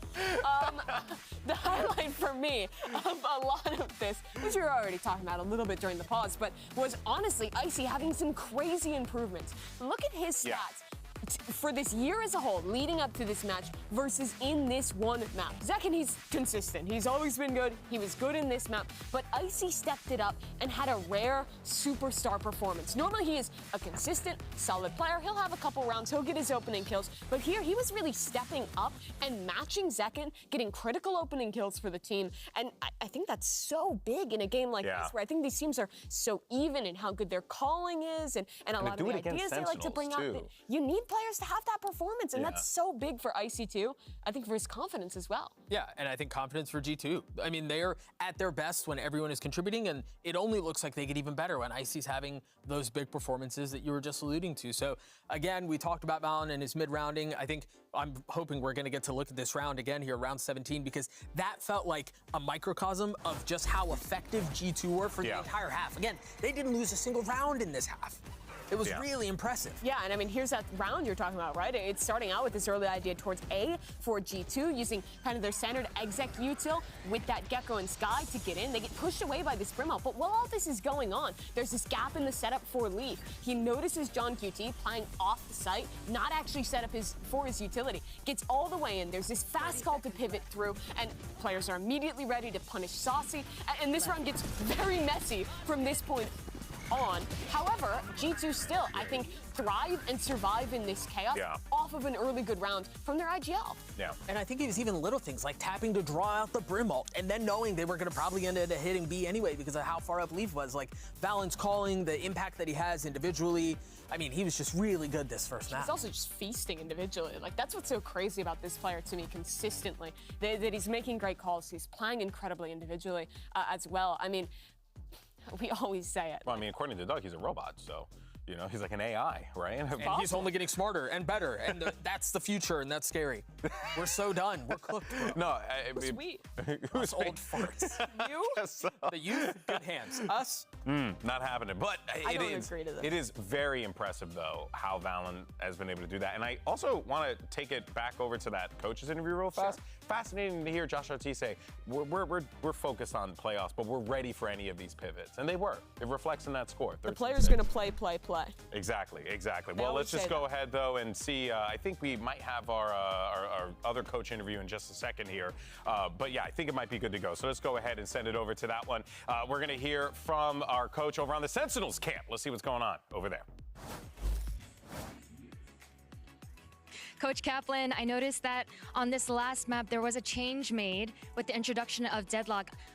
The highlight for me of a lot of this, which we were already talking about a little bit during the pause, but was honestly Icy having some crazy improvements. Look at his stats. For this year as a whole, leading up to this match versus in this one map. Zekin, he's consistent. He's always been good. He was good in this map, but Icy stepped it up and had a rare superstar performance. Normally he is a consistent, solid player. He'll have a couple rounds, he'll get his opening kills, but here he was really stepping up and matching Zekin, getting critical opening kills for the team, and I think that's so big in a game like this, where I think these teams are so even in how good their calling is and a lot of the ideas they like to bring out. You need players to have that performance, and that's so big for Icy too. I think for his confidence as well. Yeah, and I think confidence for G2. I mean, they're at their best when everyone is contributing, and it only looks like they get even better when Icy's having those big performances that you were just alluding to. So again, we talked about Valen and his mid-rounding. I'm hoping we're going to get to look at this round again here, round 17, because that felt like a microcosm of just how effective G2 were for the entire half. Again, they didn't lose a single round in this half. It was really impressive. Yeah, and I mean, here's that round you're talking about, right? It's starting out with this early idea towards A for G2, using kind of their standard exec util with that Gecko and Sky to get in. They get pushed away by this Brimhole, but while all this is going on, there's this gap in the setup for Leaf. He notices John QT playing off the site, not actually set up for his utility. Gets all the way in. There's this fast call to pivot through, and players are immediately ready to punish Saucy, and this round gets very messy from this point on. However, G2 still, I think, thrive and survive in this chaos off of an early good round from their IGL. Yeah. And I think it was even little things like tapping to draw out the Brim ult and then knowing they were going to probably end up hitting B anyway because of how far up Leaf was. Like Valen's calling, the impact that he has individually. I mean, he was just really good this first match. He's also just feasting individually. Like, that's what's so crazy about this player to me consistently, that he's making great calls. He's playing incredibly individually as well. I mean, we always say it. Well, I mean, according to Doug, he's a robot, so, you know, he's like an AI, right? And he's only getting smarter and better, and that's the future, and that's scary. We're so done. We're cooked, bro. No, sweet. Us old farts. You? The youth, good hands. Us? Not having it. But I don't agree to this. It is very impressive, though, how Valen has been able to do that. And I also want to take it back over to that coach's interview real fast. Sure. Fascinating to hear Josh RT say, we're focused on playoffs, but we're ready for any of these pivots. And they were. It reflects in that score. The player's going to play. Exactly. Well, let's just go ahead, though, and see. I think we might have our other coach interview in just a second here. But yeah, I think it might be good to go. So let's go ahead and send it over to that one. We're going to hear from our coach over on the Sentinels camp. Let's see what's going on over there. Coach Kaplan, I noticed that on this last map, there was a change made with the introduction of Deadlock.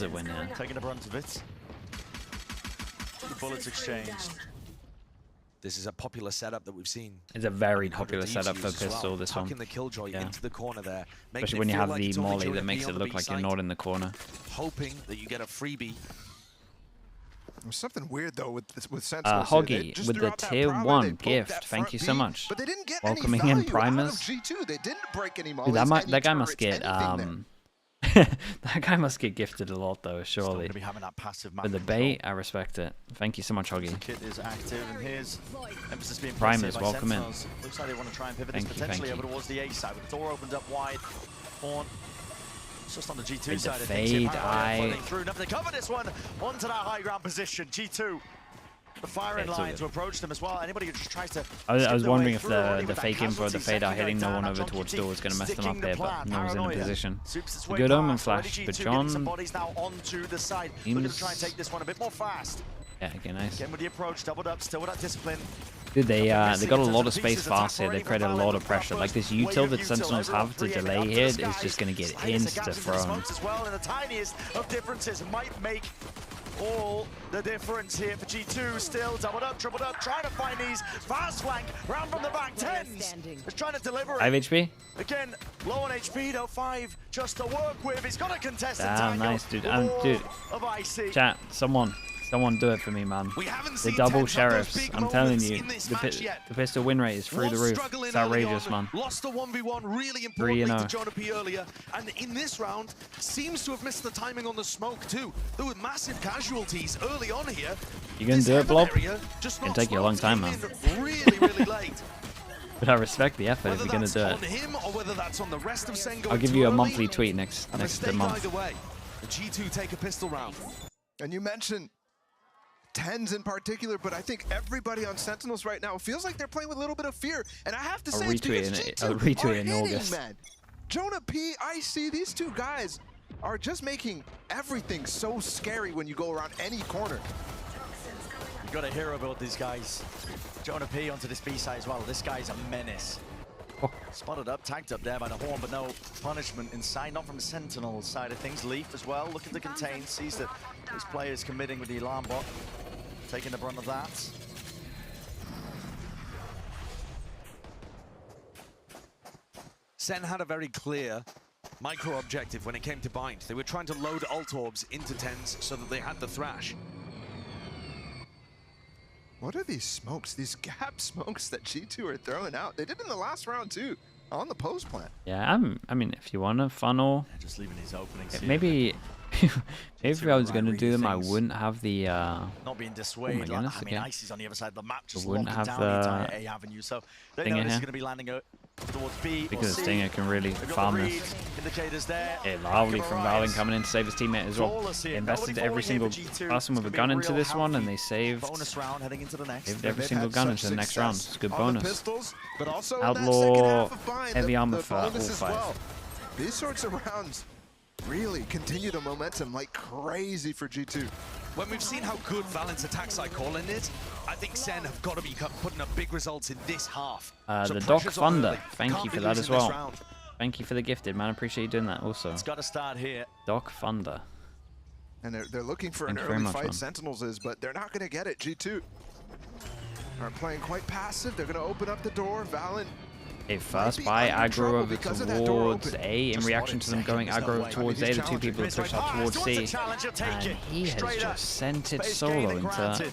does it win, yeah. Taking the brunt of it. The bullets exchanged. This is a popular setup that we've seen. It's a very popular setup for Pistol, this one. Tucking the Killjoy into the corner there. Especially when you have the molly that makes it look like you're not in the corner. Hoping that you get a freebie. There's something weird though with Sentinels. Hoggy with the tier 1 gift. Thank you so much. But they didn't get welcoming any in value primers. Out of G2. They didn't break any Dude, that guy must get that guy must get gifted a lot though, surely. Be having that passive with the bait, I respect it. Thank you so much, Hoggy. Kit is active, and here's emphasis being primers, welcome in. Looks like they want to try and pivot this potentially over towards the A side. With the door opened up wide, Horn just on the G2 side. Fade, through. Never to cover this one onto that high ground position. G2. The firing line to approach them as well. Anybody who just tries to. I was wondering if the fake info, the fade out hitting no one over towards door was going to mess them up here, but no one's in a position. Good omen flash, but John seems try and take this one a bit more fast. Yeah, okay, nice. Again with the approach, doubled up, still with that discipline. Dude, they got a lot of space fast here. They created a lot of pressure. Like this util that Sentinels have to delay here is just going to get insta-thrown. As well, and the tiniest of differences might make all the difference here for G2. Still doubled up, tripled up, trying to find these fast flank round from the back. Tens is trying to deliver it. 5 HP. Again, low on HP though. 5 just to work with. He's got a contested damn, nice, dude. Dude, chat, someone do it for me, man. The double sheriffs, I'm telling you, the pistol win rate is through the roof. It's outrageous, man. Lost the 1v1 really importantly to Jonah P earlier, and in this round seems to have missed the timing on the smoke too. There were massive casualties early on here. You gonna do it, Blob? It's gonna take you a long time, man. Really late. But I respect the effort if you're gonna do it. I'll give you a monthly tweet next month. Either way, the G2 take a pistol round. And you mentioned Tens in particular, but I think everybody on Sentinels right now feels like they're playing with a little bit of fear. And I have to say, I'll retweet it in August. Man. Jonah P, IC, these two guys are just making everything so scary when you go around any corner. You've got a hero build these guys. Jonah P onto this B side as well. This guy's a menace. Spotted up, tagged up there by the Horn, but no punishment inside, not from the Sentinel side of things. Leaf as well, looking to contain, sees that his player's committing with the alarm bot, taking the brunt of that. SEN had a very clear micro objective when it came to bind. They were trying to load ult orbs into Tens so that they had the thrash. What are these smokes, these gap smokes that G2 are throwing out? They did in the last round too, on the post plant. Yeah, I mean, if you want to funnel, just leaving these openings. Maybe if I was going to do them, I wouldn't have the. Not being dissuaded. Oh my goodness, I mean, Icy's on the other side of the map, just wouldn't locking have down the entire A avenue. So they know this is going to be landing towards B. Because Stinger can really farm this. Indicators there. Yeah, lovely from Valin coming in to save his teammate as well. They invested every single person with a gun into this one, and they saved every single gun into the next round. It's a good bonus. Outlaw heavy armor for all 5. These sorts of rounds really continue the momentum like crazy for G2. When we've seen how good Valin's attack side calling is, I think SEN have got to be putting up big results in this half. The Doc Thunder, thank you for that as well. Thank you for the gifted, man. I appreciate you doing that also. It's got to start here. Doc Thunder. And they're looking for an early fight, Sentinels is, but they're not going to get it. G2 are playing quite passive. They're going to open up the door. Valin. A first buy aggro over towards A in reaction to them going aggro towards A. The two people have pushed up towards C. And he has just sent it solo into.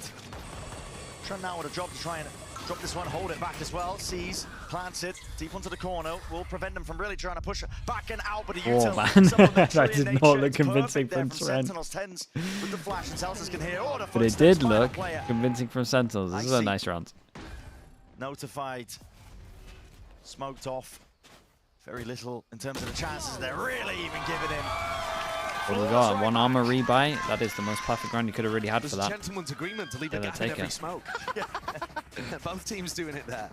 Trent now with a drop to try and drop this one, hold it back as well. Sees, plants it deep onto the corner. Will prevent them from really trying to push it back and out. But oh man, that did not look convincing from Trent. But it did look convincing from Sentinels. This is a nice round. Notified. Smoked off. Very little in terms of the chances they're really even giving him. What we got? 1 armor rebuy. That is the most perfect round you could have really had for that. There's a gentleman's agreement to leave a gap in every smoke. Both teams doing it there.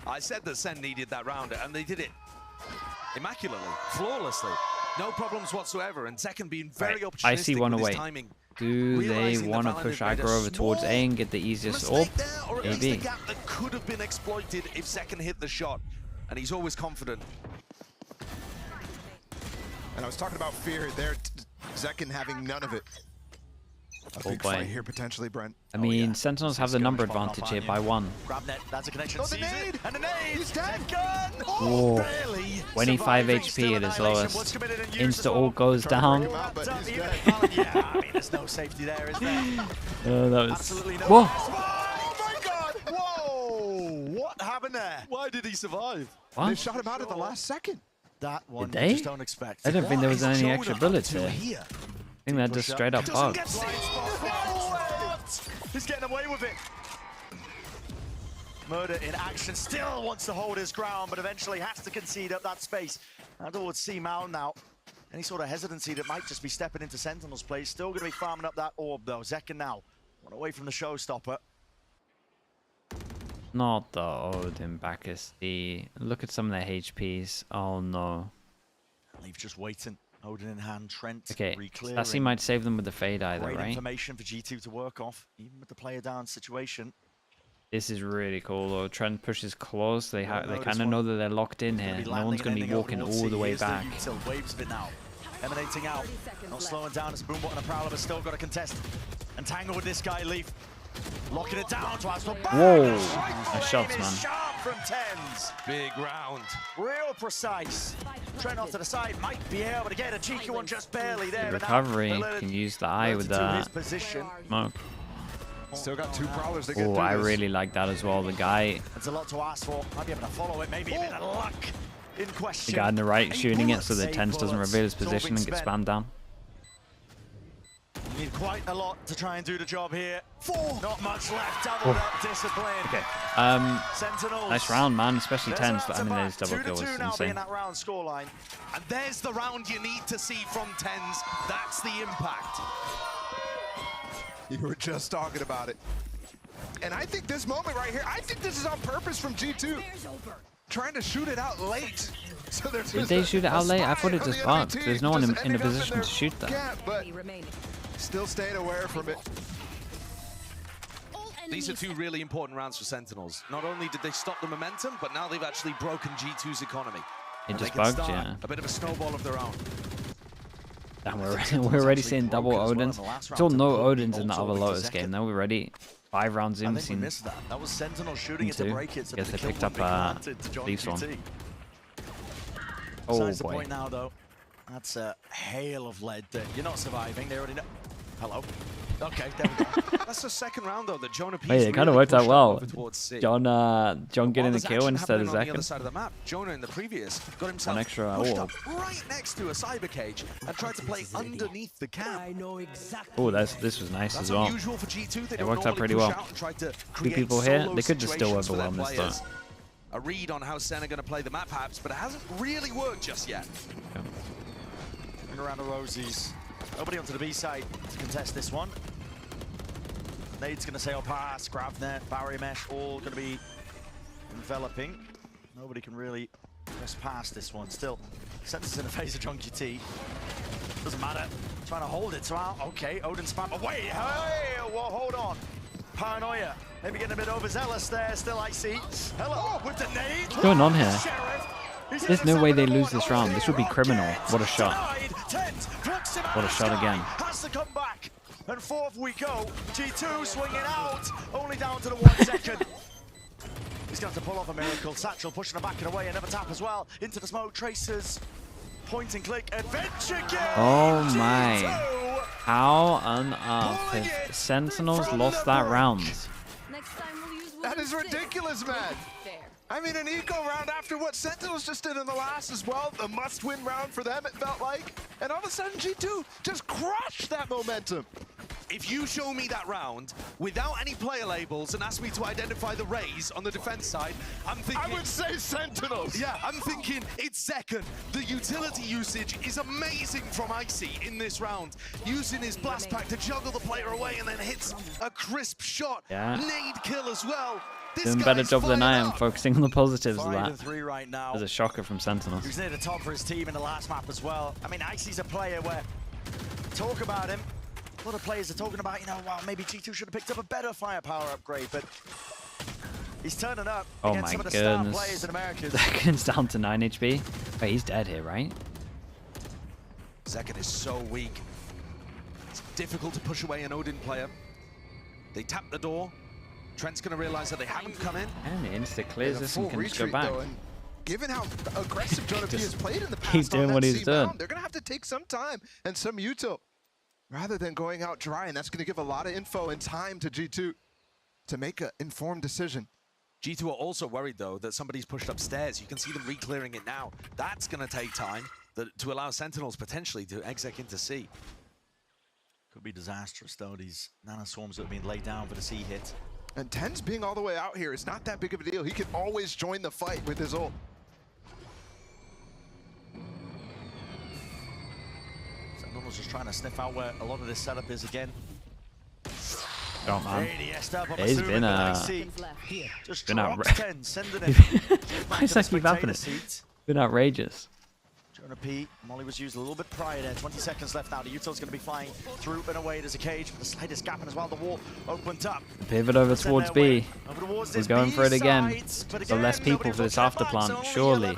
I said that SEN needed that round, and they did it immaculately, flawlessly. No problems whatsoever, and second being very opportunistic I see one with away. his timing. Do they want to push aggro over towards A and get the easiest orb? Maybe. The gap that could have been exploited if second hit the shot. And he's always confident. And I was talking about fear there, Zekin having none of it. A big fight here potentially, Brent. I mean, Sentinels have the number advantage here by 1. Grab net, that's a connection. Oh, the nade! And the nade! He's dead! Whoa. 25 HP at his lowest. Insta ult goes down. Yeah, I mean, there's no safety there, is there? That was... Absolutely no. Whoa! Oh my god! Whoa! What happened there? Why did he survive? What? They shot him out at the last second. That one Did you they? just don't expect. I didn't think there was What is any Jonah extra up bullets to here. I think they're just straight up bugs. He's getting away with it. Murder in action, still wants to hold his ground, but eventually has to concede up that space. And towards C-Mal now. Any sort of hesitancy that might just be stepping into Sentinel's place. Still going to be farming up that orb though. Zekken now, one away from the showstopper. Not the Odin Bacchus. Look at some of their HPs. Oh no. Leave just waiting. Odin in hand, Trent Okay, re-clearing. Sassy might save them with the fade either, Great right? information for G2 to work off, even with the player down situation. This is really cool though. Trent pushes close. They kind of know that they're locked in here. No one's going to be walking all the way back. Waves of it now. Emanating out. Not slowing down as Boombot and a Prowler, but still got to contest. And tangle with this guy, Leaf. Locking it down to Astral. Whoa! Nice shots, man. Sharp from Tens. Big round. Real precise. Trent off to the side. Might be able to get a cheeky one just barely there. Recovery. Can use the eye with that smoke. Still got 2 Prowlers that get Oh, I really like that as well. The guy... That's a lot to ask for. Might be able to follow it. Maybe a bit of luck in question. The guy on the right shooting it so that Tens doesn't reveal his position and get spammed down. You need quite a lot to try and do the job here. 4. Not much left. Double up discipline. Okay. Sentinels. Nice round, man. Especially Tens. I mean, there's double kill. It's insane. That round scoreline. And there's the round you need to see from Tens. That's the impact. You were just talking about it. And I think this moment right here, I think this is on purpose from G2. Trying to shoot it out late. So Did they shoot it out late? I thought it just bugged. There's no one in a position to shoot that. Yeah, but still staying aware from it. These are 2 really important rounds for Sentinels. Not only did they stop the momentum, but now they've actually broken G2's economy. It just bugged, yeah. A bit of a snowball of their own. And we're already seeing double Odins. Still no Odins in the other Lotus game. Now we're ready. 5 rounds in. I think we missed that. That was Sentinel shooting it to break it. So guess they picked up Leaf's one. Oh Besides the boy. point now though. That's a hail of lead. You're not surviving. They already know. Hello. Okay, there we go. That's the second round though that Jonah P. Wait, it kind of worked out well. John getting the kill instead of on the other Zekken. side of the map, Jonah in the previous got himself One extra pushed orb. up right next to a cyber cage and tried to play underneath the cam. Oh, this was nice That's as well. unusual for G2. They It don't worked out normally pretty push well. out and try to 2 create people here. solo They could just still situations for their overwhelm this players. though. A read on how SEN are going to play the map perhaps, but it hasn't really worked just yet. Bring around the Rosies. Nobody onto the B side to contest this one. Nade's going to sail past, grab net, barrier mesh, all going to be enveloping. Nobody can really press past this one. Still, Sentinel's in the face of Junkie T. Doesn't matter. Trying to hold it. So okay, Odin spam away. Hey, well, hold on. Paranoia. Maybe getting a bit overzealous there. Still icy. Hello with the nade. What's going on here? There's no way they lose this round. This would be criminal. What a shot. What a shot again. Has to come back. And 4th we go. G2 swinging out. Only down to the 1 second. He's going to pull off a miracle. Satchel pushing him back and away. Another tap as well. Into the smoke. Tracers. Point and click. Adventure game. Oh my. How on earth have Sentinels lost that round? That is ridiculous, man. I mean, an eco round after what Sentinels just did in the last as well. The must-win round for them, it felt like. And all of a sudden, G2 just crushed that momentum. If you show me that round without any player labels and ask me to identify the Rays on the defense side, I'm thinking... I would say Sentinels. Yeah, I'm thinking it's Zekken. The utility usage is amazing from Icy in this round. Using his blast pack to juggle the player away and then hits a crisp shot. Yeah. Nade kill as well. Doing a better job than I am, focusing on the positives of 5 that. and 3 right now. There's a shocker from Sentinels. He was near the top for his team in the last map as well. I mean, Icy's a player where talk about him. A lot of players are talking about, you know, well, maybe G2 should have picked up a better firepower upgrade, but he's turning up against some of the star players in America. Zekken's down to 9 HP. Wait, he's dead here, right? Zekken is so weak. difficult to push away an Odin player. They tap the door. Trent's going to realize that they haven't come in. And insta clears this and can just go back. Given how aggressive Jonah P has played in the past, keep doing what he's doing. They're going to have to take some time and some util rather than going out dry, and that's going to give a lot of info and time to G2 to make an informed decision. G2 are also worried, though, that somebody's pushed upstairs. You can see them re-clearing it now. That's going to take time to allow Sentinels potentially to exec into C. Could be disastrous, though, these nanoswarms that have been laid down for the C hit. And TenZ being all the way out here is not that big of a deal. He can always join the fight with his ult. Sentinels just trying to sniff out where a lot of this setup is again. Oh man, it's been why is that keep happening? It's been outrageous. Jonah P, Molly was used a little bit prior there. 20 seconds left now. The util's going to be flying through and away. There's a cage with the slightest gap in as well. The wall opened up. Pivot over towards B. We're going for it again. So less people for this after plant. Surely.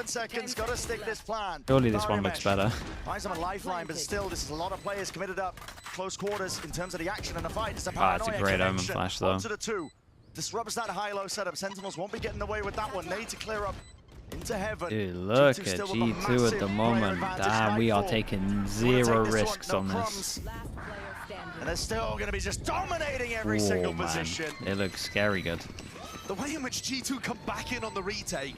Surely this one looks better. Finds them a lifeline, but still, this is a lot of players committed up close quarters in terms of the action and the fight. It's a that's a great Omen flash, though. Onto the 2. Disrupts that high-low setup. Sentinels won't be getting away with that one. Need to clear up into heaven. Dude, look at G2 at the moment. Damn, we are taking zero risks on this. And they're still going to be just dominating every single position. It looks scary good. The way in which G2 come back in on the retake,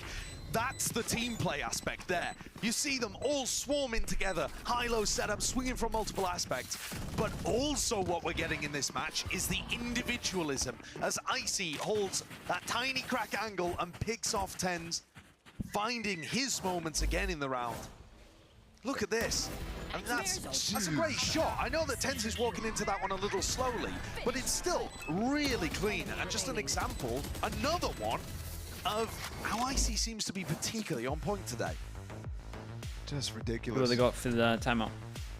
that's the team play aspect there. You see them all swarming together, high-low setup, swinging from multiple aspects. But also what we're getting in this match is the individualism, as Icy holds that tiny crack angle and picks off TenZ, finding his moments again in the round. Look at this. I mean, that's a great shot. I know that TenZ is walking into that one a little slowly, but it's still really clean. And just an example, another one of how Icy seems to be particularly on point today. Just ridiculous. What do they got for the timeout?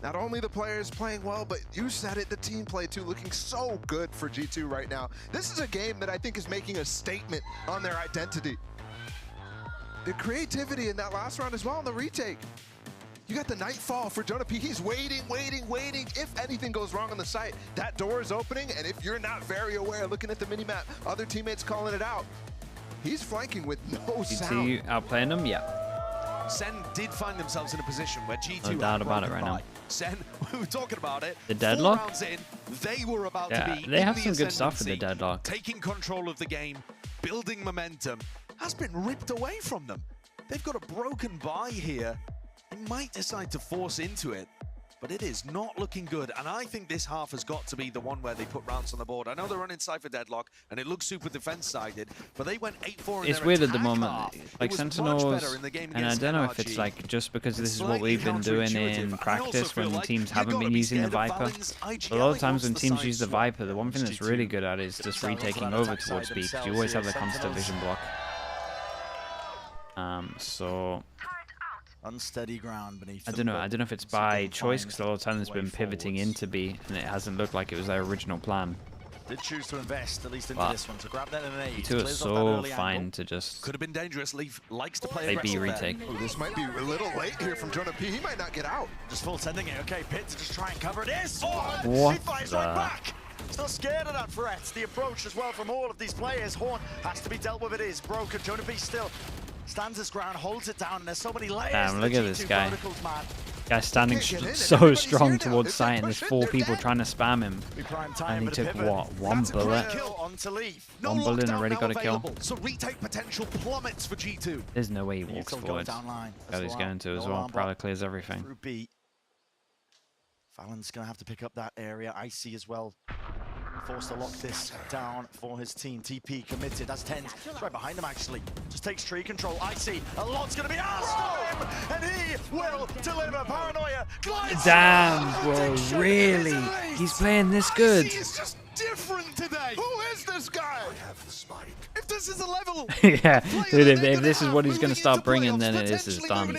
Not only the players playing well, but you said it, the team play too, looking so good for G2 right now. This is a game that I think is making a statement on their identity. The creativity in that last round as well in the retake. You got the Nightfall for Jonah P. He's waiting. If anything goes wrong on the site, that door is opening, and if you're not very aware, looking at the minimap, other teammates calling it out, he's flanking with no sound. G2 outplaying them? Yeah. SEN did find themselves in a position where G2 no doubt about it right now. SEN, we were talking about it. The deadlock? 4 rounds in, they were about to be they have in some the good stuff with the deadlock. Taking control of the game, building momentum, has been ripped away from them. They've got a broken bye here. They might decide to force into it, but it is not looking good. And I think this half has got to be the one where they put rounds on the board. I know they're running Cypher deadlock, and it looks super defense-sided, but they went 8-4 in It's their weird at the attack moment. half. Like Sentinels, and I don't know if it's NRG. like just because this is what we've been doing in practice when the teams haven't been using the Viper. A lot of times when teams use the Viper, the one thing that's really good at is just retaking over towards B, because you always have the constant vision block. So unsteady ground beneath. I don't know if it's by choice, because a lot of times it's been pivoting into B, and it hasn't looked like it was their original plan. Did choose to invest at least into this one to grab that in an 8. G2 is so fine to just. Could have been dangerous. Leaf likes to play B retake. Oh, this might be a little late here from Jonah P. He might not get out. Just full sending it. Okay, Pit to just try and cover it. Is what he flies right back. Still scared of that threat. The approach as well from all of these players. Horn has to be dealt with. It is broken. Jonah P still stands his ground, holds it down, and there's so many layers. Damn, look at this guy. Guy's standing so strong towards site, and there's 4 people trying to spam him. And he took what? 1 bullet? 1 bullet and already got a kill. So retake potential plummets for G2. There's no way he walks forward. God, he's going to as well. Prowler clears everything. Fallon's going to have to pick up that area. Icy as well. Forced to lock this down for his team. TP committed. That's TenZ. It's right behind him, actually. Just takes tree control. Icy. A lot's going to be asked of him, and he will deliver. Paranoia. Damn, bro, really? He's playing this good. He's just different today. Who is this guy? I have the spike. If this is a level, yeah, dude, if this is what he's going to start bringing, then this is done.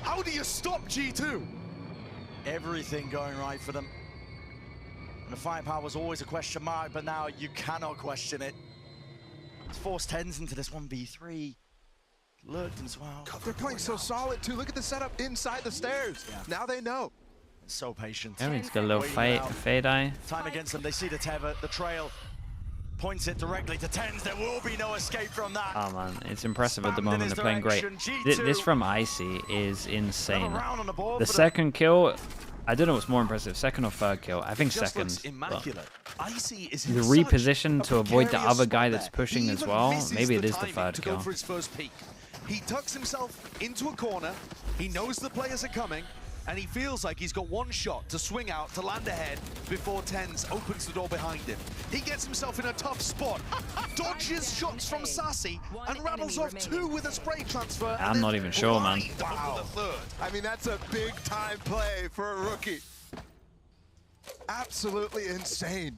How do you stop G2? Everything going right for them. And the firepower was always a question mark, but now you cannot question it. It's forced TenZ into this 1v3. Lurked as well. They're playing so solid too. Look at the setup inside the stairs. Yeah. Now they know. So patient. Yeah, he's got a little fade eye. Time against them. They see the tether, the trail. Points it directly to TenZ. There will be no escape from that. Oh man, it's impressive at the moment. They're playing great. This from Icy is insane. The second kill, I don't know what's more impressive, second or third kill. I think second. Icy is The reposition to avoid the other guy that's pushing as well. Maybe it is the third kill. For his first peek. He tucks himself into a corner. He knows the players are coming. And he feels like he's got one shot to swing out, to land ahead before TenZ opens the door behind him. He gets himself in a tough spot, dodges shots from Sassy, and rattles off 2 with a spray transfer. I'm not even sure, man. Wow. I mean, that's a big-time play for a rookie. Absolutely insane.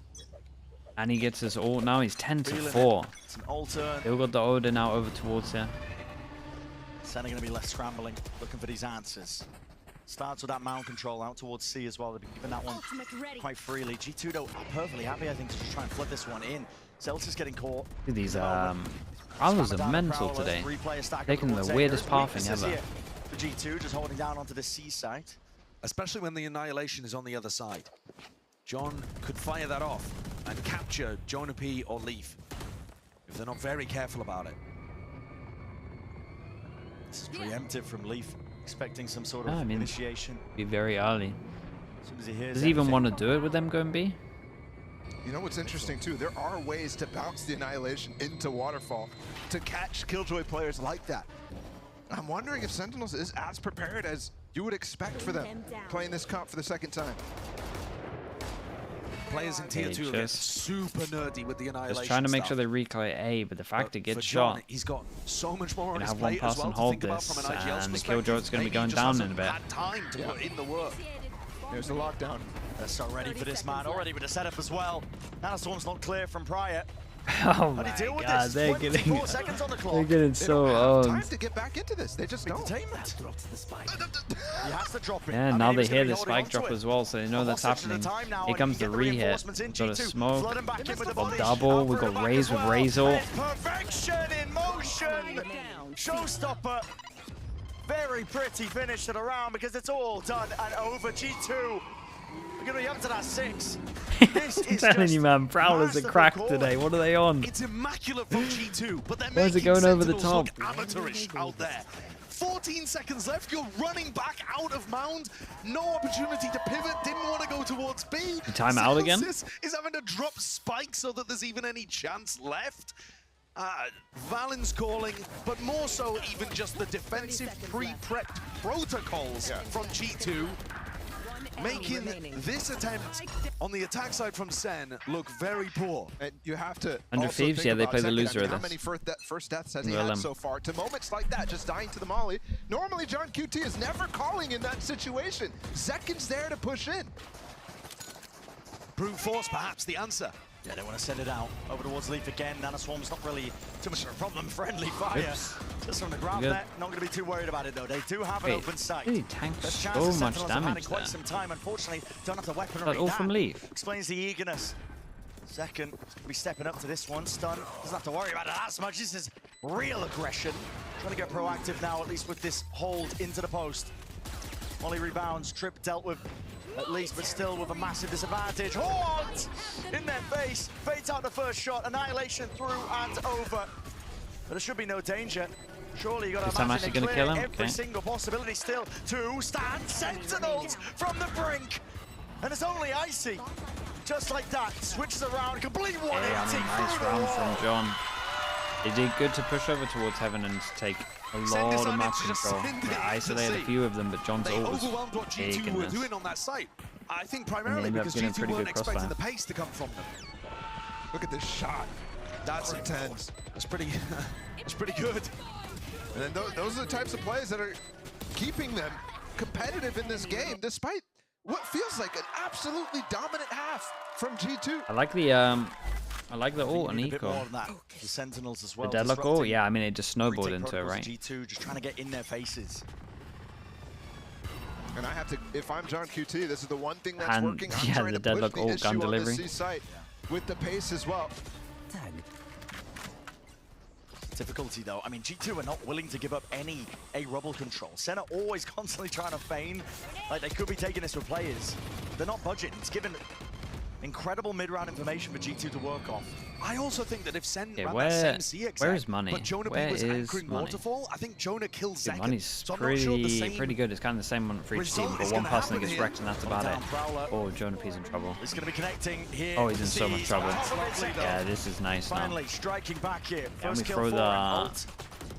And he gets his ult now. He's 10-4. It's an alter. Still got the Oda now over towards here. SEN are going to be left scrambling, looking for these answers. Starts with that mount control out towards C as well. They've been giving that one quite freely. G2 though are perfectly happy, I think, to just try and flip this one in. Celtics getting caught. These Prowlers are mental today. Taking the weirdest pathing ever. The G2 just holding down onto the C site. Especially when the Annihilation is on the other side. John could fire that off and capture Jonah P or Leaf if they're not very careful about it. This is preemptive from Leaf. Expecting some sort of initiation. Be very early. As soon as he hears Does he even want to do it with them going B? You know what's interesting too? There are ways to bounce the Annihilation into Waterfall to catch Killjoy players like that. I'm wondering if Sentinels is as prepared as you would expect for them playing this comp for the second time. Players in tier 2 get super nerdy with the Annihilation. Just trying to make sure they recall A, but the fact it gets shot. He's got so much more on his have one plate as person well hold to think this, about from an and the Killjoy's going to be going down in a bit. Time to put in the work. There's the lockdown. They're so ready for this, man. Already with the setup as well. Nanoswarm's not clear from Prior. Oh my god, they're getting so owned. Time to get back into this. They just don't. He has to drop it. Yeah, now they hear the spike drop as well, so they know that's happening. Here comes the re-hit. Got a smoke. Got double. We got Raze with Razor. Perfection in motion. Showstopper. Very pretty finish to the round because it's all done and over. G2. We're going to be up to that 6. I'm telling you, man, Prowlers are cracked today. What are they on? It's immaculate from G2, but they're Why is it going over the top? Amateurish out there. 14 seconds left. You're running back out of mound. No opportunity to pivot. Didn't want to go towards B. Time out again? Is having to drop spike so that there's even any chance left. Valen's calling, but more so even just the defensive pre-prepped protocols from G2. Making this attempt on the attack side from SEN look very poor. And you have to 100 Thieves, yeah, they play the loser of How this. many first deaths has he had so far? To moments like that, just dying to the molly. Normally, John QT is never calling in that situation. Zekin's there to push in. Brute force, perhaps the answer. Yeah, they want to send it out over towards Leaf again. Nanoswarm's not really too much of a problem. Friendly fire. Just from the ground there. Not going to be too worried about it though. They do have an open sight. Really tanked so much damage quite some time. Unfortunately, don't have the weaponry. That all from Leaf. Explains the eagerness. Second, going to be stepping up to this one. Stun. Doesn't have to worry about it as much. This is real aggression. Trying to get proactive now, at least with this hold into the post. Molly rebounds. Trip dealt with. At least, but still with a massive disadvantage. Haunt in their face. Fades out the first shot. Annihilation through and over. But there should be no danger. Surely you got to imagine going to kill him. Every single possibility still to stand. Sentinels from the brink. And it's only Icy. Just like that. Switches around. Complete 180 nice round from John. He did good to push over towards Heaven and take a lot of map control. They isolated a few of them, but John's ult was big in this. Doing on that site. I think primarily because G2 weren't expecting the pace to come from them. Look at this shot. That's intense. That's pretty good. And then those are the types of plays that are keeping them competitive in this game, despite what feels like an absolutely dominant half from G2. I like the ult on Eco. The Sentinels as well. The Deadlock ult, yeah, I mean it just snowballed into it, right? G2 just trying to get in their faces. And I have to, if I'm John QT, this is the one thing that's working. I'm trying the to push Deadlock the ult issue gun on delivery. the C site with the pace as well. difficulty, though. I mean, G2 are not willing to give up any A rubble control. SEN are always constantly trying to feign like they could be taking this with players. They're not budgeting. It's given incredible mid-round information for G2 to work off. I also think that if SEN ran where that same CX, where is money? but Jonah Where was is anchoring money? Waterfall, I think Jonah kills Zek. Money's so I'm not sure the same pretty good. It's kind of the same one for each team, but one person that gets wrecked and that's about it. Oh, Jonah P's in trouble. He's going to be connecting here. Oh, he's in so much trouble. Yeah, this is nice now. Finally striking back here. And we First kill throw for the ult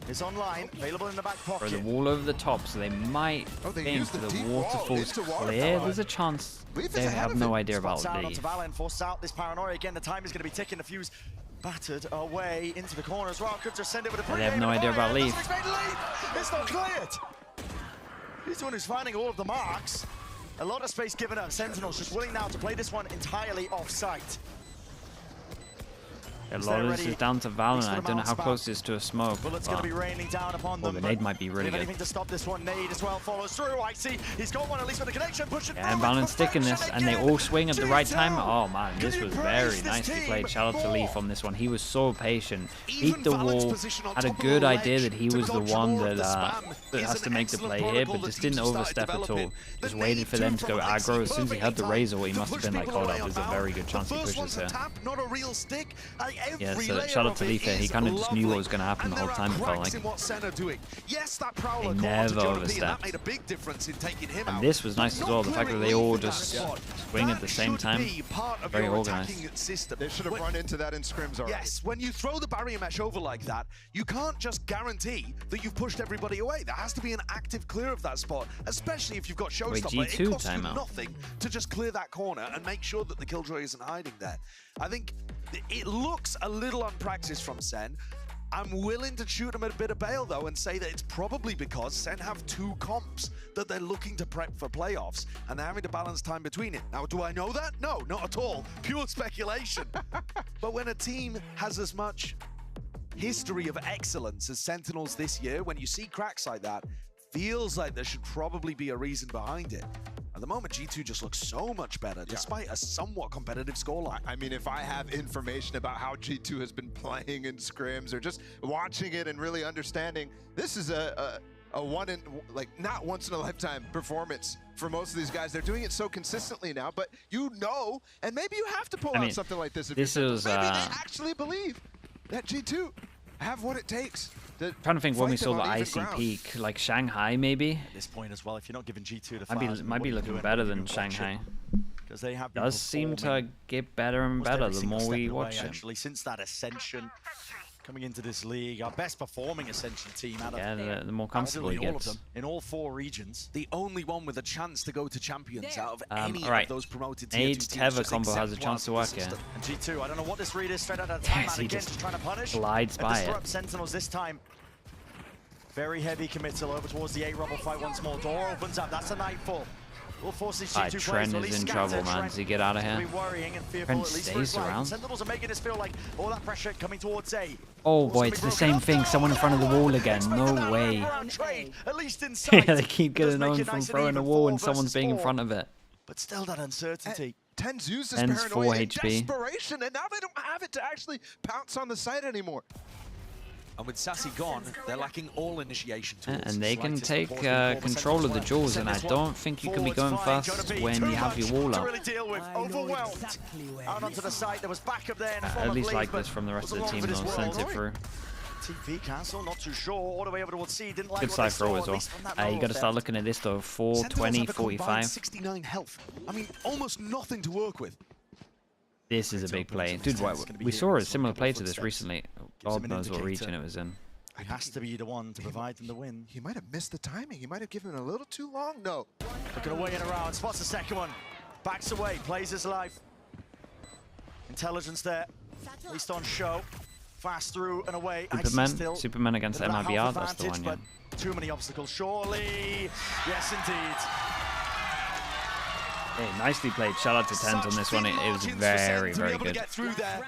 is online, available in the back pocket. throw the wall over the top, so they might think the waterfall's clear. There's a chance they have no idea about Leaf. Forces out this paranoia again. The time is going to be ticking. The fuse battered away into the corner as well. Could just send it with a They have no idea about Leaf. It's not cleared. He's the one who's finding all of the marks. A lot of space given up. Sentinels just willing now to play this one entirely off-site. Yeah, Lotus is down to Val, and I don't know how close it is to a smoke. Bullets going to be raining down upon them. The nade might be really good. Anything to stop this one. Nade as well follows through. I see he's got one at least with a connection. Push it Yeah, and Valent's sticking this, and they all swing at the right time. Oh man, this was very nicely played. Shout out to Leaf on this one. He was so patient. Beat the wall. Had a good idea that he was the one that has to make the play here, but just didn't overstep at all. Just waited for them to go aggro. As soon as he had the Razor, he must have been like, hold up, there's a very good chance he pushes here. Yeah, so shout out to Leaf here. He kind of just knew what was going to happen the whole time, it felt like. He never overstepped. And this was nice as well, the fact that they all just swing at the same time. Very organized. They should have run into that in scrims already. Yes, when you throw the barrier mesh over like that, you can't just guarantee that you've pushed everybody away. There has to be an active clear of that spot, especially if you've got Showstopper. It costs you nothing to just clear that corner and make sure that the Killjoy isn't hiding there. I think it looks a little unpracticed from SEN. I'm willing to shoot them a bit of bail, though, and say that it's probably because SEN have two comps that they're looking to prep for playoffs, and they're having to balance time between it. Now, do I know that? No, not at all. Pure speculation. But when a team has as much history of excellence as Sentinels this year, when you see cracks like that, feels like there should probably be a reason behind it. At the moment, G2 just looks so much better, despite a somewhat competitive scoreline. I mean, if I have information about how G2 has been playing in scrims or just watching it and really understanding, this is a one in, like, not once in a lifetime performance for most of these guys. They're doing it so consistently now, but you know, and maybe you have to pull out something like this. If this is maybe they actually believe that G2 have what it takes. Trying to think when we saw the icy peak, like Shanghai maybe. At this point as well, if you're not giving G2 the fires, might be looking better than Shanghai. Because they have does seem to get better and better the more we watch it. Actually, since that Ascension coming into this league, our best performing Ascension team out of the more comfortable he all of gets. them in all 4 regions. The only one with a chance to go to champions out of any of those promoted tier 2 Nade teams. Teva combo has a chance to work here. And G2, I don't know what this read is, straight out of time. Yes, he again, just trying to punish. glides by it. Sentinels this time. Very heavy committal over towards the A-Rubble fight once more. Door opens up, that's a Nightfall. We'll force these G2 Trent is in trouble, man. Does he get out of here? Trent stays around. Sentinels are making this feel like all that pressure coming towards A. Oh boy, it's the same thing. Someone in front of the wall again. No way. Yeah, they keep getting on from throwing the wall and someone's being in front of it. But still that uncertainty. Ten's used this Ten's paranoia 4 in HP. desperation, and now they don't have it to actually pounce on the site anymore. And with Sassy gone, they're lacking all initiation tools. And they can take control of the jewels, and I don't think you can be going fast when you have your wall up. Overwhelmed. Out onto the site, there was backup there. At least like this from the rest of the team, they'll send it through. TP cancel, not too sure. All the way over towards C, didn't like good side throw as well. You got to start looking at this though. 420, 45. 69 health. I mean, almost nothing to work with. This is a big play. Dude, we saw a similar play to this recently. God knows what region it was in. He has to be the one to provide them the win. He might have missed the timing. He might have given it a little too long. No. Looking away and around. Spots the second one. Backs away. Plays his life. Intelligence there. At least on show. Fast through and away. Superman against MIBR. That's the one, yeah. Too many obstacles, surely. Yes, indeed. Hey, nicely played. Shout out to Tens on this one. It was very, very good.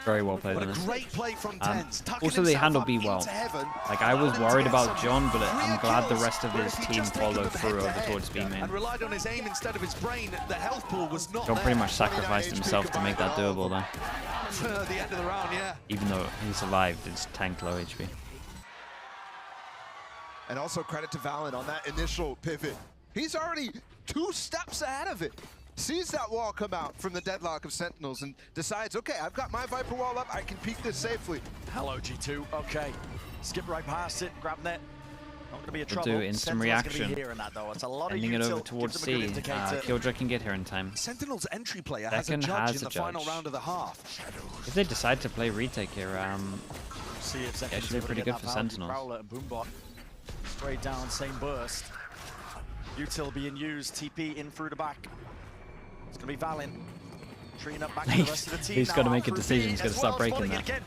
Very well played on this. Also, they handled B well. Like, I was worried about John, but I'm glad the rest of his team followed through over towards B main. John pretty much sacrificed himself to make that doable, though. The end of the round, yeah. Even though he survived, it's tanked low HP. And also credit to Valen on that initial pivot. He's already 2 steps ahead of it. Sees that wall come out from the deadlock of Sentinels and decides, okay, I've got my Viper wall up, I can peek this safely. Hello, G2. Okay. Skip right past it, grab net. Not gonna be a trouble. Do instant reaction. It's a lot Ending it over towards C. Killjoy can get here in time. Sentinel's entry player has a judge in the final round of the half. If they decide to play retake here, see if actually pretty good for Sentinels. Prowler and Boombot straight down, same burst. Util being used, TP in through the back. It's gonna be Valen. Up back to the rest of the team. He's got to make a decision. He's got to start breaking that. Yeah,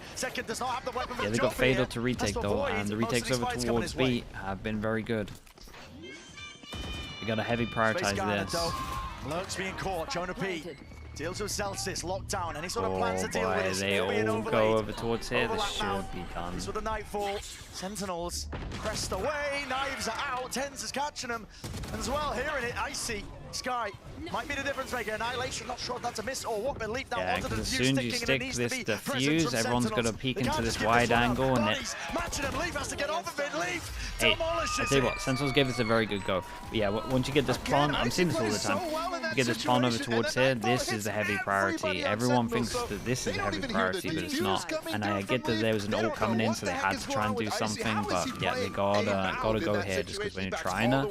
they got Fatal to retake though, and the retakes over towards B have been very good. They got to heavy prioritize this. Lurk's being caught. Jonah P deals with Celsius, locked down. Any sort of plans to deal with this? They all go over towards here. This should be done. This with the Nightfall. Sentinels crest away. Knives are out. Tens is catching them. And as well, hearing it, Icy. Sky might be the difference maker. Annihilation, not sure if that's a miss or what, but Leaf now yeah, onto the as soon as you stick this defuse, everyone's got to peek into this wide angle, and it... Leaf has to get off of it. Leaf hey, I tell you what, Sentinels gave us a very good go. But yeah, once you get this pawn, I'm seeing this all the time. You get this pawn over towards here, this is the heavy priority. Everyone thinks that this is a heavy priority, but it's not. And I get that there was an ult coming in, so they had to try and do something, but yeah, they gotta go here, just because when you're trying to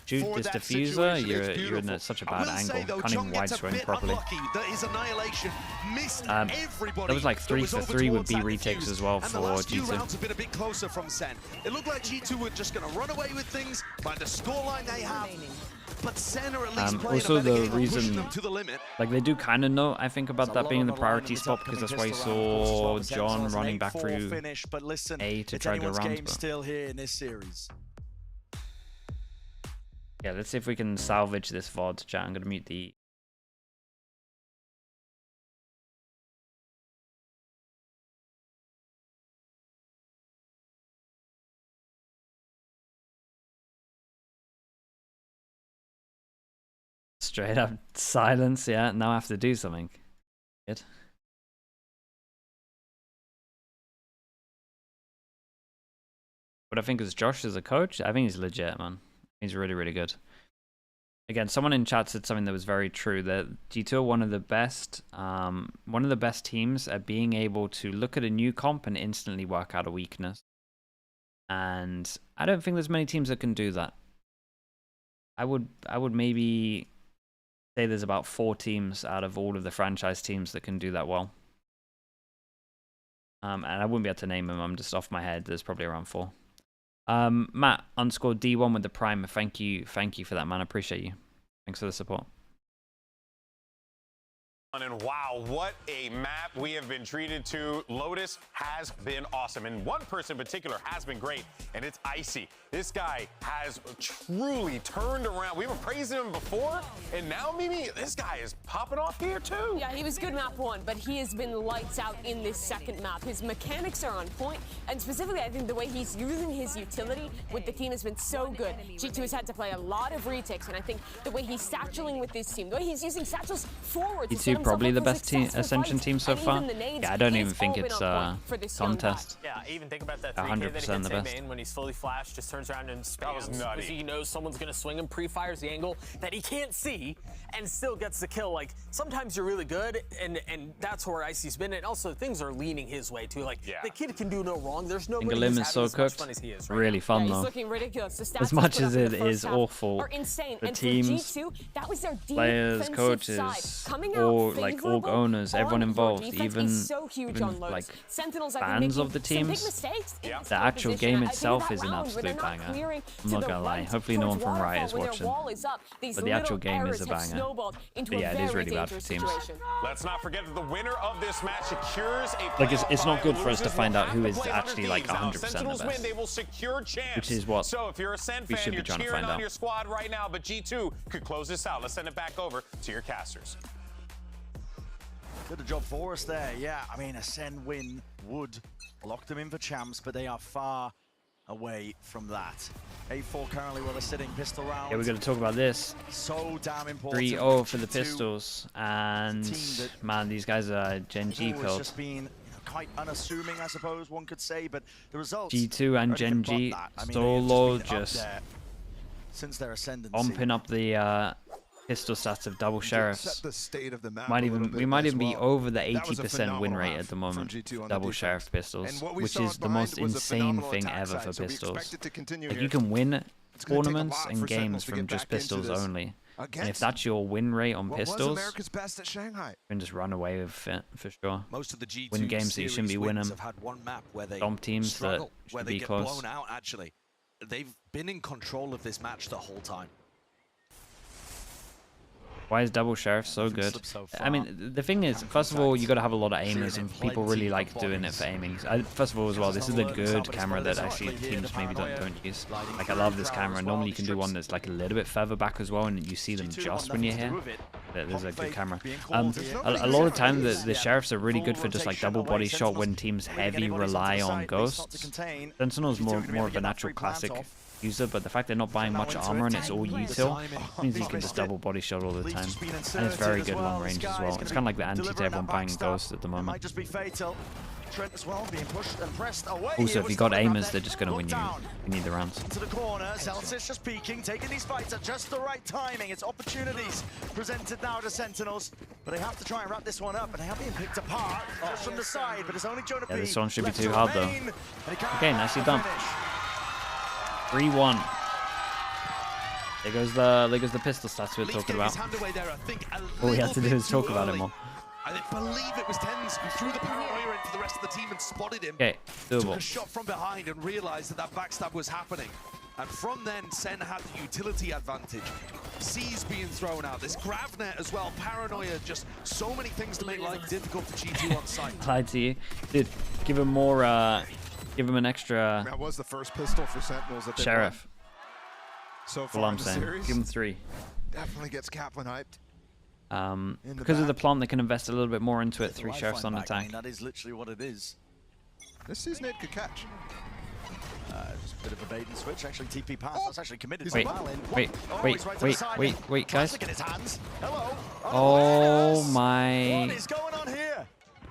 shoot this diffuser, you're in such a bad angle. Can't even wide swing properly. There was like 3 for 3 with B retakes as well for G2. A bit closer from SEN. It looked like G2 were just going to run away with things by the scoreline they have. But SEN are at least also the reason, like they do kind of know, I think, about that being the priority spot, because that's why you saw John running back through A to try to go around. Still here in this series. Yeah, let's see if we can salvage this VOD, chat. I'm going to mute the... Straight up silence, yeah. Now I have to do something. Good. What I think is Josh as a coach, I think he's legit, man. He's really, really good. Again, someone in chat said something that was very true, that G2 are one of the best teams at being able to look at a new comp and instantly work out a weakness. And I don't think there's many teams that can do that. I would maybe say there's about 4 teams out of all of the franchise teams that can do that well. And I wouldn't be able to name them. I'm just off my head. There's probably around 4. Matt _D1 with the prime. Thank you for that, man. I appreciate you. Thanks for the support. And wow, what a map we have been treated to. Lotus has been awesome, and one person in particular has been great, and it's Icy. This guy has truly turned around. We were praising him before, and now, Mimi, this guy is popping off here too. Yeah, he was good map 1, but he has been lights out in this second map. His mechanics are on point, and specifically, I think the way he's using his utility with the team has been so good. G2 has had to play a lot of retakes, and I think the way he's satcheling with this team, the way he's using satchels forward to set probably the best Ascension team so far. Yeah, I don't even think it's a contest. Yeah, even think about that 100% the best. Main when he's fully flashed, just turns around and spams. That was nutty. Because he knows someone's gonna swing him, pre-fires the angle that he can't see, and still gets the kill. Like, sometimes you're really good, and that's where Icy's been, and also things are leaning his way too. Like, the kid can do no wrong. There's nobody who's is so cooked. Fun as he is really fun though. He's looking ridiculous. The as much as it is awful, the teams, G2, that was their players, coaches, or like org owners, everyone involved, even like fans of the teams, the actual game itself is an absolute banger. I'm not gonna lie. Hopefully no one from Riot is watching, but the actual game is a banger. But yeah, it is really bad for teams. Let's not forget that the winner of this match secures a like it's not good for us to find out who is actually like 100% the best, they will secure champs. Which is what so if you're a SEN fan, should be trying to find out. Your squad right now, but G2 could close this out. Let's send it back over to your casters. Good job for us there. Yeah, I mean, a SEN win would lock them in for champs, but they are far away from that. A4 currently where they're sitting, pistol round. Yeah, we're going to talk about this. So damn important. 3-0 for the pistols, and man, these guys are Gen G build. quite unassuming, I suppose one could say, but the results. G2 and Gen G solo just since their ascendancy, bumping up the pistol stats of double sheriffs. We might even be over the 80% win rate at the moment. Double sheriff pistols, which is the most insane thing ever for pistols. Like, you can win tournaments and games from just pistols only. And if that's your win rate on pistols, you can just run away with it for sure. Most of the G2 win games that you shouldn't be winning. have had one map where they Stomp teams that where should they be get close. blown out. Actually, they've been in control of this match the whole time. Why is double sheriff so good? I mean, the thing is, first of all, you got to have a lot of aimers, and people really like doing it for aiming. First of all, as well, this is a good camera that actually teams maybe don't use. Like, I love this camera. Normally, you can do one that's like a little bit further back as well, and you see them just when you're here. There's a good camera. A lot of times, the sheriffs are really good for just like double body shot when teams heavy rely on ghosts. Sentinel's more of a natural classic user, but the fact they're not buying much armor and it's all util means you can just double body shot all the time, and it's very good long range as well. It's kind of like the anti to everyone buying Ghost at the moment. Also, if you got aimers, they're just going to win you the rounds. Into the corner, Celsius just peeking, taking these fights at just the right timing. It's opportunities presented now to Sentinels, but they have to try and wrap this one up, and they have been picked apart just from the side, but it's only Jonah P. Yeah, this one should be too hard though. Okay, nicely done. 3-1. There goes the pistol stats we were talking about. All we have to do is talk about it more. I believe it was Tens who threw the paranoia into the rest of the team and spotted him. Okay, took a shot from behind and realized that backstab was happening. And from then, Sen had the utility advantage. C's being thrown out. This Gravnet as well. Paranoia, just so many things to make life difficult for G2 on site. Lied to you. Dude, give him more. Give him an extra. That was the first pistol for Sentinels that they sheriff. So far Well, I'm in the saying, series. give him 3. Definitely gets Kaplan hyped. Because of the plant, they can invest a little bit more into it. 3 sheriffs on attack. That is literally what it is. This season it could catch. Just a bit of a bait and switch. Actually, TP pass. That's actually committed. Wait, wait, guys. Look at his hands. Hello. Oh my. What is going on here?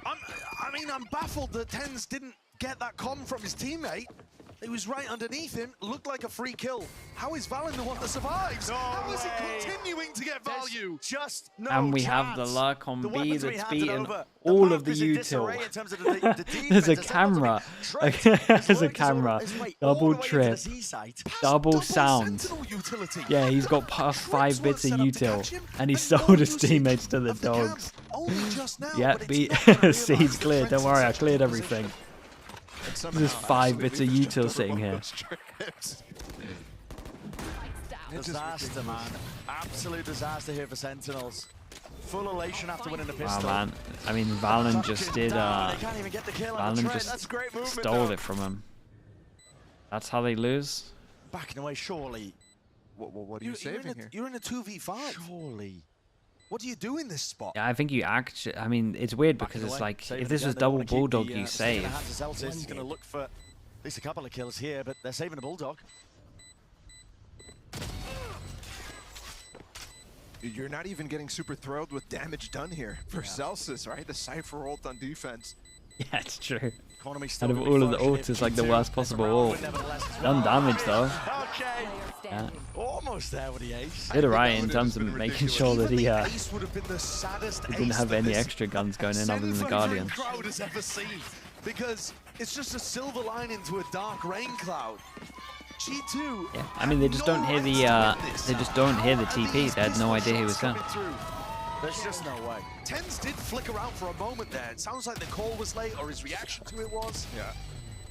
I mean, I'm baffled that Tens didn't get that con from his teammate. It was right underneath him, looked like a free kill. How is Valen the one that survives? How is he continuing to get value? Just no And we have the luck on B that's beaten all of the util. There's a camera. There's a camera. Double trip. Double sound. Yeah, he's got past 5 bits of util, and he sold his teammates to the dogs. Yeah, B. C's cleared. Don't worry, I cleared everything. There's 5 bits of util sitting here. Disaster, man. Absolute disaster here for Sentinels. Full elation after winning the pistol. Wow, man. I mean, Valen just did. Valen just stole it from him. That's how they lose. Backing away, surely. What are you saving here? You're in a 2v5. Surely. What do you do in this spot? Yeah, I think you actually. I mean, it's weird because it's like if this was double bulldog, you save. He's going to look for at least a couple of kills here, but they're saving the bulldog. You're not even getting super thrilled with damage done here for Celsius, right? The Cypher ult on defense. Yeah, it's true. Out of all of the ults, it's like the worst possible ult. Done damage though. Okay. Yeah. Almost there with the ace. Did alright in terms of making sure that he didn't have any extra guns going in other than the Guardian. Crowd has ever seen, because it's just a silver line into a dark rain cloud. G2. Yeah, I mean they just don't hear the TP. They had no idea he was there. There's just no way. Tens did flicker out for a moment there. It sounds like the call was late, or his reaction to it was. Yeah.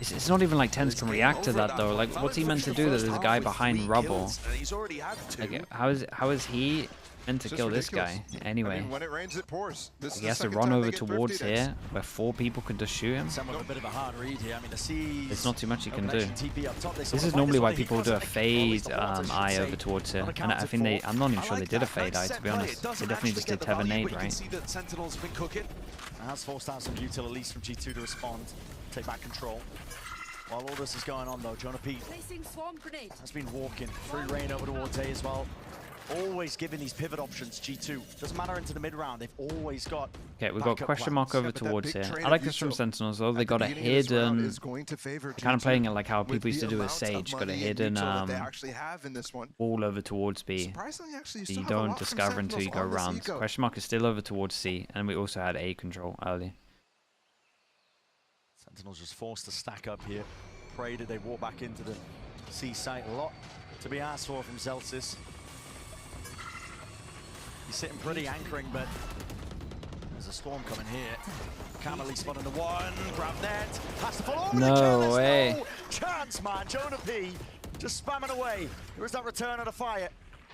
It's not even like Tens can react to that though. Like, what's he meant to do? That there's a guy behind rubble. Like, how is he meant to kill this guy anyway? I mean, when it rains, it pours. He has to run over towards here, where 4 people could just shoot him. A bit of a hard read here. I mean, the C's. There's not too much he can do. This is normally why people do a fade eye over towards here, and I think they. I'm not even sure they did a fade eye, to be honest. They definitely just did Tether nade, right? Has forced out some util at least from G2 to respond, take back control. While all this is going on though, Jonah P has been walking through rain over towards A as well. always giving these pivot options, G2. Doesn't matter into the mid-round, they've always got Okay, we've got question mark over towards here. I like this from Sentinels, though. They got a hidden... kind of playing it like how people used to do with Sage. Got a hidden wall over towards B. So you don't discover until you go around. Question mark is still over towards C. And we also had A control early. Sentinels just forced to stack up here. Pray that they walk back into the C site. A lot to be asked for from Celsius. He's sitting pretty anchoring, but there's a storm coming here. Camely spotting the one, grab net, has to follow. No way. No chance, man. Jonah P just spamming away. There is that return of the fire.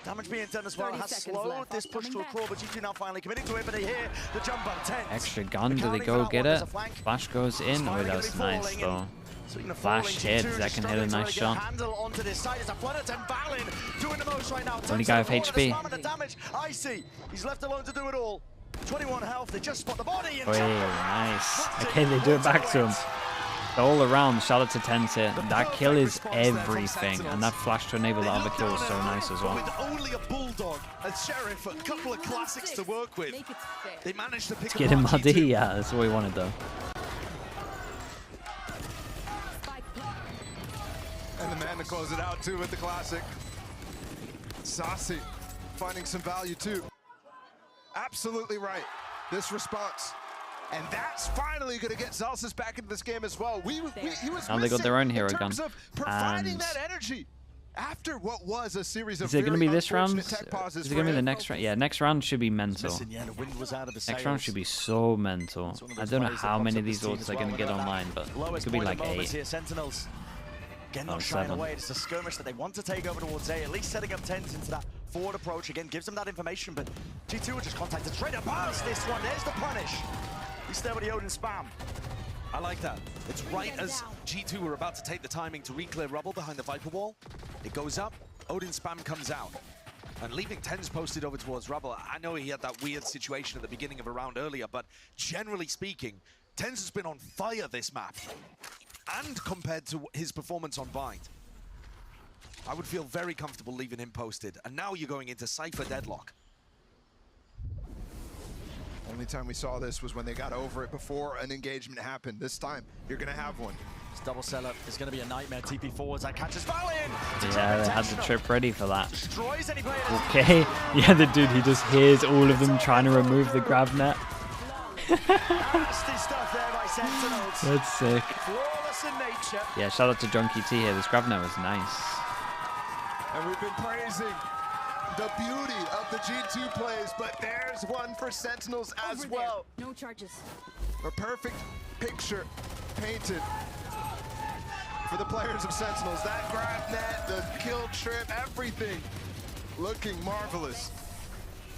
Damage being done as well. Has slowed this push to a crawl, but G2 now finally committing to it, but they hear the jump up 10. Extra gun, do they go get it? Flash goes in. Oh, that was nice, though. Flash hit, Zek hit a nice shot. Only guy with HP. Icy, he's left alone to do it all. 21 health, they just spot the body. Oh, nice. Okay, they do it back to him. All around, shout out to Tens here. That kill is everything, and that flash to enable the other kill is so nice as well. With only a Bulldog, a Sheriff, a couple of classics to work with, they managed to pick Get him muddy, yeah, that's what we wanted though. And the man to close it out too with the classic. Saucy finding some value too. Absolutely right. This response. And that's finally going to get Celsius back into this game as well. He was now they got their own hero gun. Providing that energy after what was a series of is it going to be this round? Is it going to be the next round? Yeah, next round should be mental. Next round should be so mental. I don't know how many of these ults are going to get online, but it could be like 8. Again, not shying away. It's a skirmish that they want to take over towards A, at least setting up Tens into that forward approach. Again, gives them that information, but G2 will just contacted straight up past this one. There's the punish. He's there with the Odin spam. I like that. It's right as G2 were about to take the timing to re-clear rubble behind the Viper wall. It goes up, Odin spam comes out. And leaving Tens posted over towards rubble. I know he had that weird situation at the beginning of a round earlier, but generally speaking, Tens has been on fire this map. And compared to his performance on Bind, I would feel very comfortable leaving him posted. And now you're going into Cypher deadlock. Only time we saw this was when they got over it before an engagement happened. This time, you're going to have one. This double setup is going to be a nightmare. TP forwards, that catches Valin. Yeah, they had the trip ready for that. Okay, yeah, the dude, he just hears all of them trying to remove the grab net. That's sick. Yeah, shout out to Junkie T here. This grab net was nice. And we've been praising the beauty of the G2 plays, but there's one for Sentinels as well. No charges. A perfect picture painted for the players of Sentinels. That grab net, the kill trip, everything looking marvelous.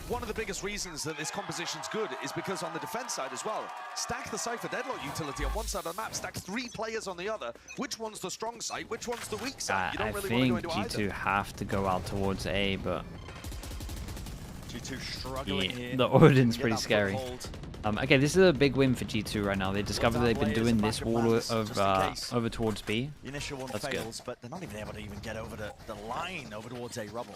One of the biggest reasons that this composition's good is because on the defense side as well, stack the Cypher deadlock utility on one side of the map, stack 3 players on the other. Which one's the strong side? Which one's the weak side? You don't really want to go into G2 either. have to go out towards A, but G2 struggling here. The Odin's pretty scary. Okay, this is a big win for G2 right now. They discovered they've been doing this wall of over towards B. The initial one fails, but they're not even able to even get over the line over towards A rubble.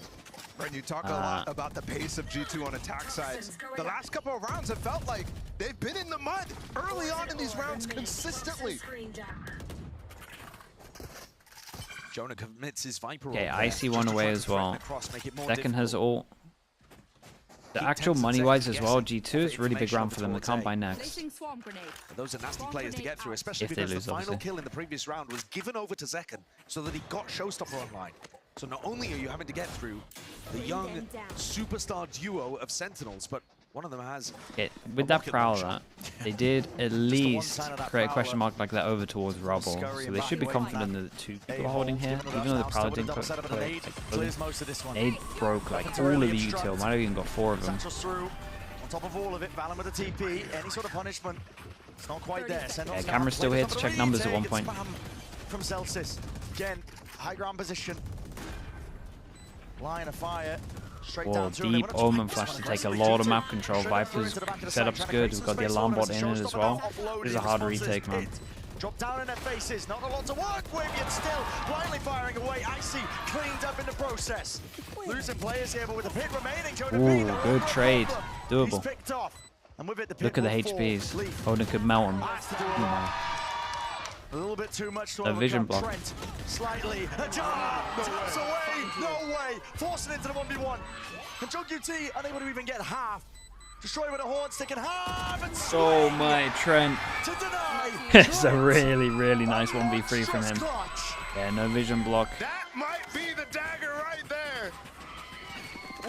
Brent, you talk a lot about the pace of G2 on attack sides. The last couple of rounds have felt like they've been in the mud early on in these rounds consistently. Jonah commits his Viper. Okay, I see one away as well. Second has ult. The actual money-wise as well, G2 is really big round for them. They can't buy next. Those are nasty players to get through, especially because the final kill in the previous round was given over to Zekken so that he got Showstopper online. So not only are you having to get through the young superstar duo of Sentinels, but one of them has... Okay, with that Prowler, they did at least create a question mark like that over towards rubble. So they should be confident that the 2 people are holding here, even though the Prowler didn't put they broke like all of the util. Might have even got 4 of them. On top of all of it, Valen with the TP, any sort of punishment, it's not quite there. Yeah, camera's still here to check numbers at one point. From Celsius, again, high ground position, line of fire. Whoa, deep Omen flash to take a lot of map control. Viper's setup's good. We've got the alarm bot in it as well. This is a hard retake, man. Drop down in their faces, not a lot to work with, yet still blindly firing away. Icy cleaned up in the process. Losing players here, but with the pit remaining, Ooh, good trade. Doable. He's picked off. And with it, the pit Look at the will HPs. fall. Leaf Odin could melt him. has to do a little bit too much to A vision overcome block. Trent. Slightly. Ajar taps away. No way. Forcing into the 1v1. And JoQT unable to even get half. Destroy with a horn stick in half. And Oh my Trent. to deny. It's a really, really nice 1v3 from him. Yeah, no vision block. That might be the dagger right there.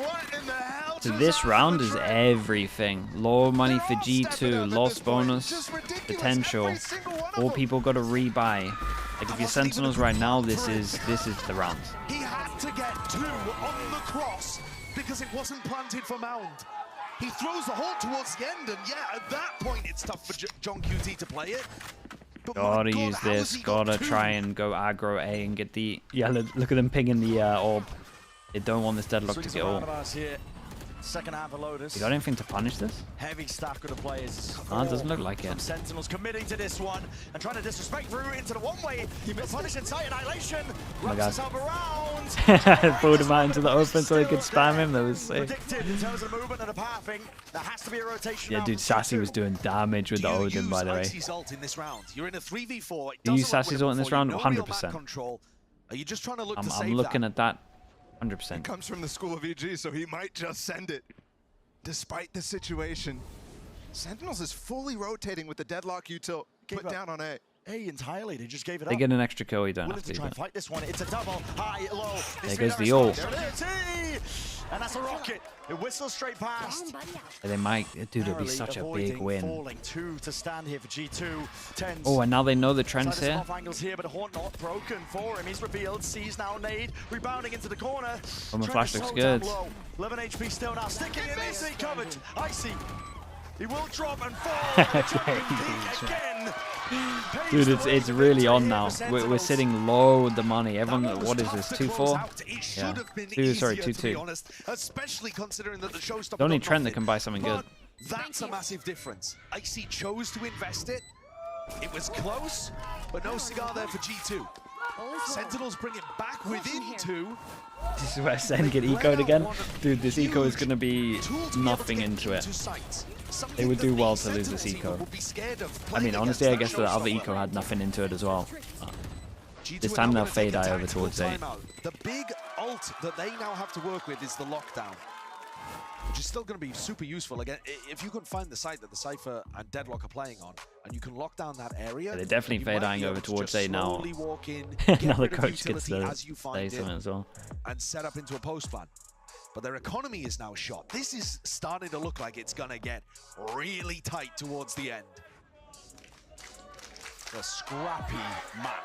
What in the hell? So this round is everything. Low money for G2, loss bonus, potential. All people got to rebuy. Like if you're Sentinels right now, this is the round. He had to get 2 on the cross because it wasn't planted for Mound. He throws the hole towards the end, and yeah, at that point it's tough for JoQT to play it. But Gotta God, use how has this. he got Gotta 2? try and go aggro A and get the. Yeah, look at them pinging the orb. They don't want this deadlock to Swings get around ult. about us here. Second half of Lotus. You got anything to punish this? Heavy stack of the players. Oh, it doesn't look like it. Sentinels committing to this one and trying to disrespect Rue into the one-way. But punishing Sight Annihilation. Oh my Wraps God. himself around. Pulled him out into the open so he could spam him. That was sick. Predicted in terms of the movement and the pathing. There has to be a rotation. Yeah, now dude, from Sassy G2. was doing damage with the Odin, by the way. Icy's ult in this round. You're in a 3v4. It Do you use doesn't look Sassy's ult in this winnable. round? You know real 100%. map control. Are you just trying to look to save I'm looking that? at that 100%. Comes from the school of EG, so he might just send it. Despite the situation, Sentinels is fully rotating with the deadlock util put down on A. A entirely, they just gave it They up. get an extra kill, you don't Willing have to to. try and But fight this one. It's a double, high, low. there goes the ult. There it is. And that's a rocket. It whistles straight past. They might. Dude, it'll be such a big win. Falling 2 to stand here for G2. Tens. Oh, and now they know the trends Side of here. off angles here, but a horn not broken for him. He's revealed. Sees now nade. Rebounding into the corner. Oh, my Trent flash is looks so good. down low. 11 HP still now. Sticking in AC covered. Icy. He will drop and fall. Again. Dude, it's really on now. We're sitting low with the money. Everyone, what is this? 2-4? Yeah. 2-2. Especially considering that the showstopper. Don't need got Trent that nothing. can buy something good. But that's a massive difference. Icy chose to invest it. It was close, but no cigar there for G2. Sentinels bring it back within 2. This is where SEN get eco'd again. Dude, this eco is going to be nothing into it. They would do well to lose this eco. I mean, honestly, I guess the other eco had nothing into it as well. This time they'll fade eye over towards A. The big ult that they now have to work with is the lockdown, which is still going to be super useful. Again, if you can find the site that the Cypher and Deadlock are playing on, and you can lock down that area, Yeah, they're definitely you fade might eing be over able to towards just A now. slowly walk in, Now get the rid of coach gets utility to as you say find something it, as well. and set up into a post plan. But their economy is now shot. This is starting to look like it's going to get really tight towards the end. The scrappy map.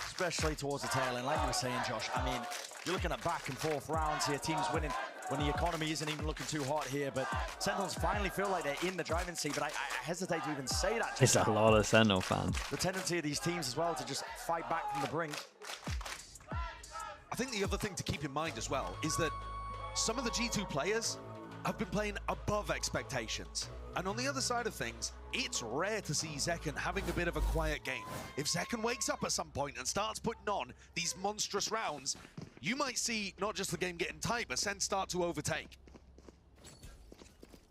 Especially towards the tail end, like you were saying, Josh. I mean, you're looking at back and forth rounds here, teams winning when the economy isn't even looking too hot here, but Sentinels finally feel like they're in the driving seat, but I hesitate to even say that. There's a lot of Sentinel fans. The tendency of these teams as well to just fight back from the brink. I think the other thing to keep in mind as well is that some of the G2 players have been playing above expectations. And on the other side of things, it's rare to see Zekken having a bit of a quiet game. If Zekken wakes up at some point and starts putting on these monstrous rounds, you might see not just the game getting tight, but SEN start to overtake.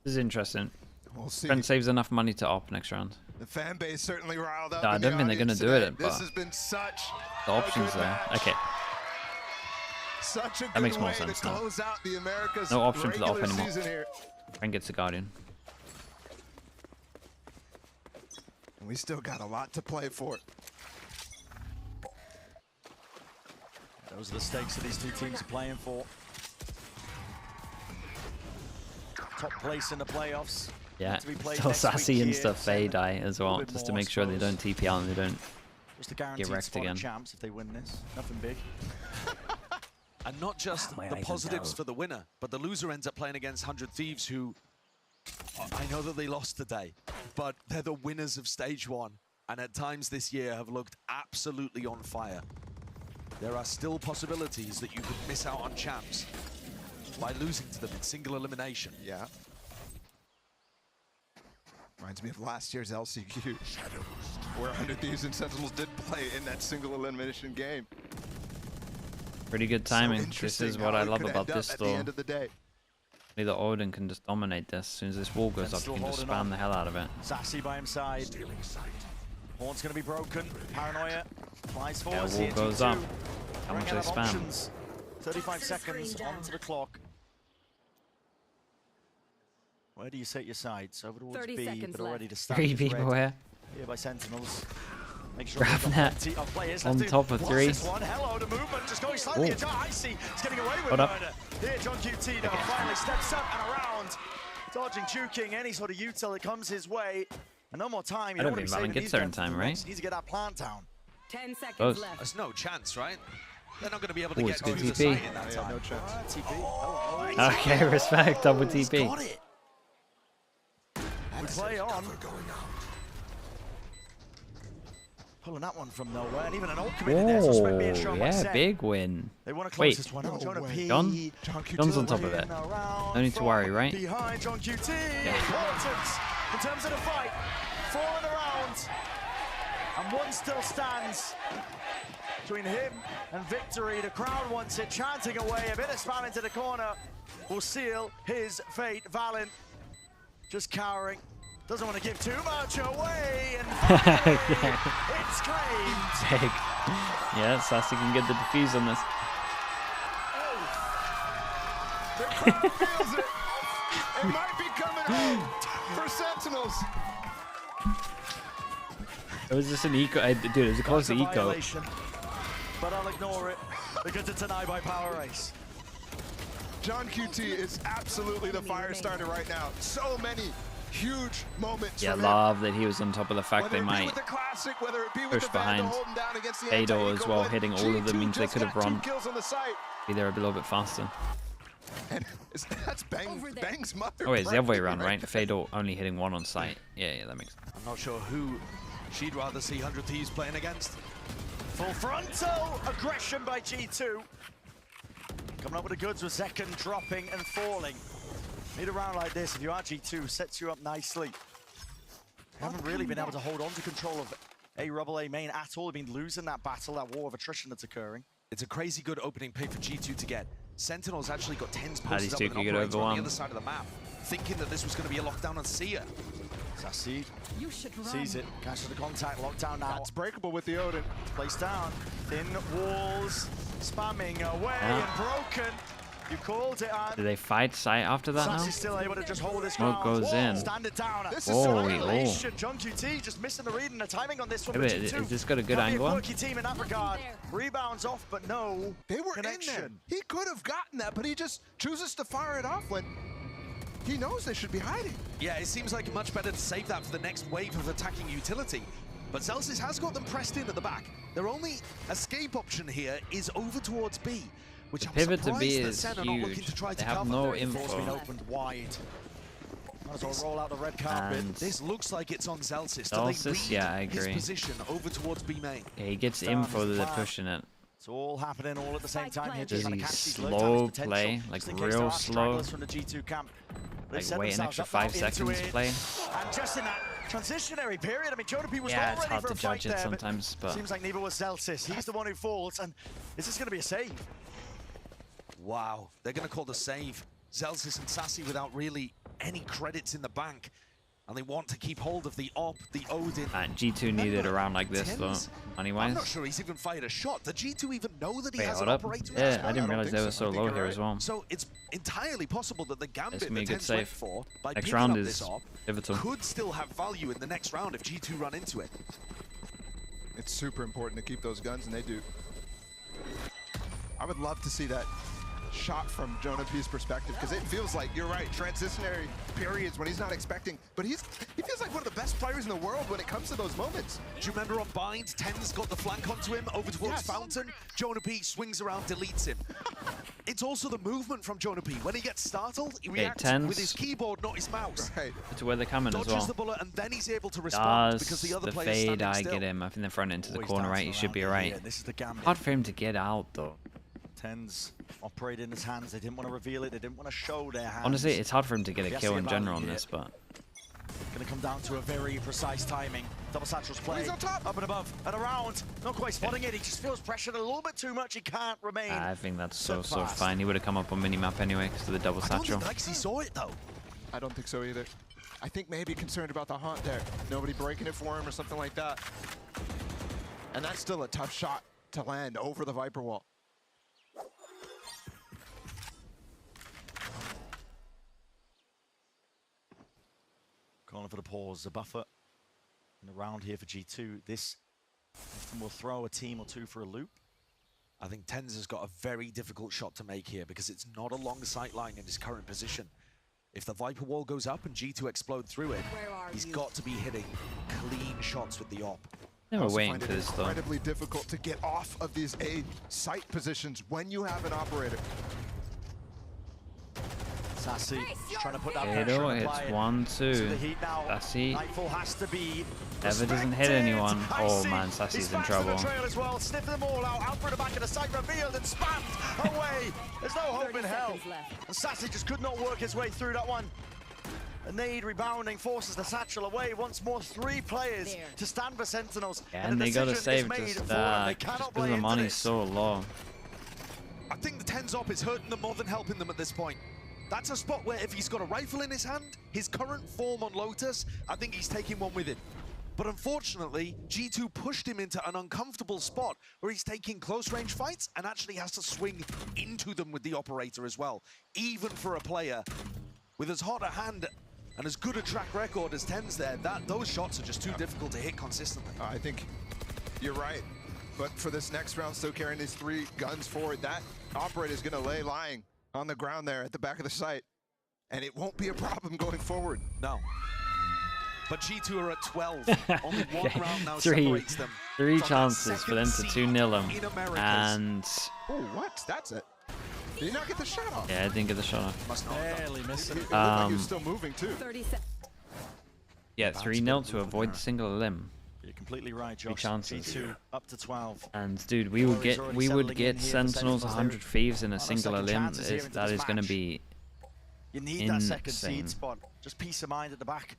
This is interesting. We'll see. Trent saves enough money to op next round. The fan base certainly riled up. No, I in the don't think they're going to audience do today. it, This but has been such the options a good there. match. Okay. Such a That good makes more way sense to now. close out the Americas No option for the op regular anymore. season here. Trent gets the Guardian. And we still got a lot to play for. Those are the stakes that these two teams are playing for. Top place in the playoffs. Yeah, To be played still next Sassy week and here. stuff fade eye as well, bit just to more, I make sure they suppose. don't TP out and they don't Just a guaranteed get wrecked spot again. of champs if they win this. Nothing big. And not just My the eyes are positives down. for the winner, but the loser ends up playing against 100 Thieves, who I know that they lost today, but they're the winners of stage 1, and at times this year have looked absolutely on fire. There are still possibilities that you could miss out on champs by losing to them in single elimination. Yeah. Reminds me of last year's LCQ, where 100 Thieves and Sentinels did play in that single elimination game. Pretty good timing. This is what I love about this at the end of the day. Either Odin can just dominate this. As soon as this wall goes up, you can just spam the hell out of it. Sassy by his side. Horn's going to be broken. Paranoia flies forward. Yeah, wall goes up. How much they spam? Options. 35 seconds onto the clock. Where do you set your sights? Over towards B, but already to start. 3 people here. Here by Sentinels. Make sure Grab that on top of 3. Hello, the movement just going slightly ajar. Icy is getting away with Hold murder. Here, John QT now finally steps up and around. Dodging, juking, any sort of util that comes his way. And no more time. I don't think Valen gets there in time, right? He needs to get that plant down. 10 seconds left. There's no chance, right? They're not going to be able to it's get to good the TP. site in that time. No chance. TP. Okay, respect. Double TP. Got it. We play on. Pulling that one from nowhere, and even an ult committed there, so Spec being shown by yeah, SEN. big win. They want to Wait, close this one out. Jonah P. John? John's on top of it. No need to worry, right? Behind John QT. Yeah. Important in terms of the fight. 4 in the round. And 1 still stands between him and victory. The crowd wants it, chanting away. A bit of spam into the corner will seal his fate. Valen just cowering. Doesn't want to give too much away, and it's claimed. Big. Yeah, Sassy can get the defuse on this. The crowd feels it. It might be coming home for Sentinels. It was just an eco. Dude, it was a close to eco. But I'll ignore it because it's an eye by power race. John QT is absolutely the fire starter right now. So many huge moments. Yeah, from love that he was on top of the fact whether they might with the classic, whether it be with push the behind Ado as well, hitting all of them means they could have run. Be there a little bit faster. And that's Bang's mother. Oh wait, it's the other way around, right? Fado only hitting 1 on site. Yeah, that makes sense. I'm not sure who she'd rather see 100 Thieves playing against. Full frontal aggression by G2. Coming up with the goods with Zekken dropping and falling. Mid a round like this, if you are G2, sets you up nicely. Haven't really been able to hold on to control of A Rubble A main at all. They've been losing that battle, that war of attrition that's occurring. It's a crazy good opening pick for G2 to get. Sentinels actually got 10s How these posted up two with can an get operator on over the 1. other side of the map, thinking that this was going to be a lockdown on Sia. Sassy sees it, catches the contact, lockdown now. It's breakable with the Odin. Placed down, thin walls, spamming away and broken. You called it, and Do they fight site after that now? Sassy's still able to just hold his Smoke ground. goes in. Stand it down. This is is annihilation. John QT just missing the read and the timing on this one. Wait, is this got a good angle? A quirky team in that regard. Rebounds off, but no They were connection. in there. He could have gotten that, but he just chooses to fire it off when he knows they should be hiding. Yeah, it seems like much better to save that for the next wave of attacking utility. But Celsius has got them pressed in at the back. Their only escape option here is over towards B, which The I'm pivot to surprised B that is Sen are not looking huge. to try They to have cover. no Door's been info. opened wide. Might as well roll out the red carpet. And This looks like it's on Celsius. Celsius, yeah, I his agree. position over towards B main. Yeah, he gets Down info is that the they're plan. pushing it. It's all happening all at the same time here. Does Just trying he to catch these low slow times potential, play, like just in case real there are slow? stragglers from the G2 camp. They Like set wait an themselves extra up now 5 into seconds it. play? And just in that transitionary period, I mean, Jonah P was Yeah, not it's ready hard for to a fight judge it there, sometimes, but seems like neither was Celsius. He's the one who falls, and is this going to be a save? Wow, they're going to call the save. Celsius and Sassy without really any credits in the bank. And they want to keep hold of the op, the Odin. G2 needed a round like this though, money-wise. I'm not sure he's even fired a shot. Did G2 even know that he Wait, has hold an up. operator? Yeah, I didn't realize they were so low here as well. So it's entirely possible that the gambit It's gonna be that a good Tens went save. for by Next picking round up is this op pivotal. could still have value in the next round if G2 run into it. It's super important to keep those guns, and they do. I would love to see that shot from Jonah P's perspective, because it feels like, you're right, transitionary periods when he's not expecting, but he feels like one of the best players in the world when it comes to those moments. Do you remember on Bind, Tens got the flank onto him over towards Fountain? Jonah P swings around, deletes him. It's also the movement from Jonah P. When he gets startled, he reacts Tens. with his keyboard, not his mouse. Right. To where they're coming as Dodges well. the bullet, and then he's able to respond Does because the other the player's fade standing I still. get him? I think they're front into the Always corner, right? He dancing should be around right. here. This is the gambit. Hard for him to get out though. Tens operate in his hands. They didn't want to reveal it. They didn't want to show their hands. Honestly, it's hard for him to get a Yes, kill yeah, in general on value this, but Gonna come down to a very precise timing. Double satchels play. He's on top. Up and above and around. Not quite spotting it. He just feels pressured a little bit too much. He can't remain. I think that's so fine. He would have come up on minimap anyway because of the double satchel. I don't think Lexi saw it though. I don't think so either. I think maybe concerned about the haunt there. Nobody breaking it for him or something like that. And that's still a tough shot to land over the Viper wall. Calling for the pause, the buffer in the round here for G2. This often will throw a team or two for a loop. I think TenZ has got a very difficult shot to make here because it's not a long sight line in his current position. If the Viper wall goes up and G2 explode through it, he's got to be hitting clean shots with the op. They were waiting for this though. Incredibly difficult to get off of these A site positions when you have an operator. Sassy trying to put that pressure on the it's 1-2. Sassy never doesn't hit anyone. Oh man, Sassy's in trouble. As well. Sniff them all out for the back of the site, revealed and spammed away. There's no hope in hell. And Sassy just could not work his way through that one. A nade rebounding forces the satchel away. Once more, 3 players to stand for Sentinels. Yeah, and they got to save just because the money's so low. I think the TenZ op is hurting them more than helping them at this point. That's a spot where if he's got a rifle in his hand, his current form on Lotus, I think he's taking one with him. But unfortunately, G2 pushed him into an uncomfortable spot where he's taking close range fights and actually has to swing into them with the operator as well. Even for a player with as hot a hand and as good a track record as TenZ there, those shots are just too difficult to hit consistently. I think you're right. But for this next round, still carrying these 3 guns forward, that operator is going to lay lying on the ground there at the back of the site, and it won't be a problem going forward. No. But G2 are at 12. Only one round now three separates them. 3 chances for them to 2-0 him. And oh, what? That's it. Did he not get the shot off? Yeah, I didn't get the shot off. Must barely miss it. It looked like he was still moving too. Yeah, 3-0 to avoid the single limb. You're completely right, Josh. 3 chances. G2 up to 12. And dude, we would get Sentinels 100 Thieves in a single limb. That is going to be You need that second seed spot. Just peace of mind at the back.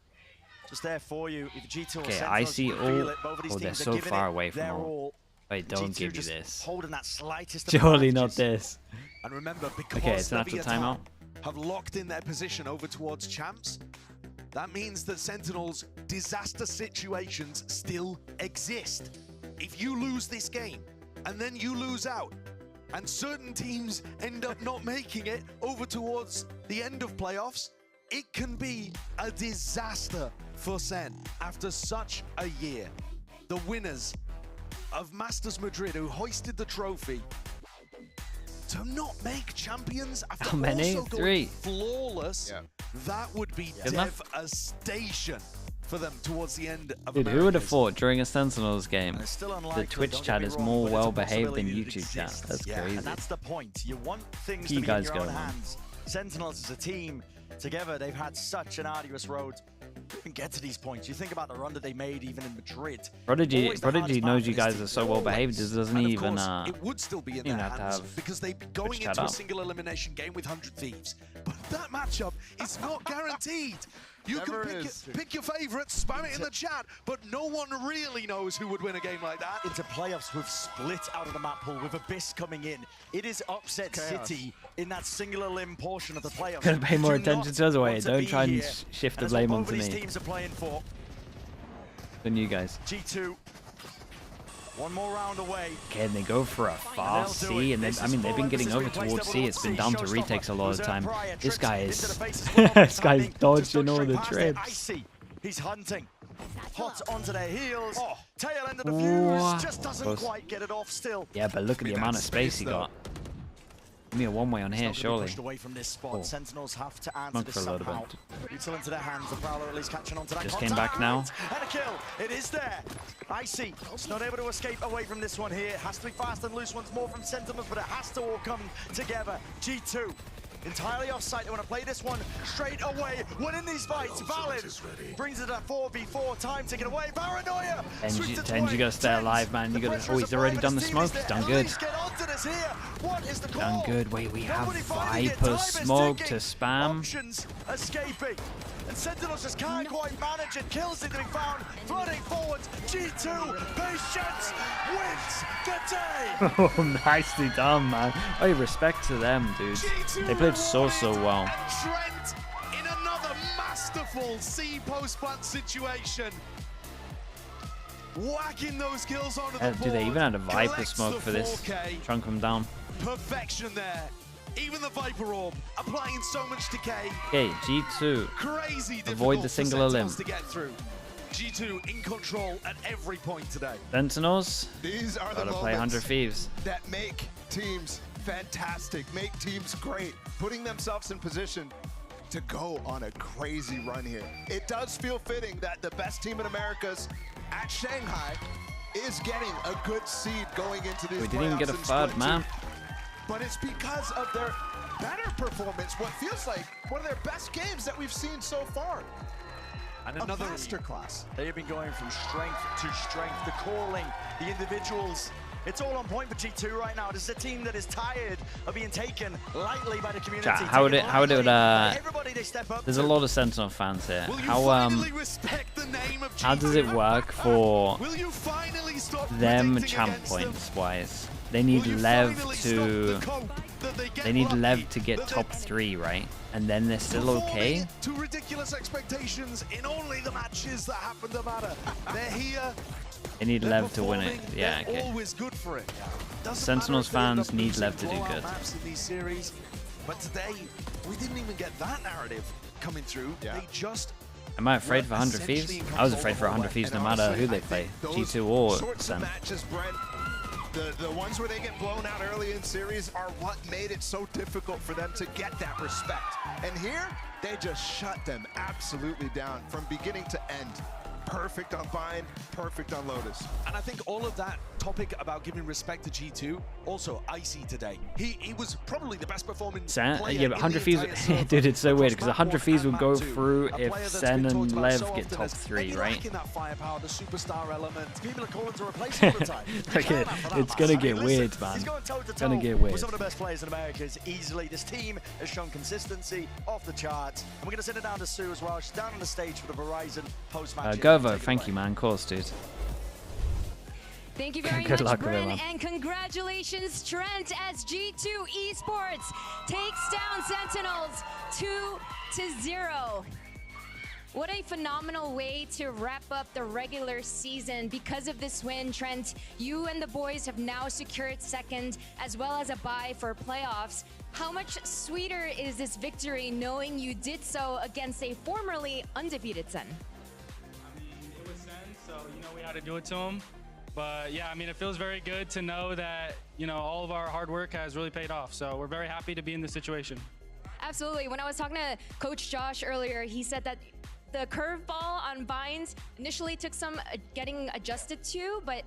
Just there for you. If G2 okay, I see all. Oh, they're so far away from all. Wait, don't give me this. Holding that slightest Surely not this. And remember, because it's an actual timeout. Have locked in their position over towards champs, that means that Sentinels' disaster situations still exist. If you lose this game, and then you lose out, and certain teams end up not making it over towards the end of playoffs, it can be a disaster for SEN after such a year. The winners of Masters Madrid, who hoisted the trophy, to not make champions after how many? also 3 going flawless, that would be devastation for them towards the end of Dude, who would have thought during a Sentinels game the Twitch chat is more well behaved than YouTube chat? That's crazy. And that's the point. You want things Keep to be in your going, own hands. Sentinels as a team, together, they've had such an arduous road to even get to these points. You think about the run that they made even in Madrid. Prodigy knows you guys are so well behaved, it doesn't even it would still be in their hands because they'd be going into a single elimination game with 100 Thieves. But that matchup is not guaranteed. You can pick your favorites, spam it in the chat, but no one really knows who would win a game like that. Into playoffs with split out of the map pool with Abyss coming in. It is upset city in that singular limb portion of the playoffs. Gonna pay more attention to us away. Don't try and shift the blame onto me. Teams are playing for. Than you guys. G2. One more round away. Okay, and they go for a fast C, and I mean they've been getting over towards C. It's been down to retakes a lot of the time. This guy is this guy's dodging all the trips. He's hunting. Hot onto their heels. Tail end of the fuse just doesn't quite get it off still. Yeah, but look at the amount of space he got. Give me a one-way on here, surely. Away from this spot. Sentinels have to answer this somehow. It's into their hands. The Prowler at least catching on to that. Just came back now. And a kill. It is there. Icy not able to escape away from this one here. Has to be fast and loose once more from Sentinels, but it has to all come together. G2 entirely off-site. They want to play this one straight away. Winning these fights. Valid brings it at 4v4. Time to get away. Paranoia. TenZ, you gotta stay alive, man. You gotta. Oh, he's already done the smoke. He's done good. Exodus here. What is the call? Done good. Wait, we have Nobody finding it. Viper Time is smoke ticking. to spam. Options escaping. And Sentinels just can't quite manage it. Kills need to be found. Flooding forwards. G2, Patience wins the day. Oh, nicely done, man. Oh, respect to them, dude. They played so well. And Trent in another masterful C post plant situation. Whacking those kills onto the board. Dude, they even had a Viper smoke for this. 4K. Trunk them down. Perfection there. Even the Viper Orb applying so much decay. Okay, G2. Crazy Avoid the singular limb. to get through. G2 in control at every point today. Sentinels. These are the Gotta play 100 Thieves. that make teams fantastic, make teams great, putting themselves in position to go on a crazy run here. It does feel fitting that the best team in Americas at Shanghai is getting a good seed going into this. We didn't even get a third map. But it's because of their better performance, what feels like one of their best games that we've seen so far. And another masterclass. They have been going from strength to strength. The calling, the individuals. It's all on point for G2 right now. This is a team that is tired of being taken lightly by the community. Chat, how would it there's a lot of Sentinel fans here. How does it work for them champ points wise? They need Lev to get top 3, right? And then they're still okay. To ridiculous expectations in only the matches that happen to matter. They're here. They need Lev to win it. Yeah, okay. Always good for it. Sentinels fans need Lev to do good. Maps in these series, but today we didn't even get that narrative coming through. They just. Am I afraid for 100 Thieves? I was afraid for 100 Thieves no matter who they play, G2 or Sen. The ones where they get blown out early in series are what made it so difficult for them to get that respect. And here, they just shut them absolutely down from beginning to end. Perfect on Bind, perfect on Lotus. And I think all of that topic about giving respect to G2, also Icy today. He was probably the best performing player yeah, but 100 Thieves, dude, it's so weird because 100 Thieves would go through if Sen and Lev get top 3, right? That firepower, the superstar element. People are calling to replace all the time. Okay, it's gonna get weird, man. It's gonna get weird. With some of the best players in America easily. This team has shown consistency off the charts. And we're gonna send it down to Sue as well. She's down on the stage for the Verizon post-match. Govo, thank you, man. Of course, dude. Thank you very Good much, luck Bryn, with it, and congratulations, Trent, as G2 Esports takes down Sentinels 2-0. What a phenomenal way to wrap up the regular season. Because of this win, Trent, you and the boys have now secured second as well as a bye for playoffs. How much sweeter is this victory knowing you did so against a formerly undefeated Sen? It was Sen, so we had to do it to him. But yeah, it feels very good to know that all of our hard work has really paid off. So we're very happy to be in this situation. Absolutely. When I was talking to Coach Josh earlier, he said that the curveball on Vines initially took some getting adjusted to, but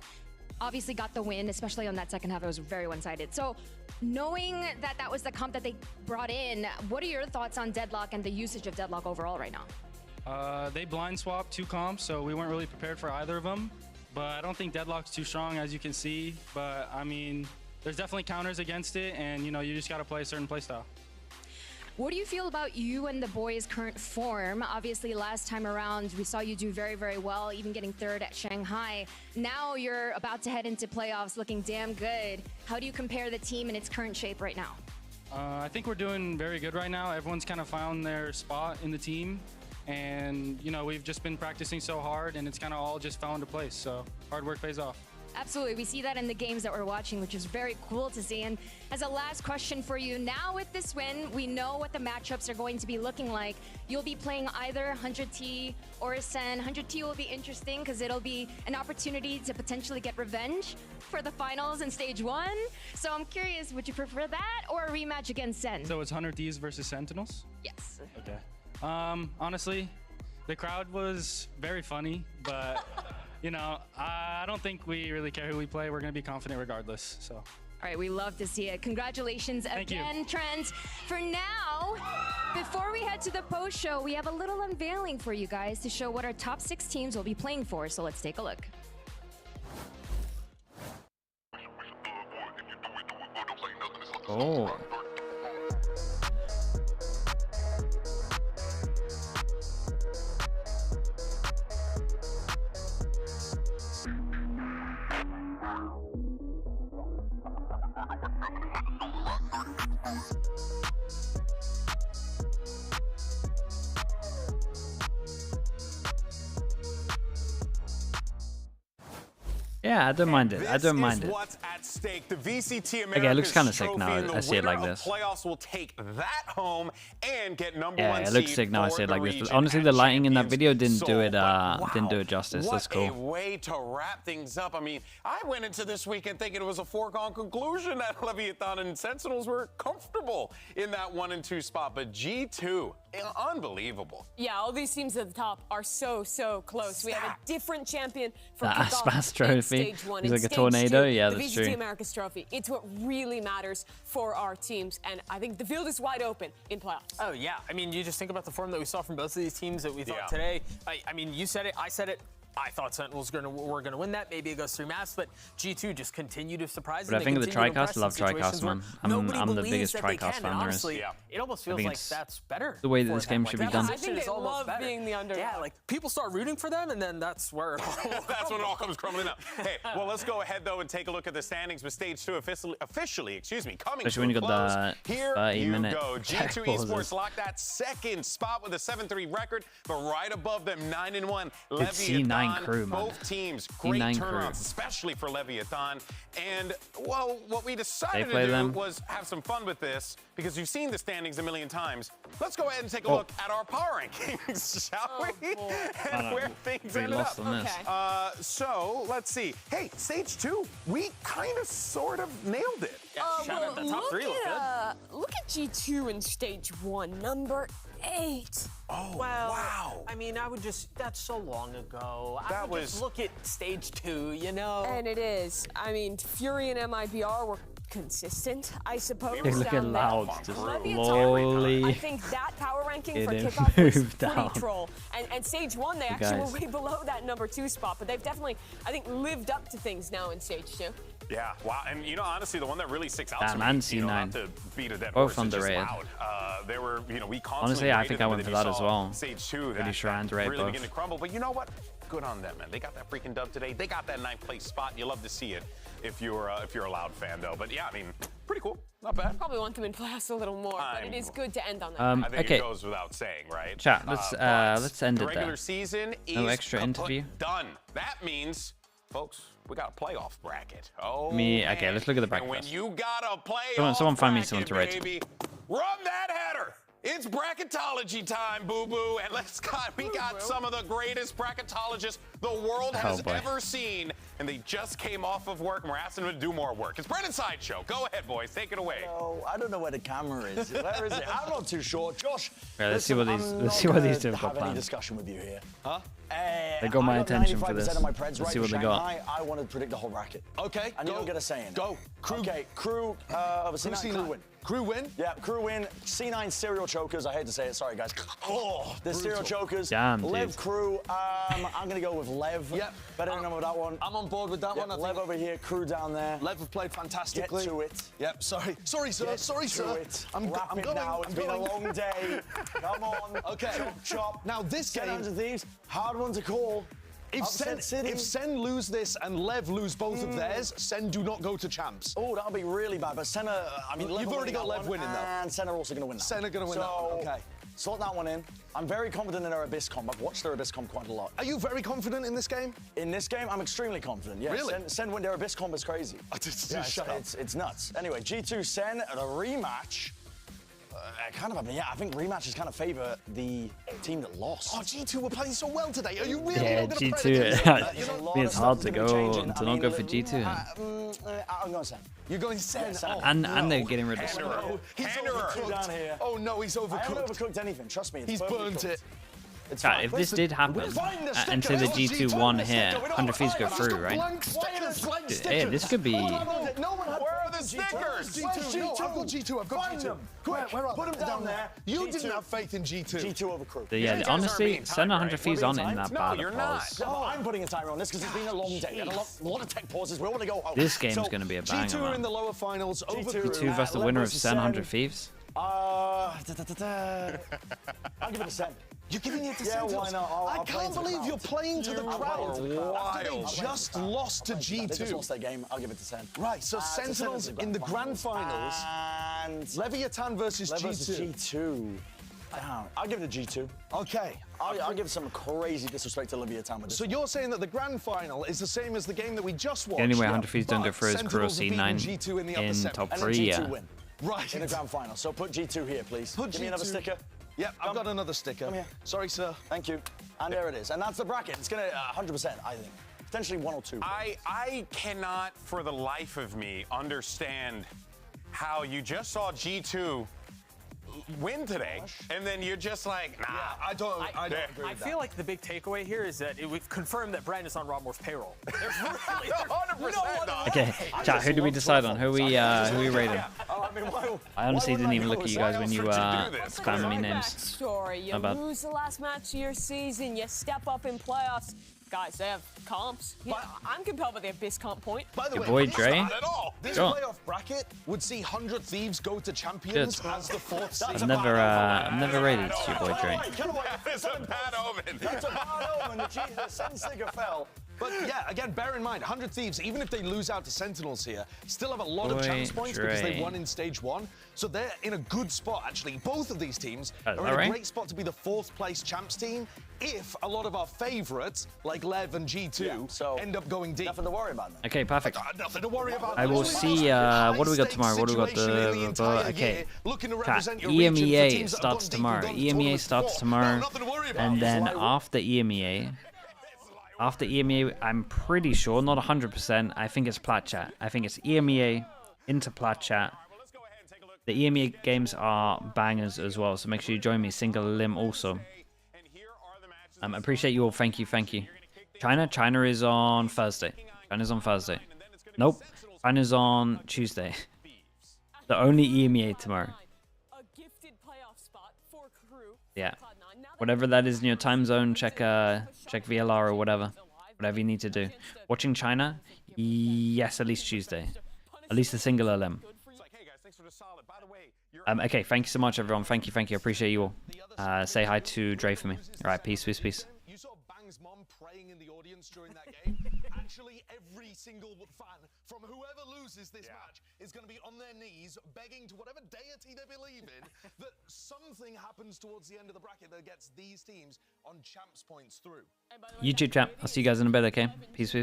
obviously got the win, especially on that second half. It was very one-sided. So knowing that that was the comp that they brought in, what are your thoughts on Deadlock and the usage of Deadlock overall right now? They blind swapped 2 comps, so we weren't really prepared for either of them. But I don't think Deadlock's too strong, as you can see. But there's definitely counters against it, and you just got to play a certain playstyle. What do you feel about you and the boys' current form? Obviously, last time around, we saw you do very, very well, even getting 3rd at Shanghai. Now you're about to head into playoffs looking damn good. How do you compare the team in its current shape right now? I think we're doing very good right now. Everyone's kind of found their spot in the team. And, we've just been practicing so hard, and it's kind of all just fell into place. So hard work pays off. Absolutely. We see that in the games that we're watching, which is very cool to see. And as a last question for you, now with this win, we know what the matchups are going to be looking like. You'll be playing either 100T or Sen. 100T will be interesting because it'll be an opportunity to potentially get revenge for the finals in stage 1. So I'm curious, would you prefer that or a rematch against Sen? So it's 100Ds versus Sentinels? Yes. Okay. Honestly, the crowd was very funny, but I don't think we really care who we play. We're going to be confident regardless. So. All right, we love to see it. Congratulations again, Trent. For now, before we head to the post show, we have a little unveiling for you guys to show what our top 6 teams will be playing for. So let's take a look. Oh. Yeah, I don't mind it. I don't mind it. What's at stake. The VCT Okay, it looks kind of sick Trophy, now. and the I see it like winner of this. Playoffs will take that home and get number Yeah, one it looks seed sick now. I for see it the like this. region But honestly, at the lighting in that Champions video didn't do it. Soul. Didn't do it justice. What That's cool. a way to wrap things up. I mean, I went into this weekend thinking it was a foregone conclusion that Leviathan and Sentinels were comfortable in that 1 and 2 spot, but G2, unbelievable. Yeah, all these teams at the top are so close. We have a different champion for That kickoff Aspas in trophy. stage 1. He's In like a stage tornado. 2, Yeah, the that's VCT true. America's trophy. It's what really matters for our teams, and I think the field is wide open in playoffs. Oh, yeah. I mean, you just think about the form that we saw from both of these teams that we thought today. I mean, you said it, I said it. I thought Sentinels were going to win that. Maybe it goes 3 maps, but G2 just continue to surprise. But I think of the TriCast, I love TriCast, man. I'm the biggest TriCast fan there is. It almost feels like that's better. The way that this game should be done. I think they love being the underdog. Yeah, like people start rooting for them, and then that's where that's when it all comes crumbling up. Hey, well, let's go ahead though and take a look at the standings with stage 2 officially, coming Especially when you to a got close. the Here 30-minute you go. tech G2 pauses. Esports locked that 2nd spot with a 7-3 record, but right above them, 9-1. Good C9 crew, man. Both teams, great C9 turnarounds, crew. especially for Leviathan. And well, what we decided They play to do them. was have some fun with this because you've seen the standings a million times. Let's go ahead and take a Oh. look at our power rankings, shall we? And where things We ended lost up. on this. So let's see. Hey, stage 2, we kind of sort of nailed it. Well, look at G2 in stage 1, number 8. Oh, well, wow. I mean, I would just, that's so long ago. I That would just was- look at stage 2, you know? And it is. I mean, Fury and MIBR were consistent, I suppose. Hey, look at down there. Loud, just Leviathan, slowly I think that power ranking for getting kickoff was moved pretty down. troll. And stage 1, they You actually guys. were way below that number 2 spot, but they've definitely, I think, lived up to things now in stage 2. Yeah, wow. And you know, honestly, the one that really sticks out Damn, to and me, you know, not C9. to beat a dead Both horse, is just underrated. Loud. They were, you know, we constantly Honestly, I rated think them, I but went then for you that as saw well. Stage 2, Pretty that sure I underrated really both. beginning to crumble. But you know what? Good on them, man. They got that freaking dub today. They got that 9th place spot. You love to see it if you're a Loud fan, though. But yeah, I mean, pretty cool. Not bad. Probably want them in playoffs a little more, but it is good to end on that. Um, I think okay. it goes without saying, right? Chat, let's end the it regular there. season No is extra interview. done. That means, folks, we got a playoff bracket. Oh, Okay, man. let's look at the And bracket when first. you got a playoff Someone find me bracket, someone to rate. baby, run that header. It's bracketology time, boo-boo, and we got some of the greatest bracketologists the world has boy. ever seen, and they just came off of work, and we're asking them to do more work. It's Brendan's Sideshow. Go ahead, boys. Take it away. Oh, I don't know where the camera is. Where is it? I'm not too sure. Josh, Right, let's see listen, what these- I'm let's see not what these gonna two have got have any planned. discussion with you here. Huh? They got my I attention for this. 95% of my Preds Let's right see what for they got. Shanghai. I want to predict the whole bracket. Okay, And you don't get a say in it. Go. Crew. Okay, crew of a C9, C9. crew win. Crew win? Yeah, crew win. C9 serial chokers. I hate to say it. Sorry, guys. Oh, the serial chokers. Damn, Lev dude. crew. I'm going to go with Lev. Yep. Better than with that one. I'm on board with that one. I Lev think over here, crew down there. Lev have played fantastically. Get to it. Yep, sorry, sir. Get Sorry, to sir. it. I'm Wrap it going. now. It's been a long day. Come on. Okay. Chop, chop. Now this game, Hands of Thieves. Hard one to call. if Sen lose this and Lev lose both of theirs, Sen do not go to champs. Oh, that'll be really bad. But Senna, I mean, You've already got Lev winning, though. And Senna are also going to win that. Sen are going to win that one. Okay. Sort that one in. I'm very confident in their Abyss comp. I've watched their Abyss comp quite a lot. Are you very confident in this game? In this game, I'm extremely confident. Yeah, Really? Sen win their Abyss comp is crazy. Shut up. It's nuts. Anyway, G2 Sen, the rematch. I think rematches kind of favour the team that lost. Oh, G2 were playing so well today. Are you really Yeah, not going to G2. predicate? It's hard to not go for G2. I'm going Sen. You're going Sen. Oh, And no. they're getting rid of Henderer. Snow. He's overcooked. Down here. Oh no, he's I haven't overcooked. overcooked anything. Trust me. It's He's perfectly burnt cooked. it. It's Chat, fine. if this did happen, and say the G2 won here, 100 fees go through, right? Blank stickers. Yeah, this could be. Where are the the stickers? G2? No, I've got G2. I've got G2. Quick, put them down there. You didn't have faith in G2. G2 over crew. Yeah, honestly, send 100 Thieves on in that battle. You're not. No, I'm putting a timer on this because it's been a long day. And a lot of tech pauses. We want to go home. This game's going to be a banger, G2 are man. in the lower finals. G2 versus the winner of SEN 100 Thieves. I'll give it a 7. You're giving it to Yeah, Sentinels? why not? I can't believe you're playing to the crowd. After they just lost to G2. They just lost their game. I'll give it to 10. Right, so Sentinels in the grand finals. And Leviathan versus G2. G2. I'll give it a G2. Okay. I'll give some crazy disrespect to Leviathan with this. So you're saying that the grand final is the same as the game that we just watched? The only way 100 Thieves don't go through is Crew C9 in top 3, yeah. Right. In the grand final. So put G2 here, please. Give me another sticker. Yep, I've got another sticker. Come here. Sorry, sir. Thank you. And there it is. And that's the bracket. It's going to 100%, I think. Potentially 1 or 2. I cannot, for the life of me, understand how you just saw G2 win today, and then you're just like, nah. Yeah, I don't agree with I feel like the big takeaway here is that we've confirmed that Brandon's on Rob Moore's payroll. There's really 100%. Okay, chat, who do we decide on? Who we rating? I honestly didn't even look at you guys when you spamming me names. Story. You lose the last match of your season, you step up in playoffs. Guys, they have comps. I'm compelled by their best comp point. By the Your way, boy Dre. This Go on. playoff bracket would see 100 Thieves go to champions as the 4th seed. I've never rated your boy Dre. That's a bad omen. That's a bad omen. The Sen sticker fell. But yeah, again, bear in mind, 100 Thieves, even if they lose out to Sentinels here, still have a lot of chance points because they won in stage 1. So they're in a good spot, actually. Both of these teams are in a great spot to be the 4th place champs team if a lot of our favorites, like Lev and G2, end up going deep. Nothing to worry about then. Okay, perfect. Nothing to worry about. I will see, what do we got tomorrow? What do we got? Okay. Chat, EMEA starts tomorrow. EMEA starts tomorrow. And then after EMEA, I'm pretty sure, not 100%, I think it's Plat Chat. I think it's EMEA into Plat Chat. The EMEA games are bangers as well, so make sure you join me. Single limb also. I appreciate you all. Thank you. China is on Thursday. China's on Thursday. Nope. China's on Tuesday. The only EMEA tomorrow. Yeah. Whatever that is in your time zone, check VLR or whatever you need to do. Watching China, yes, at least Tuesday, at least the single LM. Okay, thank you so much, everyone. Thank you. I appreciate you all. Say hi to Dre for me. All right, peace. You saw Bang's mom praying in the audience during that game. Actually, every single fan from whoever loses this match is going to be on their knees begging to whatever deity they believe in that something happens towards the end of the bracket that gets these teams on champs points through. YouTube chat. I'll see you guys in a bit, okay? Peace.